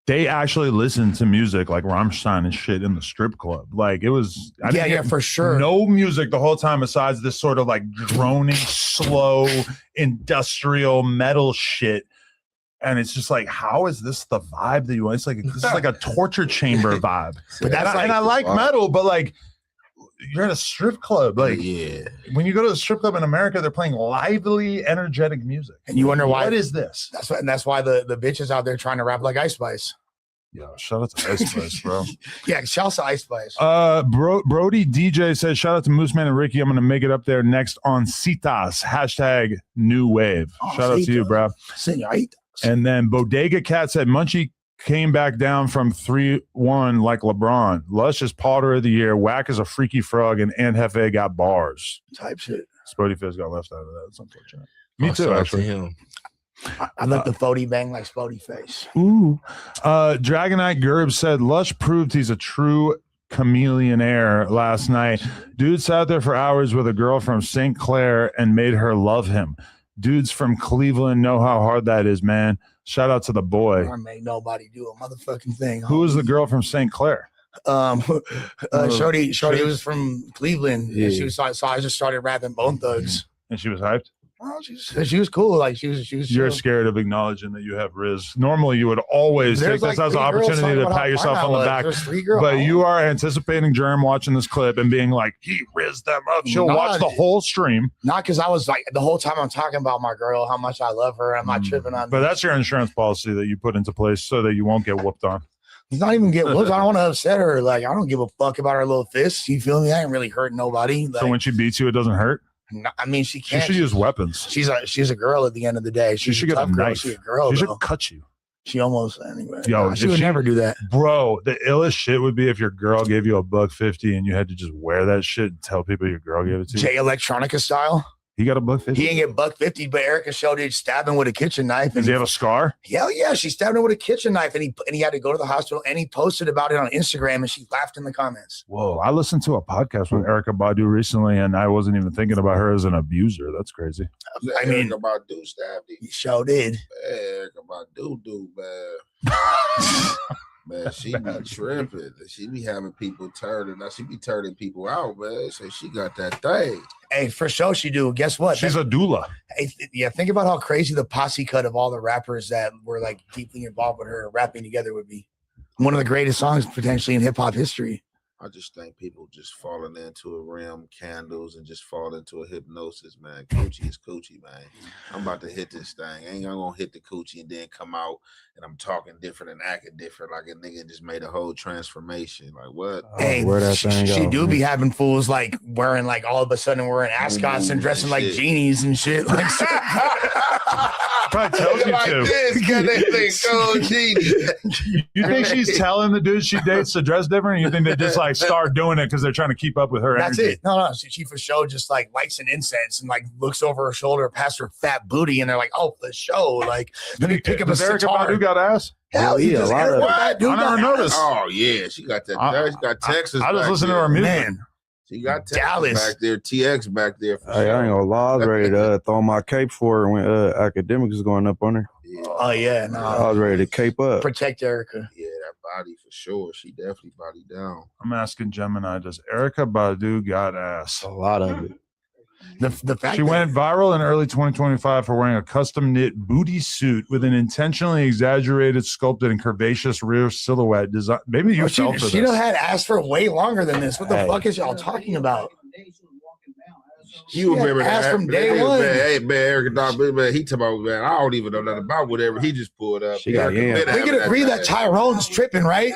they actually listened to music like Rammstein and shit in the strip club. Like it was, I didn't hear for sure. No music the whole time besides this sort of like droning, slow, industrial metal shit. And it's just like, how is this the vibe that you want? It's like, this is like a torture chamber vibe. But that's and I like metal, but like, you're at a strip club. Like, when you go to a strip club in America, they're playing lively, energetic music. And you wonder why. What is this? That's why the bitches out there trying to rap like Ice Spice. Yo, shout out to Ice Spice, bro. Yeah, shout out to Ice Spice. Brody DJ says, shout out to Mooseman and Ricky. I'm going to make it up there next on Citas. Hashtag new wave. Shout out to you, bro. Señoritas. And then Bodega Cat said, Munchie came back down from 3-1 like LeBron. Lush is Potter of the Year. Whack is a freaky frog, and Hefe got bars. Type shit. Spody Fizz got left out of that. It's unfortunate. Me too, Shout out actually. to him. I let the Fody bang like Spody face. Ooh. Dragonite Gerb said, Lush proved he's a true chameleonaire last night. Dude sat there for hours with a girl from St. Clair and made her love him. Dudes from Cleveland know how hard that is, man. Shout out to the boy. I made nobody do a motherfucking thing. Who was the girl from St. Clair? Shorty was from Cleveland. Yeah. And she was so I just started rapping Bone Thugs. And she was hyped? Oh, she was cool. Like she was You're scared of acknowledging that you have Riz. Normally, you would always There's take this like as an 3 girls opportunity talking to about pat how yourself fine I on the was. back. There's 3 girls. But you are anticipating Germ watching this clip and being like, he rizzed them up. She'll watch the whole stream. Not because I was like the whole time I'm talking about my girl, how much I love her. I'm not tripping on. But that's your insurance policy that you put into place so that you won't get whooped on. It's not even get whooped. I don't want to upset her. Like I don't give a fuck about her little fists. You feel me? I ain't really hurting nobody. Like, So when she beats you, it doesn't hurt? no, I mean, she She can't. should use weapons. She's a girl at the end of the day. She She's should a get a tough girl. knife. She's a girl. She should though. cut you. She almost anyway. Yo, She if would never do that. Bro, the illest shit would be if your girl gave you $150 and you had to just wear that shit and tell people your girl gave it to you. Jay Electronica style. He got $150. He didn't get $150, but Erica showed it stabbing with a kitchen knife. Does he have a scar? Hell yeah, she stabbed him with a kitchen knife, and he had to go to the hospital. And he posted about it on Instagram, and she laughed in the comments. Whoa, I listened to a podcast with Erica Badu recently, and I wasn't even thinking about her as an abuser. That's crazy. I mean, Erica Badu stabbed him. He sure did. Man, Erica Badu, man. Man, she be tripping. She be having people turning. Now she be turning people out, man. So she got that thing. Hey, for sure she do. Guess what? She's a doula. Hey, yeah, think about how crazy the posse cut of all the rappers that were like deeply involved with her rapping together would be. One of the greatest songs potentially in hip hop history. I just think people just falling into a realm, candles, and just fall into a hypnosis, man. Coochie is coochie, man. I'm about to hit this thing. I ain't gonna hit the coochie and then come out and I'm talking different and acting different, like a nigga just made a whole transformation. Like what? Hey, where that she, thing she go, do man? be having fools like wearing like all of a sudden wearing ascots and dressing like genies and shit. Like, Probably tells you like to. this, got that thing called genie. You think she's telling the dudes she dates to dress different? Or you think they just like start doing it because they're trying to keep up with her that's energy? it. No, she for sure just like lights an incense and like looks over her shoulder past her fat booty and they're like, oh, for show. Like, let me pick up a Does Erica sitar. Badu got ass? Hell yeah, a lot of I never noticed. Oh yeah, she got that. She got Texas. I just back listen to there. her music. Man, She got Texas Dallas. back there, TX back there. For Hey, I ain't sure. gonna lie. I was ready to throw my cape for her when academic was going up on her. oh yeah, no. I was ready to cape up. Protect Erica. Yeah, that body for sure. She definitely body down. I'm asking Gemini, does Erica Badu got ass? A lot of it. The fact She that- went viral in early 2025 for wearing a custom knit booty suit with an intentionally exaggerated, sculpted, and curvaceous rear silhouette design. Maybe you Oh, fell for she this. done had ass for way longer than this. What the Hey. fuck is y'all talking about? You remember ass that from day man, one. Man, hey man, Eric Dog, man, he talking about, man, I don't even know nothing about whatever he just pulled up. She got Erica yams. been We having can agree that thing. Tyrone's tripping, right?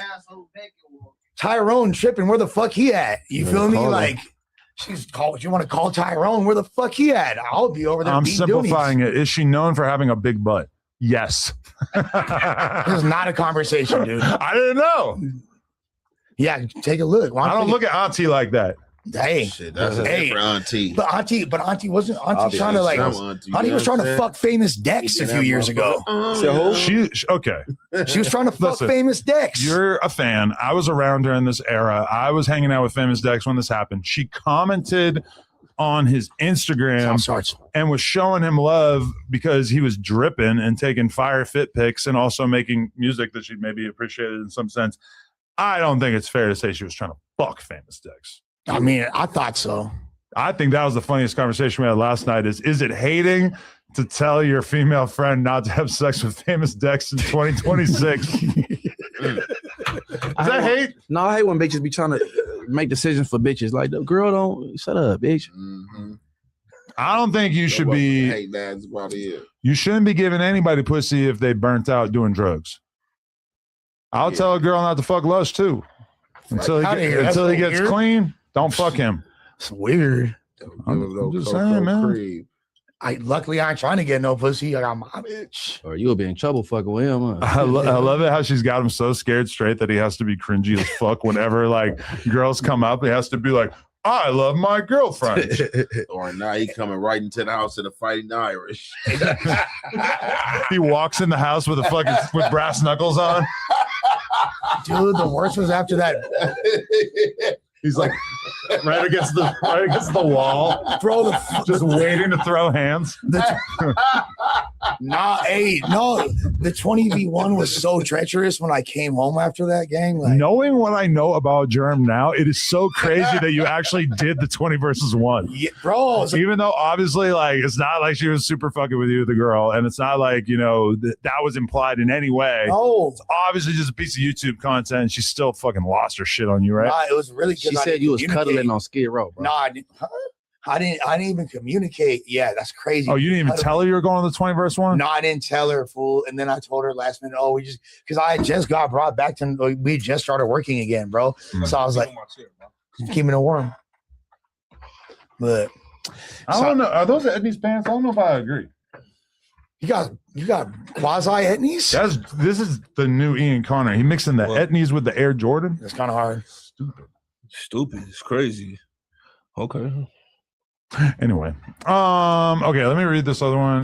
Tyrone tripping. Where the fuck he at? You feel me? Call him. Like You want to call Tyrone? Where the fuck he at? I'll be over there. I'm beating simplifying it. Is she known for having a big butt? Yes. This is not a conversation, dude. I didn't know. Yeah, take a look. I don't look at Auntie like that. Hey, Shit, that's a different auntie. But Auntie wasn't Auntie trying to like. Auntie Was trying to fuck famous Dex a few years ago. She okay. She was trying to fuck famous Dex. You're a fan. I was around during this era. I was hanging out with famous Dex when this happened. She commented on his Instagram and was showing him love because he was dripping and taking fire fit pics and also making music that she maybe appreciated in some sense. I don't think it's fair to say she was trying to fuck famous Dex. I mean, I thought so. I think that was the funniest conversation we had last night. Is it hating to tell your female friend not to have sex with famous Dex in 2026? Is that hate? No, I hate when bitches be trying to make decisions for bitches. Like, the girl don't shut up, bitch. I don't think you should be. Hate that's about it. You shouldn't be giving anybody pussy if they burnt out doing drugs. I'll tell a girl not to fuck Lush too until he gets clean. Don't fuck him. It's weird. I'm just saying, man. Luckily I ain't trying to get no pussy. I got my bitch. Or you'll be in trouble fucking with him. Huh? I love it how she's got him so scared straight that he has to be cringy as fuck whenever like girls come up. He has to be like, I love my girlfriend. Or now he coming right into the house in a Fighting Irish. He walks in the house with with brass knuckles on. Dude, the worst was after that. He's like right against the wall, just waiting to throw hands. The 20v1 was so treacherous when I came home after that, gang. Like, knowing what I know about Germ now, it is so crazy that you actually did the 20 versus 1. Yeah, bro. Even though obviously, like, it's not like she was super fucking with you, the girl, and it's not like, you know, that was implied in any way. No. It's obviously just a piece of YouTube content, and she still fucking lost her shit on you, right? Nah, it was really good. She said you was cuddling on Skid Row, bro. No, I didn't even communicate. Yeah, that's crazy. Oh, you didn't even tell her you were going on the 20 verse 1? No, I didn't tell her, fool. And then I told her last minute, because I just got brought back to, we just started working again, bro. So I was like, keeping it warm. But I don't know. Are those Etnies pants? I don't know if I agree. You got quasi Etnies? This is the new Ian Connor. He mixing the Etnies with the Air Jordan. It's kind of hard. Stupid. It's crazy. Okay. Anyway, okay, let me read this other one.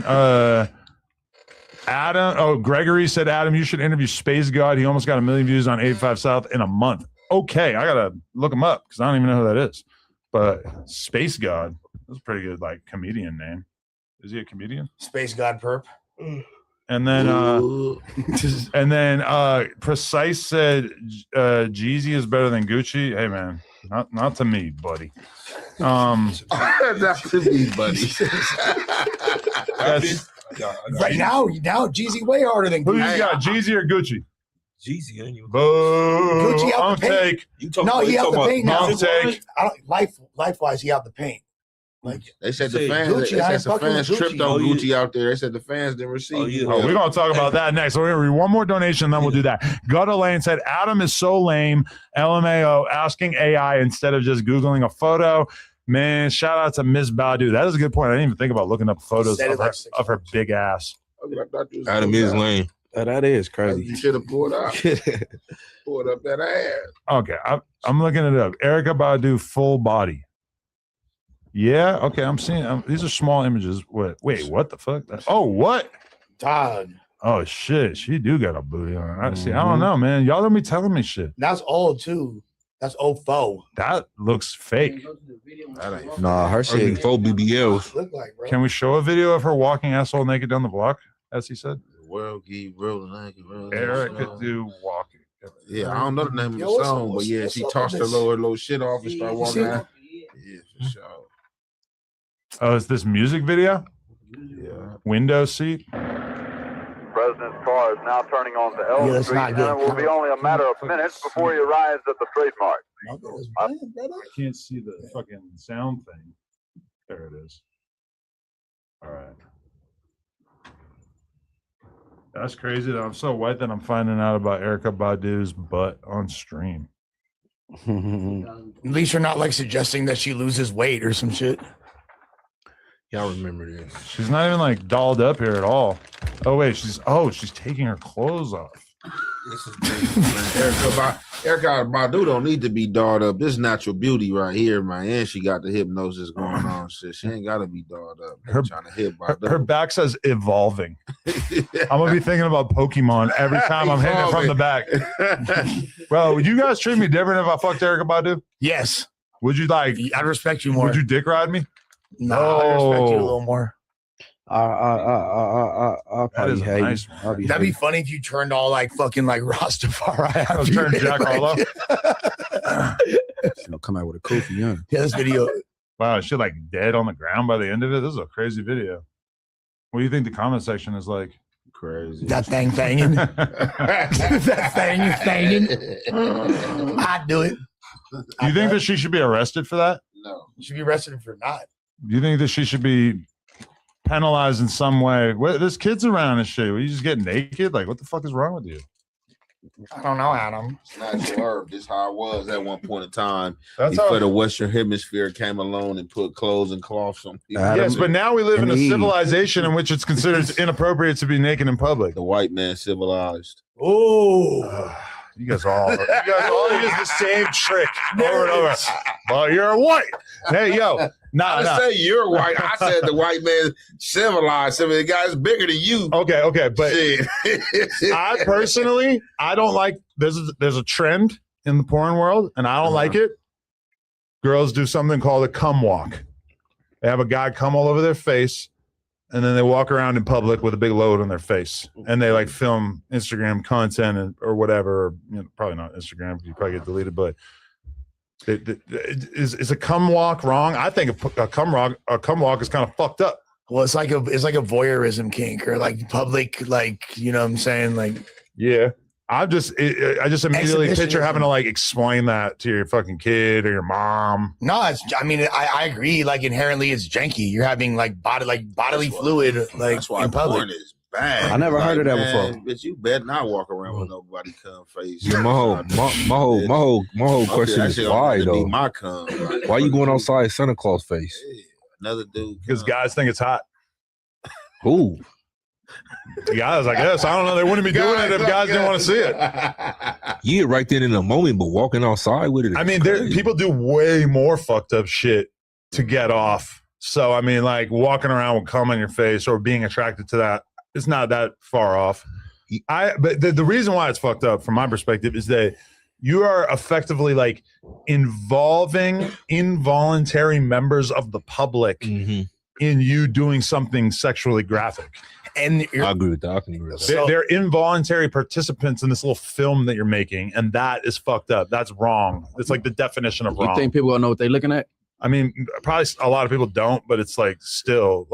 Gregory said, Adam, you should interview Space God. He almost got 1 million views on 85 South in a month. Okay, I gotta look him up because I don't even know who that is. But Space God, that's a pretty good like comedian name. Is he a comedian? Space God perp. And then Precise said Jeezy is better than Gucci. Hey man, not to me, buddy. Not to me, buddy. Right now Jeezy way harder than Who Gucci. you got, Jeezy or Gucci? Jeezy, ain't you? Boo. Gucci out the paint. He out the paint now. Take. Life-wise, he out the paint. Like they said the fans, tripped on Gucci out there. They said the fans didn't receive. We're gonna talk about that next. We're gonna read one more donation, then we'll do that. Gutter Lane said, Adam is so lame. LMAO asking AI instead of just Googling a photo. Man, shout out to Miss Badu. That is a good point. I didn't even think about looking up photos of her big ass. Adam is lame. That is crazy. You should have pulled out. Pulled up that ass. Okay, I'm looking it up. Erica Badu full body. Yeah, okay, I'm seeing these are small images. Wait, what the fuck? What? Dog. Oh shit, she do got a booty on her. I don't know, man. Y'all don't be telling me shit. That's old too. That's old faux. That looks fake. Nah, her shit faux BBLs. Look like, bro. Can we show a video of her walking asshole naked down the block, as he said? World give real naked. Erica do walking. Yeah, I don't know the name of the song, but yeah, she tossed her little shit off and started walking out. Yeah, for sure. Oh, is this music video? Yeah. Window seat. President's car is now turning onto Elm Street, and it will be only a matter of minutes before he arrives at the trademark. I can't see the fucking sound thing. There it is. All right. That's crazy that I'm so white that I'm finding out about Erica Badu's butt on stream. At least you're not like suggesting that she loses weight or some shit. Y'all remember this? She's not even like dolled up here at all. Oh wait, she's taking her clothes off. This is Erica Badu don't need to be dolled up. This is natural beauty right here, man. And she got the hypnosis going on. Shit, she ain't got to be dolled up. Trying to hit her back says evolving. I'm gonna be thinking about Pokemon every time I'm hitting it from the back. Bro, would you guys treat me different if I fucked Erica Badu? Yes. Would you like? I'd respect you more. Would you dick ride me? No, I respect you a little more. I'll probably hate nice you. That'd be funny if you turned all like fucking like Rastafari. I'll turn Jack Harlow. Come out with a Kofi Young. Yeah, this video. Wow, she like dead on the ground by the end of it. This is a crazy video. What do you think the comment section is like? Crazy. That thing banging. That thing is banging. I'd do it. Do you think that she should be arrested for that? No. You should be arrested for not. Do you think that she should be penalized in some way? There's kids around and shit. Will you just get naked? Like, what the fuck is wrong with you? I don't know, Adam. It's natural herb. This is how I was at one point in time. That's Before how the Western Hemisphere came along and put clothes and cloths on people. Yes, but now we live in a civilization in which it's considered inappropriate to be naked in public. The white man civilized. Oh. You guys all use the same trick over and over. Well, you're white. Hey, yo. I didn't say you're white. I said the white man civilized. I mean, the guy's bigger than you. Okay. But I personally, I don't like, there's a trend in the porn world, and I don't like it. Girls do something called a cum walk. They have a guy come all over their face, and then they walk around in public with a big load on their face, and they like film Instagram content or whatever. Probably not Instagram, you probably get deleted. But is a cum walk wrong? I think a cum walk is kind of fucked up. Well, it's like a voyeurism kink or like public, like, you know what I'm saying? Like, yeah. I just immediately picture having to like explain that to your fucking kid or your mom. No, I agree. Like inherently it's janky. You're having like bodily fluid like That's why in public. porn is bad. I never heard of that before. But you better not walk around with nobody cum face. Yeah, my whole question is why though? My cum. Like, why you going outside Santa Claus face? Another dude. Because guys think it's hot. Who? Guys, I guess. I don't know. They wouldn't be doing it if guys didn't want to see it. Yeah, right then in the moment, but walking outside with it. I mean, people do way more fucked up shit to get off. So, I mean, walking around with cum on your face or being attracted to that, it's not that far off. But the reason why it's fucked up from my perspective is that you are effectively involving involuntary members of the public in you doing something sexually graphic. And I agree with that. I can agree with that. They're involuntary participants in this little film that you're making, and that is fucked up. That's wrong. It's like the definition of wrong. You think people will know what they're looking at? I mean, probably a lot of people don't, but it's still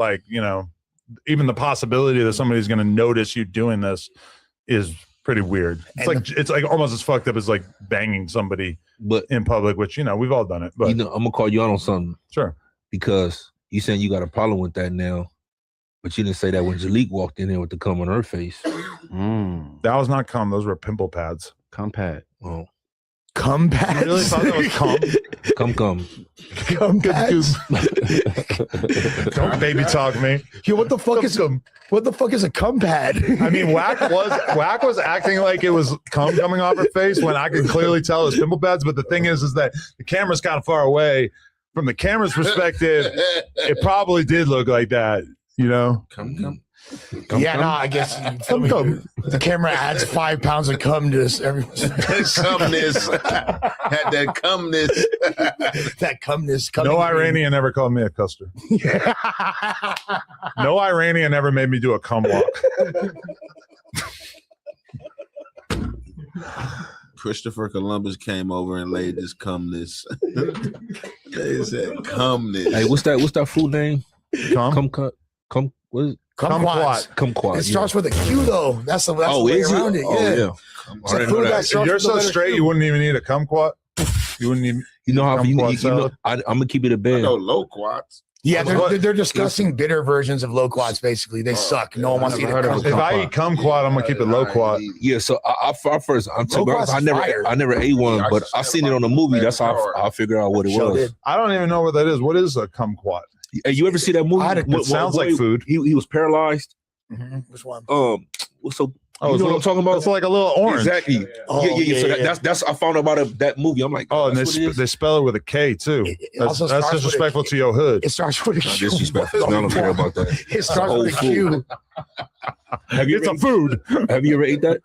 even the possibility that somebody's going to notice you doing this is pretty weird. It's like almost as fucked up as banging somebody in public, which we've all done it. But I'm gonna call you out on something. Sure. Because you saying you got a problem with that now. But you didn't say that when Jalik walked in there with the cum on her face. That was not cum. Those were pimple pads. Cum pad. Oh. Cum pads? You really thought that was cum? Cum. Cum pads? Don't baby talk me. Yo, what the fuck is a cum pad? I mean, Whack was acting like it was cum coming off her face when I could clearly tell it was pimple pads. But the thing is that the camera's kind of far away. From the camera's perspective, it probably did look like that. Cum. I guess the camera adds 5 pounds of cum to this. Cumness. Had that cumness. That cumness. No Iranian ever called me a custer. No Iranian ever made me do a cum walk. Christopher Columbus came over and laid this cumness. They said cumness. Hey, what's that food name? Kumquat. What is it? Kumquat. It starts with a Q though. That's the way around it. Yeah. You're so straight, you wouldn't even need a kumquat. You wouldn't even. I'm gonna keep it a bed. I know loquats. Yeah, they're discussing bitter versions of loquats. Basically, they suck. No one wants to eat a If I eat kumquat, I'm gonna keep it loquat. Yeah, so I first, I'm telling you, I never ate one, but I seen it on the movie. That's how I figured out what it was. I don't even know what that is. What is a kumquat? Hey, you ever see that movie? It sounds like food. He was paralyzed. Which one? So you know what I'm talking about? It's like a little orange. Exactly. Yeah. So that's I found out about that movie. I'm like, and they spell it with a K too. That's disrespectful to your hood. It starts with a Q. Disrespectful. I don't care about that. It starts with a Q. It's a food. Have you ever ate that?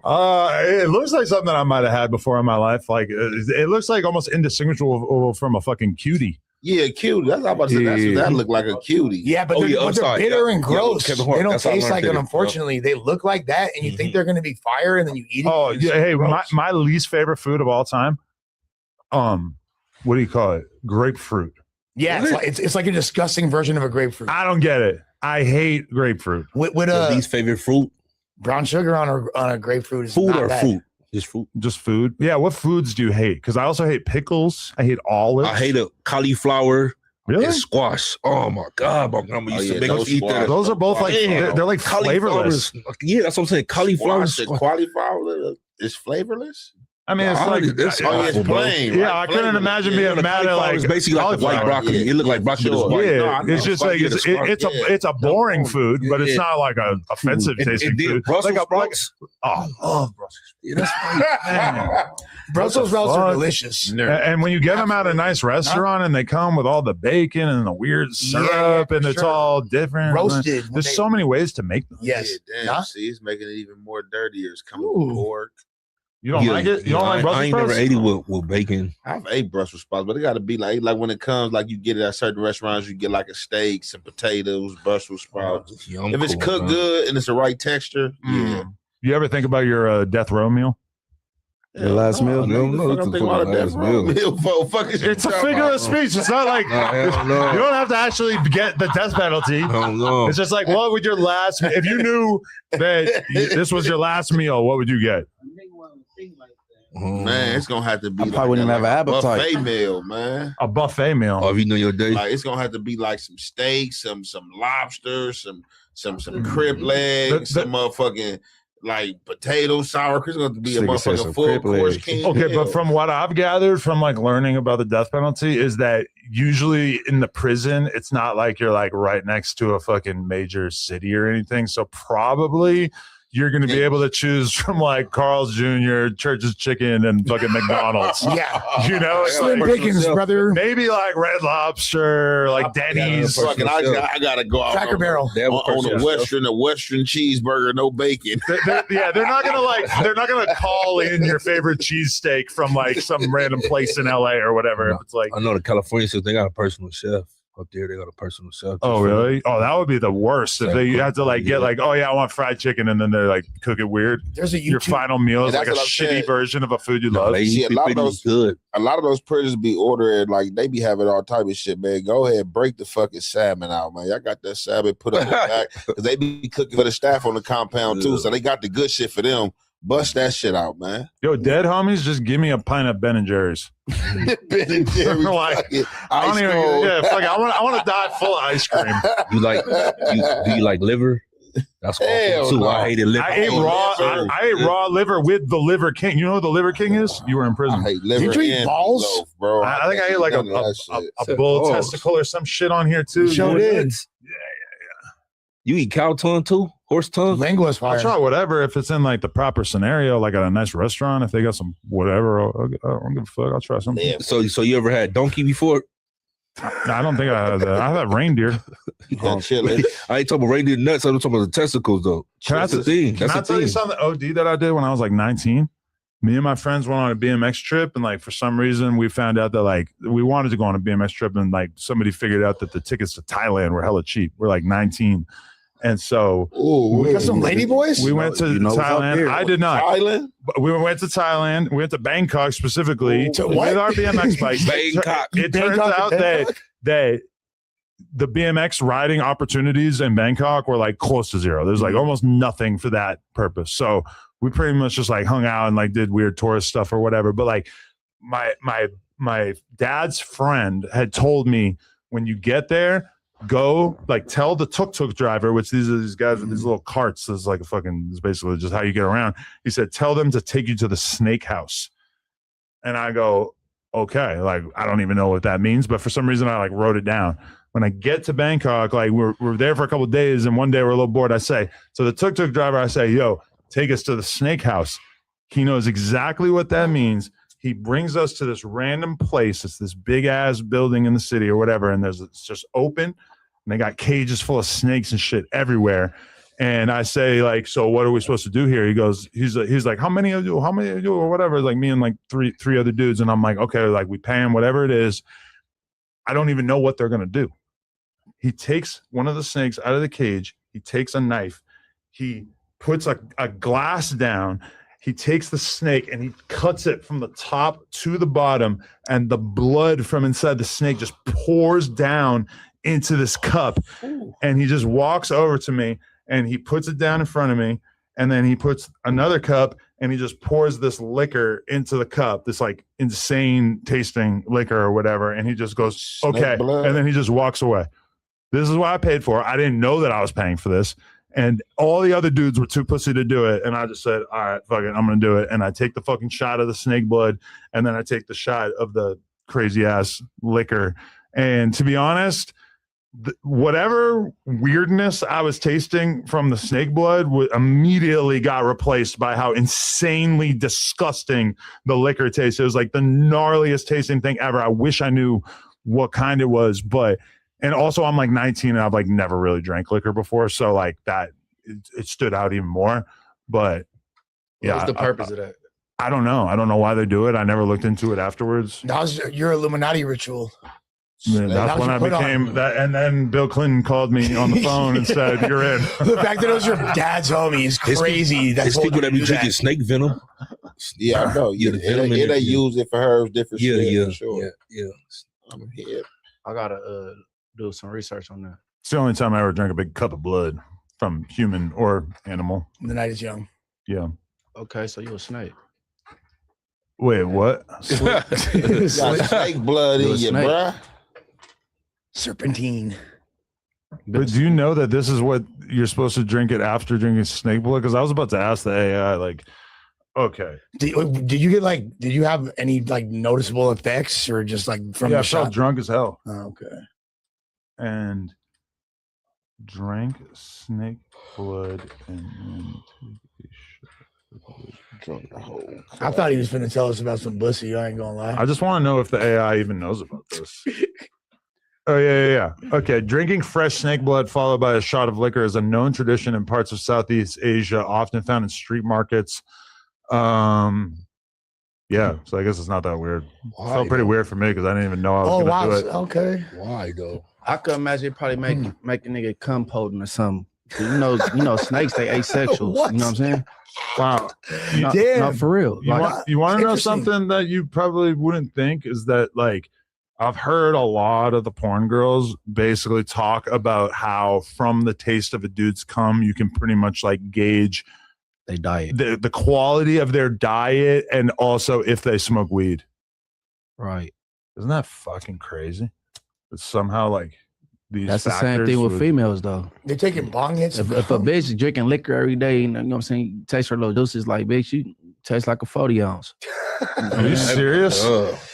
It looks like something I might have had before in my life. Like it looks like almost indistinguishable from a fucking cutie. Yeah, cutie. That's what I'm about to say. That's what that look like, a cutie. Yeah, but they're bitter and gross. They don't taste like it, unfortunately. They look like that, and you think they're going to be fire, and then you eat it. Oh, yeah. Hey, my least favorite food of all time, what do you call it? Grapefruit. Yeah, it's like a disgusting version of a grapefruit. I don't get it. I hate grapefruit. With least favorite fruit? Brown sugar on a grapefruit is food not or bad. fruit? Just fruit. Just food. Yeah. What foods do you hate? Because I also hate pickles. I hate olives. I hate cauliflower. Really? And squash. Oh my God, my grandma used to make us eat that. Those are both like they're like flavorless. Yeah, that's what I'm saying. Cauliflower. Cauliflower is flavorless. I mean, it's like it's plain. Yeah, I couldn't imagine being mad at like it's basically like white broccoli. It looked like broccoli. Yeah, it's just like it's a boring food, but it's not like a offensive tasting food. Brussels sprouts. Brussels sprouts are delicious. And when you get them at a nice restaurant and they come with all the bacon and the weird syrup and it's all different, roasted. There's so many ways to make them. Yes. Yeah, damn. See, it's making it even more dirtier. It's coming with pork. You don't like it? You don't like Brussels sprouts? I ain't never ate it with bacon. I've ate Brussels sprouts, but it got to be like when it comes, like you get it at certain restaurants, you get like a steak, some potatoes, Brussels sprouts. If it's cooked good and it's the right texture, yeah. You ever think about your death row meal? Your last meal? No, it's a figure of speech. It's not like you don't have to actually get the death penalty. No. It's just like, what would your last? If you knew that this was your last meal, what would you get? Man, it's gonna have to be. I probably wouldn't have an appetite. Buffet meal, man. A buffet meal. Oh, if you know your day. Like it's gonna have to be like some steak, some lobster, some crib legs, some motherfucking like potato sour cream. It's gonna have to be a motherfucking full course king. Okay, but from what I've gathered from like learning about the death penalty is that usually in the prison, it's not like you're like right next to a fucking major city or anything. So probably you're going to be able to choose from like Carl's Jr., Church's Chicken, and fucking McDonald's. Yeah. You know? Slim Pickens, brother. Maybe like Red Lobster, like Denny's. I got to go out Cracker Barrel. on a Western cheeseburger, no bacon. They're not going to call in your favorite cheesesteak from like some random place in LA or whatever. If it's like, I know the California says they got a personal chef. Up there, they got a personal chef. Oh, really? Oh, that would be the worst if they had to like get like, oh yeah, I want fried chicken, and then they're like cook it weird. There's your final meal is like a shitty version of a food you love. See, a lot of those prisons be ordering like they be having all type of shit, man. Go ahead, break the fucking salmon out, man. Y'all got that salmon put up back because they be cooking for the staff on the compound too, so they got the good shit for them. Bust that shit out, man. Yo, dead homies, just give me a pint of Ben and Jerry's. Ben and Jerry's. I don't even. Yeah, fuck it. I want to die full of ice cream. Do you like liver? That's awful too. No. I hated liver. I ate raw liver with the Liver King. You know who the Liver King is? You were in prison. I hate liver. Did you eat and balls? meatloaf, bro? I think I ate like a bull testicle or some shit on here too. Sure did. You eat cow tongue too? Horse tongue? Linguist fire. I'll try whatever if it's in like the proper scenario, like at a nice restaurant. If they got some whatever, I don't give a fuck. I'll try something. Yeah. So you ever had donkey before? I don't think I had that. I had reindeer. That shit, like, I ain't talking about reindeer nuts. I'm talking about the testicles though. That's the thing. Can I tell you something OD that I did when I was like 19? Me and my friends went on a BMX trip, and like for some reason we found out that like we wanted to go on a BMX trip, and like somebody figured out that the tickets to Thailand were hella cheap. We're like 19. And so we got some lady boys. We went to Thailand. I did not. Thailand? We went to Thailand. We went to Bangkok specifically with our BMX bikes. Bangkok. It turns out that the BMX riding opportunities in Bangkok were like close to zero. There's like almost nothing for that purpose. So we pretty much just like hung out and like did weird tourist stuff or whatever. But like my dad's friend had told me When you get there, go like tell the tuk-tuk driver, which these are these guys with these little carts. This is like it's basically just how you get around. He said, tell them to take you to the snake house. And I go, okay, like I don't even know what that means, but for some reason I like wrote it down. When I get to Bangkok, like we're there for a couple of days, and one day we're a little bored. I say, so the tuk-tuk driver, I say, yo, take us to the snake house. He knows exactly what that means. He brings us to this random place. It's this big ass building in the city or whatever, and it's just open, and they got cages full of snakes and shit everywhere. And I say, like, so what are we supposed to do here? He goes, he's like, how many of you, or whatever, like me and like three other dudes. And I'm like, okay, like we pay him whatever it is. I don't even know what they're gonna do. He takes one of the snakes out of the cage. He takes a knife. He puts a glass down. He takes the snake and he cuts it from the top to the bottom, and the blood from inside the snake just pours down into this cup. Ooh. And he just walks over to me and he puts it down in front of me, and then he puts another cup and he just pours this liquor into the cup, this like insane tasting liquor or whatever, and he just goes, okay, and then he just walks away. This is what I paid for. I didn't know that I was paying for this. And all the other dudes were too pussy to do it. And I just said, all right, fuck it, I'm going to do it. And I take the fucking shot of the snake blood, and then I take the shot of the crazy ass liquor. And to be honest, whatever weirdness I was tasting from the snake blood immediately got replaced by how insanely disgusting the liquor tasted. It was like the gnarliest tasting thing ever. I wish I knew what kind it was, and also I'm like 19 and I've like never really drank liquor before. So like that, it stood out even more. But yeah. What's the purpose of that? I don't know. I don't know why they do it. I never looked into it afterwards. That was your Illuminati ritual. Yeah, that's when I became that. And then Bill Clinton called me on the phone and said, you're in. The fact that it was your dad's homie is crazy. There's people that be drinking snake venom. Yeah, I know. Yeah, they use it for herbs, different shit. For sure. Yeah. I'm here. I gotta do some research on that. It's the only time I ever drank a big cup of blood from human or animal. The night is young. Yeah. Okay, so you a snake. Wait, what? Got snake blood in you, bruh. Serpentine. But do you know that this is what you're supposed to drink it after drinking snake blood? Because I was about to ask the AI, like, okay. Did you get like, did you have any like noticeable effects or just like from the I shot? felt drunk as hell. Oh, okay. And drank snake blood and then drunk the whole cup. I thought he was finna tell us about some pussy. I ain't gonna lie. I just want to know if the AI even knows about this. Oh, yeah. Okay. Drinking fresh snake blood followed by a shot of liquor is a known tradition in parts of Southeast Asia, often found in street markets. Yeah. So I guess it's not that weird. It felt pretty weird for me because I didn't even know I was going to do it. Okay. Why, though? I could imagine it probably make a nigga cum potent or something. You know, snakes, they asexual. What? You know what I'm saying? Wow. Damn. No, for real. You want to know interesting. something that you probably wouldn't think is that, like, I've heard a lot of the porn girls basically talk about how from the taste of a dude's cum, you can pretty much like gauge they diet, the quality of their diet, and also if they smoke weed. Right. Isn't that fucking crazy? It's somehow like these That's the same thing with females though. They're taking bong hits. If a bitch drinking liquor every day, you know what I'm saying, taste her little deuces, like, bitch, you taste like a 40 ounce. Are you serious?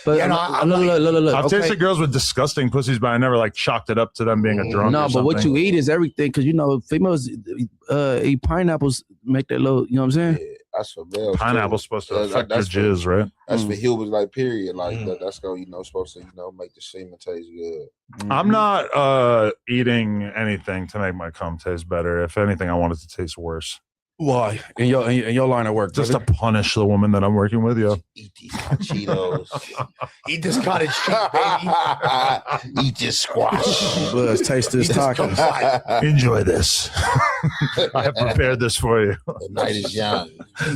But Yeah, no, look. I've okay. tasted girls with disgusting pussies, but I never like chalked it up to them being a drunk. No, or but what something. you eat is everything, because you know females eat pineapples, make that little, you know what I'm saying? Yeah, that's for males. Pineapple's supposed to affect your that's for- jizz, right? That's for humans, like period. Like that's gonna, supposed to, make the semen taste good. I'm not eating anything to make my cum taste better. If anything, I want it to taste worse. Why? In your line of work, Just to punish the woman that I'm working with, yo. Eat these hot Cheetos. Eat this cottage cheese, baby. Eat this squash. Buzz, taste this taco. Enjoy this. I have prepared this for you. The night is young.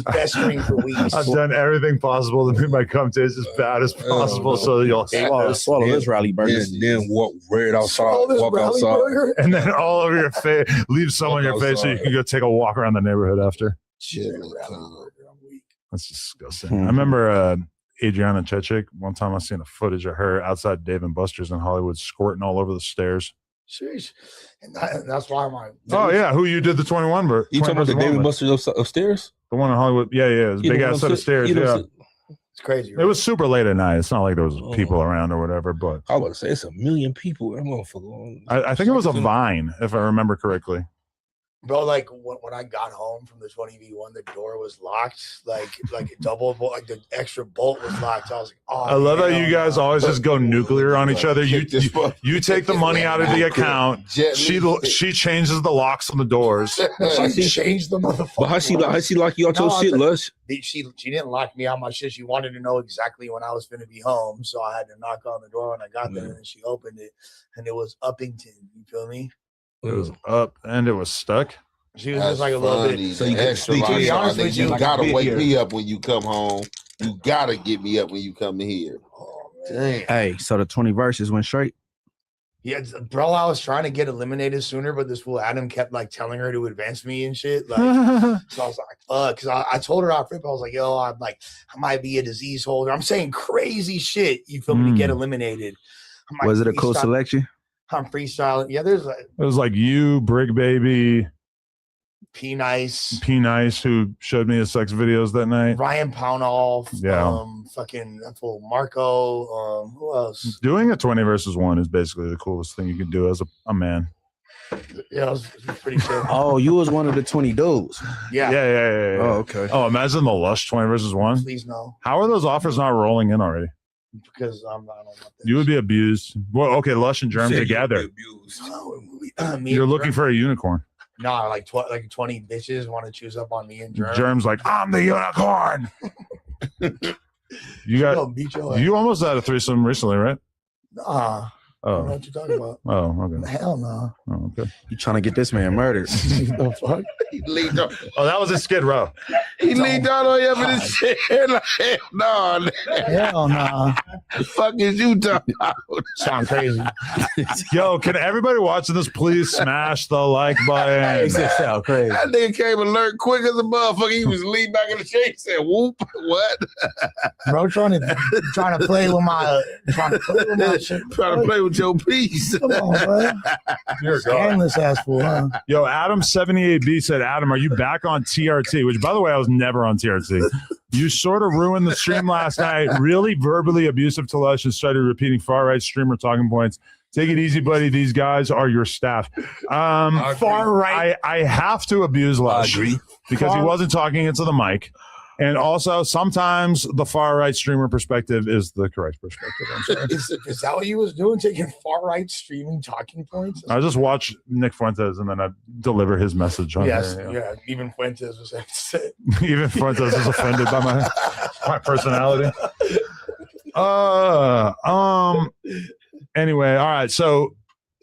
Best ring for weeks. I've done everything possible to make my cum taste as bad as possible, so you'll hate this. Swallow this rally burger. Then walk right outside. Walk outside. And then all over your face, leave some on your face so you can go take a walk around the neighborhood after. Shit. That's disgusting. I remember Adriana Chechik. One time I seen a footage of her outside Dave and Buster's in Hollywood squirting all over the stairs. Sheesh. And that's why my. Oh yeah, who you did the 21? But You talking about the Dave and Buster's upstairs? The one in Hollywood. Yeah, it was a big ass set of stairs. Yeah. It's crazy. Right? It was super late at night. It's not like there was people around or whatever. But I was about to say it's 1 million people. That motherfucker. I think it was a Vine, if I remember correctly. Bro, like when I got home from the 20v1, the door was locked, like double bolt, like the extra bolt was locked. I was like, oh. I love how you guys always just go nuclear on each other. You take the money out of the account. She changes the locks on the doors. She changed the motherfucker. But how she lock you out your shit, Lush? She didn't lock me out my shit. She wanted to know exactly when I was going to be home, so I had to knock on the door when I got there, and then she opened it, and it was Uppington. You feel me? It was up and it was stuck. She was just like a little bit. So you gotta wake me up when you come home. You gotta get me up when you come here. Damn. Hey, so the 20 verses went straight. Yeah, bro, I was trying to get eliminated sooner, but this fool Adam kept like telling her to advance me and shit. Like, so I was like, fuck, because I told her off rip, I was like, yo, I might be a disease holder. I'm saying crazy shit. You feel me to get eliminated. Was it a cool selection? I'm freestyling. Yeah, there's like it was like you, Brick Baby, P Nice, who showed me his sex videos that night. Ryan Pownall, yeah, fucking that fool Marco. Who else? Doing a 20 versus 1 is basically the coolest thing you can do as a man. Yeah, it was pretty chill. Oh, you was one of the 20 dudes. Yeah. Oh, okay. Oh, imagine the Lush 20 versus 1. Please no. How are those offers not rolling in already? Because I don't know about that. You would be abused. Well, okay, Lush and Germ together. You're looking for a unicorn. No, like 20 bitches want to choose up on me and Germ. Germ's like, I'm the unicorn. You almost had a threesome recently, right? Nah. I don't know what you're talking about. Oh, okay. Hell no. Oh, okay. You trying to get this man murdered? The fuck? He leaned on. Oh, that was a Skid Row. He leaned down on you in his chair like, hell no. Hell no. The fuck is you talking about? Sound crazy. Yo, can everybody watching this please smash the like button? Sound crazy. That nigga came alert quick as a motherfucker. He was leaning back in the chair. He said, whoop, what? Bro, trying to play with my shit. Trying to play with your piece. Come on, bro. You're a Scandalous ass fool, huh? Yo, Adam78B said, Adam, are you back on TRT? Which, by the way, I was never on TRT. You sort of ruined the stream last night. Really verbally abusive to Lush and started repeating far-right streamer talking points. Take it easy, buddy. These guys are your staff. Far right. I have to abuse Lush because he wasn't talking into the mic. And also, sometimes the far-right streamer perspective is the correct perspective. I'm sorry. Is that what he was doing? Taking far-right streaming talking points? I just watch Nick Fuentes and then I deliver his message on there. Yeah. Even Fuentes was upset. Even Fuentes is offended by my personality. Anyway, all right. So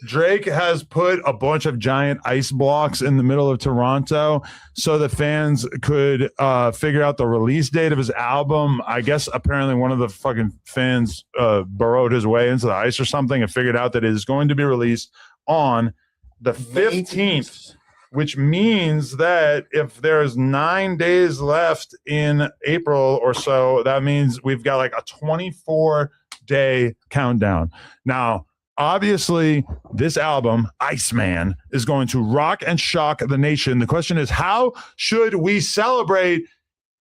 Drake has put a bunch of giant ice blocks in the middle of Toronto so the fans could figure out the release date of his album. I guess apparently one of the fucking fans burrowed his way into the ice or something and figured out that it is going to be released on the 15th, which means that if there's 9 days left in April or so, that means we've got like a 24-day countdown. Now, obviously, this album, Iceman, is going to rock and shock the nation. The question is, how should we celebrate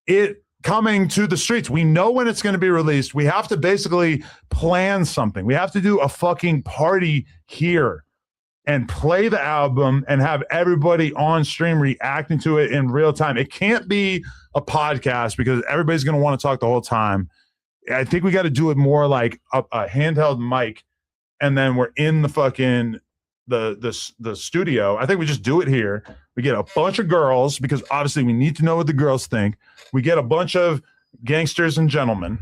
it coming to the streets? We know when it's going to be released. We have to basically plan something. We have to do a fucking party here and play the album and have everybody on stream reacting to it in real time. It can't be a podcast because everybody's going to want to talk the whole time. I think we got to do it more like a handheld mic. And then we're in the fucking the studio. I think we just do it here. We get a bunch of girls because obviously we need to know what the girls think. We get a bunch of gangsters and gentlemen,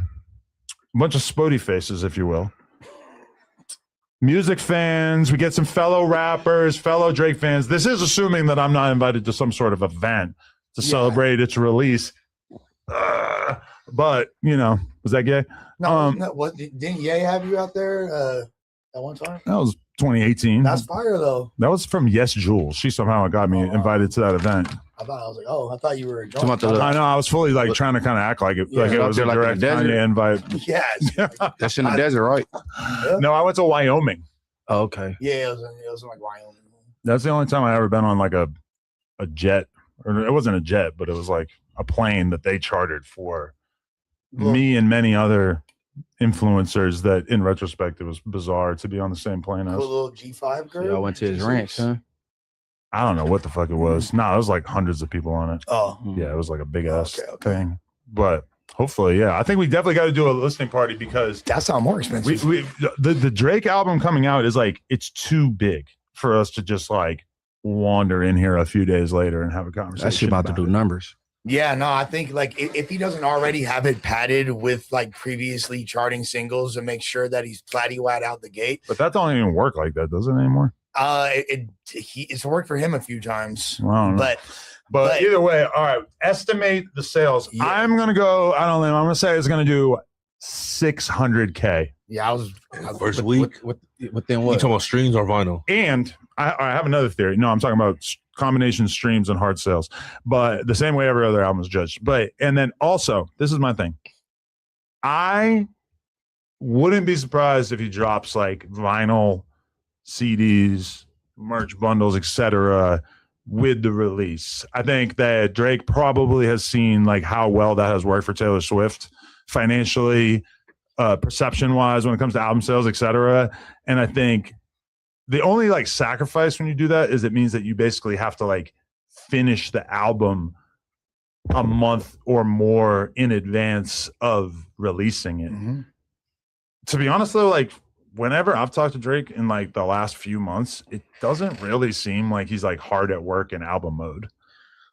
a bunch of spotty faces, if you will. Music fans. We get some fellow rappers, fellow Drake fans. This is assuming that I'm not invited to some sort of event to celebrate its release. But you know, was that gay? No, what didn't Ye have you out there? That one time? That was 2018. That's fire though. That was from Yes Jules. She somehow got me invited to that event. I thought you were a Talking about the- I know. I was fully like trying to kind of act like it, like it was a Like in the direct desert? Kanye invite. Yes. That's in the desert, right? No, I went to Wyoming. Oh, okay. Yeah, it was in like Wyoming. That's the only time I ever been on like a jet, or it wasn't a jet, but it was like a plane that they chartered for me and many other influencers that in retrospect it was bizarre to be on the same plane as. Cool little G5 girl. Yeah, I went to his ranch, huh? I don't know what the fuck it was. No, it was like hundreds of people on it. Oh. Yeah, it was like a big ass thing. But hopefully, yeah. I think we definitely got to do a listening party because that sounds more expensive. The Drake album coming out is like it's too big for us to just like wander in here a few days later and have a conversation. That shit about to do numbers. Yeah, no, I think like if he doesn't already have it padded with like previously charting singles to make sure that he's platty-wad out the gate. But that don't even work like that, does it anymore? It's worked for him a few times. Well, I don't know. But either way, all right. Estimate the sales. Yeah. I'm gonna go. I don't know. I'm gonna say it's gonna do 600K. Yeah, I was first week. Within You what? talking about streams or vinyl? And I have another theory. No, I'm talking about combination streams and hard sales, but the same way every other album is judged. But and then also, this is my thing. I wouldn't be surprised if he drops like vinyl, CDs, merch bundles, etc. with the release. I think that Drake probably has seen like how well that has worked for Taylor Swift financially, perception wise when it comes to album sales, etc. And I think the only like sacrifice when you do that is it means that you basically have to like finish the album a month or more in advance of releasing it. Mm-hmm. To be honest though, like whenever I've talked to Drake in like the last few months, it doesn't really seem like he's like hard at work in album mode.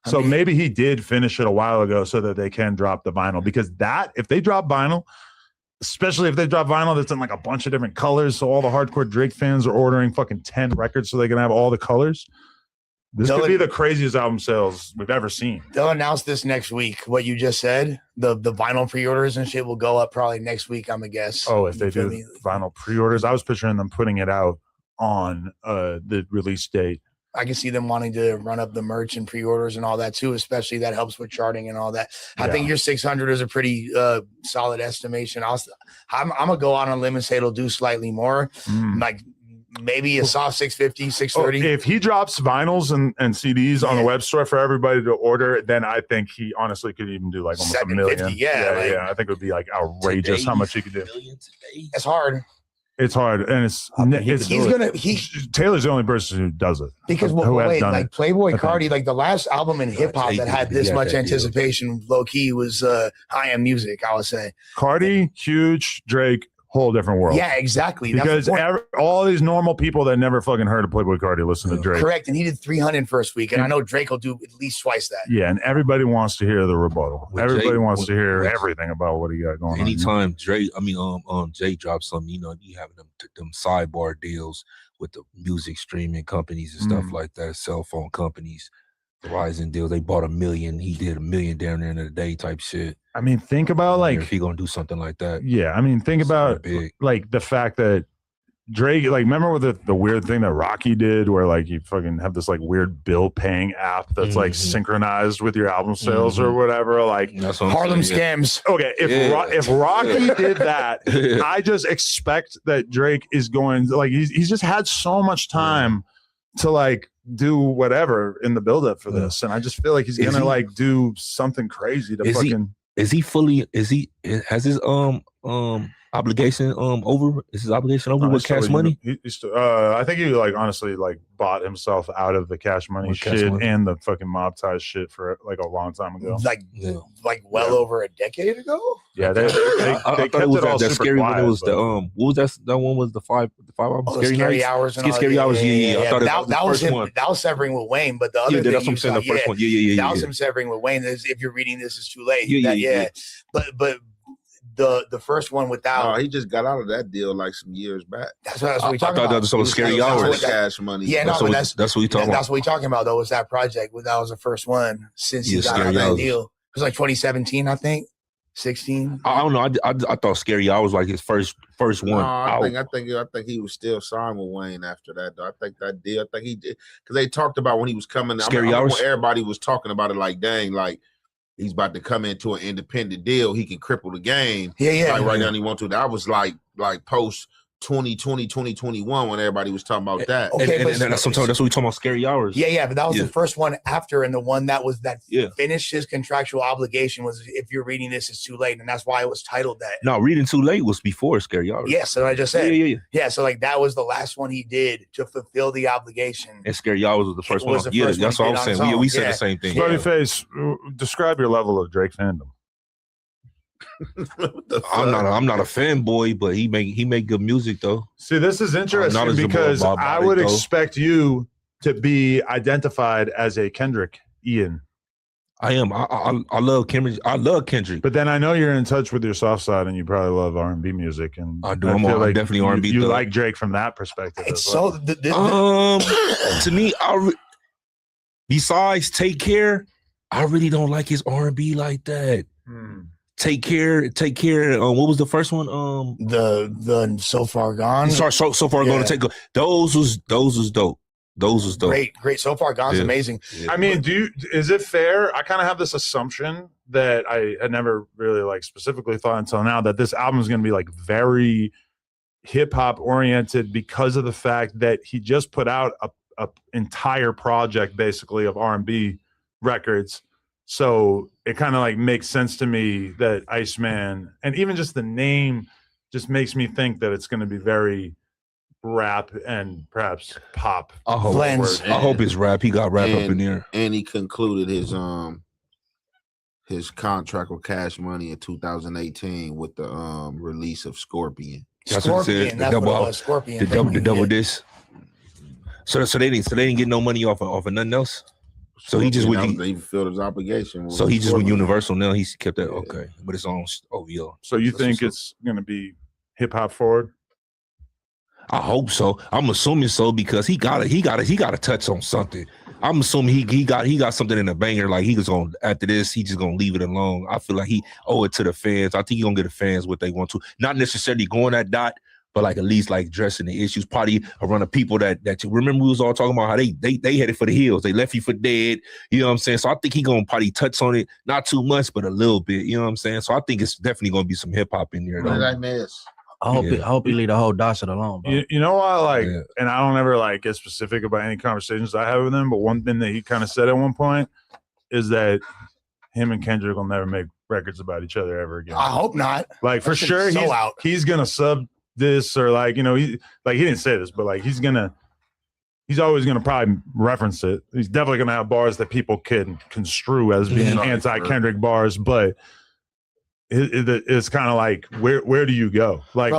So maybe he did finish it a while ago so that they can drop the vinyl, because that if they drop vinyl, especially if they drop vinyl that's in like a bunch of different colors, so all the hardcore Drake fans are ordering fucking 10 records so they can have all the colors. This could be the craziest album sales we've ever seen. They'll announce this next week. What you just said, the vinyl pre-orders and shit will go up probably next week, I'm a guess. Oh, if they do vinyl pre-orders, I was picturing them putting it out on the release date. I can see them wanting to run up the merch and pre-orders and all that too, especially that helps with charting and all that. I think your 600 is a pretty solid estimation. I'm gonna go out on a limb and say it'll do slightly more, like maybe a soft 650, 630. If he drops vinyls and CDs on the web store for everybody to order, then I think he honestly could even do like almost a million. Yeah, I think it would be like outrageous how much he could do. It's hard. It's hard, and it's Taylor's the only person who does it because who has done like it. Playboy Cardi, like the last album in hip hop that had this much anticipation, low key was High End Music. I would say Cardi, huge, Drake, whole different world. Yeah, exactly. Because all these normal people that never fucking heard of Playboy Cardi listen to Drake. Correct, and he did 300 first week, and I know Drake will do at least twice that. Yeah, and everybody wants to hear the rebuttal. With Everybody Jay- wants with- to hear with- everything about what he got going on. Anytime Drake, Jay drops something, you know, you having them sidebar deals with the music streaming companies and stuff like that, cell phone companies, Verizon deals. They bought 1 million. He did 1 million down there in a day type shit. I mean, think about like if he gonna do something like that. Yeah, I mean, think about like the fact that Drake, like, remember with the weird thing that Rocky did, where like you fucking have this like weird bill paying app that's like synchronized with your album sales or whatever. Like Harlem scams. Okay, if Rocky did that, I just expect that Drake is going like he's just had so much time to like do whatever in the buildup for this, and I just feel like he's gonna like do something crazy to fucking. Has his obligation over? Is his obligation over with Cash Money? I think he like honestly like bought himself out of the Cash Money With Cash shit Money. and the fucking mob ties shit for like a long time ago. Like well over a decade ago. Yeah, they I kept thought it it was all that super scary one. It quiet, was but- the what was that one was the five hours Oh, Scary Nights? Hours and all Scary Hours. Yeah. I thought that was the first him. one. That was severing with Wayne, but the other thing that's what you I'm saying. saw, The first one. Yeah. that was him severing with Wayne. If you're reading this, it's too late. Yeah. But the first one without. Oh, he just got out of that deal like some years back. That's what we I talking thought about. that was some He was Scary talking about Hours. Cash Money. Yeah, no, but that's what you talking That's about. what we talking about though. Was that project? That was the first one since he got out of Scary that Hours. deal. It was like 2017, I think. 16. I don't know. I thought Scary Hours was like his first one. No, I think he was still signed with Wayne after that. Though. I think he did because they talked about when he was coming. Scary Hours. Everybody was talking about it like, dang, like he's about to come into an independent deal. He can cripple the game. Yeah. Like right now, he want to. That was like post 2020, 2021 when everybody was talking about that. Okay, and that's what we talking about. Scary Hours. Yeah, but that was the first one after, and the one that Yeah. finished his contractual obligation was if you're reading this, it's too late, and that's why it was titled that. No, Reading Too Late was before Scary Hours. Yeah, so I just said. Yeah. Yeah, so like that was the last one he did to fulfill the obligation. And Scary Hours was the first one. Was the first That's one what I he was did on saying. his We own. said Yeah. the same thing. Face, describe your level of Drake fandom. I'm not a fanboy, but he make good music though. See, this is interesting because I would expect you to be identified as a Kendrick Ian. I am. I love Kendrick. I love Kendrick. But then I know you're in touch with your soft side, and you probably love R&B music. And I do. I I'm feel like definitely R&B. You like Drake from that perspective. It's as well. To me, besides Take Care, I really don't like his R&B like that. Take care. What was the first one? The So Far Gone. So Far Gone. To Take. Those was dope. Those was dope. Great. So Far Gone's amazing. I mean, is it fair? I kind of have this assumption that I had never really like specifically thought until now that this album is going to be like very hip hop oriented because of the fact that he just put out a entire project basically of R&B records. So it kind of like makes sense to me that Iceman, and even just the name just makes me think that it's going to be very rap and perhaps pop. I hope it's rap. He got rap up in there. And he concluded his contract with Cash Money in 2018 with the release of Scorpion. That's what it said. That's what it was. Scorpion. The double disc. So they didn't get no money off of nothing else. So he just he fulfilled his obligation. So he just with Universal now. He kept that okay, but it's on OVO. So you think it's going to be hip hop forward? I hope so. I'm assuming so because he got to touch on something. I'm assuming he got something in the banger. Like he was going after this, he just gonna leave it alone. I feel like he owe it to the fans. I think he gonna get the fans what they want to. Not necessarily going at dot, but like at least like addressing the issues. Probably around the people that remember we was all talking about how they headed for the hills. They left you for dead. You know what I'm saying? So I think he gonna probably touch on it, not too much, but a little bit. You know what I'm saying? So I think it's definitely gonna be some hip hop in there. What did I miss? I hope he leave the whole Dawson alone, bro. You know why, like, and I don't ever like get specific about any conversations I have with him, but one thing that he kind of said at one point is that him and Kendrick will never make records about each other ever again. I hope not. Like for sure, he's gonna sub this or like he didn't say this, but like he's always gonna probably reference it. He's definitely gonna have bars that people can construe as being anti-Kendrick bars, but. It's kind of like where do you go? Like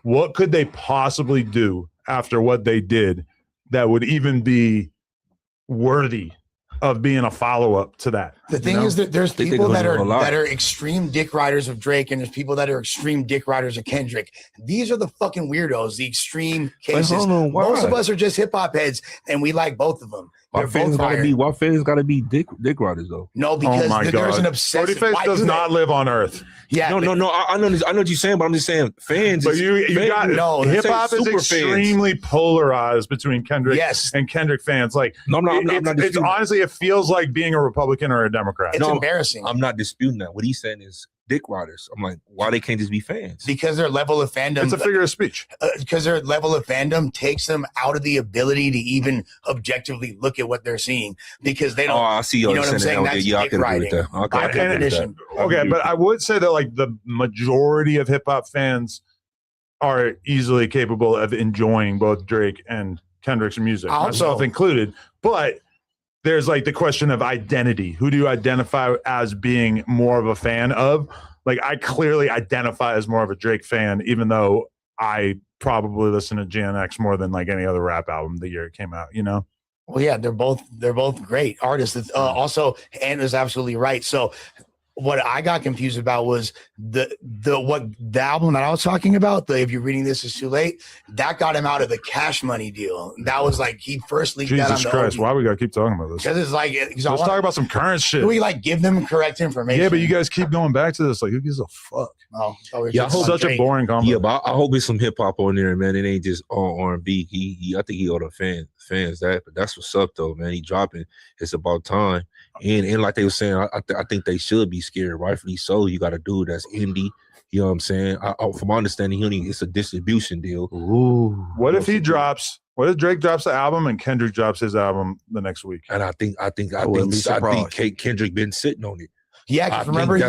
what could they possibly do after what they did that would even be worthy of being a follow-up to that? The thing is that there's people that are extreme dick riders of Drake, and there's people that are extreme dick riders of Kendrick. These are the fucking weirdos, the extreme cases. Most of us are just hip hop heads, and we like both of them. Why fans gotta be dick riders though? No, because there's an obsessive. Babyface does not live on Earth. Yeah, no. I know what you're saying, but I'm just saying fans. But you got no. Hip hop is extremely polarized between Kendrick and Kendrick fans. Like, I'm not. It's honestly, it feels like being a Republican or a Democrat. It's embarrassing. I'm not disputing that. What he's saying is dick riders. I'm like, why they can't just be fans? Because their level of fandom. It's a figure of speech. Because their level of fandom takes them out of the ability to even objectively look at what they're seeing. Because they don't. Oh, I see. You know what I'm saying? That's I dick can agree riding. with that. By definition. Okay, but I would say that like the majority of hip hop fans are easily capable of enjoying both Drake and Kendrick's music, myself included. But there's like the question of identity. Who do you identify as being more of a fan of? Like I clearly identify as more of a Drake fan, even though I probably listen to GNX more than like any other rap album the year it came out, you know? Well, yeah, they're both great artists. Also, Anna's absolutely right. So what I got confused about was the album that I was talking about. The If You're Reading This Is Too Late. That got him out of the Cash Money deal. That was like he first leaked that on Jesus the Christ! OG. Why we gotta keep talking about this? Because it's like Let's talk about some current shit. Do we like give them correct information? Yeah, but you guys keep going back to this. Like, who gives a fuck? Oh, Yeah, I hope such a boring combo. Yeah, but I hope it's some hip hop on there, man. It ain't just all R&B. I think he ought to fans that. But that's what's up, though, man. He dropping. It's about time. And like they were saying, I think they should be scared, rightfully so. You got a dude that's indie. You know what I'm saying? From my understanding, it's a distribution deal. Ooh. What if he drops? What if Drake drops the album and Kendrick drops his album the next week? And I think Kendrick been sitting on it. Yeah, because remember I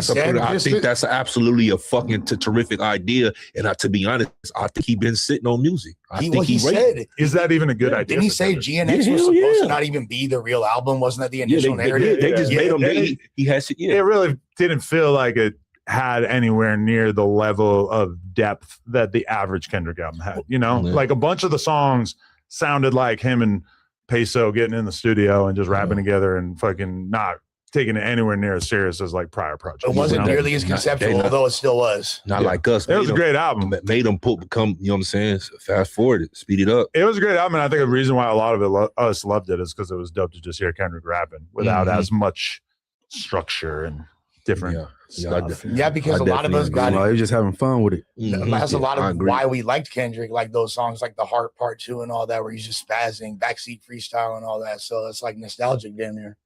think that's absolutely a fucking terrific idea. And to be honest, I think he been sitting on music. He said, is that even a good idea? Didn't he say GNX was supposed to not even be the real album? Wasn't that the initial narrative? They just made him. He has it. Yeah. It really didn't feel like it had anywhere near the level of depth that the average Kendrick album had. You know, like a bunch of the songs sounded like him and Peso getting in the studio and just rapping together and fucking not taking it anywhere near as serious as like prior projects. It wasn't nearly as conceptual, although it still was. Not like us. It was a great album. Made them become, you know what I'm saying? Fast forward it, speed it up. It was a great album, and I think the reason why a lot of us loved it is because it was dope to just hear Kendrick rapping without as much structure and different stuff. Yeah, because a lot of us got it. Just having fun with it. That's a lot of why we liked Kendrick, like those songs like The Heart Part 2 and all that, where he's just spazzing, backseat freestyle and all that. So it's like nostalgic damn near.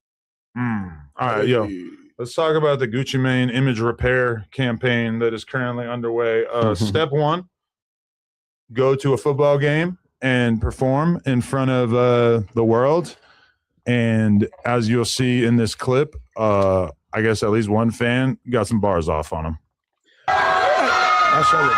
All right, yo, let's talk about the Gucci Mane image repair campaign that is currently underway. Step one, go to a football game and perform in front of the world. And as you'll see in this clip, I guess at least one fan got some bars off on him. I'll show you.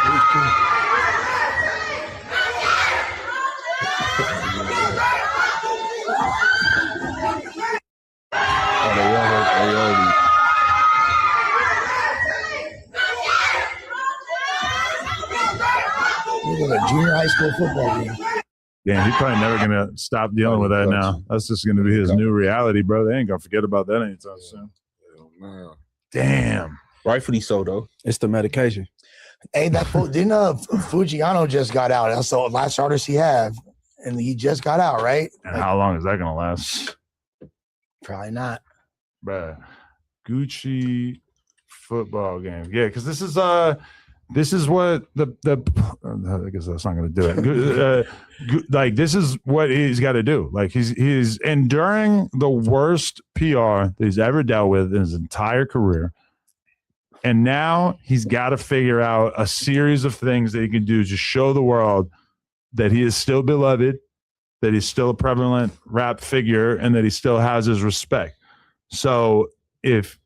Look at a junior high school football game. Damn, he's probably never gonna stop dealing with that now. That's just gonna be his new reality, bro. They ain't gonna forget about that anytime soon. Damn. Rightfully so, though. It's the medication. Hey, didn't Fujiano just got out? That's the last artist he have, and he just got out, right? And how long is that gonna last? Probably not. Bruh. Gucci football game. Yeah, because this is what I guess that's not going to do it. Like, this is what he's got to do. Like, he's enduring the worst PR that he's ever dealt with in his entire career. And now he's got to figure out a series of things that he can do to show the world that he is still beloved, that he's still a prevalent rap figure, and that he still has his respect. So if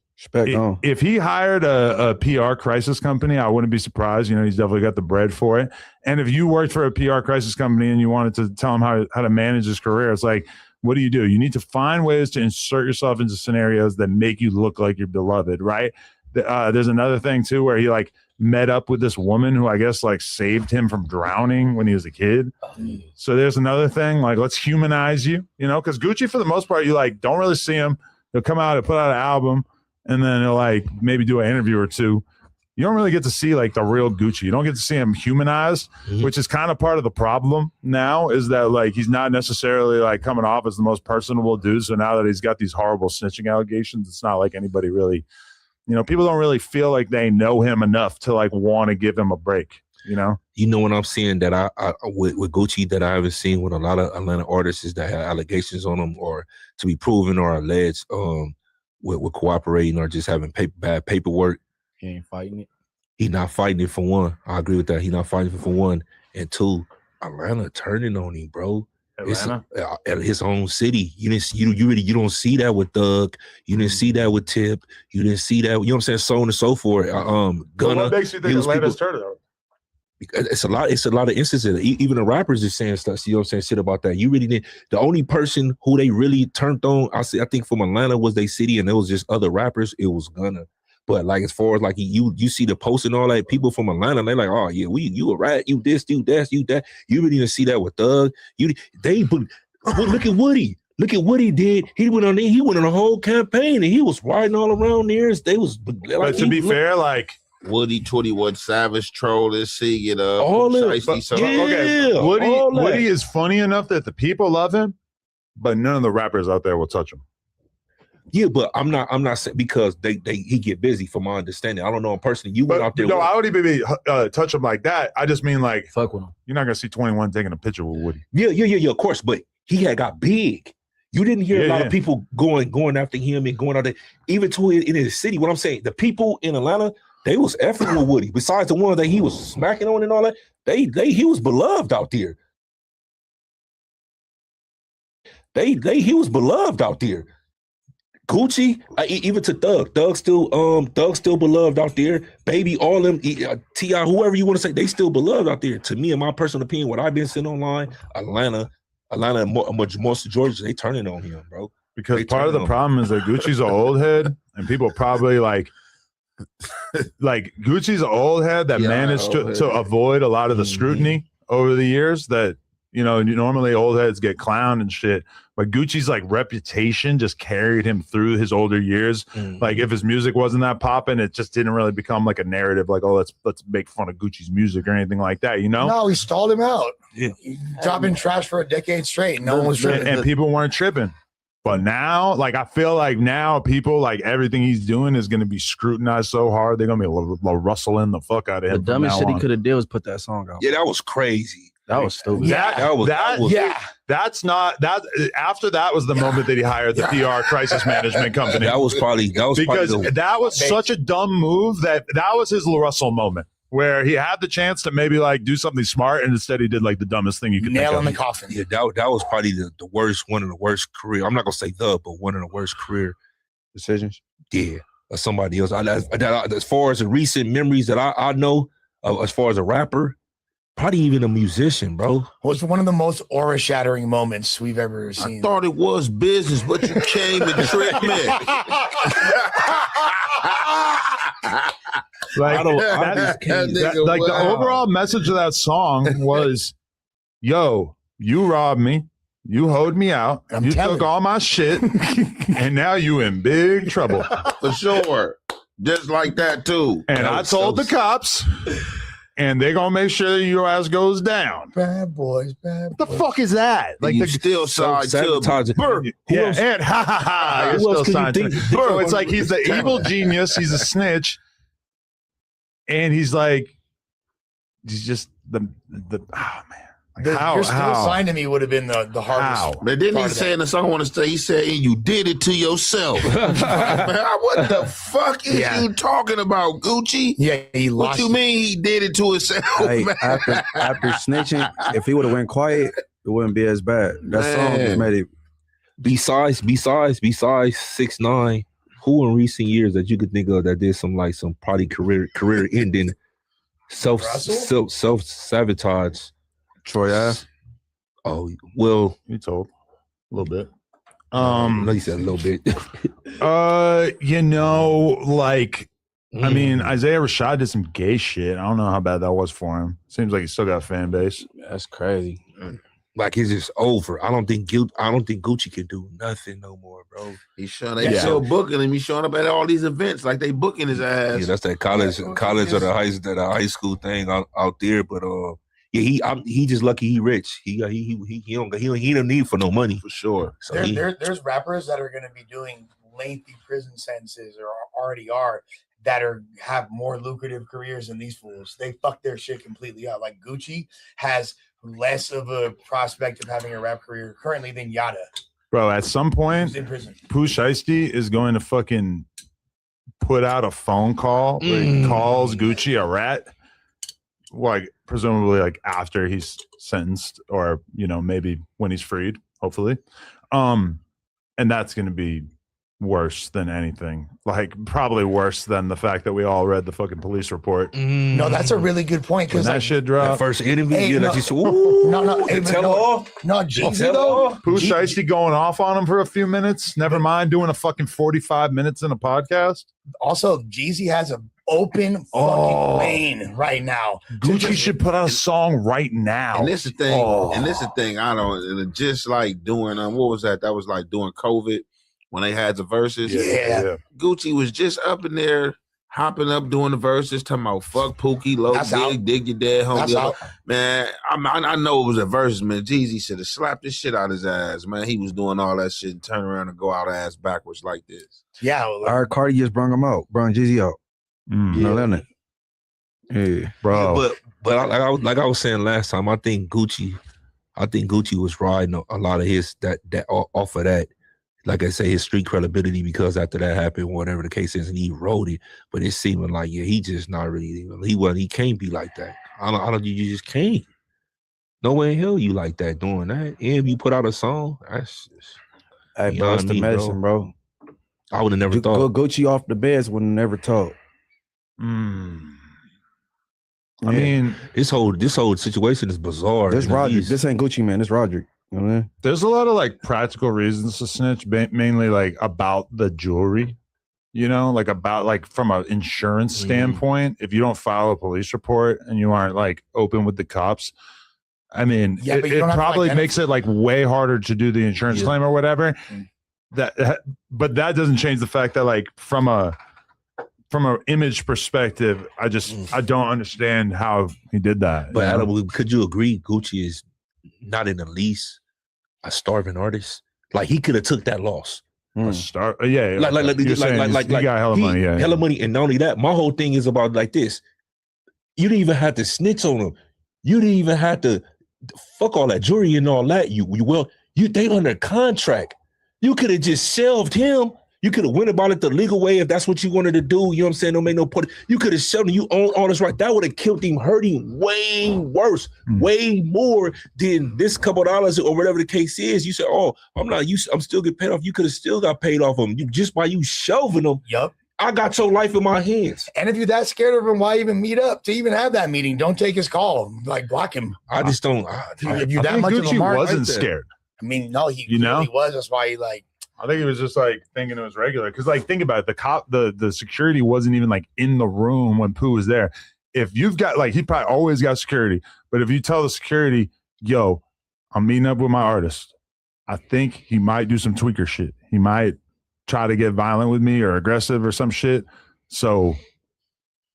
he hired a PR crisis company, I wouldn't be surprised. You know, he's definitely got the bread for it. And if you worked for a PR crisis company and you wanted to tell him how to manage his career, it's like, what do? You need to find ways to insert yourself into scenarios that make you look like you're beloved, right? There's another thing too where he like met up with this woman who I guess like saved him from drowning when he was a kid. So there's another thing, like, let's humanize you, you know, because Gucci, for the most part, you like don't really see him. He'll come out and put out an album, and then he'll like maybe do an interview or two. You don't really get to see like the real Gucci. You don't get to see him humanized, which is kind of part of the problem now, is that like he's not necessarily like coming off as the most personable dude. So now that he's got these horrible snitching allegations, it's not like anybody really, you know, people don't really feel like they know him enough to like want to give him a break, you know? You know what I'm seeing that I with Gucci that I haven't seen with a lot of Atlanta artists is that have allegations on them or to be proven or alleged with cooperating or just having bad paperwork. He ain't fighting it. He's not fighting it for one. I agree with that. He's not fighting it for one. And two, Atlanta turning on him, bro. Atlanta? At his own city. You don't see that with Thug. You didn't see that with Tip. You didn't see that. You know what I'm saying? So on and so forth. Gunna. What makes you think Atlanta's turning on? It's a lot of instances. Even the rappers are saying stuff. You know what I'm saying? Shit about that. You really didn't. The only person who they really turned on, I think from Atlanta was their city, and it was just other rappers. It was Gunna. But like as far as like you see the post and all that, people from Atlanta, they're like, oh yeah, you a rat, you this, you that, you that. You really didn't see that with Thug. Look at Woody. Look at what he did. He went on there. He went on a whole campaign, and he was riding all around there. They was. But to be fair, like Woody 21 Savage troll this singing all Shiesty song. okay, Woody is funny enough that the people love him, but none of the rappers out there will touch him. Yeah, but I'm not saying because he get busy from my understanding. I don't know him personally. You went out there. No, I would even touch him like that. I just mean like fuck with him. You're not gonna see 21 taking a picture with Woody. Yeah, of course. But he had got big. You didn't hear a lot of people going after him and going out there, even to in his city. What I'm saying, the people in Atlanta, they was effing with Woody. Besides the one that he was smacking on and all that, he was beloved out there. He was beloved out there. Gucci, even to Thug still beloved out there. Baby, all them T.I., whoever you want to say, they still beloved out there. To me, in my personal opinion, what I've been seeing online, Atlanta, most of Georgia, they turning on him, bro. Because part of the problem is that Gucci's an old head, and people probably like Gucci's an old head that managed to avoid a lot of the scrutiny over the years that, you know, normally old heads get clowned and shit. But Gucci's like reputation just carried him through his older years. Like if his music wasn't that popping, it just didn't really become like a narrative like, oh, let's make fun of Gucci's music or anything like that, you know? No, he stalled him out. Yeah. Dropping trash for a decade straight. No one was tripping. And people weren't tripping. But now, like, I feel like now people, like, everything he's doing is going to be scrutinized so hard, they're going to be rustling the fuck out of him. The dumbest shit he could have did was put that song out. Yeah, that was crazy. That was stupid. That's not that. After that was the moment that he hired the PR crisis management company. That was probably that was such a dumb move that was his Russell moment where he had the chance to maybe like do something smart and instead he did like the dumbest thing you could nail think in of. the coffin. Yeah, that was probably the worst, one of the worst career. I'm not gonna say but one of the worst career decisions. Yeah, or somebody else. As far as the recent memories that I know, as far as a rapper. Probably even a musician, bro. Was one of the most aura-shattering moments we've ever seen. I thought it was business, but you came and tricked me. The overall message of that song was, yo, you robbed me, you hoed me out, you took all my shit, and now you in big trouble. For sure. Just like that, too. And I told the cops... And they're gonna make sure your ass goes down. Bad boys, bad boys. What the fuck is that? Like you still signed to Burp. Yeah, and you're still signed to Burp. So it's like he's the evil genius, he's a snitch, and he's just the oh man. You're still signed to me would have been the hardest. But didn't he say in the song I want to say, he said, and you did it to yourself. What the fuck is you talking about, Gucci? Yeah, he lost. What you mean he did it to himself? Hey, after snitching, if he would have went quiet, it wouldn't be as bad. That song just made it. Besides 6ix9ine, who in recent years that you could think of that did some probably career ending self sabotage? Troy Ave. Oh well, you told a little bit. No, you said a little bit. You know, like I mean, Isaiah Rashad did some gay shit. I don't know how bad that was for him. Seems like he still got a fan base. That's crazy. Like it's just over. I don't think Gucci can do nothing no more, bro. He's showing they still booking him. He's showing up at all these events like they booking his ass. Yeah, that's that college or the high school thing out there. But yeah, he just lucky he rich. He don't need for no money for sure. So there's rappers that are going to be doing lengthy prison sentences or already are that have more lucrative careers than these fools. They fuck their shit completely up. Like Gucci has less of a prospect of having a rap career currently than Yada. Bro, at some point, Pooh Shiesty is going to fucking put out a phone call where he calls Gucci a rat. Like presumably like after he's sentenced or maybe when he's freed, hopefully. And that's going to be worse than anything. Like probably worse than the fact that we all read the fucking police report. No, that's a really good point because that shit dropped. That first interview, Jeezy though. Pooh Shiesty going off on him for a few minutes. Never mind doing a fucking 45 minutes in a podcast. Also, Jeezy has a open fucking lane right now. Gucci should put out a song right now. And this is the thing. And this is the thing. I don't. And just like doing what was that? That was like doing COVID when they had the verses. Yeah. Gucci was just up in there, hopping up, doing the verses, talking about fuck Pookie, low dig your dead homie. Man, I know it was a verses, man. Jeezy should have slapped the shit out his ass, man. He was doing all that shit and turn around and go out ass backwards like this. Yeah. Our Cardi just brung Jeezy out. You know that? Yeah, bro. But like I was saying last time, I think Gucci was riding a lot of his that off of that. Like I say, his street credibility, because after that happened, whatever the case is, and he wrote it. But it seemed like he just not really. He can't be like that. I don't. You just can't. No way in hell you like that doing that. And if you put out a song, that's just, hey, bro, it's the medicine, bro. I would have never thought. Gucci off the beds would have never told. I mean, this whole situation is bizarre. This Roderick. This ain't Gucci, man. This Roderick. You know what I mean? There's a lot of like practical reasons to snitch, mainly like about the jewelry, like about like from an insurance standpoint. If you don't file a police report and you aren't like open with the cops, I mean, it probably makes it like way harder to do the insurance claim or whatever. But that doesn't change the fact that like from an image perspective, I don't understand how he did that. But Adam, could you agree Gucci is not in the least a starving artist? Like he could have took that loss. He got hella money, hella money, and not only that, my whole thing is about like this. You didn't even have to snitch on him. You didn't even have to fuck all that jewelry and all that. They under contract. You could have just shelved him. You could have went about it the legal way if that's what you wanted to do. You know what I'm saying? Don't make no point. You could have shelved him. You own all this right. That would have killed him, hurt him way worse, way more than this couple dollars or whatever the case is. You said, "Oh, I'm still getting paid off." You could have still got paid off him. Just by you shelving him. Yep. I got your life in my hands. And if you're that scared of him, why even meet up to even have that meeting? Don't take his call. Like block him. I just don't. If you're that much Gucci of a mark, wasn't scared. I mean, no, he really was. That's why he like. I think he was just like thinking it was regular. Because like think about it, the security wasn't even like in the room when Pooh was there. If you've got like he probably always got security, but if you tell the security, yo, I'm meeting up with my artist, I think he might do some tweaker shit. He might try to get violent with me or aggressive or some shit. So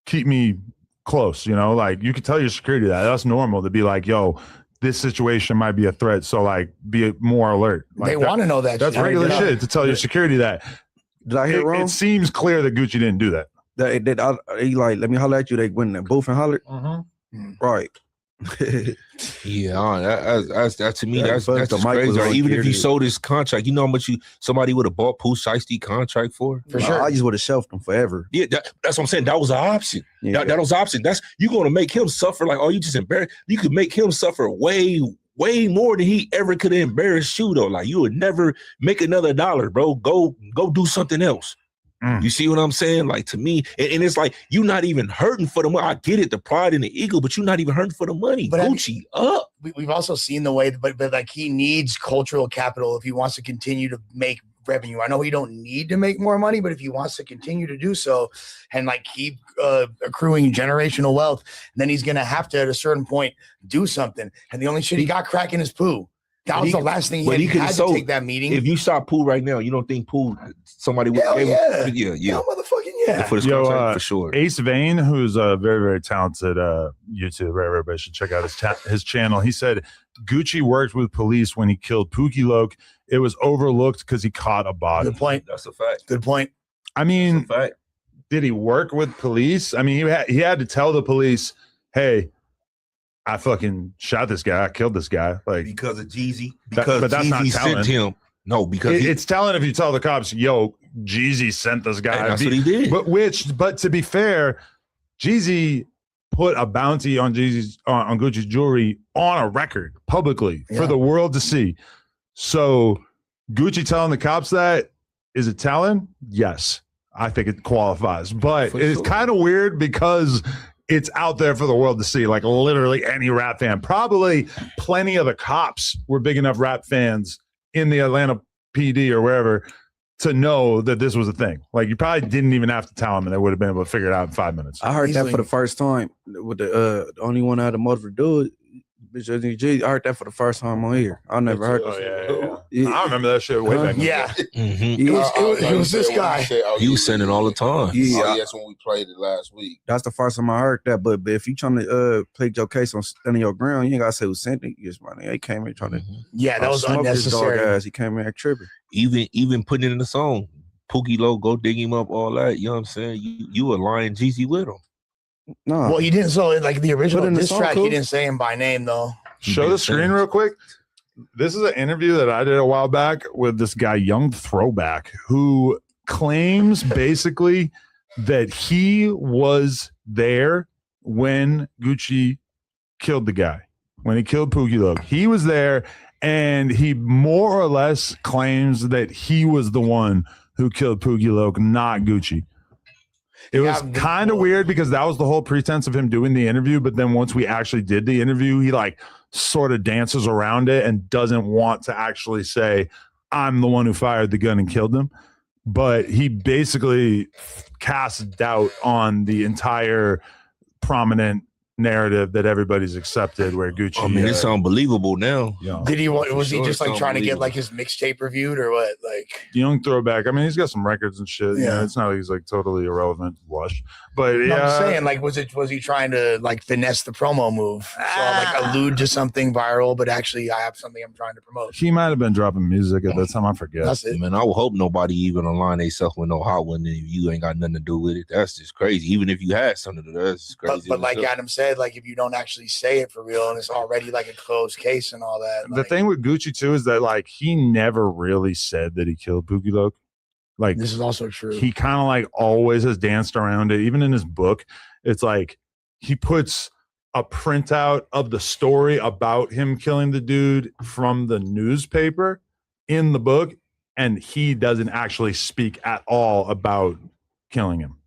keep me close, like you could tell your security that. That's normal to be like, yo, this situation might be a threat, so like be more alert. Like they want to know that. That's regular shit to tell your security that. Did I hear wrong? It seems clear that Gucci didn't do that. He like, let me holler at you. They went in both and hollered. Right. That to me, that's just crazy. Or even if you sold this contract, you know how much somebody would have bought Pooh Shiesty contract for? For sure. I just would have shelved him forever. Yeah, that's what I'm saying. That was an option. Yeah. That was an option. You're going to make him suffer. Like, you just embarrassed. You could make him suffer way more than he ever could have embarrassed you, though. Like, you would never make another dollar, bro. Go do something else. You see what I'm saying? Like, to me, and it's like you're not even hurting for the money. I get it, the pride and the ego, but you're not even hurting for the money. But Gucci up. We've also seen the way, but like he needs cultural capital if he wants to continue to make revenue. I know he don't need to make more money, but if he wants to continue to do so and like keep accruing generational wealth, then he's gonna have to at a certain point do something. And the only shit he got cracking is Pooh. That was the last thing he had to take that meeting. If you saw Pooh right now, you don't think Pooh, somebody would motherfucking yeah. For this contract, for sure. Ace Vane, who's a very, very talented YouTuber, everybody should check out his channel. He said Gucci worked with police when he killed Pookie Loke. It was overlooked because he caught a body. Good point. That's a fact. Good point. I mean, did he work with police? I mean, he had to tell the police, hey, I fucking shot this guy. I killed this guy. Like because of Jeezy. But that's not telling him. No, because it's telling if you tell the cops, yo, Jeezy sent this guy. And that's what he did. But to be fair, Jeezy put a bounty on on Gucci's jewelry on a record publicly for the world to see. So Gucci telling the cops that, is it telling? Yes, I think it qualifies. But it's kind of weird because it's out there for the world to see, like literally any rap fan. Probably plenty of the cops were big enough rap fans in the Atlanta PD or wherever to know that this was a thing. Like you probably didn't even have to tell him, and they would have been able to figure it out in 5 minutes. I heard that for the first time with the only one out of motor do it. Bitch, I heard that for the first time on here. I never heard. Yeah. I remember that shit way back. Yeah. Mm-hmm. It was this guy. He was saying it all the time. Yeah, that's when we played it last week. That's the first time I heard that. But if you trying to plead your case on standing your ground, you ain't gotta say who sent it. You just money. He came in trying to. Yeah, that was smoke his dog unnecessary. ass. He came in tripping. Even putting it in the song, Pookie Low, go dig him up, all that. You know what I'm saying? You a lying Jeezy with him. No. Well, he didn't. So like the original Put in the diss song, track, cool. he didn't say him by name though. Show the screen real quick. This is an interview that I did a while back with this guy, Young Throwback, who claims basically that he was there when Gucci killed the guy, when he killed Pookie Loc. He was there, and he more or less claims that he was the one who killed Pookie Loc, not Gucci. It was kind of weird because that was the whole pretense of him doing the interview. But then once we actually did the interview, he like sort of dances around it and doesn't want to actually say, I'm the one who fired the gun and killed him. But he basically casts doubt on the entire prominent narrative that everybody's accepted where Gucci. I mean, it's unbelievable now. Did he? Was he Sure, just it's like trying to get unbelievable. like his mixtape reviewed or what? Like Young Throwback. I mean, he's got some records and shit. Yeah, it's not like he's like totally irrelevant, lush. But no, yeah, I'm saying like was he trying to like finesse the promo move? So like allude to something viral, but actually I have something I'm trying to promote. he might have been dropping music at that time. I forget. That's it. Man, I would hope nobody even align themselves with no hot one if you ain't got nothing to do with it. That's just crazy. Even if you had something to do, that's just crazy. But like Adam said, like if you don't actually say it for real and it's already like a closed case and all that. The thing with Gucci too is that like he never really said that he killed Pookie Loc. Like this is also true. He kind of like always has danced around it. Even in his book, it's like he puts a printout of the story about him killing the dude from the newspaper in the book, and he doesn't actually speak at all about killing him.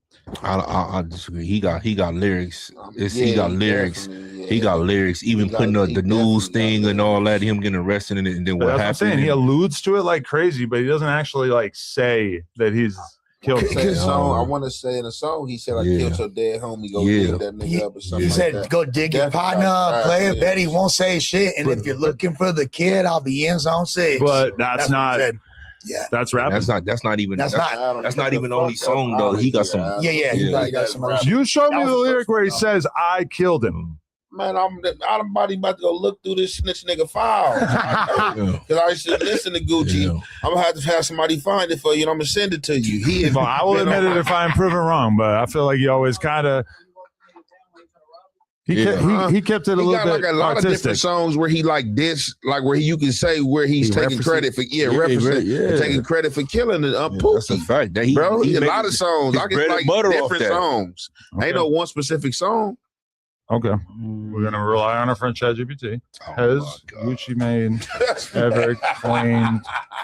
I disagree. He got lyrics. Yeah, He got lyrics. definitely, He got lyrics. Even putting up the news thing and all that. Him getting arrested and then But what that's what I'm happened. saying. He alludes to it like crazy, but he doesn't actually like say that he's killed. Say the someone. song, I want to say in the song, he said, I killed your dead homie, go Yeah. dig that nigga up or something He like said, that. "Go dig your Definitely, partner up, right, player. yeah. Bet he won't say shit. And if you're looking for the kid, I'll be in zone 6." But that's what he not. said. Yeah, That's rapping. That's not even. That's not. That's not even the only song though. He got some. Yeah. He got some other shit. You showed me That the was the lyric first where he one. says, "I killed him." Man, I'm about to go look through this snitch nigga file. Because I used to listen to Gucci. I'm going to have somebody find it for you and I'm going to send it to you. He Well, I will admit it if I'm proven wrong, but I feel like you always kind of. He kept it a He little got bit like a lot artistic. of different songs where he like this, like where you can say where he's He taking references- credit for Yeah, referencing, yeah. taking credit for killing it. That's a Pookie. fact. That Bro, he a make lot of songs. his I get bread and like butter off different that. songs. Ain't no one specific song. Okay, we're gonna rely on our friend ChatGPT. Has Gucci Mane ever claimed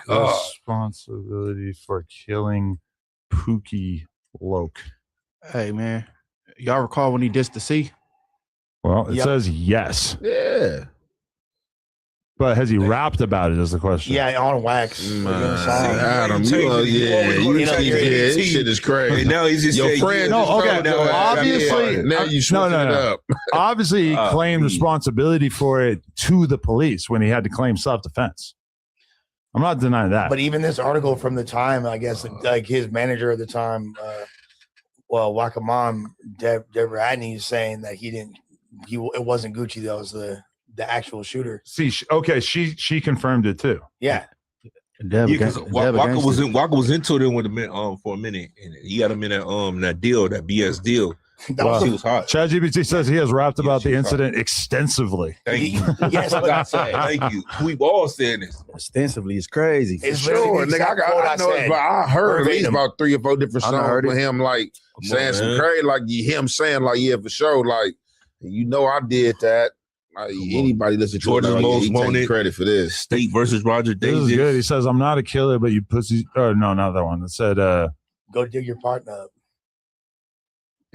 responsibility for killing Pookie Loc? Hey man, y'all recall when he dissed the C? Well, it Yep. says yes, Yeah. but has he rapped about it? Is the question? Yeah, on wax. Adam, you you know, this shit is crazy. And now he's just Your saying, friend No, just okay. told your ass, Obviously, now you switching it up. Obviously, he claimed responsibility for it to the police when he had to claim self-defense. I'm not denying that. But even this article from the time, I guess, like his manager at the time, Waka Mom, Deborah Adney, is saying that it wasn't Gucci that was the actual shooter. See, she confirmed it too. Yeah. Because Waka was into it with for a minute, and he got him in that deal, that BS deal. She was hot. ChatGPT says he has rapped about the incident extensively. Thank you. Yes, Thank you. We've all said this. Extensively, it's crazy. It's Sure, nigga. I heard at least about 3 or 4 different I done songs heard with it. him, like Come saying on, some man. crazy, like him saying, like, yeah, for sure, like, you know, I did that. Like, anybody listen to Jordan's it, like, most he taking wanted. credit for this. State versus Roger This is Davis. good. He says, "I'm not a killer, but you pussy." Oh no, not that one. It said, Go dig your partner up.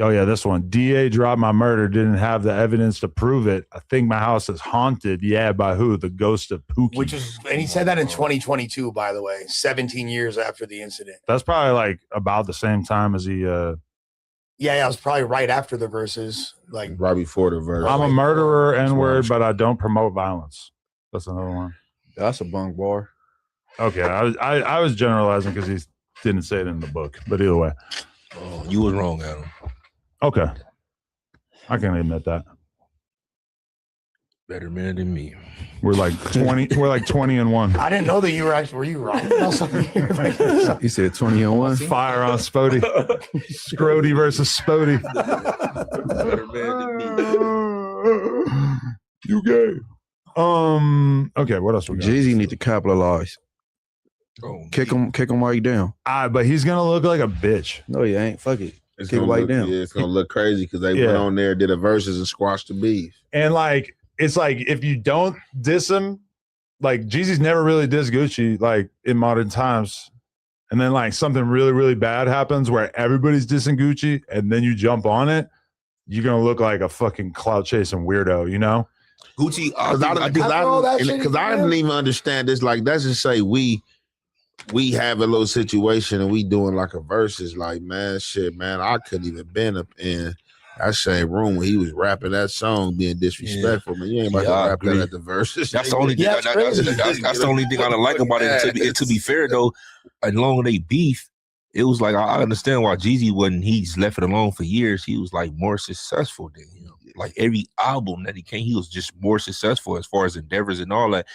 Oh yeah, this one. DA dropped my murder. Didn't have the evidence to prove it. I think my house is haunted. Yeah, by who? The ghost of Pookie. Which is, and he said that in 2022, by the way, 17 years after the incident. That's probably like about the same time as he. Yeah, it was probably right after the verses. Like right before the verse. I'm a murderer, N-word, but I don't promote violence. That's another one. That's a bunk bar. Okay, I was generalizing because he didn't say it in the book, but either way. Oh, you was wrong, Adam. Okay, I can admit that. Better man than me. We're like 20. We're like 20-1. I didn't know that you were actually. Were you wrong? You said 20-1. Fire on Spody. Scrody versus Spody. Better man than me. You gay. Okay, what else we got? Jeezy need to capitalize. Oh, kick him while you down. But he's gonna look like a bitch. No, he ain't. Fuck it. It's Kick gonna while you look, down. yeah, it's gonna look crazy because they Yeah. went on there, did a verses and squashed the beef. And like, it's like if you don't diss him, like Jeezy's never really dissed Gucci like in modern times. And then like something really, really bad happens where everybody's dissing Gucci, and then you jump on it, you're gonna look like a fucking clout chasing weirdo, you know? Gucci, Because I didn't even understand this. Like, let's just say we have a little situation and we doing like a verses. Like, man, shit, man, I couldn't even been up in that same room when he was rapping that song, being disrespectful. Man, you ain't about to rap that at the verses. That's the only thing. That's the only thing I don't like about it. To be fair though, along they beef, it was like I understand why Jeezy when he's left it alone for years, he was like more successful than him. Like every album that he came, he was just more successful as far as endeavors and all that.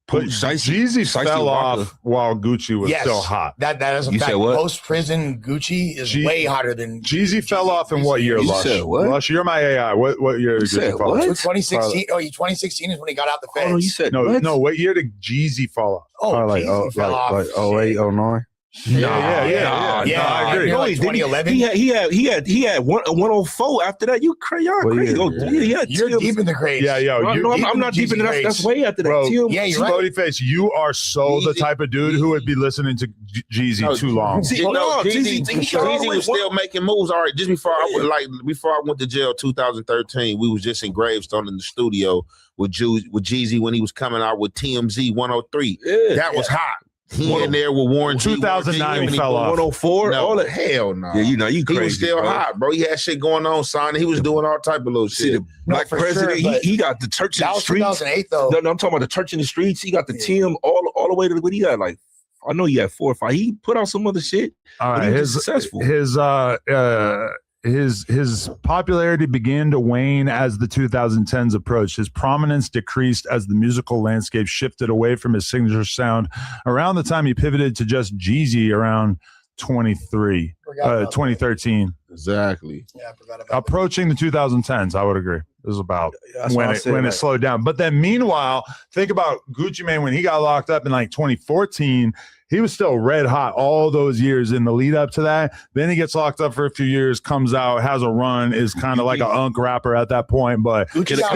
But Jeezy fell off while Gucci was still hot. That is a You fact. said what? Post prison Gucci is way hotter than Jeezy fell off in what year, You Lush? said what? Lush, you're my AI. What year did said Jeezy fall what? off? 2016. 2016 is when he got out the feds. Oh, you said No, what? no. What year did Jeezy fall off? Oh, like Jeezy fell off. like 08, 09. Yeah, I agree. No, Like he didn't. 2011. He had 104 after that. You crazy? Well, Crazy. yeah. Oh, he had You're Tim's. deep in the grades. Yeah, yo. No, I'm not deep in the that's way after that. Bro, Tim. Yeah, you're right. Spody Face, you are so the type of dude who would be listening to Jeezy too long. See, No, no, Jeezy Jeezy was still making moves. All right, just before I went to jail, 2013, we was just in Gravestone in the studio with Jeezy when he was coming out with TMZ 103. Yeah. That was hot. He in there with Warren G. 2009 he fell off. 104. No, All that. hell no. Yeah, you know you crazy. He was still bro. hot, bro. He had shit going on, son. He was doing all type of little See, shit. the black for president, sure, but he got the church in That the was streets. 2008 though. No, I'm talking about the church in the streets. He got the Tim all the way to what he had like. I know he had 4 or 5. He put out some other shit. All but right, he was successful. His popularity began to wane as the 2010s approached. His prominence decreased as the musical landscape shifted away from his signature sound. Around the time he pivoted to just Jeezy around 2013. Exactly. Yeah, I forgot about Approaching the 2010s, I would agree. This is about That's when why I it said, when it like- slowed down. But then meanwhile, think about Gucci Mane when he got locked up in like 2014. He was still red hot all those years in the lead up to that. Then he gets locked up for a few years, comes out, has a run, is kind of like an unk rapper at that point, but Gucci got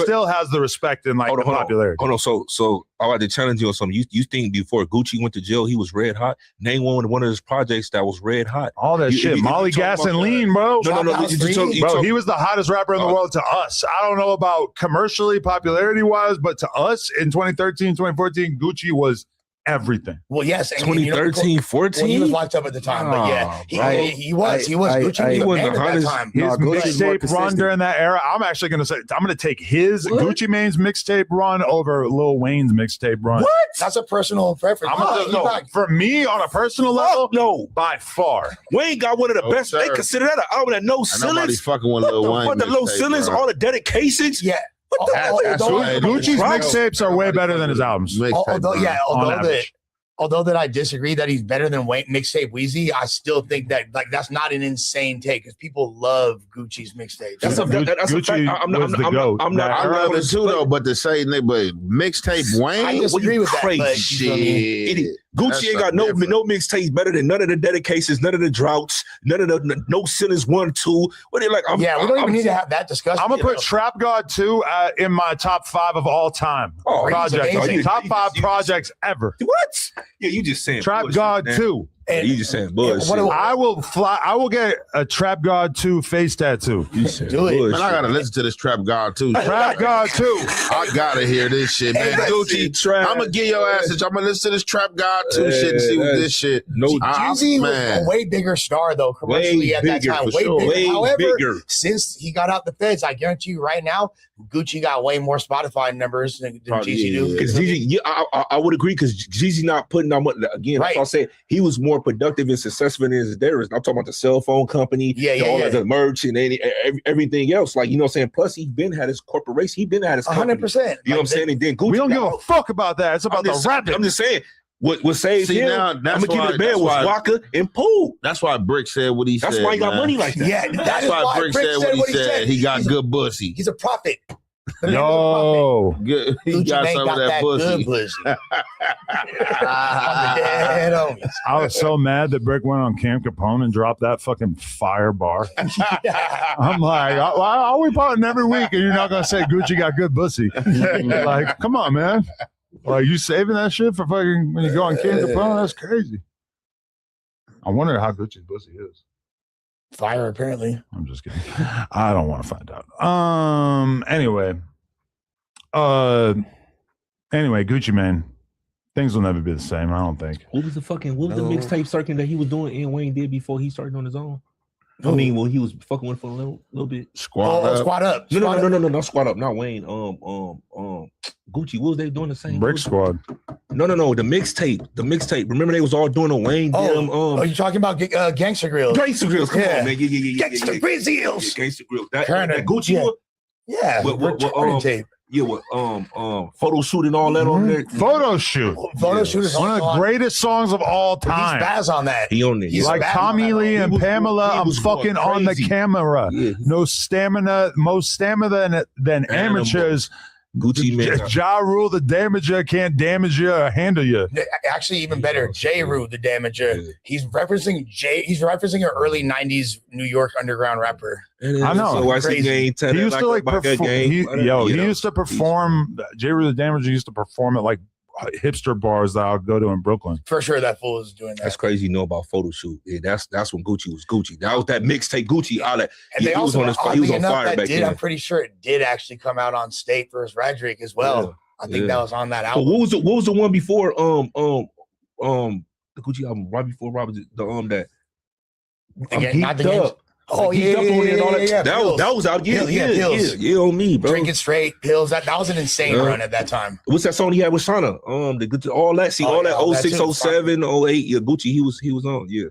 still has the respect and like the popularity. Hold on. So I like to challenge you on something. You think before Gucci went to jail, he was red hot? Name one of his projects that was red hot. All that shit. Molly Gas and Lean, bro. No. Bro, he was the hottest rapper in the world to us. I don't know about commercially, popularity wise, but to us in 2013, 2014, Gucci was everything. Well, yes. 2013, 14? Well, he was locked up at the time, but yeah, he was. Gucci was he the wasn't man the at that hottest. time. His Gucci's more mixtape run consistent. during that era, I'm actually going to say, I'm going to take his Gucci Mane's mixtape run over Lil Wayne's mixtape run. What? That's a personal preference. For me, on a personal level, no, by far. Wayne got one of the best. They consider that an album that no Nobody ceilings. fucking with Lil Wayne. What the low mixtape, ceilings, bro. all the dedications. Yeah. What the Gucci's mixtapes are way better than his albums. Although that I disagree that he's better than Wayne mixtape Weezy, I still think that like that's not an insane take because people love Gucci's mixtape. That's a fact. I'm not. I love it too though, but to say nigga, mixtape Wayne, I disagree with that, but crazy you know what I mean? shit. Gucci ain't got no mixtapes better than none of the dedications, none of the droughts, none of the no ceilings 1, 2. What they like? We don't even need to have that discussion. I'm gonna put Trap God 2 in my top 5 of all time projects. amazing. Top 5 projects ever. What? Yeah, you just saying Trap God 2. And You just saying bullshit. I will get a Trap God 2 face tattoo. You saying Do it. Man, I gotta listen to this Trap God too. Trap God 2. I gotta hear this shit, man. Gucci, I'm gonna get your ass. I'm gonna listen to this Trap God 2 shit and see what this shit. No, Jeezy was a way bigger star though commercially at that time. Way bigger. However, since he got out the feds, I guarantee you right now, Gucci got way more Spotify numbers than Jeezy do. Because Jeezy, I would agree because Jeezy not putting out much. Again, Right. I'll say he was more productive and successful than his there is. I'm talking about the cell phone company, all of the merch and everything else. Like, you know what I'm saying? Plus, he been had his corporation. He been had his company. 100%. You know what I'm saying? And then Gucci, We don't give a fuck about that. It's about the rapping. I'm just saying. What saved See, him? now, I'm that's gonna why- keep it bad that's was why- Waka and Pooh. That's why Brick said what he said. That's why he got man. money like that. Yeah, That's why Brick said what he said. He got good pussy. He's a prophet. Yo, Good. He Gucci got Mane some of that good pussy. pussy. Dead homies. I was so mad that Brick went on Cam Capone and dropped that fucking fire bar. I'm like, why are we parting every week and you're not gonna say Gucci got good pussy? Like, come on, man. Like, you saving that shit for fucking when you go on Cam Capone? That's crazy. I wonder how Gucci's pussy is. Fire, apparently. I'm just kidding. I don't want to find out. Anyway, Gucci Mane. Things will never be the same. I don't think. What was the mixtape circuit that he was doing and Wayne did before he started on his own? I mean, well, he was fucking with for a little bit. Squad up. Squad up. No, not squad up, not Wayne. Gucci. What was they doing the same? Brick Squad. No. The mixtape. Remember they was all doing a Wayne. Oh, you talking about Gangster Grills? Gangster Grills. Come on, man. Yeah. Gangster Grills. Gangster Grills. That Kinda, Gucci one. Yeah. With photo shoot and all that on there. Photo shoot. Photo shoot is one of the greatest songs of all He's time. spaz on that. He on there. He's Like spaz Tommy on that. Lee and Pamela, I'm fucking on the camera. Yeah. No stamina, most stamina than amateurs. Gucci Mane. Ja Rule the damager can't damage you or handle you. Actually, even better, J. Rue the Damager. Yeah. He's referencing an early '90s New York underground rapper. I know. So I see Crazy. game He used to like perform. He he used to perform. J. Rue the Damager used to perform at like hipster bars that I'll go to in Brooklyn. For sure, that fool is doing that. That's crazy. You know about photo shoot. Yeah, that's when Gucci was Gucci. That was that mixtape Gucci. All that. And they also, he was oddly on enough, fire that back did, then. I'm pretty sure it did actually come out on State versus Radrick as well. Yeah. I think that was on that So album. what was the one before the Gucci album right before Robert that Not the Gangs- Oh yeah, That was out. Pills. Yeah, on me, bro. Drinking straight pills. That was an insane run at that time. What's that song he had with Shauna? The Gucci, all that. See, all that 06, 07, 08. Yeah, Gucci. He was on. Yeah,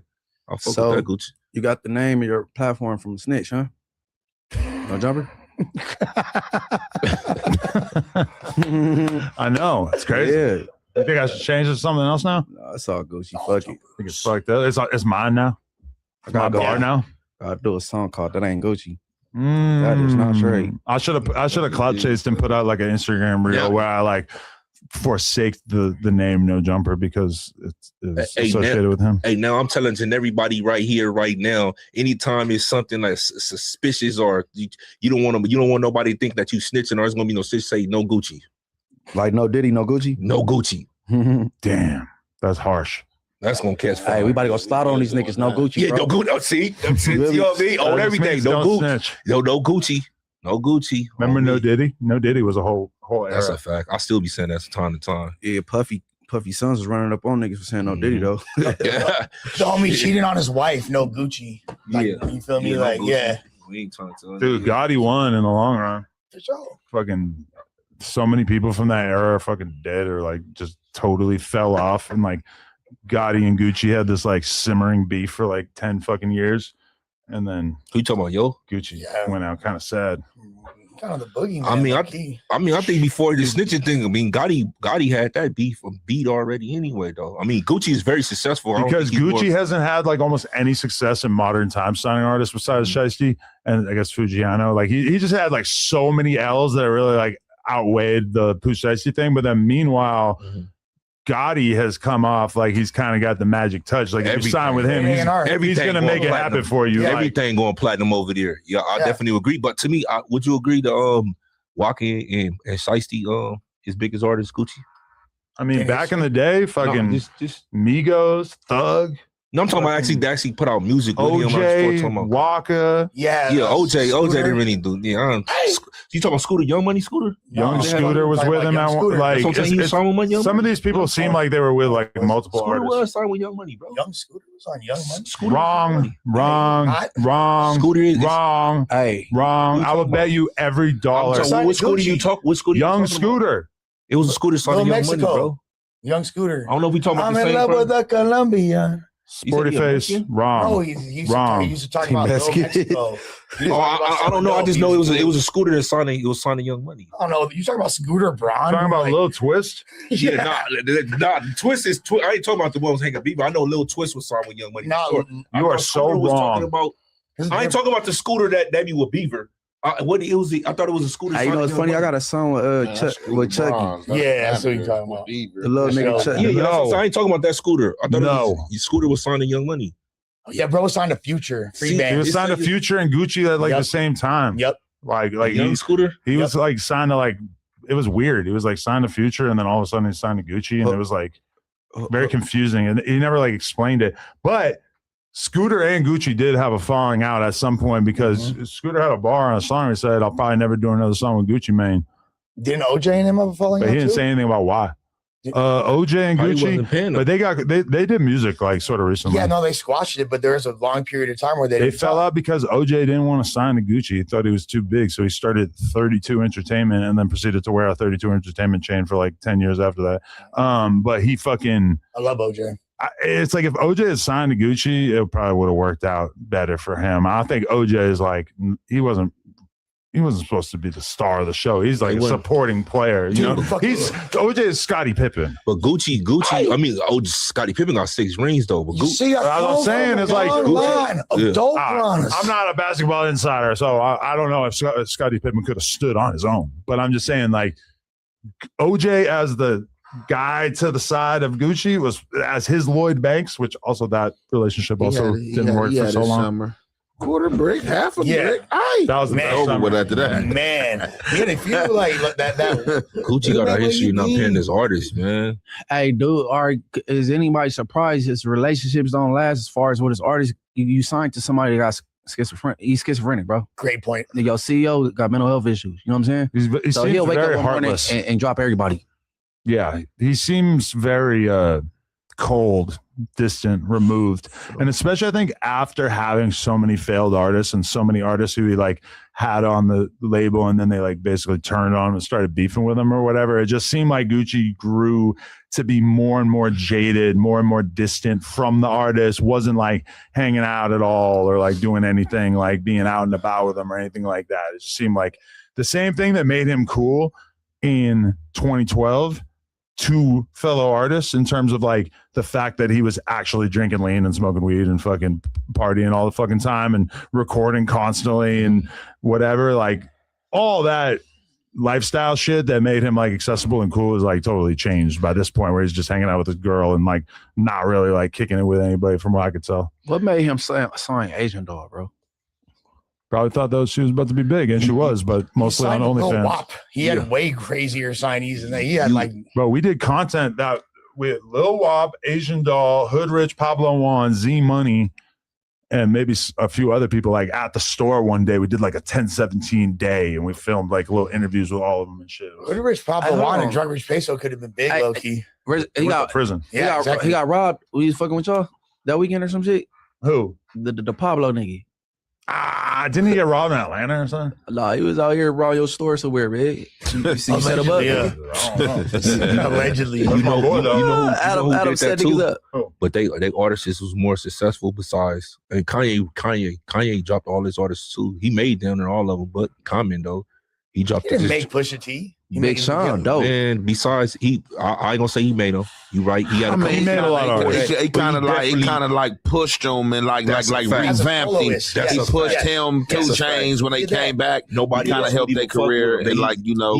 I fuck with that Gucci. You got the name of your platform from Snitch, huh? No jumper. I know. It's crazy. Yeah. You think I should change it to something else now? No, it's all Gucci. Fuck it. I think it's fucked up. It's mine now. It's my bar now. I do a song called "That Ain't Gucci." That is not straight. I should have clout chased and put out like an Instagram reel where I like forsake the name No Jumper because it's associated with him. Hey, now I'm telling everybody right here, right now, anytime it's something like suspicious or you don't want nobody to think that you snitching or it's gonna be no snitch, say no Gucci. Like no Diddy, no Gucci? No Gucci. Damn, that's harsh. That's gonna catch fire. Hey, we about to go slaughter on these niggas. No Gucci. Yeah, bro. no Gucci. See, you know what I mean? On everything. No Gucci. No Gucci. No Gucci. Remember No Diddy? No Diddy was a whole era. That's a fact. I still be saying that from time to time. Yeah, Puffy Sons was running up on niggas for saying no Diddy though. Yeah. The homie cheating on his wife, no Gucci. Like, you feel me? no Like, Gucci. yeah. We ain't trying to tell Dude, Gotti won in the long run. For sure. Fucking so many people from that era are fucking dead or like just totally fell off. And like Gotti and Gucci had this like simmering beef for like 10 fucking years. And then who you talking about, yo? Gucci went out kind of sad. Kind of the boogeyman. I think before the snitching thing, Gotti had that beef beat already anyway, though. I mean, Gucci is very successful. Because Gucci hasn't had like almost any success in modern time signing artists besides Shiesty and I guess Fujiano. Like he just had like so many L's that really like outweighed the Pooh Shiesty thing. But then meanwhile, Gotti has come off like he's kind of got the magic touch. Like if you sign with him, he's going to make it happen for you. Everything going platinum over there. Yeah, I definitely agree. But to me, would you agree to Waka and Shiesty, his biggest artist, Gucci? I mean, back in the day, fucking Migos, Thug. No, I'm talking about actually. They actually put out music. With him. OJ, Walker. Yeah. OJ didn't really do. Yeah, you talking about Scooter? Young Money Scooter? Young Scooter was with him. Like some of these people seem like they were with like multiple Scooter artists. was signed with Young Money, bro. Young Scooter was on Young Money. Wrong. Scooter is wrong. Hey, wrong. I would bet you every dollar. What Scooter you talk? What Scooter? Young Scooter. It was a Scooter signed with Young Money, bro. Young Scooter. I don't know if we talking about I'm the in same love person. with the Colombian. Sporty face. Wrong. No, he wrong. used to talk about Little Mexico. I don't know. I just know it was a Scooter that signed. It was signing Young Money. I don't know. You talking about Scooter Braun? Talking about Lil Twist? Yeah, nah. Twist is. I ain't talking about the one with Hank Bieber. I know Lil Twist was signed with Young Money. No, you are so wrong. I ain't talking about the Scooter that be with Beaver. I thought it was a Scooter. Hey, you know, it's funny. I got a song with Chucky. Yeah, that's what you're talking about. The little nigga Chucky. Yeah, I ain't talking about that Scooter. I thought Scooter was signing Young Money. Yeah, bro was signed to Future. Free band. He was signed to Future and Gucci at like the same time. Yep. Like Young Scooter. He was like signed to like. It was weird. He was like signed to Future, and then all of a sudden he signed to Gucci, and it was like very confusing, and he never like explained it. But Scooter and Gucci did have a falling out at some point because Scooter had a bar on a song. He said, "I'll probably never do another song with Gucci Mane." Didn't OJ and him have a falling out? But he didn't too? say anything about why. OJ and Gucci, but they did music like sort of recently. Yeah, no, they squashed it, but there was a long period of time where they fell out because OJ didn't want to sign to Gucci. He thought he was too big, so he started 32 Entertainment and then proceeded to wear a 32 Entertainment chain for like 10 years after that. But he fucking. I love OJ. It's like if OJ had signed to Gucci, it probably would have worked out better for him. I think OJ is like he wasn't supposed to be the star of the show. He's like a supporting player. You know, OJ is Scottie Pippen. But Gucci. I mean, Scottie Pippen got 6 rings though. But Gucci, I'm saying is like Gucci. I'm not a basketball insider, so I don't know if Scottie Pippen could have stood on his own. But I'm just saying, like OJ as the guy to the side of Gucci was as his Lloyd Banks, which also that relationship didn't work for so long. Summer. Quarter brick, half a brick. That was the over with after that. Man, they feel like that. Gucci got a history of not paying his artists, man. Hey, dude, is anybody surprised his relationships don't last as far as what his artists? You signed to somebody that got schizophrenic. He's schizophrenic, bro. Great point. Your CEO got mental health issues. You know what I'm saying? He so seems he'll wake very up one morning heartless and drop everybody. Yeah, he seems very cold, distant, removed. And especially I think after having so many failed artists and so many artists who he like had on the label and then they like basically turned on him and started beefing with him or whatever, it just seemed like Gucci grew to be more and more jaded, more and more distant from the artist, wasn't like hanging out at all or like doing anything like being out and about with them or anything like that. It just seemed like the same thing that made him cool in 2012 to fellow artists in terms of like the fact that he was actually drinking lean and smoking weed and fucking partying all the fucking time and recording constantly and whatever, like all that lifestyle shit that made him like accessible and cool is like totally changed by this point where he's just hanging out with his girl and like not really like kicking it with anybody from what I could tell. What made him sign Asian Doll, bro? Probably thought she was about to be big, and she was, but mostly on OnlyFans. He had way crazier signees than that. He had like. Bro, we did content that with Lil Wop, Asian Doll, Hood Rich, Pablo Juan, Z Money, and maybe a few other people. Like at the store one day, we did like a 10-17 day, and we filmed like little interviews with all of them and shit. Hood Rich, Pablo Juan, and Drug Rich Peso could have been big, low key. He got prison. Yeah, he got robbed. Were you fucking with y'all that weekend or some shit? Who? The Pablo nigga. Didn't he get robbed in Atlanta or something? Nah, he was out here around your store somewhere, man. You set him up. Yeah. Allegedly. Adam set niggas up. But they artists was more successful besides, and Kanye dropped all his artists too. He made them and all of them, but Common though, he dropped. He didn't make Pusha T. Big Sean, dope. And besides, I ain't gonna say he made them. You right? He had. He made a lot of artists. It kind of like pushed him and like revamped him. He pushed him, 2 Chainz when they came back. Nobody kind of helped their career and like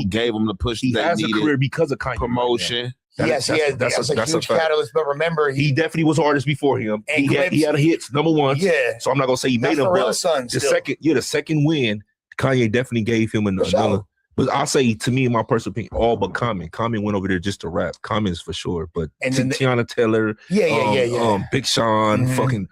gave them the push he they has needed. A career because of Kanye. Promotion. Yes, he had that's a huge catalyst. But remember, he definitely was an artist before him. He had hits, number one. Yeah. So I'm not gonna say he made him. But the second win, Kanye definitely gave him another. But I'll say, to me, in my personal opinion, all but Common. Common went over there just to rap. Common's for sure. But And then Tiana Taylor, Yeah. Big Sean, Mhm. fucking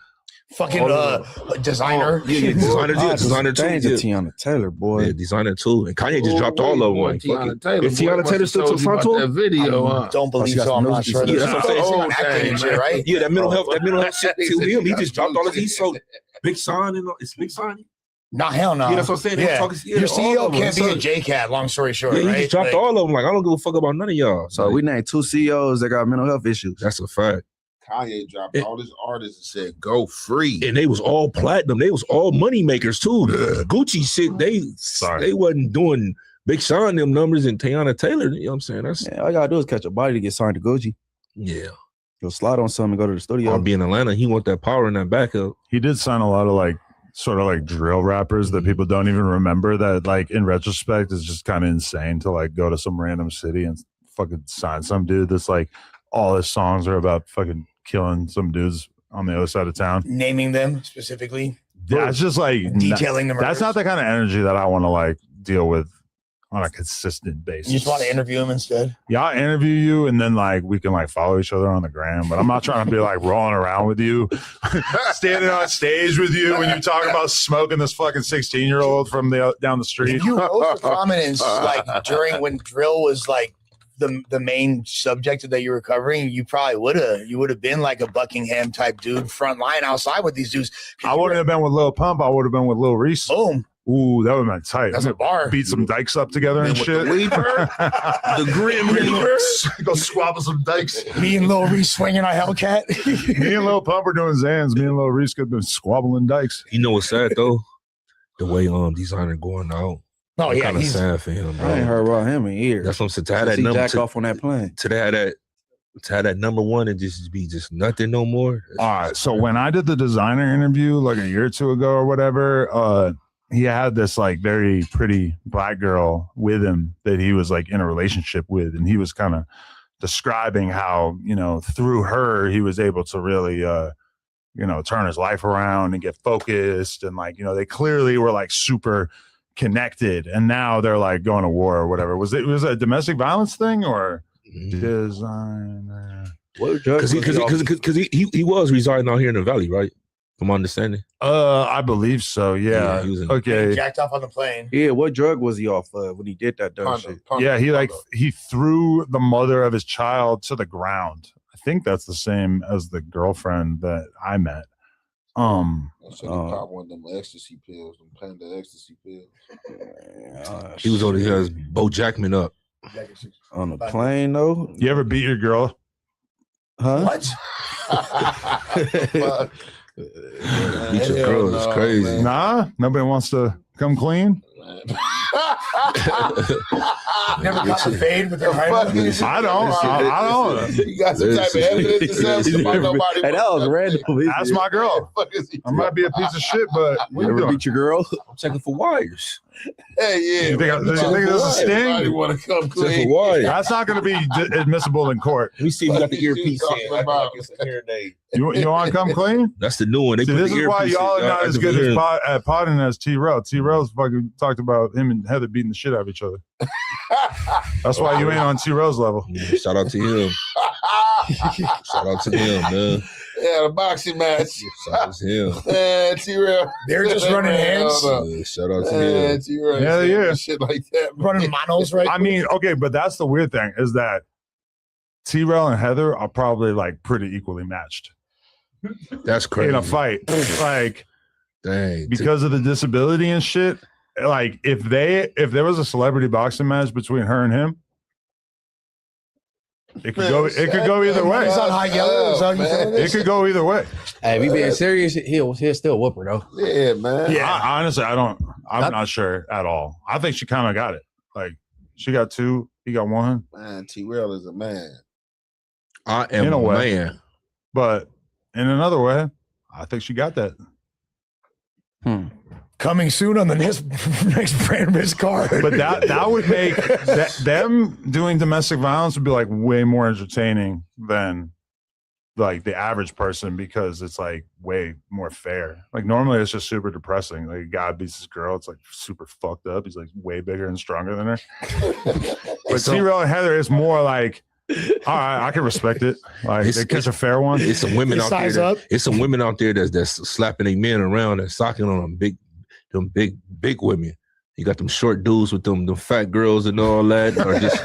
designer. Designer too. Things Yeah. of Tiana Taylor, boy. Yeah, designer too. And Kanye just dropped all of them. Tiana Taylor. Is Tiana Taylor still to front to that him? video, huh? Don't believe so. I'm not sure. Yeah, that's what I'm saying. She's on acting and shit, right? Yeah, that mental health shit to him. He just dropped all of these. So Big Sean and it's Big Sean. Nah, hell no. Yeah, that's what I'm saying. They Yeah. was talking- Your all CEO of them. can't be So- a J-Cat, long story short, Yeah, he right? just dropped Like, all of them. Like, I don't give a fuck about none of y'all. So we named 2 CEOs that got mental health issues. That's a fact. Kanye dropped all his artists and said, "Go free," And they was all platinum. They was all money makers too. Gucci shit. They wasn't doing Big Sean them numbers and Tiana Taylor. You know what I'm saying? That's all you gotta do is catch a body to get signed to Gucci. Yeah. Go slide on something and go to the studio. I'll be in Atlanta. He want that power in that backup. He did sign a lot of like sort of like drill rappers that people don't even remember, that like in retrospect is just kind of insane to like go to some random city and fucking sign some dude that's like all his songs are about fucking killing some dudes on the other side of town. naming them specifically. Yeah, it's just like Detailing the That's not the kind of energy that I want to like deal with on a consistent basis. You just want to interview him instead? Yeah, I'll interview you and then like we can like follow each other on the gram, but I'm not trying to be like rolling around with you, standing on stage with you when you talk about smoking this fucking 16-year-old from the down the street. If you rose to prominence like during when drill was like the main subject that you were covering, you probably would have been like a Buckingham type dude, front line outside with these dudes. I wouldn't have been with Lil Pump. I would have been with Lil Reese. Boom. Ooh, that would have been tight. That's a bar. Beat some dykes up together and with shit. the Weaver, the Grim Reaper. Go squabble some dykes. Me and Lil Reese swinging a Hellcat. Me and Lil Pump were doing Zans. Me and Lil Reese could have been squabbling dykes. You know what's sad though? The way Designer going out. Oh yeah, kind of he's sad for him, bro. I ain't heard about him in years. That's what I'm saying. To have Since that he number jacked off on that plane. To have that number one and just be just nothing no more. All right. So when I did the Designer interview like a year or two ago or whatever, he had this like very pretty black girl with him that he was like in a relationship with, and he was kind of describing how, you know, through her he was able to really you know, turn his life around and get focused, and like, you know, they clearly were like super connected, and now they're like going to war or whatever. Was it a domestic violence thing or Designer? Because he was residing out here in the valley, right? From my understanding. I believe so. Yeah. he was in- Okay. jacked off on the plane. Yeah, what drug was he off of when he did that dumb shit? Yeah, he threw the mother of his child to the ground. I think that's the same as the girlfriend that I met. So he popped one of them ecstasy pills, them Panda ecstasy pills. He was on his Bo Jackman up. On the plane though. You ever beat your girl? Huh? What? Beat your girl is crazy. man. Nah, nobody wants to come clean. Never got the fade with their hand. I don't. You got some type of evidence to sell somebody nobody. Hey, that was random. That's my girl. I might be a piece of shit, but what you Ever doing? beat your girl? I'm checking for wires. Hey, yeah. You think there's a sting? Everybody want to come Check for clean. wires. That's not going to be admissible in court. Let me see if you got the What you earpiece talking in. about? You want to come clean? That's the new one. They See, put this the is why earpiece y'all in. are not I as can good hear as him. at potting as T-Rail. T-Rail's fucking talked about him and Heather beating the shit out of each other. That's why you ain't on T-Rail's level. Yeah, shout out to him. Shout out to him, man. Yeah, the boxing match. Shout out to him. T-Rail. They're just running hands. Yeah, shout out to him. T-Rail. Yeah, yeah. Shit like that. Running manos, right? I mean, okay, but that's the weird thing is that T-Rail and Heather are probably like pretty equally matched That's crazy. in a fight. Like, Dang. because of the disability and shit. Like, if there was a celebrity boxing match between her and him, it could go either way. He's on high yellow. Is that what you saying? It could go either way. Hey, if he being serious, he'll still whoop her though. Yeah, man. Yeah. Honestly, I'm not sure at all. I think she kind of got it. Like, she got 2, he got 1. Man, T-Rail is a man. I am In a a way. man. But in another way, I think she got that. Coming soon on the next brand risk card. But that would make them doing domestic violence would be like way more entertaining than like the average person because it's like way more fair. Like normally it's just super depressing. Like a guy beats this girl, it's like super fucked up. He's like way bigger and stronger than her. But T-Rail and Heather is more like, all right, I can respect it. Like they catch a fair one. It's some women out there. It's some women out there that's slapping their men around and socking on them big women. You got them short dudes with them fat girls and all that. Or just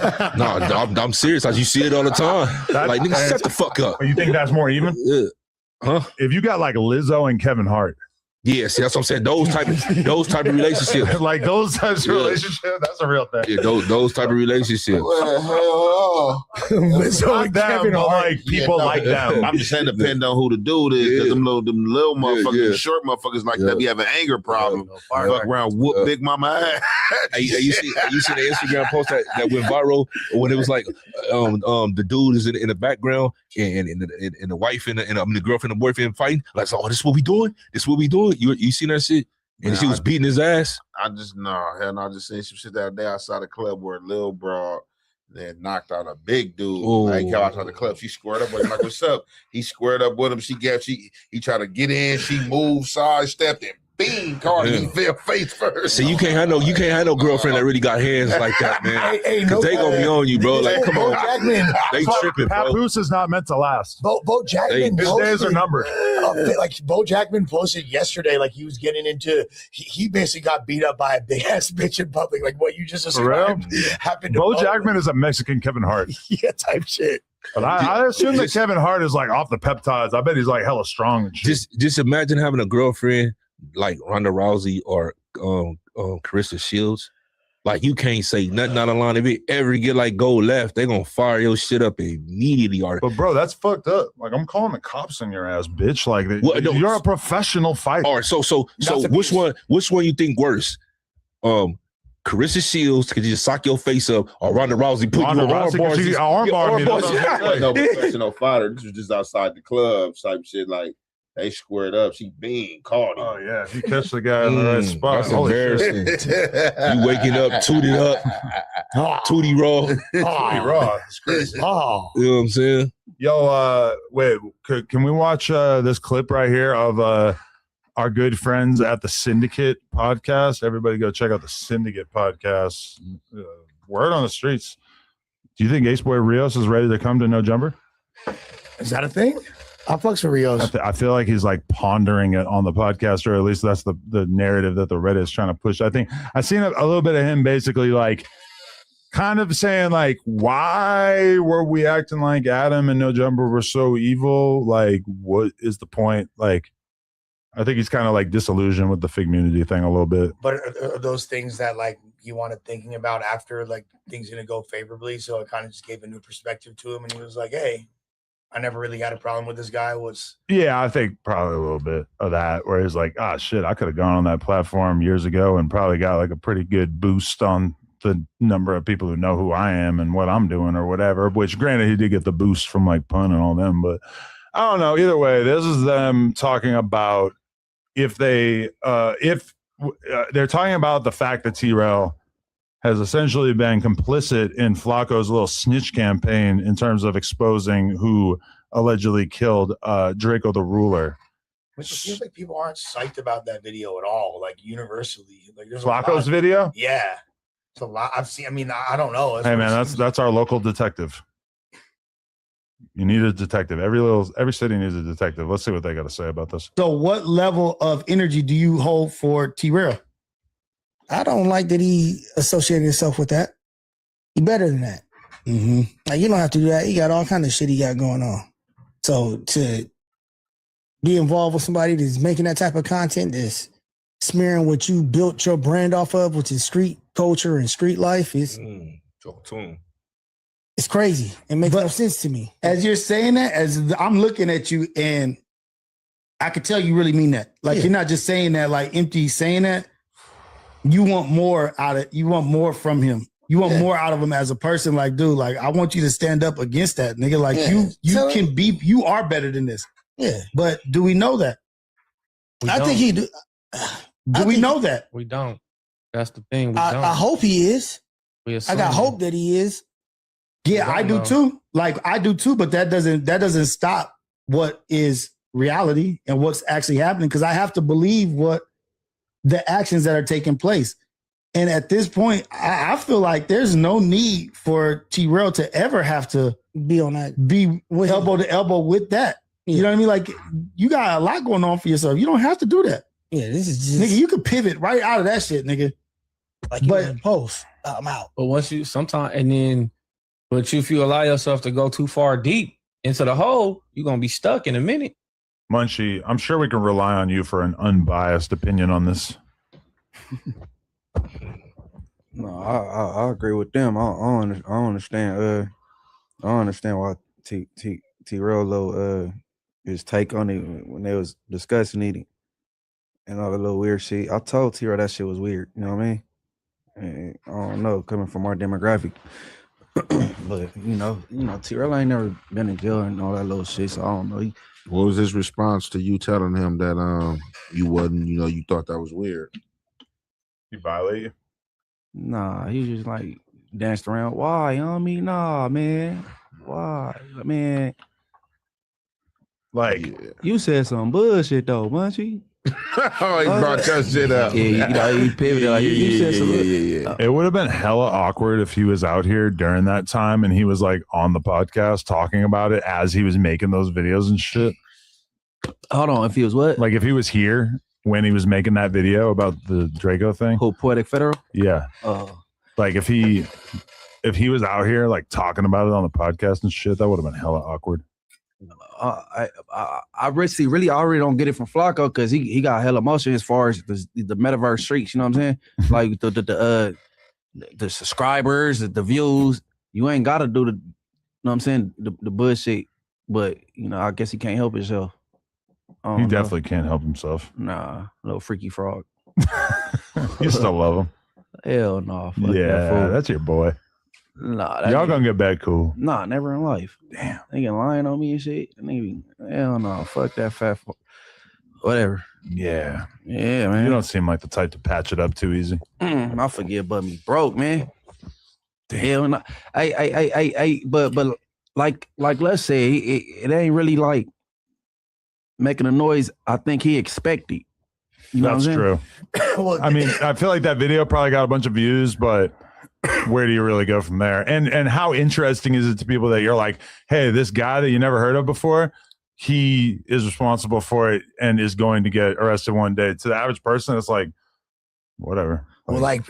I'm serious. As you see it all the time. Like nigga, shut the fuck up. You think that's more even? Yeah. Huh? If you got like Lizzo and Kevin Hart. Yeah, see, that's what I'm saying. Those type of relationships. Like those types of relationships, that's a real thing. Yeah, those type of relationships. Lizzo and Kevin Hart. Like people like them. I'm just saying, depending on who the dude is, because them little motherfuckers, them short motherfuckers like that be having anger problem. Fuck around, whoop Big Mama ass. Hey, you see the Instagram post that went viral when it was like the dude is in the background and the wife and the girlfriend and boyfriend fighting. Like, oh, this is what we doing? This is what we doing? You seen that shit? And she was beating his ass. I just I just seen some shit that day outside the club where Lil Broad then knocked out a big dude. Like came outside the club. She squared up with him like, what's up? He squared up with him. He tried to get in. She moved, sidestepped, and beam Cardi. He fell face first. See, you can't have no girlfriend that really got hands like that, man. Cause they gonna be on you, bro. Like, come on, Jackman. They tripping, bro. Papoose is not meant to last. Bo Jackman. His days are numbered. Like Bo Jackman posted yesterday, like he was getting into. He basically got beat up by a big ass bitch in public, like what you just described happened. To Bo Jackman is a Mexican Kevin Hart. Yeah, type shit. But I assume that Kevin Hart is like off the peptides. I bet he's like hella strong and shit. Just imagine having a girlfriend like Ronda Rousey or Carissa Shields. Like you can't say nothing out of line. If it ever get like go left, they gonna fire your shit up immediately. But bro, that's fucked up. Like I'm calling the cops on your ass, bitch. Like you're a professional fighter. All right, so which one you think worse? Carissa Shields could just sock your face up, or Ronda Rousey put Ronda you on Rousey, no professional fighter. This was just outside the club type shit. Like they squared up. She beamed Cardi. Oh yeah, if you catch the guy in the right spot. That's embarrassing. You waking up, tooted up, tootie raw. Tootie raw. It's crazy. You know what I'm saying? Yo, wait, can we watch this clip right here of our good friends at the Syndicate podcast? Everybody go check out the Syndicate podcast. Word on the streets. Do you think Ace Boy Rios is ready to come to No Jumper? Is that a thing? I fucks with Rios. I feel like he's like pondering it on the podcast, or at least that's the narrative that the Reddit is trying to push. I think I've seen a little bit of him basically like kind of saying like, why were we acting like Adam and No Jumper were so evil? Like, what is the point? Like, I think he's kind of like disillusioned with the Figmunity thing a little bit. But are those things that like you wanted thinking about after like things gonna go favorably? So it kind of just gave a new perspective to him, and he was like, hey, I never really had a problem with this guy. Yeah, I think probably a little bit of that, where he's like, ah, shit, I could have gone on that platform years ago and probably got like a pretty good boost on the number of people who know who I am and what I'm doing or whatever, which granted he did get the boost from like Pun and all them, but I don't know. Either way, this is them talking about if they're talking about the fact that T-Rail has essentially been complicit in Flacco's little snitch campaign in terms of exposing who allegedly killed Draco the Ruler. Which it seems like people aren't psyched about that video at all, like universally. Like there's Flacco's video? Yeah. It's a lot. I've seen, I mean, I don't know. Hey man, that's our local detective. You need a detective. Every city needs a detective. Let's see what they got to say about this. So what level of energy do you hold for T-Rail? I don't like that he associated himself with that. He better than that. Mm-hmm. Like you don't have to do that. He got all kind of shit he got going on. So to be involved with somebody that's making that type of content, that's smearing what you built your brand off of, which is street culture and street life, is it's crazy. It makes no sense to me. As you're saying that, as I'm looking at you, and I could tell you really mean that. Like you're not just saying that like empty saying that. You want more you want more from him. You want more out of him as a person. Like, dude, like I want you to stand up against that, nigga. Like you are better than this. Yeah. But do we know that? I think he do. Do we know that? We don't. That's the thing. We don't. I hope he is. I got hope that he is. Yeah, I do too. Like I do too, but that doesn't stop what is reality and what's actually happening, because I have to believe what the actions that are taking place. And at this point, I feel like there's no need for T-Rail to ever have to be on that, be elbow to elbow with that. You know what I mean? Like, you got a lot going on for yourself. You don't have to do that. Yeah, this is just nigga. You could pivot right out of that shit, nigga. Like, but post, I'm out. But once you sometimes, and then, but if you allow yourself to go too far deep into the hole, you're gonna be stuck in a minute. Munchie, I'm sure we can rely on you for an unbiased opinion on this. No, I agree with them. I don't understand. I don't understand why T-Rail his take on it when they was discussing it and all the little weird shit. I told T-Rail that shit was weird. You know what I mean? And I don't know, coming from our demographic. But you know, T-Rail ain't never been in jail and all that little shit. So I don't know. What was his response to you telling him that you wasn't, you thought that was weird? He violated you? Nah, he just like danced around. Why? You know what I mean? Nah, man. Why? Man. Like, you said some bullshit though, Munchie. Oh, he brought that shit up. Yeah, he pivoted. Like, you said some yeah. It would have been hella awkward if he was out here during that time and he was like on the podcast talking about it as he was making those videos and shit. Hold on, if he was what? Like if he was here when he was making that video about the Draco thing. Whole Poetic Federal? Yeah. Oh. Like if he was out here like talking about it on the podcast and shit, that would have been hella awkward. I really already don't get it from Flacco because he got hella emotion as far as the metaverse streaks. You know what I'm saying? Like the subscribers, the views. You ain't got to do you know what I'm saying, the bullshit. But I guess he can't help himself. He definitely can't help himself. Nah, little freaky frog. You still love him? Hell no. Fuck Yeah, that fool. that's your boy. Nah, y'all gonna get back cool. Nah, never in life. Damn, they get lying on me and shit. Hell no, fuck that fat. Whatever. Yeah, man. You don't seem like the type to patch it up too easy. I forget, but me broke, man. Hell no. But like let's say it ain't really like making a noise. I think he expected. You know That's true. Well, I mean, I feel like that video probably got a bunch of views, but where do you really go from there? And how interesting is it to people that you're like, hey, this guy that you never heard of before, he is responsible for it and is going to get arrested one day. To the average person, it's like, whatever. Well, like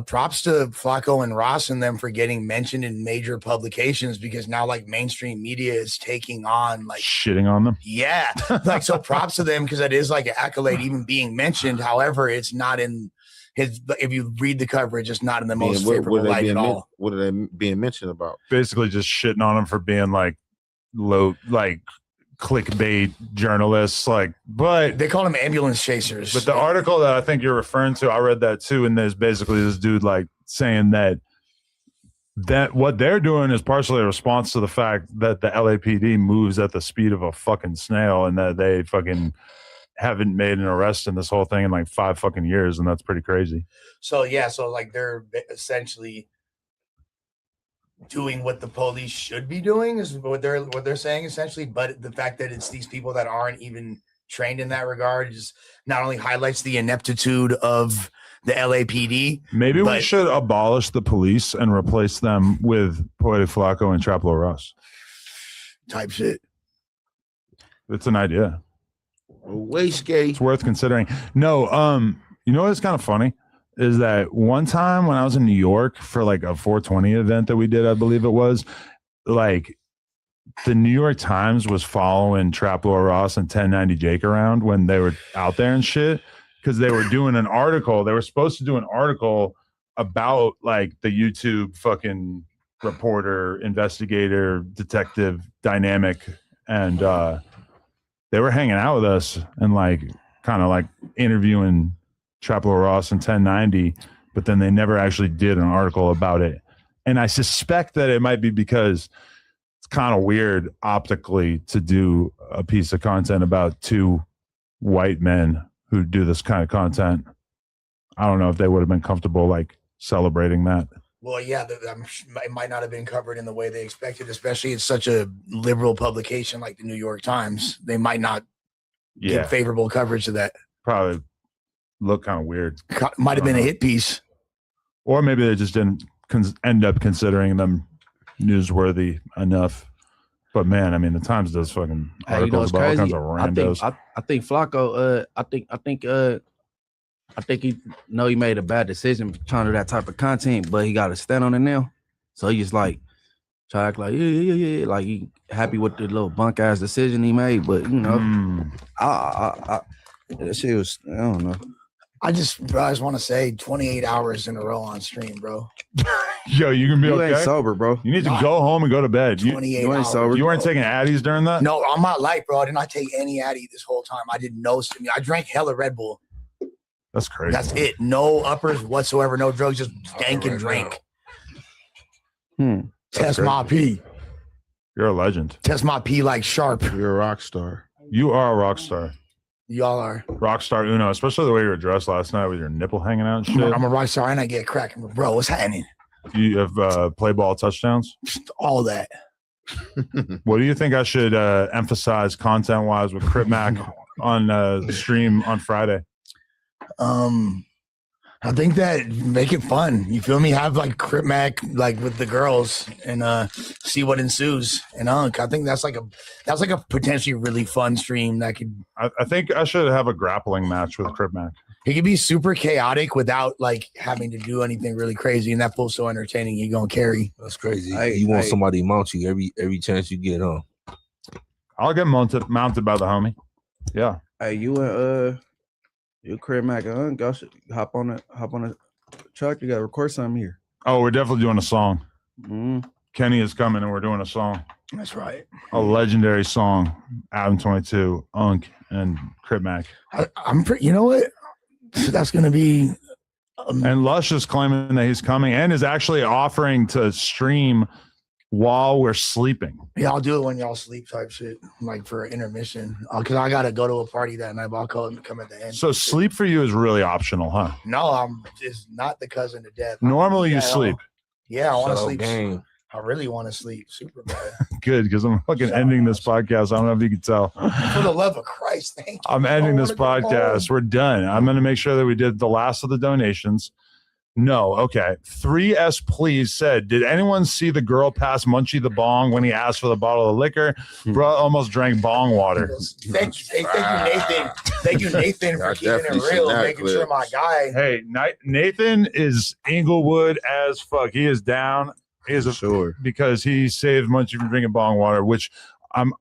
props to Flacco and Ross and them for getting mentioned in major publications, because now like mainstream media is taking on like shitting on them. Yeah. Like, so props to them because it is like an accolade even being mentioned. However, it's not in his, if you read the coverage, it's not in the most favorable light at all. What are they being mentioned about? Basically just shitting on him for being like clickbait journalists, but they call them ambulance chasers. But the article that I think you're referring to, I read that too, and there's basically this dude like saying that what they're doing is partially a response to the fact that the LAPD moves at the speed of a fucking snail, and that they fucking haven't made an arrest in this whole thing in like 5 fucking years, and that's pretty crazy. So yeah, so like they're essentially doing what the police should be doing is what they're saying essentially, but the fact that it's these people that aren't even trained in that regard just not only highlights the ineptitude of the LAPD. Maybe we should abolish the police and replace them with Poetic Flacco and Traplo Ross type shit. It's an idea. Wastegate. It's worth considering. No, you know what's kind of funny is that one time when I was in New York for like a 420 event that we did, I believe it was, like the New York Times was following Traplo Ross and 1090 Jake around when they were out there and shit, because they were doing an article. They were supposed to do an article about like the YouTube fucking reporter, investigator, detective dynamic. And they were hanging out with us and like kind of like interviewing Traplo Ross and 1090, but then they never actually did an article about it. And I suspect that it might be because it's kind of weird optically to do a piece of content about 2 white men who do this kind of content. I don't know if they would have been comfortable like celebrating that. Well, yeah, it might not have been covered in the way they expected, especially it's such a liberal publication like the New York Times. They might not give favorable coverage to that. Probably look kind of weird. Might have been a hit piece. Or maybe they just didn't end up considering them newsworthy enough. But man, I mean, the Times does fucking articles about all kinds of randos. I think Flacco. I think he know he made a bad decision trying to that type of content, but he got to stand on it now. So he just like try to act like yeah, like he happy with the little bunk ass decision he made. But you know, that shit was I don't know. I just want to say 28 hours in a row on stream, bro. Yo, you can be okay. You ain't sober, bro. You need to go home and go to bed. 28 you ain't hours, sober. You weren't taking Addies during that? No, on my life, bro. I did not take any Addy this whole time. I did no streaming. I drank hella Red Bull. That's crazy. That's it. No uppers whatsoever. No drugs. Just dank and drink. Test my pee. You're a legend. Test my pee like sharp. You're a rock star. You are a rock star. Y'all are. Rockstar Uno, especially the way you were dressed last night with your nipple hanging out and shit. I'm a rock star and I get cracking. Bro, what's happening? You have play ball touchdowns? All that. What do you think I should emphasize content-wise with Crip Mac on stream on Friday? I think that make it fun. You feel me? Have like Crip Mac like with the girls and see what ensues. And I think that's like a potentially really fun stream that could. I think I should have a grappling match with Crip Mac. It could be super chaotic without like having to do anything really crazy, and that feels so entertaining. You're gonna carry. That's crazy. You want somebody to mount you every chance you get on. I'll get mounted by the homie. Yeah. Hey, you and you Crip Mac, y'all should hop on a truck. You gotta record something here. Oh, we're definitely doing a song. Mm-hmm. Kenny is coming, and we're doing a song. That's right. A legendary song. Adam 22, Unk, and Crip Mac. I'm pretty. You know what? That's gonna be. And Lush is claiming that he's coming and is actually offering to stream while we're sleeping. Yeah, I'll do it when y'all sleep type shit, like for intermission. Because I gotta go to a party that night, but I'll call him to come at the end. So sleep for you is really optional, huh? No, I'm just not the cousin to death. Normally you sleep. Yeah, I want to Shut up, sleep. gang. I really want to sleep super bad. Good, because I'm fucking ending this podcast. I don't know if you can tell. For the love of Christ, thank you. I'm ending this podcast. We're done. I'm going to make sure that we did the last of the donations. No. Okay. 3S Please said, did anyone see the girl pass Munchie the bong when he asked for the bottle of liquor? Bro almost drank bong water. Thank you, Nathan. Thank you, Nathan, for keeping it real, making sure my guy. Hey, Nathan is Inglewood as fuck. He is down. He is because he saved Munchie from drinking bong water, which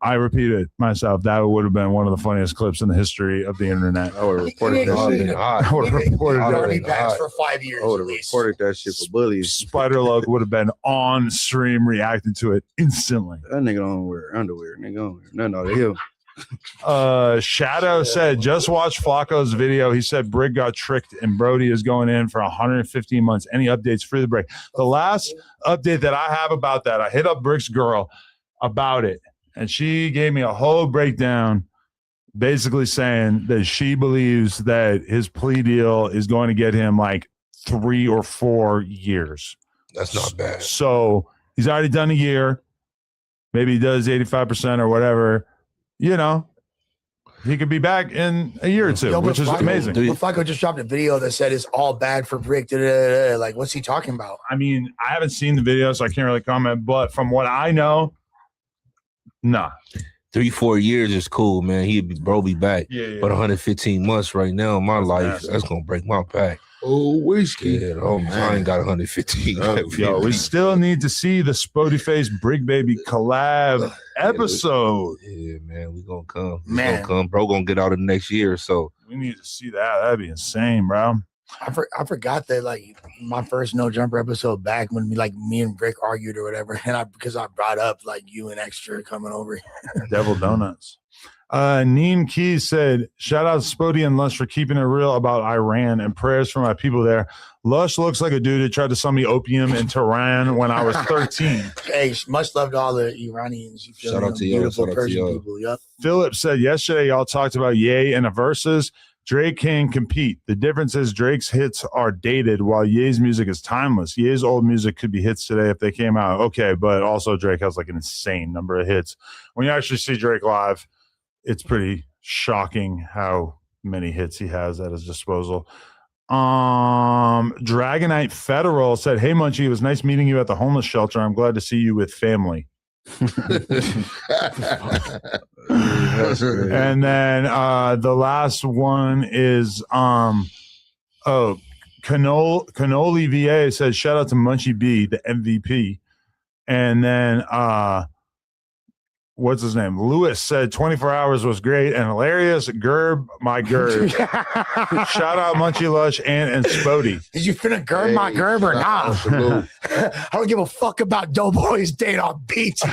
I repeated myself. That would have been one of the funniest clips in the history of the internet. I would have reported that shit. I would have reported that. For 5 years. I would have reported that shit for bullies. Spider Lug would have been on stream reacting to it instantly. That nigga don't wear underwear. Nigga don't wear nothing out of him. Shadow said, just watch Flacco's video. He said Brig got tricked and Brody is going in for 115 months. Any updates for the break? The last update that I have about that, I hit up Brig's girl about it, and she gave me a whole breakdown basically saying that she believes that his plea deal is going to get him like 3 or 4 years. That's not bad. So he's already done a year. Maybe he does 85% or whatever. You know, he could be back in a year or two, which is amazing. But Flacco just dropped a video that said it's all bad for Brick. Like, what's he talking about? I mean, I haven't seen the video, so I can't really comment. But from what I know, nah. 3-4 years is cool, man. Bro be back. Yeah. But 115 months right now in my life, that's gonna break my back. Oh, whiskey. Yeah, I ain't got 115. Yo, we still need to see the Spody Face Brig Baby collab episode. Yeah, man, we gonna come. Man. Gonna come. Bro gonna get out of the next year, so we need to see that. That'd be insane, bro. I forgot that like my first No Jumper episode back when me and Brick argued or whatever, and because I brought up like you and Extra coming over. Devil Donuts. Neem Keys said, shout out to Spody and Lush for keeping it real about Iran and prayers for my people there. Lush looks like a dude that tried to sell me opium in Tehran when I was 13. Hey, much love to all the Iranians. You feel Shout me? out to y'all. Beautiful Shout out to Persian y'all. people. Yep. Philip said yesterday y'all talked about Ye and the verses. Drake can compete. The difference is Drake's hits are dated while Ye's music is timeless. Ye's old music could be hits today if they came out. Okay, but also Drake has like an insane number of hits. When you actually see Drake live, it's pretty shocking how many hits he has at his disposal. Dragonite Federal said, "Hey Munchie, it was nice meeting you at the homeless shelter. I'm glad to see you with family." And then the last one is Canoli VA says, "Shout out to Munchie B, the MVP." And then what's his name? Lewis said 24 hours was great and hilarious. Gerb, my Gerb. Shout out Munchie Lush and Spody. Did you finna Gerb my Gerb or not? I don't give a fuck about Doughboy's date on BT.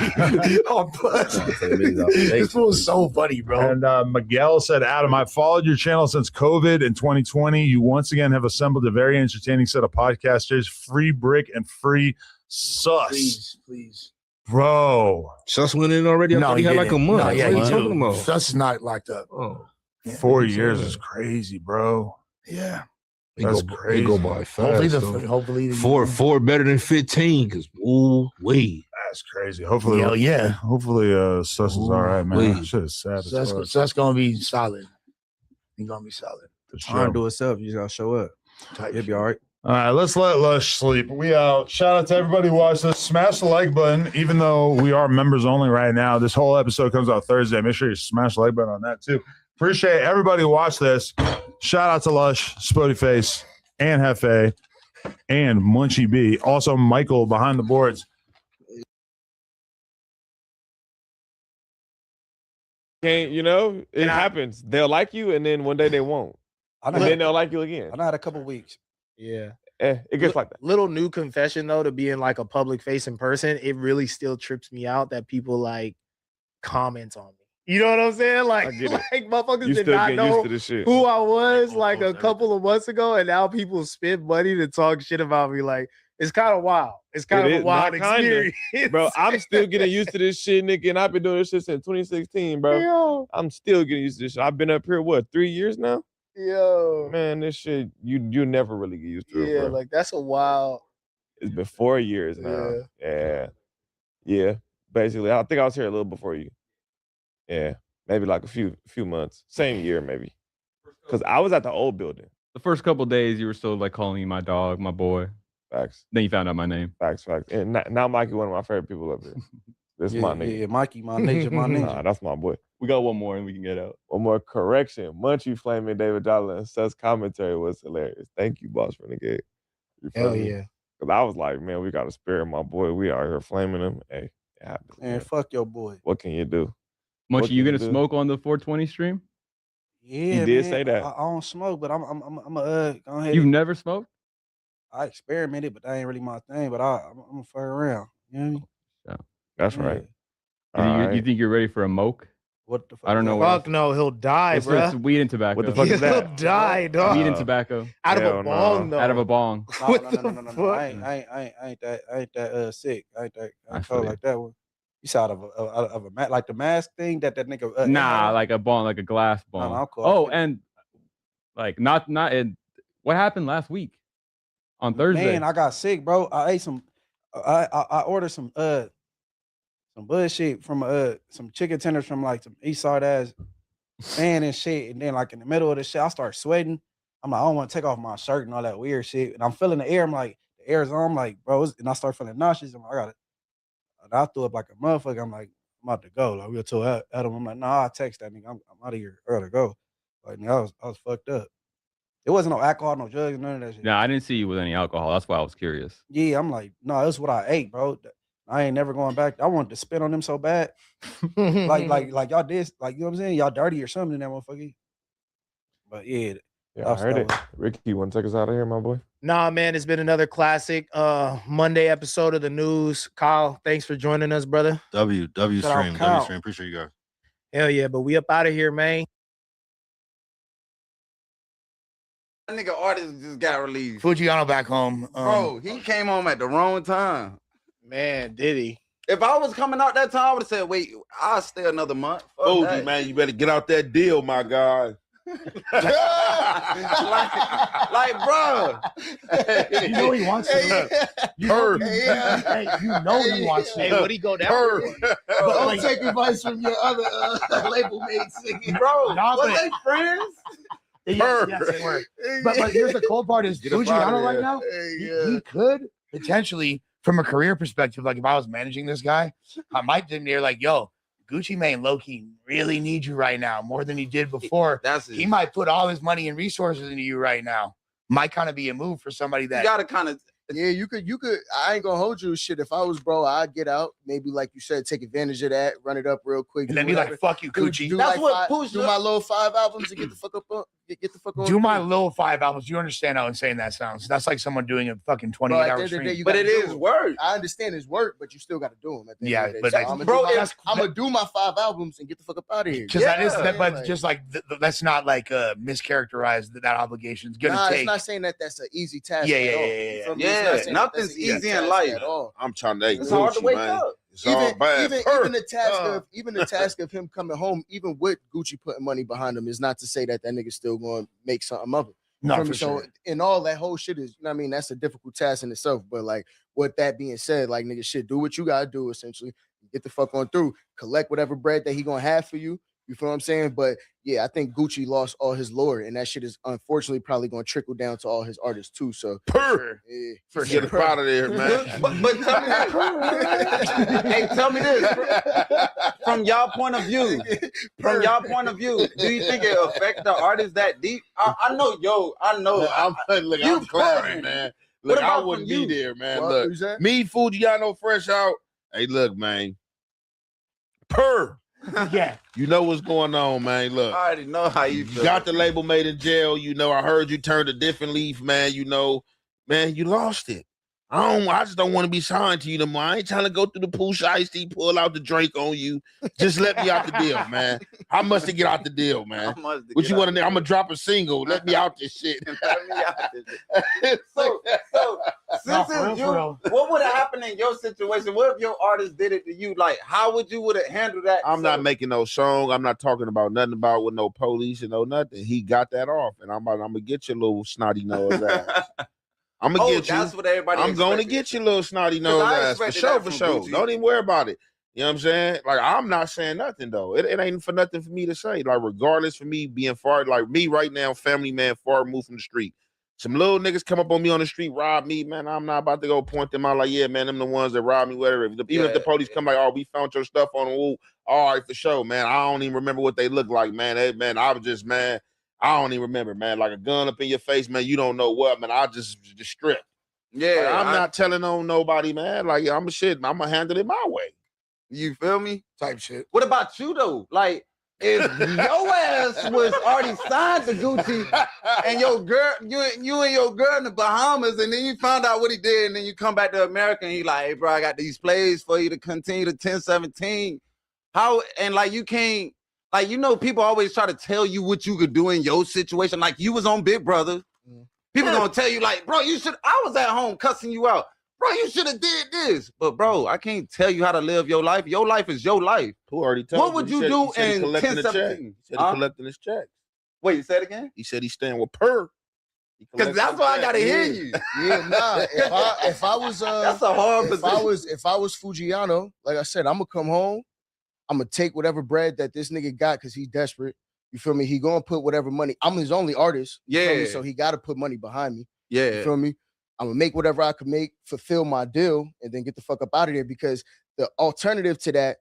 On Plus. This was so funny, bro. And Miguel said, "Adam, I followed your channel since COVID in 2020. You once again have assembled a very entertaining set of podcasters. Free Brick and free Sus." Please. Bro. Sus went in already? I thought he had like a month. No, yeah, what are he you talking about? Sus is not locked up. Oh. 4 years is crazy, bro. Yeah. That's They crazy. go by fast. Hopefully the four better than 15 because wait. That's crazy. Hopefully, Hell yeah. Hopefully, Sus is all right, man. Wait. That shit is sad. as fuck. Sus gonna be solid. He's gonna be solid. For Time sure. do itself. You just gotta show up. It'll be all right. All right, let's let Lush sleep. We out. Shout out to everybody who watched this. Smash the like button, even though we are members only right now. This whole episode comes out Thursday. Make sure you smash the like button on that too. Appreciate everybody who watched this. Shout out to Lush, Spody Face, and Hefe, and Munchie B. Also, Michael behind the boards. Can't, it happens. They'll like you, and then one day they won't. And then they'll like you again. I had a couple weeks. Yeah. It gets like that. Little new confession though, to be in like a public facing person, it really still trips me out that people like comment on me. You know what I'm saying? Like, I get it. like motherfuckers You did still not get know used to this shit. who I was like a couple of months ago, and now people spend money to talk shit about me. Like, it's kind of wild. It's kind of a wild experience. Bro, I'm still getting used to this shit, nigga, and I've been doing this shit since 2016, bro. Yo. I'm still getting used to this shit. I've been up here, 3 years now? Yo. Man, this shit, you never really get used to it, Yeah, bro. like that's a wild. It's been 4 years now. Yeah. Basically, I think I was here a little before you. Yeah. Maybe like a few months. Same year, maybe. Because I was at the old building. The first couple days, you were still like calling me my dog, my boy. Facts. Then you found out my name. Facts. And now Mikey, one of my favorite people up here. This is my nigga. Yeah, Mikey, my ninja, my ninja. Nah, that's my boy. We got one more and we can get out. One more correction. Munchie flaming David Dollar and Sus commentary was hilarious. Thank you, Boss Renegade. You feel Hell me? yeah. Because I was like, man, we got to spare my boy. We out here flaming him. Hey, it happens. Man, fuck your boy. What can you do? Munchie, What you can gonna do? smoke on the 420 stream? Yeah, He did man, say that. I don't smoke, but I'm go ahead. You've never smoked? I experimented, but that ain't really my thing. But I'm gonna fuck around. You know what I mean? Yeah. That's Yeah. right. You think you're ready for a moke? What the fuck? I don't know. Fuck no, he'll die, It's bro. weed and tobacco. What the fuck is He'll that? die, dog. Weed and tobacco. Out of Hell a bong, no. though. Out of a bong. No, What no, the no, no, no, no. fuck? I ain't that sick. I ain't I feel cold you. like that one. You saw out of a like the mask thing that nigga. Nah, like a bong, like a glass bong. no, I'm cool. Oh, and like not in what happened last week on Thursday. Man, I got sick, bro. I ate some. I ordered some bullshit from some chicken tenders from like some East Side ass man and shit. And then like in the middle of the shit, I start sweating. I'm like, I don't want to take off my shirt and all that weird shit. And I'm feeling the air. I'm like, the air's on. I'm like, bro, and I start feeling nauseous. I'm like, I got it. And I threw up like a motherfucker. I'm like, I'm about to go. Like, we'll tell Adam. I'm like, nah, I text that nigga. I'm out of here. I gotta go. Like, nigga, I was fucked up. It wasn't no alcohol, no drugs, none of that shit. No, I didn't see you with any alcohol. That's why I was curious. Yeah, I'm like, no, that's what I ate, bro. I ain't never going back. I wanted to spit on them so bad. like y'all did, like, you know what I'm saying? Y'all dirty or something in that motherfucker. But yeah. Yeah, I heard it. Ricky, you want to take us out of here, my boy? Nah, man, it's been another classic Monday episode of the news. Kyle, thanks for joining us, brother. W Shout out stream. Kyle. Appreciate you guys. Hell yeah, but we up out of here, man. That nigga artist just got released. Fujiano back home. Bro, he came home at the wrong time. Man, did he? If I was coming out that time, I would have said, wait, I'll stay another month. Fuck Told that. you, man, you better get out that deal, my guy. like, bro. You know he wants to. You know he wants to. Hey, what he go down? Don't take advice from your other label mates. Bro, Nah, was but- they friends? Yes, they were. But here's the cool part is Get up outta Fujiano here. right now, he could potentially, from a career perspective, like if I was managing this guy, I might be there like, yo, Gucci Mane low-key really needs you right now more than he did before. He might put all his money and resources into you right now. Might kind of be a move for somebody that You gotta kind of Yeah, you could. I ain't gonna hold you shit. If I was bro, I'd get out. Maybe like you said, take advantage of that, run it up real quick. And then be like, "Fuck you, Coochie." Do That's like what five, do my little 5 albums and get the fuck up. Get the fuck on. do my little 5 albums. You understand how insane that sounds? That's like someone doing a fucking 28-hour stream. But it is work. I understand it's work, but you still got to do them. Yeah, but I'm gonna do my 5 albums and get the fuck up out of here. Because that is that, but just like let's not like mischaracterize that obligation. It's gonna Nah, take. it's not saying that that's an easy task. Yeah, at yeah, all. yeah, You yeah, feel me? yeah. It's not saying Nothing's that's an easy in task life. at all. I'm trying to. It's hard to wake up. It's all bad. Even the task of him coming home, even with Gucci putting money behind him, is not to say that nigga's still going to make something of it. No, Feel me? for So, sure. and all that whole shit is, you know what I mean? That's a difficult task in itself. But like, with that being said, like, nigga, shit, do what you gotta do. Essentially, get the fuck on through. Collect whatever bread that he gonna have for you. You feel what I'm saying? But yeah, I think Gucci lost all his lore, and that shit is unfortunately probably gonna trickle down to all his artists too. So yeah, For get up out of there, man. But tell me this. Hey, tell me this. From y'all point of view, do you think it affects the artist that deep? I know, I'm clowning, man. Look, I wouldn't be there, man. What? Who's Look, that? me, Fujiano, fresh out. Hey, look, man. Yeah. You know what's going on, man. Look. I already know how you You feel. got the label made in jail. You know, I heard you turned a different leaf, man. You know, man, you lost it. I just don't want to be signed to you no more. I ain't trying to go through the Pooh Iced Tea, pull out the Drake on you. Just let me out the deal, man. How much to get out the deal, man? What you want to? I'm gonna drop a single. Let me out this shit. So since it's you, what would have happened in your situation? What if your artist did it to you? Like, how would you have handled that? I'm not making no song. I'm not talking about nothing about with no police and no nothing. He got that off, and I'm gonna get your little snotty nose ass. I'm gonna get you. That's what everybody. I'm going to expected. get your little snotty 'Cause nose I ass for expected sure, that for from sure. Gucci. Don't even worry about it. You know what I'm saying? Like, I'm not saying nothing though. It ain't for nothing for me to say. Like, regardless for me being far, like me right now, family man, far removed from the street. Some little niggas come up on me on the street, rob me, man. I'm not about to go point them out like, yeah, man, them the ones that robbed me, whatever. Even if the police come like, oh, we found your stuff on the wall. All right, for sure, man. I don't even remember what they look like, man. Hey, man, I was just, man, I don't even remember, man. Like a gun up in your face, man. You don't know what, man. I just stripped. Yeah, Like, I'm not telling on nobody, man. Like, I'm gonna handle it my way. You feel me? Type shit. What about you though? Like, if your ass was already signed to Gucci and your girl, you and your girl in the Bahamas, and then you found out what he did, and then you come back to America and he like, hey, bro, I got these plays for you to continue to 1017. How and like you can't, like, you know, people always try to tell you what you could do in your situation. Like you was on Big Brother. People gonna tell you, like, bro, you should. I was at home cussing you out, bro. You should have did this, but bro, I can't tell you how to live your life. Your life is your life. Who already told What you? would He you said- do he said he in collecting the check. 1017? He said he collecting his check. Wait, you said it again? He said he's staying with Per. Because that's why I gotta hear you. Yeah, nah. If I was that's a hard if I was Fujiano, like I said, I'm gonna come home. I'm gonna take whatever bread that this nigga got because he's desperate. You feel me? He gonna put whatever money. I'm his only artist. You feel me? Yeah. So he gotta put money behind me. Yeah. You feel me? I'm gonna make whatever I can make, fulfill my deal, and then get the fuck up out of there. Because the alternative to that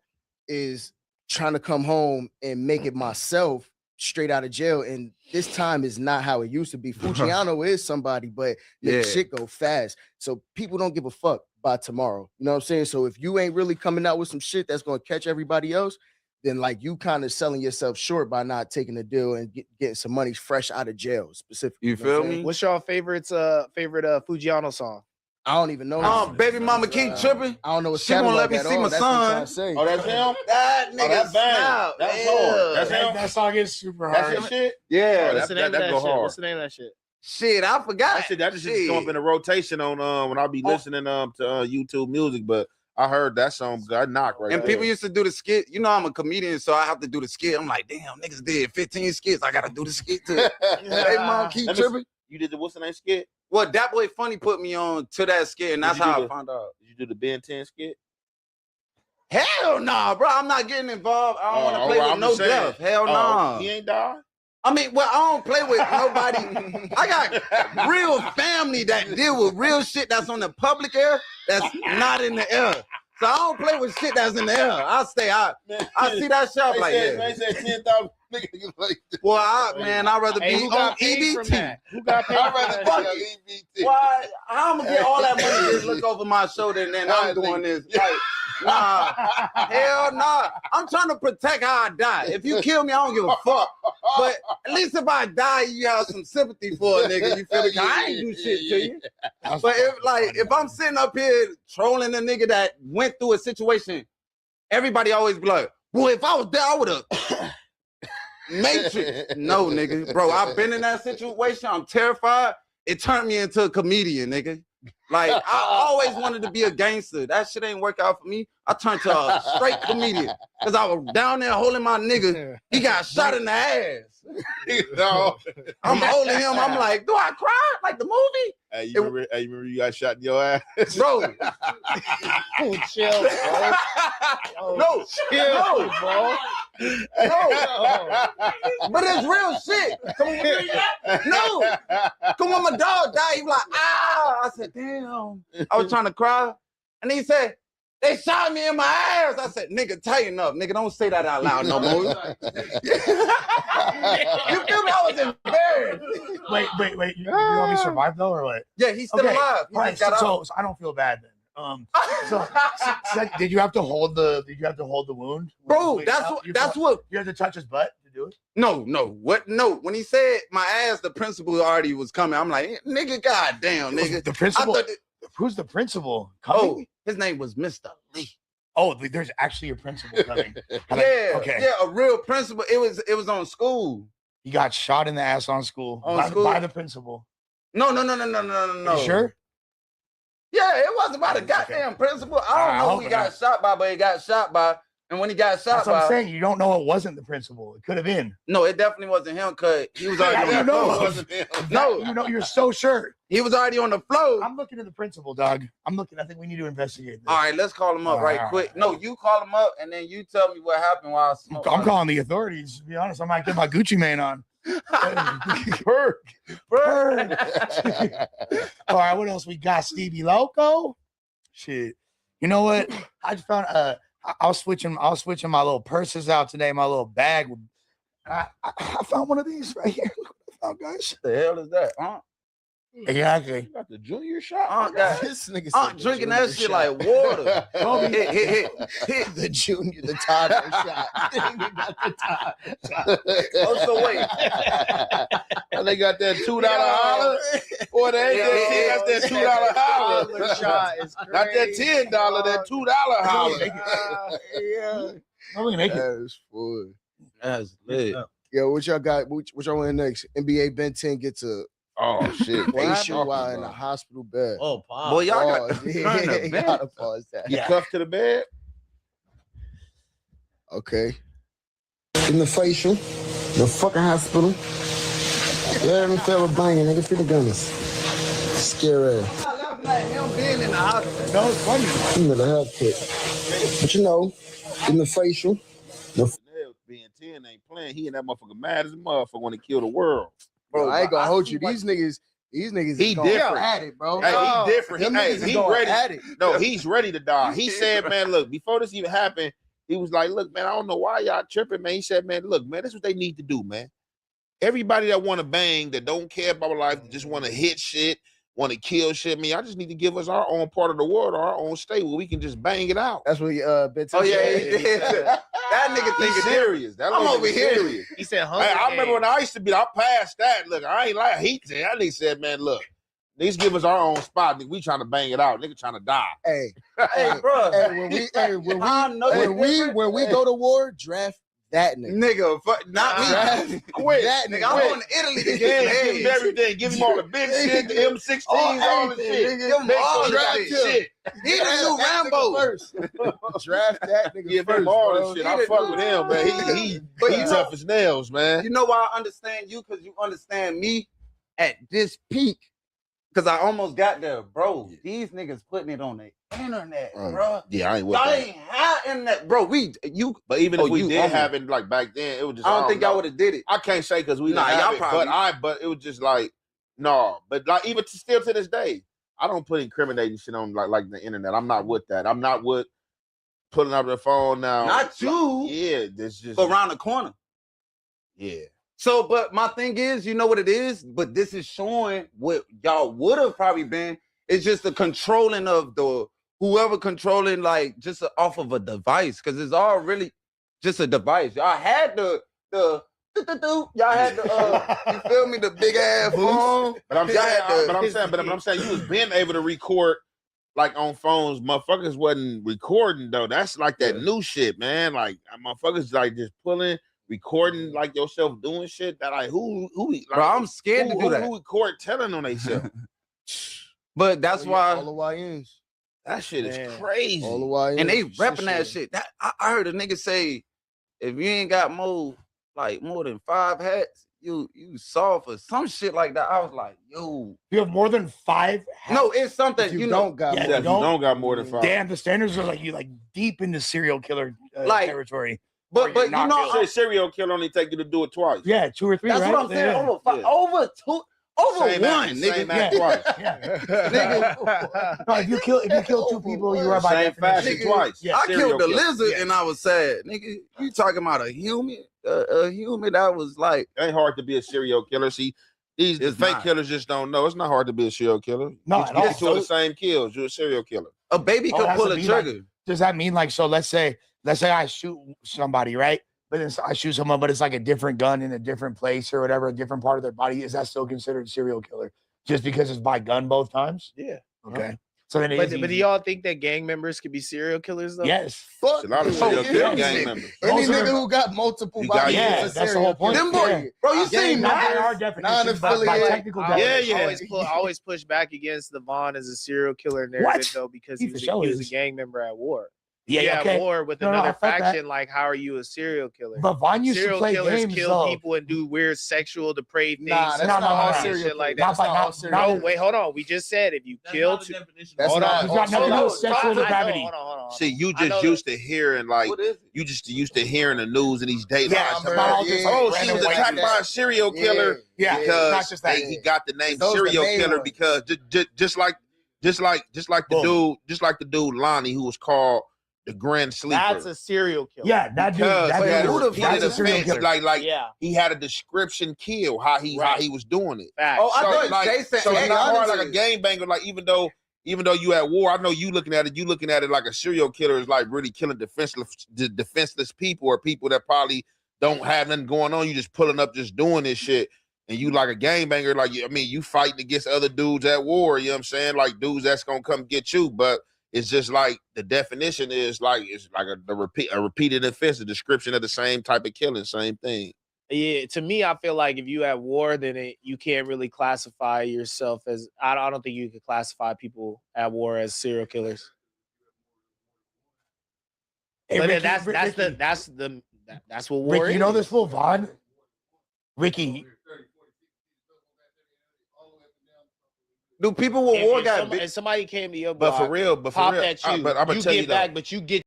is trying to come home and make it myself straight out of jail. And this time is not how it used to be. Fujiano is somebody, but the Yeah. shit go fast. So people don't give a fuck by tomorrow. You know what I'm saying? So if you ain't really coming out with some shit that's gonna catch everybody else, then like you kind of selling yourself short by not taking a deal and getting some money fresh out of jail specifically. You know what I'm feel saying? me? What's your favorite Fujiano song? I don't even know. Baby mama keep tripping. I don't know what's She won't let me see my son. Oh, that's him? That Oh, nigga that's bang. snap. That's Yeah. hard. That's him? That song is super That's hard. his shit? Yeah. Oh, What's the name of that that go shit? hard. What's the name of that shit? Shit, I forgot. That just come up in a rotation on when I be listening to YouTube music, but I heard that song got knocked right And there. people used to do the skit. You know, I'm a comedian, so I have to do the skit. I'm like, damn, niggas did 15 skits. I gotta do the skit too. Hey, mom, keep Let me tripping. You did the what's the name skit? Well, that boy Funny put me on to that skit, and that's Did you how do I found out. Did you do the Ben 10 skit? Hell nah, bro. I'm not getting involved. I don't want to play all right, with I'm no just saying. death. Hell nah. He ain't died? I mean, well, I don't play with nobody. I got real family that deal with real shit that's on the public air that's not in the air. So I don't play with shit that's in the air. I stay out. I see that shit like that. They said 10,000 niggas like that. Well, I'd rather be who on got paid from EBT. that? Who got paid I'd from rather that? fuck EBT. Why? I'm gonna get all that money just look over my shoulder and then I'm doing this. Like, nah, hell nah. I'm trying to protect how I die. If you kill me, I don't give a fuck. But at least if I die, you have some sympathy for a nigga. You feel me? 'Cause I ain't do shit to you. But if I'm sitting up here trolling a nigga that went through a situation, everybody always be like, well, if I was there, I would have Matrix. No, nigga. Bro, I've been in that situation. I'm terrified. It turned me into a comedian, nigga. Like, I always wanted to be a gangster. That shit ain't work out for me. I turned to a straight comedian. Because I was down there holding my nigga. He got shot in the ass. No. I'm holding him. I'm like, do I cry? Like the movie? Hey, you remember you got shot in your ass? Bro. Oh, chill, bro. No, chill, bro. No. But it's real shit. Come on. No. Come on, my dog died. He was like, ah. I said, damn. I was trying to cry. And he said, they shot me in my ass. I said, nigga, tighten up. Nigga, don't say that out loud no more. You feel me? I was embarrassed. Wait. You know he survived though, or what? Yeah, he's still alive. He All right, just got so out. I don't feel bad then. So did you have to hold the wound? Bro, Wait, that's what you had to touch his butt to do it? No. What? No. When he said my ass, the principal already was coming. I'm like, nigga, goddamn, nigga. The principal. Who's the principal coming? His name was Mr. Lee. Oh, there's actually a principal coming. Yeah, a real principal. It was on school. He got shot in the ass on school by the principal. No. You sure? Yeah, it wasn't by the goddamn principal. I don't know who he got shot by, but he got shot by. And when he got shot That's what I'm saying. You don't know it wasn't the principal. It could have been. No, it definitely wasn't him because he was already on the floor. It wasn't him. No, you're so sure. He was already on the floor. I'm looking at the principal, dog. I think we need to investigate this. All right, let's call him up right quick. No, you call him up and then you tell me what happened while I smoke. I'm calling the authorities. To be honest, I might get my Gucci Mane on. Berg. All right, what else we got? Stevie Loco. Shit. You know what? I just found I was switching my little purses out today, my little bag. I found one of these right here. Look what I found, guys. The hell is that? Exactly. You got the junior shot. This nigga drinking that shit like water. Hit the junior, the toddler shot. Oh, so wait. And they got that $2 holler. Or they got that $2 holler. Shot is Not that $10, that $2 holler. That is fun. That's lit. Yo, what y'all got? What y'all want next? NBA Ben 10 gets a shit patient while in a hospital bed. Oh, pause. Boy, y'all got yeah, gotta pause that. You cuffed to the bed? Okay. In the facial, the fucking hospital. Let him feel a banging, nigga. Feel the gunners. Scary ass. Him being in the hospital. No, it's funny. Into the health kit. But you know, in the facial, being 10 ain't playing. He and that motherfucker mad as a motherfucker when he killed the world. Bro, I ain't gonna hold you. These niggas He is going different. at it, bro. Hey, he different. Them Hey, niggas is he going ready. at it. No, he's ready to die. He said, man, look, before this even happened, he was like, look, man, I don't know why y'all tripping, man. He said, man, look, man, this is what they need to do, man. Everybody that want to bang, that don't care about life, just want to hit shit, want to kill shit, man, y'all just need to give us our own part of the world, our own state where we can just bang it out. That's what Ben 10 Oh, yeah, said. he did. That nigga think He's it's serious. That I'm nigga over here. serious. He said, Hey, I remember when I used to be, I passed that. Look, I ain't like he said. That nigga said, man, look, niggas give us our own spot. Nigga, we trying to bang it out. Nigga trying to die. Hey, Hey, bro. when we go to war, draft that nigga. Nigga, fuck, not me. Quit. That Nigga, nigga. I'm going to Italy to get Give him everything. Give him all the big shit, the M16s, all the shit. Give him all the shit. He the new Rambo. First. Draft that nigga Give first, him all bro. the shit. I fuck with him, man. He tough as nails, man. You know why I understand you? Because you understand me at this peak. Because I almost got there, bro. These niggas putting it on the internet, bro. Yeah, I ain't with Y'all that. ain't had internet, bro. But even if we did have it like back then, it was just. I don't think y'all would have did it. I can't say because we didn't Nah, have y'all it, probably. but it was just like no. But like even still to this day, I don't put incriminating shit on like the internet. I'm not with that. I'm not with pulling up the phone now. Not you. Yeah, this just Around the corner. Yeah. So, but my thing is, you know what it is? But this is showing what y'all would have probably been. It's just the controlling of the whoever controlling, like just off of a device, because it's all really just a device. Y'all had the y'all had the you feel me, the big ass phone. But I'm Y'all had saying, but I'm saying you was being able to record like on phones. Motherfuckers wasn't recording though. That's like that new shit, man. Like motherfuckers like just pulling. Recording like yourself doing shit that like who like, bro, I'm scared to do that. Who record telling on themselves? But that's why all the YNs. That shit is crazy. All the YNs. And they repping that shit. That I heard a nigga say, if you ain't got more than 5 hats, you soft or some shit like that. I was like, yo, You have more than 5 hats? no, it's something If you you know. don't got Yeah, more. You don't got more than 5. Damn, the standards are like you like deep into serial killer Like, territory. But you not know, Shit, serial killer only take you to do it twice. Yeah, 2 or 3. that's right? what I'm saying. Yeah. Over 5, over 2, over Same 1, act, nigga. same act twice. No, if you kill 2 people, you are by Same definition. fashion twice. I Serial killed the killer. lizard and I was sad, nigga. You talking about a human that was like, It ain't hard to be a serial killer. See, these It's fake not. killers just don't know. It's not hard to be a serial killer. No, you at get all. 2 of the same kills. You're a serial killer. a baby Oh, could that's pull what a I mean, trigger. like, does that mean like so? Let's say I shoot somebody, right? But then I shoot someone, but it's like a different gun in a different place or whatever, a different part of their body. Is that still considered serial killer just because it's by gun both times? Yeah. Okay. So then, But do y'all think that gang members could be serial killers though? yes. Fuck A lot of you. serial killer Any gang nigga- members. Any Most of nigga them- who got multiple You got- bodies Yeah, is a that's the serial whole point. killer. Them boy, Yeah. bro, you Gang seen Not by that? our definition, by Non-affiliated. technical I definition. always push back against the Vaughn as a serial killer narrative What? though, because He he for was, sure he was a is. gang member at war. Yeah, At okay. war with No, I another felt that. faction. Like, how are you a serial killer? But Vaughn used to Serial play killers games kill though. people and do weird sexual depraved things. Nah, that's and not all shit serial like killers. that. Not by- not- No, not- wait, hold on. We just said if you kill two. That's Hold not on. It's got nothing to do with sexual I know, depravity. hold on. See, you I know just used to hearing like What is it? you just used to hearing the news and these datelines Yeah, it's about, not all just, like, oh, she random was white attacked dudes. by a serial killer Yeah, because not just that. he got the name Those the serial main killer ones. because just like the dude Lonnie who was called the Grand Sleeper. That's a serial killer. Yeah, that dude. Because That he had dude a that's repeated a serial offense, killer. like Yeah. he had a description kill how he was doing it. Facts. Oh, I thought like, Jason so it's X not hard did like a it. game banger. Like even though you at war, I know you looking at it like a serial killer is like really killing defenseless people or people that probably don't have nothing going on. You just pulling up, just doing this shit, and you like a game banger. Like I mean, you fighting against other dudes at war. You know what I'm saying? Like dudes that's gonna come get you, but. It's just like the definition is like it's like a repeated offense, a description of the same type of killing, same thing. Yeah, to me, I feel like if you at war, then you can't really classify yourself as. I don't think you could classify people at war as serial killers. Hey, But Ricky, that's what war Ricky, is. you know this fool Vaughn? Ricky, Do people with war got big? If somebody came to your But block, for real, popped at you, but I'm gonna you tell get you back, though. but you get.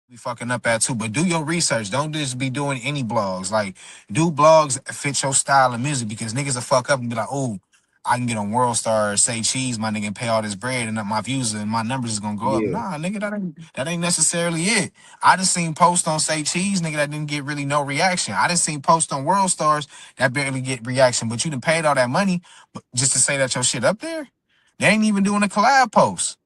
Be fucking up at too, but do your research. Don't just be doing any blogs. Like, do blogs that fit your style of music because niggas will fuck up and be like, oh, I can get on World Star, say cheese, my nigga, and pay all this bread, and my views and my numbers is gonna go up. Nah, nigga, that ain't necessarily it. I just seen posts on Say Cheese, nigga, that didn't get really no reaction. I just seen posts on World Stars that barely get reaction, but you done paid all that money just to say that your shit up there. They ain't even doing a collab post.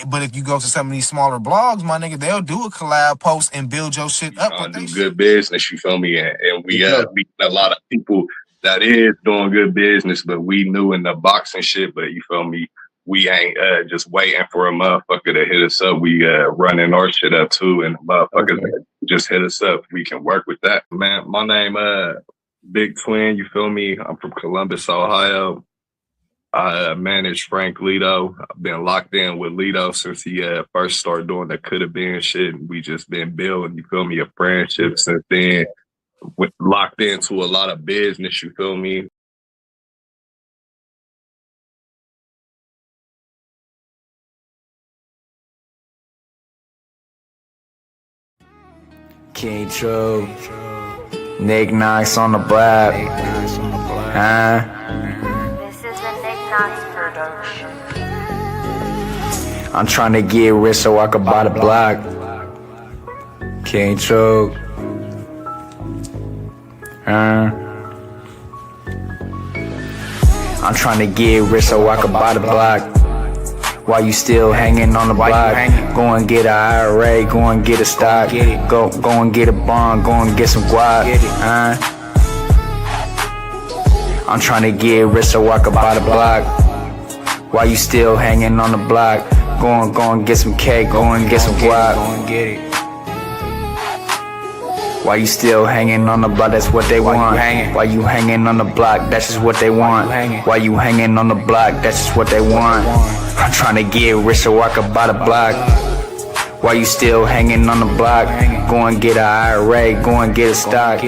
But if you go to some of these smaller blogs, my nigga, they'll do a collab post and build your shit up. Do good business, you feel me? And we meet a lot of people that is doing good business, but we new in the boxing shit. But you feel me? We ain't just waiting for a motherfucker to hit us up. We running our shit up too, and motherfuckers just hit us up. We can work with that, man. My name Big Twin. You feel me? I'm from Columbus, Ohio. I manage Frank Lito. I've been locked in with Lito since he first started doing the coulda been shit. And we just been building, you feel me, a friendship since then. Locked into a lot of business, you feel me? King True, Nick Knox on the block. I'm trying to get rich so I can buy the block. King True. I'm trying to get rich so I can buy the block. While you still hanging on the block, go and get a IRA, go and get a stock, go and get a bond, go and get some guap. I'm trying to get rich so I can buy the block. While you still hanging on the block, go and get some cake, go and get some guap. While you still hanging on the block, that's what they want. While you hanging on the block, that's just what they want. While you hanging on the block, that's just what they want. I'm trying to get rich so I can buy the block. While you still hanging on the block, go and get a IRA, go and get a stock.